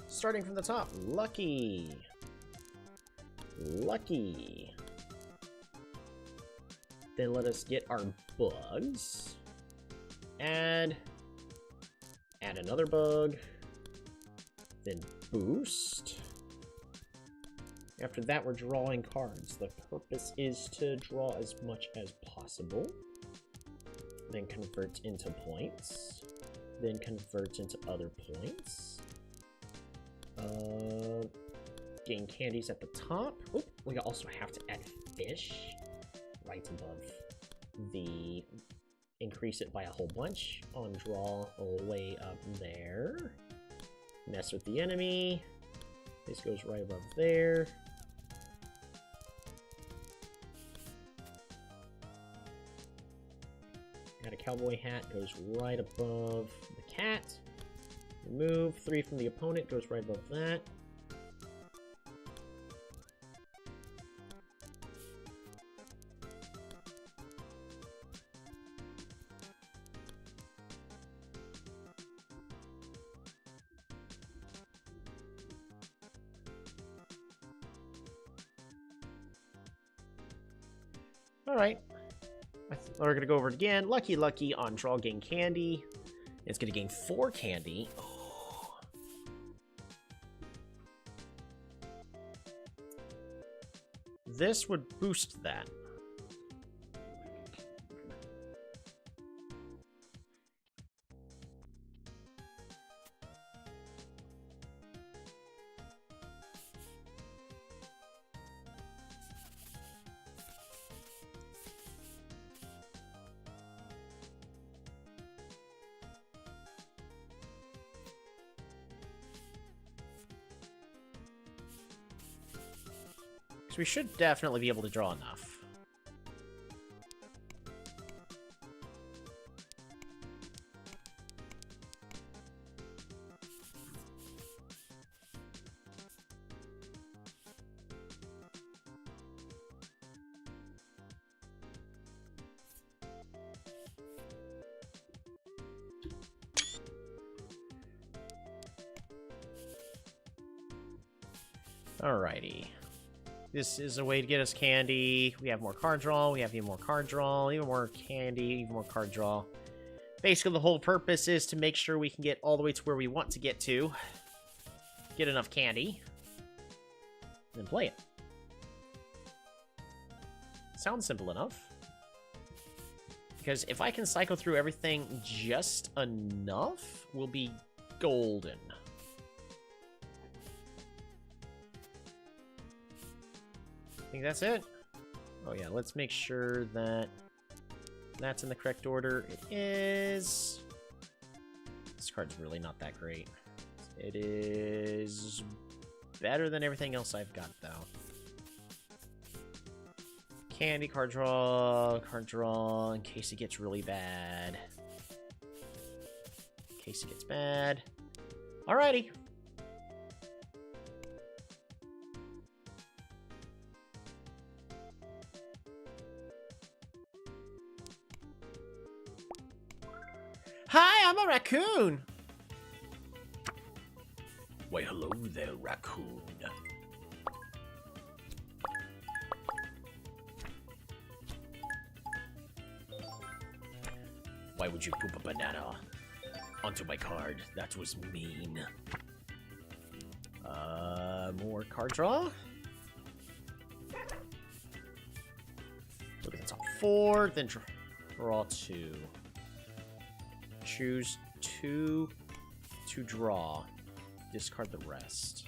Starting from the top, Lucky. Lucky. Then let us get our bugs. Add another bug. Then boost. After that, we're drawing cards. The purpose is to draw as much as possible. Then convert into points. Then convert into other points. Gain candies at the top. Oop, we also have to add fish right above the increase it by a whole bunch on draw way up there. Mess with the enemy. This goes right above there. Add a cowboy hat, goes right above the cat. Remove 3 from the opponent, goes right above that. Alright. We're gonna go over it again. Lucky Lucky on draw gain candy. It's gonna gain 4 candy. Oh. This would boost that. So we should definitely be able to draw enough. Alrighty. This is a way to get us candy. We have more card draw. We have even more card draw. Even more candy. Even more card draw. Basically, the whole purpose is to make sure we can get all the way to where we want to get to. Get enough candy. And then play it. Sounds simple enough. Because if I can cycle through everything just enough, we'll be golden. I think that's it. Oh yeah, let's make sure that that's in the correct order. It is. This card's really not that great. It is better than everything else I've got, though. Candy, card draw, in case it gets really bad. In case it gets bad. Alrighty. Hi, I'm a raccoon. Why, hello there, raccoon. Why would you poop a banana onto my card? That was mean. More card draw. Look at the top 4, then draw 2. Choose 2 to draw. Discard the rest.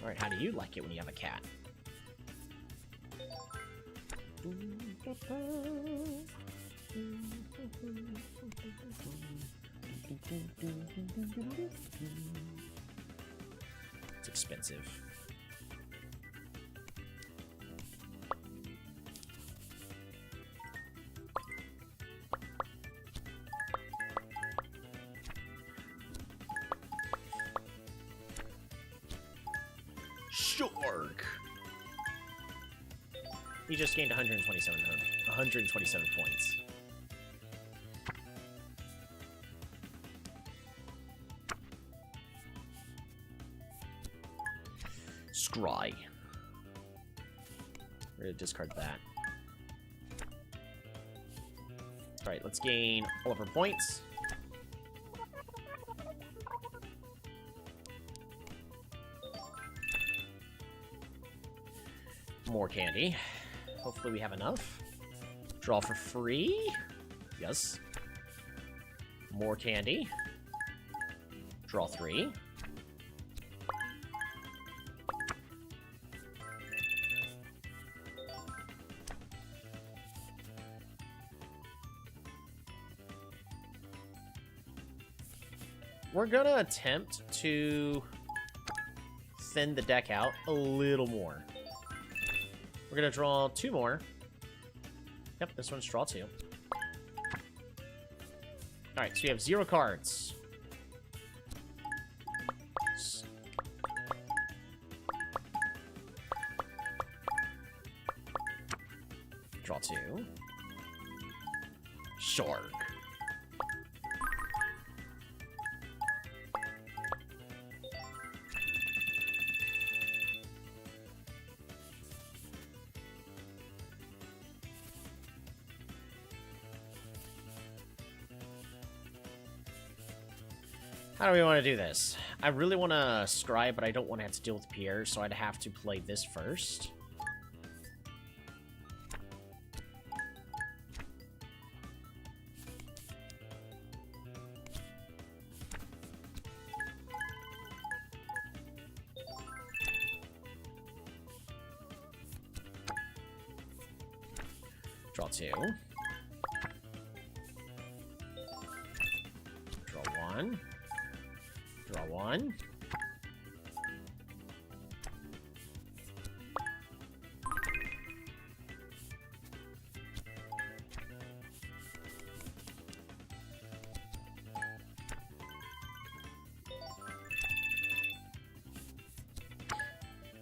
Alright, how do you like it when you have a cat? It's expensive. Shark. He just gained 127 points. Scry. We're gonna discard that. Alright, let's gain all of our points. More candy. Hopefully we have enough. Draw for free. Yes. More candy. Draw 3. We're gonna attempt to thin the deck out a little more. We're gonna draw 2 more. Yep, this one's draw 2. Alright, so you have 0 cards. Draw 2. Shark. How do we want to do this? I really want to scry, but I don't want to have to deal with Pierre, so I'd have to play this first. Draw 2. Draw 1. Draw 1.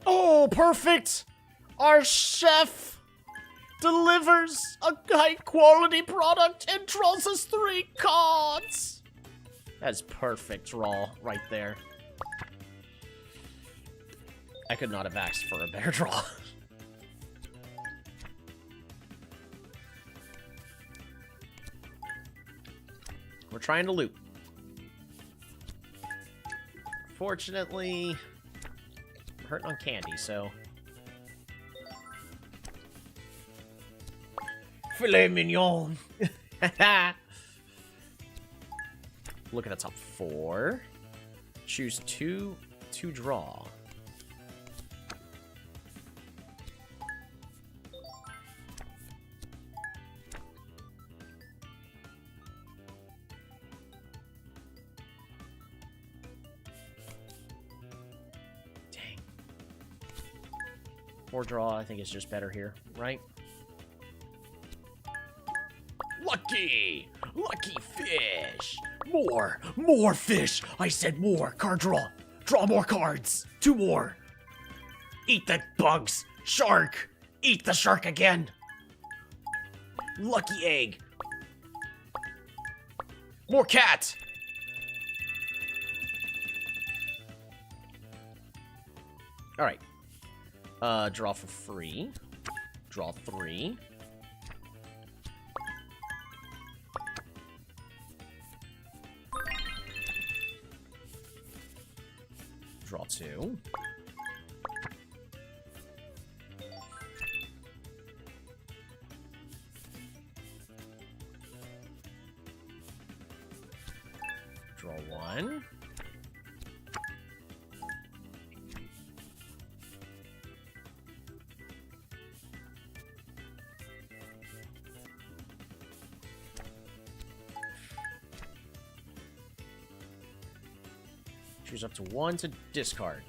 Oh, perfect! Our chef delivers a high-quality product and draws us 3 cards! That's perfect draw right there. I could not have asked for a better draw. We're trying to loot. Fortunately, I'm hurting on candy, so... Filet mignon! Look at the top 4. Choose 2 to draw. Dang. 4 draw, I think is just better here, right? Lucky! Lucky fish! More fish! I said more! Card draw! Draw more cards! 2 more! Eat the bugs! Shark! Eat the shark again! Lucky egg! More cat! Alright. Draw for free. Draw 3. Draw 2. Draw 1. Choose up to 1 to discard.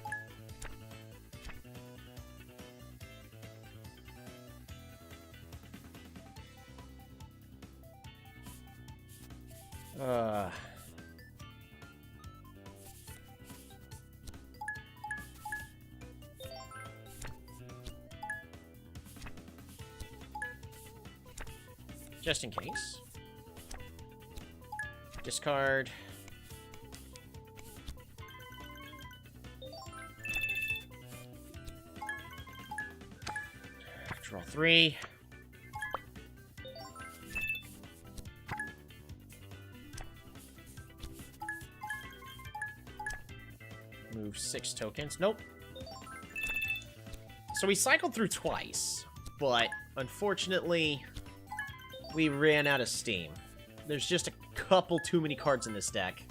Just in case. Discard. Draw 3. Move 6 tokens. Nope. So we cycled through twice, but unfortunately, we ran out of steam. There's just a couple too many cards in this deck,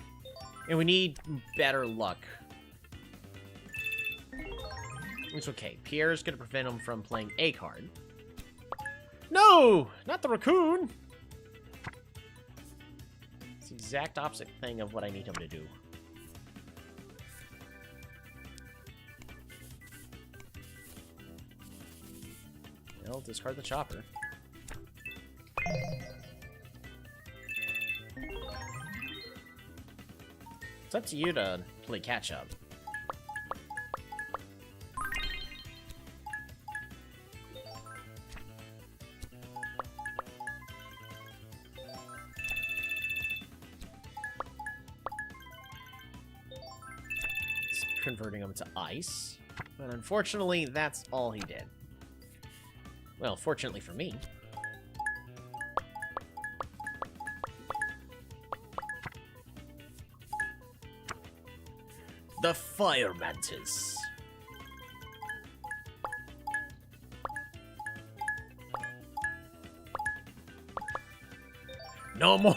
and we need better luck. It's okay. Pierre's gonna prevent him from playing a card. No! Not the raccoon! It's the exact opposite thing of what I need him to do. Well, discard the chopper. It's up to you to play catch-up. Converting him to ice. But unfortunately, that's all he did. Well, fortunately for me. The Fire Mantis.
No more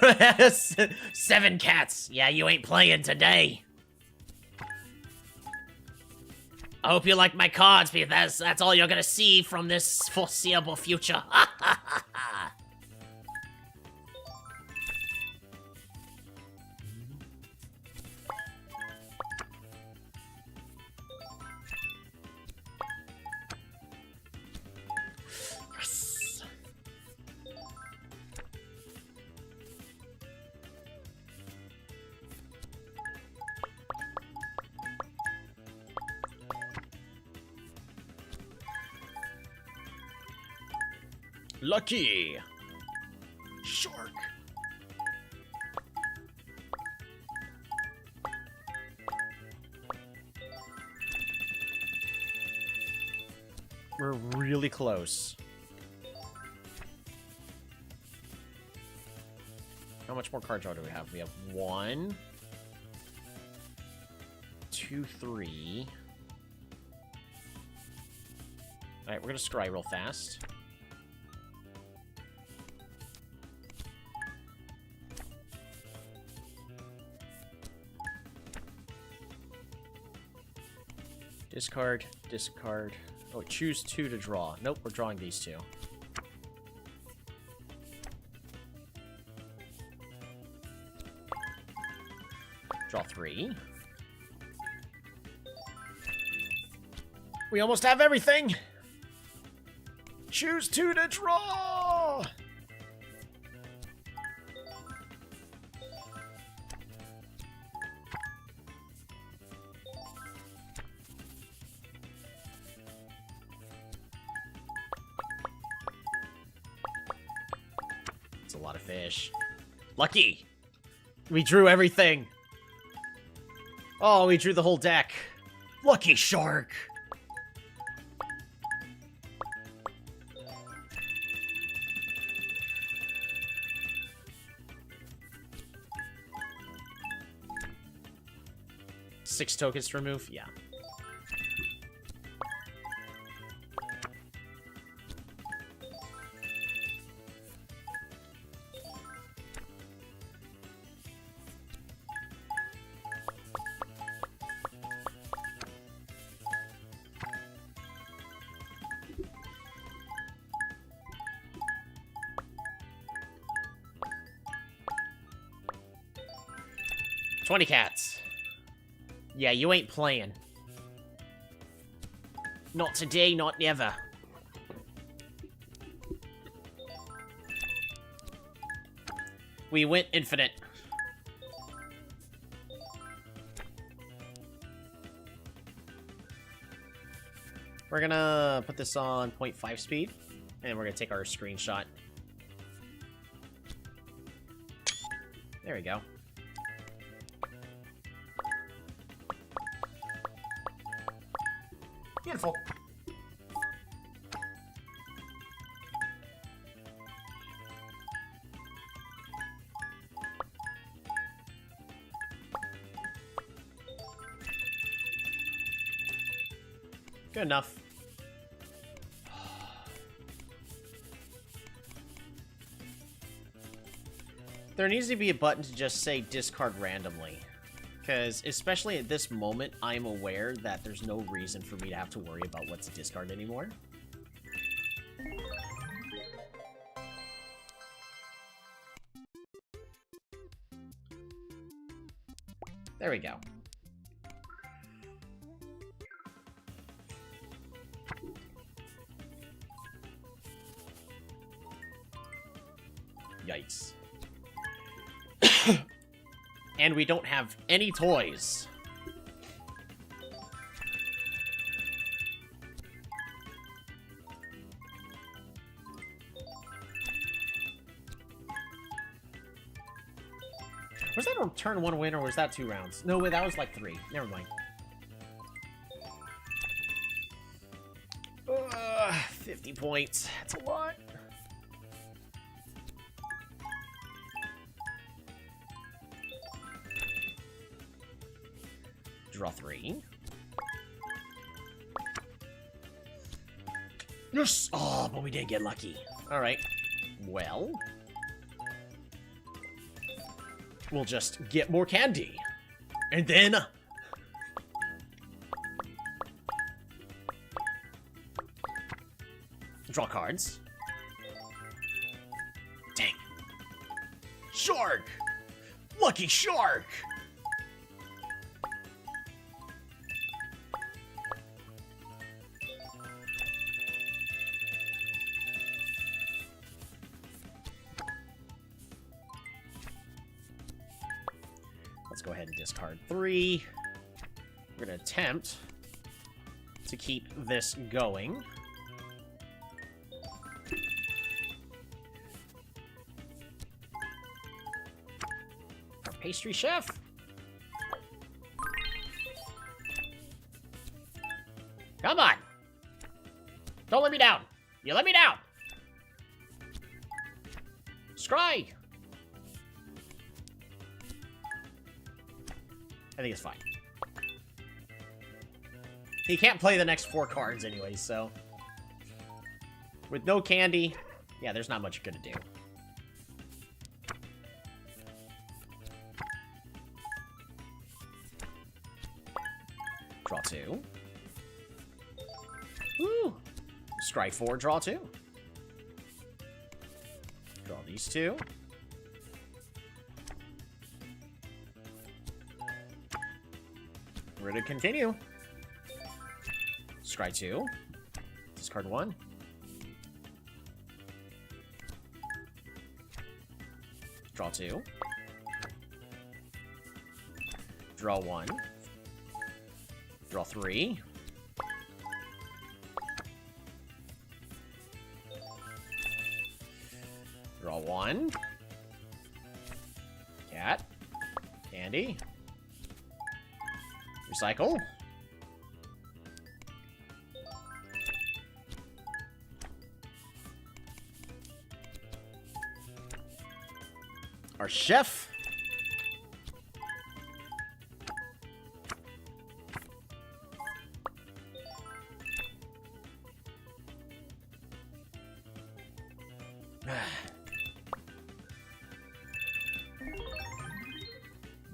7 cats. Yeah, you ain't playing today. I hope you like my cards, because that's all you're gonna see from this foreseeable future.
Lucky. Shark. We're really close. How much more card draw do we have? We have 1, 2, 3. Alright, we're gonna scry real fast. Discard, discard. Oh, choose 2 to draw. Nope, we're drawing these 2. Draw 3. We almost have everything! Choose 2 to draw! It's a lot of fish. Lucky! We drew everything! Oh, we drew the whole deck. Lucky shark! Six tokens to remove? Yeah. $20 cats. Yeah, you ain't playing. Not today, not never. We went infinite. We're gonna put this on 0.5 speed, and we're gonna take our screenshot. There we go. Beautiful. Good enough. There needs to be a button to just say discard randomly. Because, especially at this moment, I'm aware that there's no reason for me to have to worry about what to discard anymore. There we go. Yikes. And we don't have any toys. Was that a turn 1 win, or was that 2 rounds? No, wait, that was like 3. Never mind. 50 points. That's a lot. Draw 3. Yes! Oh, but we did get lucky. Alright. Well. We'll just get more candy. And then... draw cards. Dang. Shark! Lucky shark! Let's go ahead and discard 3. We're going to attempt to keep this going. Our pastry chef. Come on. Don't let me down. You let me down. Scry. I think it's fine. He can't play the next 4 cards anyway, so... with no candy, yeah, there's not much you're gonna do. Draw 2. Woo! Scry 4, draw 2. Draw these 2. We're gonna continue. Scry 2. Discard 1. Draw 2. Draw 1. Draw 3. Draw 1. Cat. Candy. Recycle. Our chef.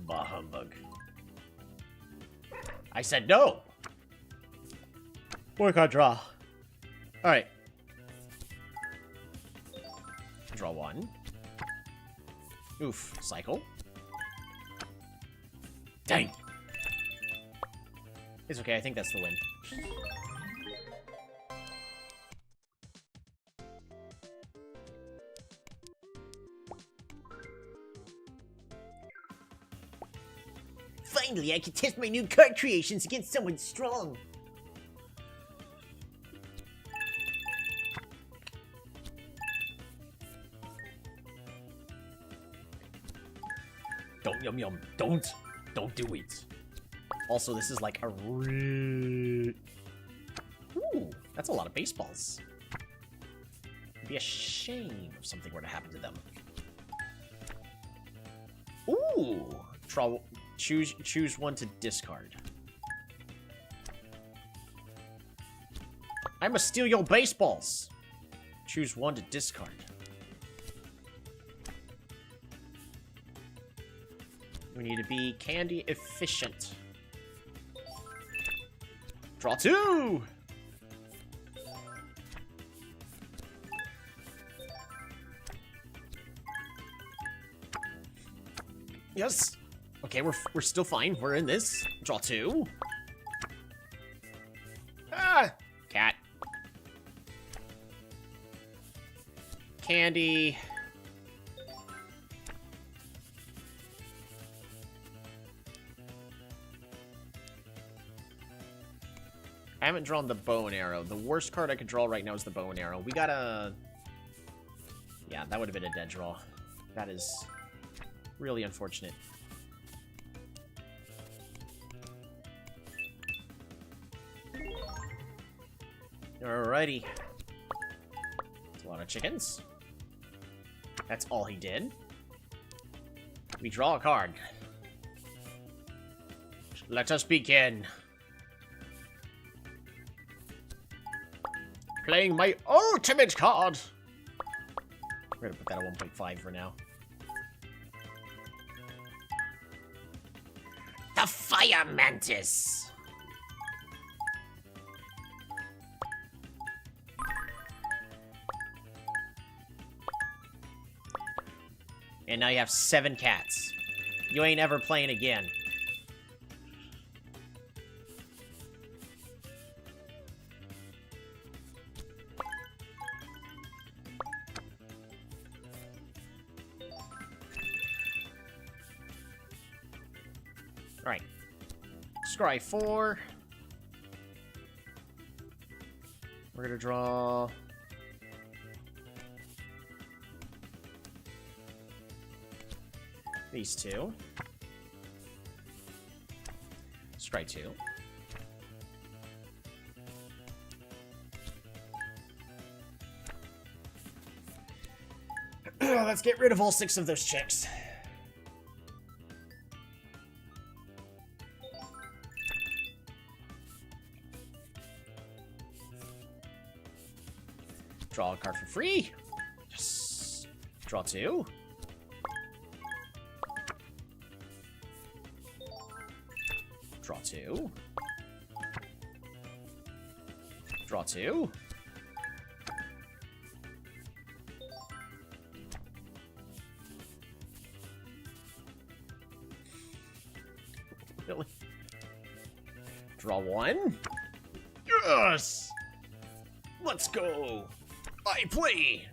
Bah humbug. I said no. Work on draw. All right. Draw 1. Oof. Cycle. Dang. It's okay. I think that's the win. Finally, I can test my new card creations against someone strong. Don't yum yum. Don't do it. Also, this is like a Ooh, that's a lot of baseballs. It'd be a shame if something were to happen to them. Ooh, choose one to discard. I must steal your baseballs. Choose one to discard. We need to be candy efficient. Draw 2! Yes. Okay, we're still fine. We're in this. Draw 2. Ah! Cat. Candy. I haven't drawn the bow and arrow. The worst card I could draw right now is the bow and arrow. We gotta... yeah, that would have been a dead draw. That is really unfortunate. Alrighty. That's a lot of chickens. That's all he did. We draw a card. Let us begin. Playing my ultimate card. We're gonna put that at 1.5 for now.
The Fire Mantis.
And now you have 7 cats. You ain't ever playing again. Alright. Scry 4. We're gonna draw... these two. Scry 2. Let's get rid of all 6 of those chicks. Draw a card for free. Yes. Draw 2. Draw 2. Draw 2. Really? Draw 1. Yes! Let's go! I play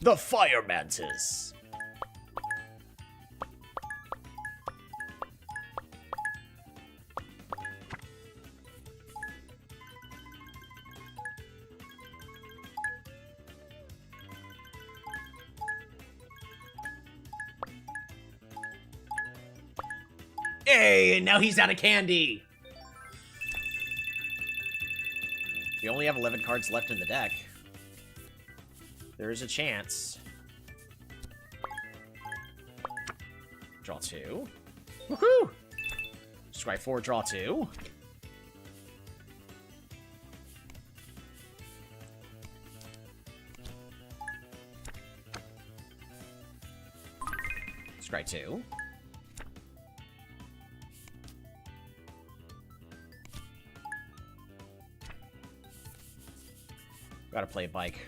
the Fire Mantis. Hey, and now he's out of candy. We only have 11 cards left in the deck. There is a chance. Draw 2. Woohoo! Scry 4, draw 2. Scry 2. Gotta play a bike.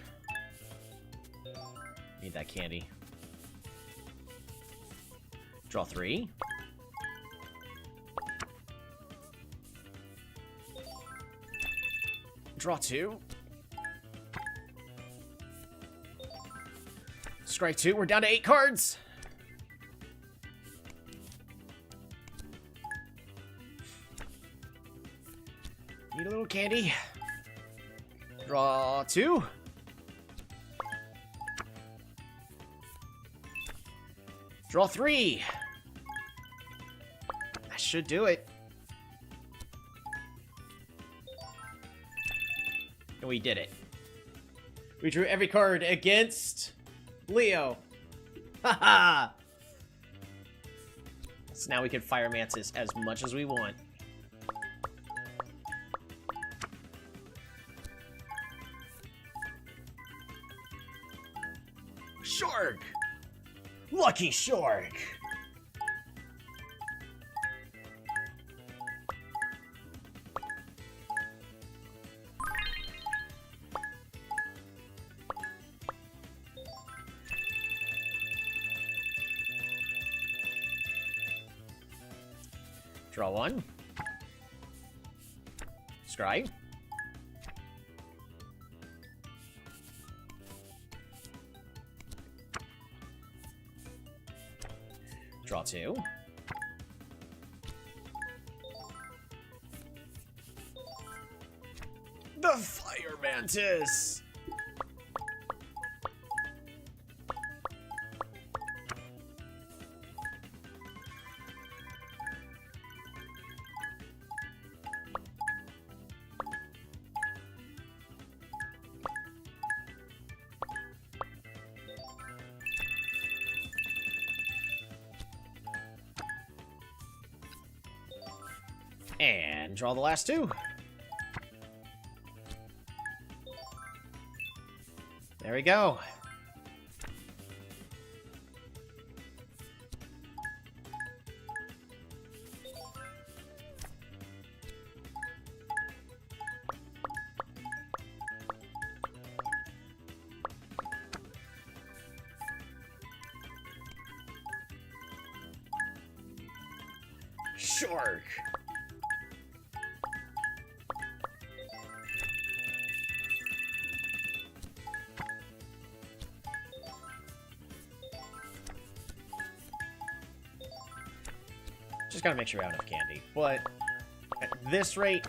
Need that candy. Draw 3. Draw 2. Strike 2. We're down to 8 cards. Need a little candy. Draw 2. Draw 3. That should do it. And we did it. We drew every card against Leo. Haha. So now we can Fire Mantis as much as we want. Shark! Lucky Shark! Draw 1. Scry. Draw 2. The Fire Mantis! And draw the last two. There we go. Shark. Just gotta make sure we have enough candy. But at this rate,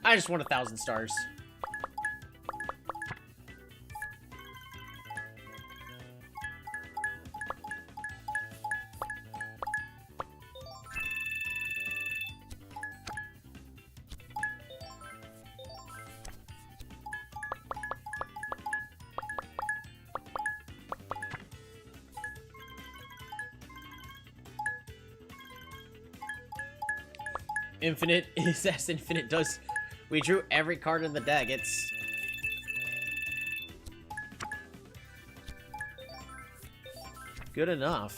I just won 1,000 stars. Infinite is as infinite does. We drew every card in the deck. It's good enough.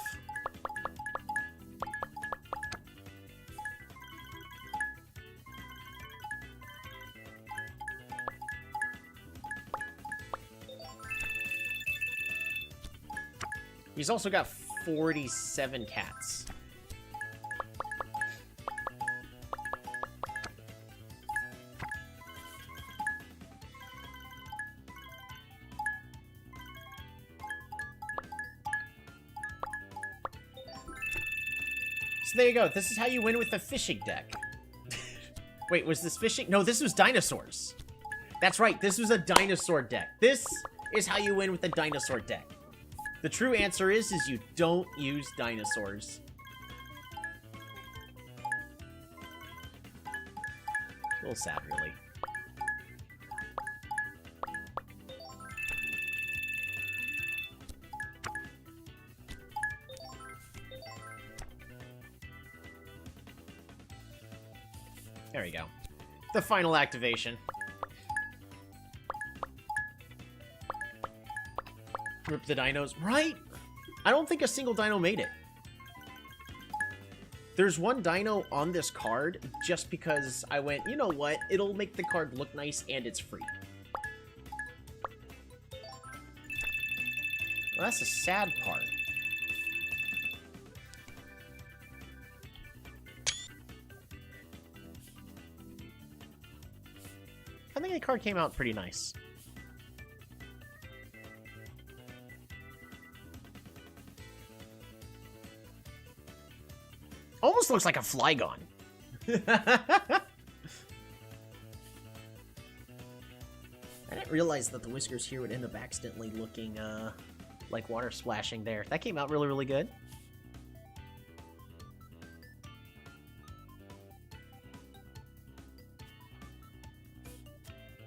He's also got 47 cats. So there you go. This is how you win with the fishing deck. Wait, was this fishing? No, this was dinosaurs. That's right. This was a dinosaur deck. This is how you win with the dinosaur deck. The true answer is you don't use dinosaurs. A little sad, really. There we go. The final activation. Rip the dinos. Right? I don't think a single dino made it. There's one dino on this card just because I went, you know what? It'll make the card look nice and it's free. Well, that's the sad part. I think the card came out pretty nice. Almost looks like a Flygon. I didn't realize that the whiskers here would end up accidentally looking like water splashing there. That came out really, really good.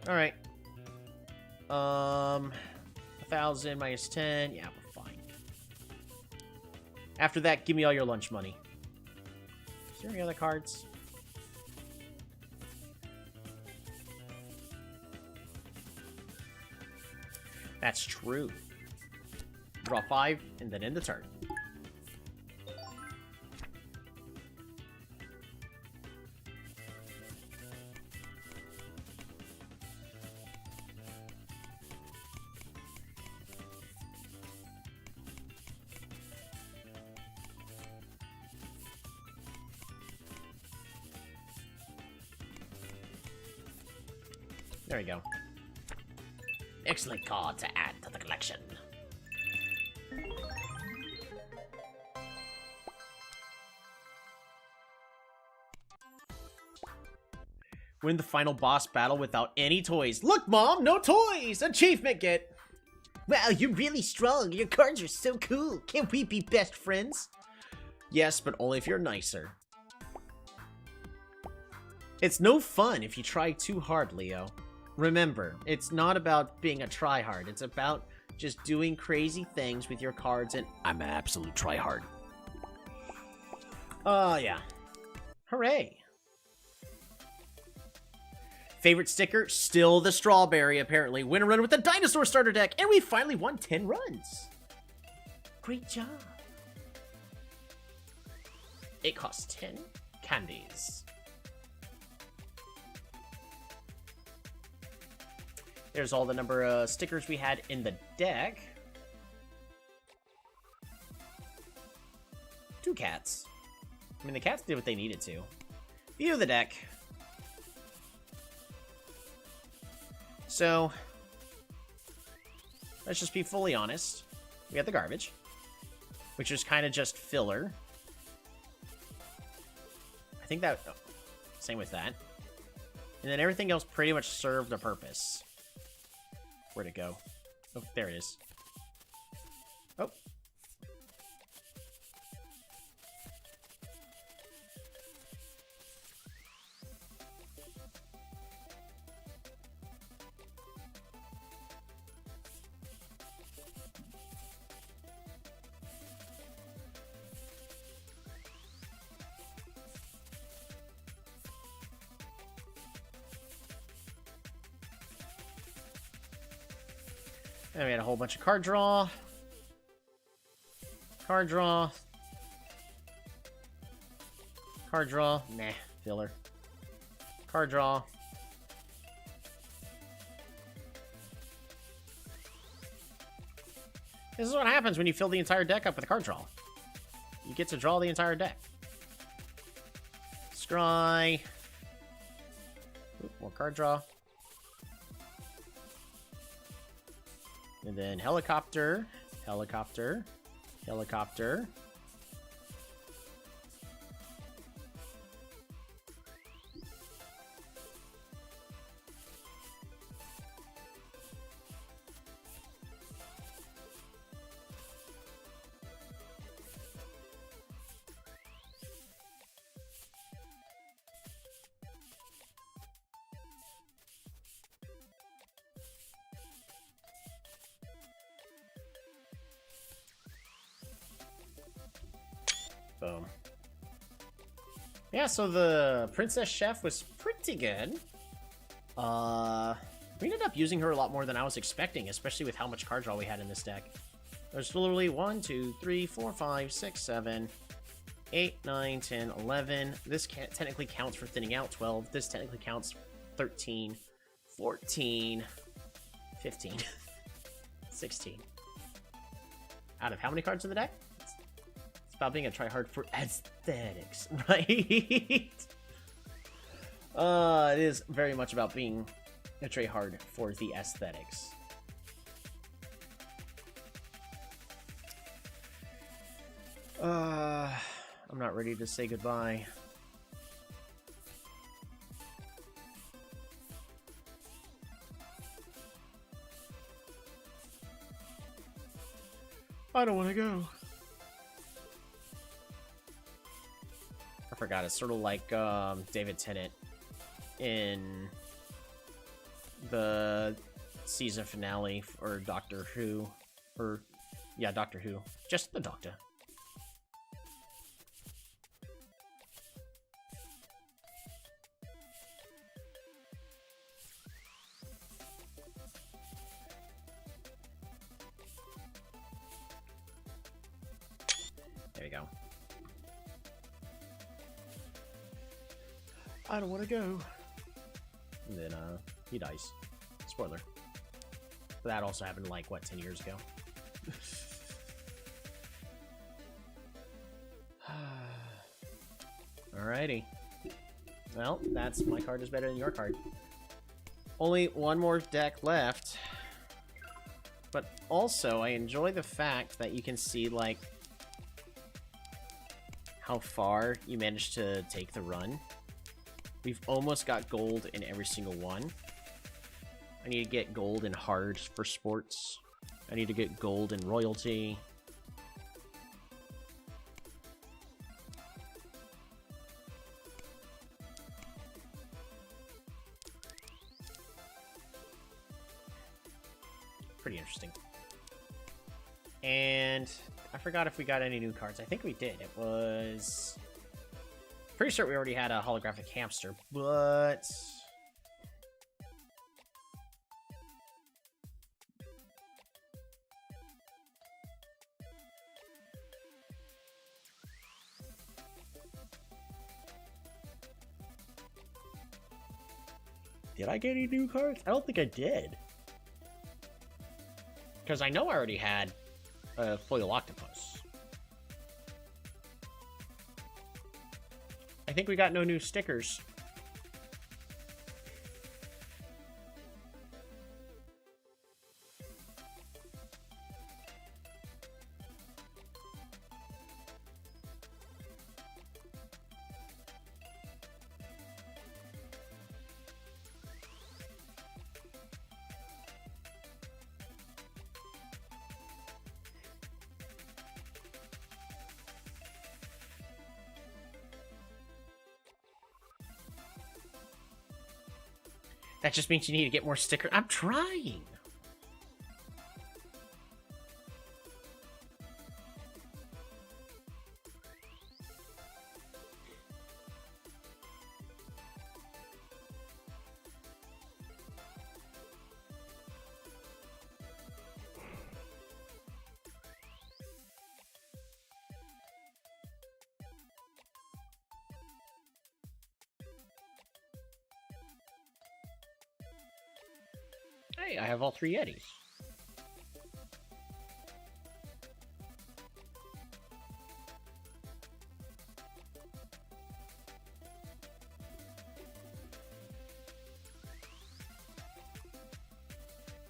All right. 1,000 minus 10. Yeah, we're fine. After that, give me all your lunch money. Is there any other cards? That's true. Draw 5 and then end the turn. There we go.
Excellent card to add to the collection.
Win the final boss battle without any toys. Look, Mom, no toys! Achievement get. Wow, you're really strong. Your cards are so cool. Can't we be best friends? Yes, but only if you're nicer. It's no fun if you try too hard, Leo. Remember, it's not about being a tryhard. It's about just doing crazy things with your cards, and I'm an absolute tryhard. Yeah. Hooray. Favorite sticker? Still the strawberry, apparently. Win a run with the dinosaur starter deck, and we finally won 10 runs. Great job. It costs 10 candies. There's all the number of stickers we had in the deck. 2 cats. I mean, the cats did what they needed to. View the deck. So, let's just be fully honest. We got the garbage, which is kind of just filler. I think that... Oh, same with that. And then everything else pretty much served a purpose. Where'd it go? Oh, there it is. Oh. And we had a whole bunch of card draw. Card draw. Card draw. Nah, filler. Card draw. This is what happens when you fill the entire deck up with a card draw. You get to draw the entire deck. Scry. Ooh, more card draw. And then helicopter, helicopter, helicopter. Boom. Yeah, so the Princess Chef was pretty good. We ended up using her a lot more than I was expecting, especially with how much card draw we had in this deck. There's literally 1, 2, 3, 4, 5, 6, 7, 8, 9, 10, 11. This technically counts for thinning out 12. This technically counts 13, 14, 15, 16. Out of how many cards in the deck? About being a tryhard for aesthetics, right? It is very much about being a tryhard for the aesthetics. I'm not ready to say goodbye. I don't want to go. I forgot, it's sort of like David Tennant in the season finale for Doctor Who. Or, yeah, Doctor Who. Just the Doctor. There we go. I don't want to go. And then, he dies. Spoiler. But that also happened, like, what, 10 years ago? Alrighty. Well, that's my card is better than your card. Only one more deck left. But also, I enjoy the fact that you can see, like, how far you managed to take the run. We've almost got gold in every single one. I need to get gold in hard for sports. I need to get gold in royalty. Pretty interesting. And I forgot if we got any new cards. I think we did. It was... Pretty sure we already had a holographic hamster, but... Did I get any new cards? I don't think I did. Because I know I already had a foil octopus. I think we got no new stickers. That just means you need to get more stickers. I'm trying. Hey, I have all 3 Yetis.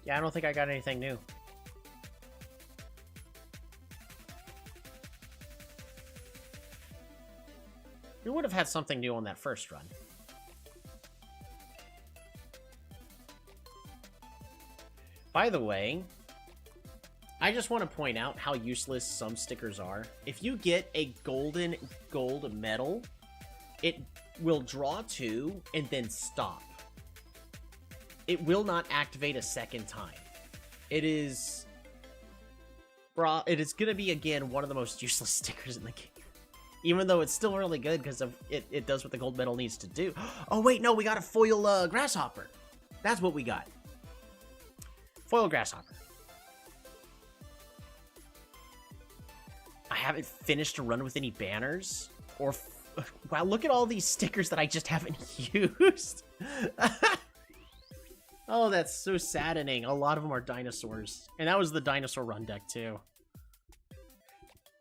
Yeah, I don't think I got anything new. We would have had something new on that first run. By the way, I just want to point out how useless some stickers are. If you get a golden gold medal, it will draw 2 and then stop. It will not activate a second time. It is... It is going to be, again, one of the most useless stickers in the game. Even though it's still really good because of it does what the gold medal needs to do. Oh, wait, no, we got a foil grasshopper. That's what we got. Foil grasshopper. I haven't finished a run with any banners. Or... Wow, look at all these stickers that I just haven't used. Oh, that's so saddening. A lot of them are dinosaurs. And that was the dinosaur run deck, too.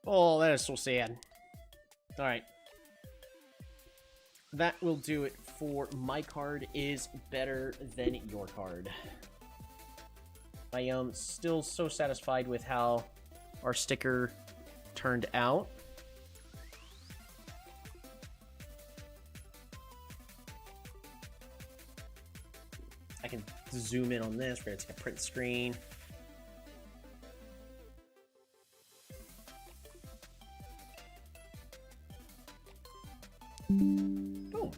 Oh, that is so sad. Alright. That will do it for my card is better than your card. I am still so satisfied with how our sticker turned out. I can zoom in on this. We're going to take a print screen. Boom.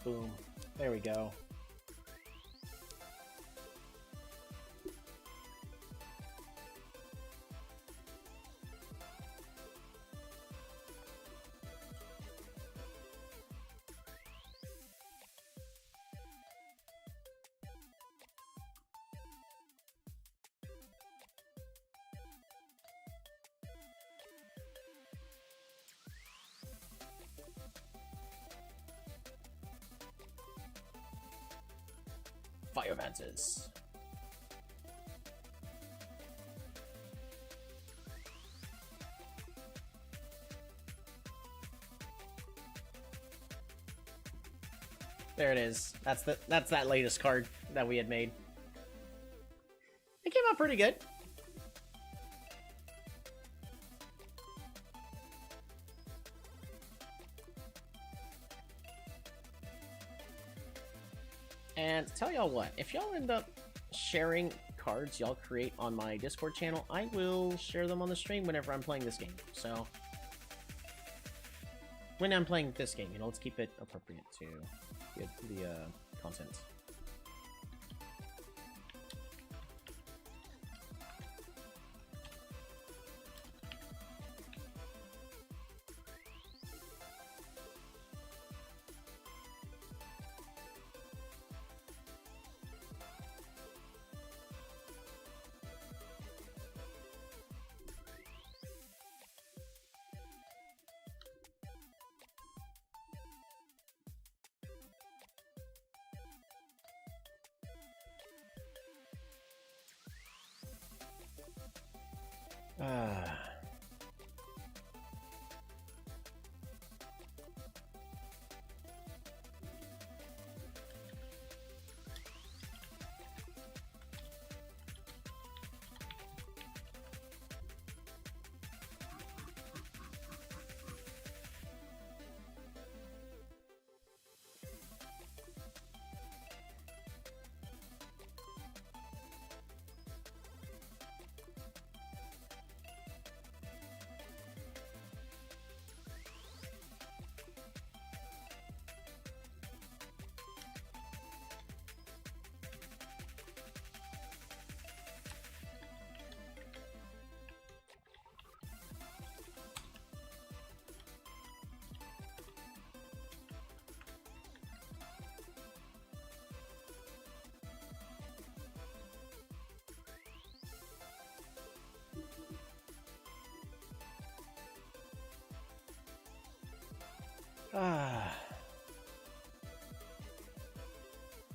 Boom. There we go. Fire Mantis. There it is. That's that latest card that we had made. It came out pretty good. And tell y'all what, if y'all end up sharing cards y'all create on my Discord channel, I will share them on the stream whenever I'm playing this game. So, when I'm playing this game, you know, let's keep it appropriate to the content.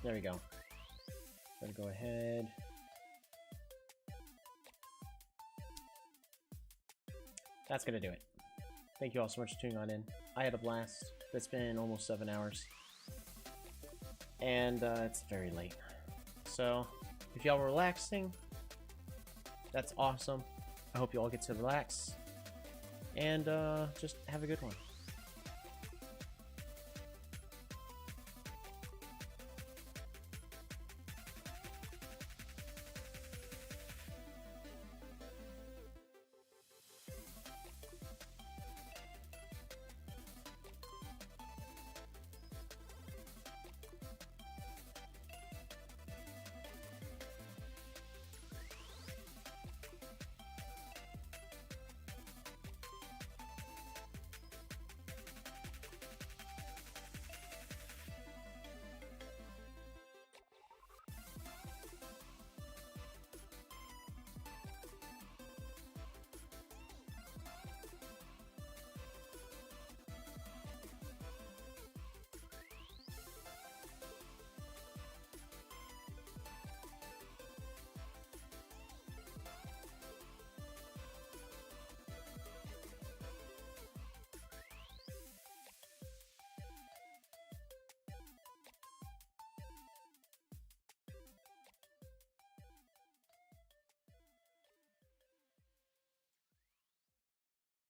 There we go. Gonna go ahead. That's gonna do it. Thank you all so much for tuning on in. I had a blast. It's been almost 7 hours. And it's very late. So, if y'all were relaxing, that's awesome. I hope you all get to relax. And just have a good one.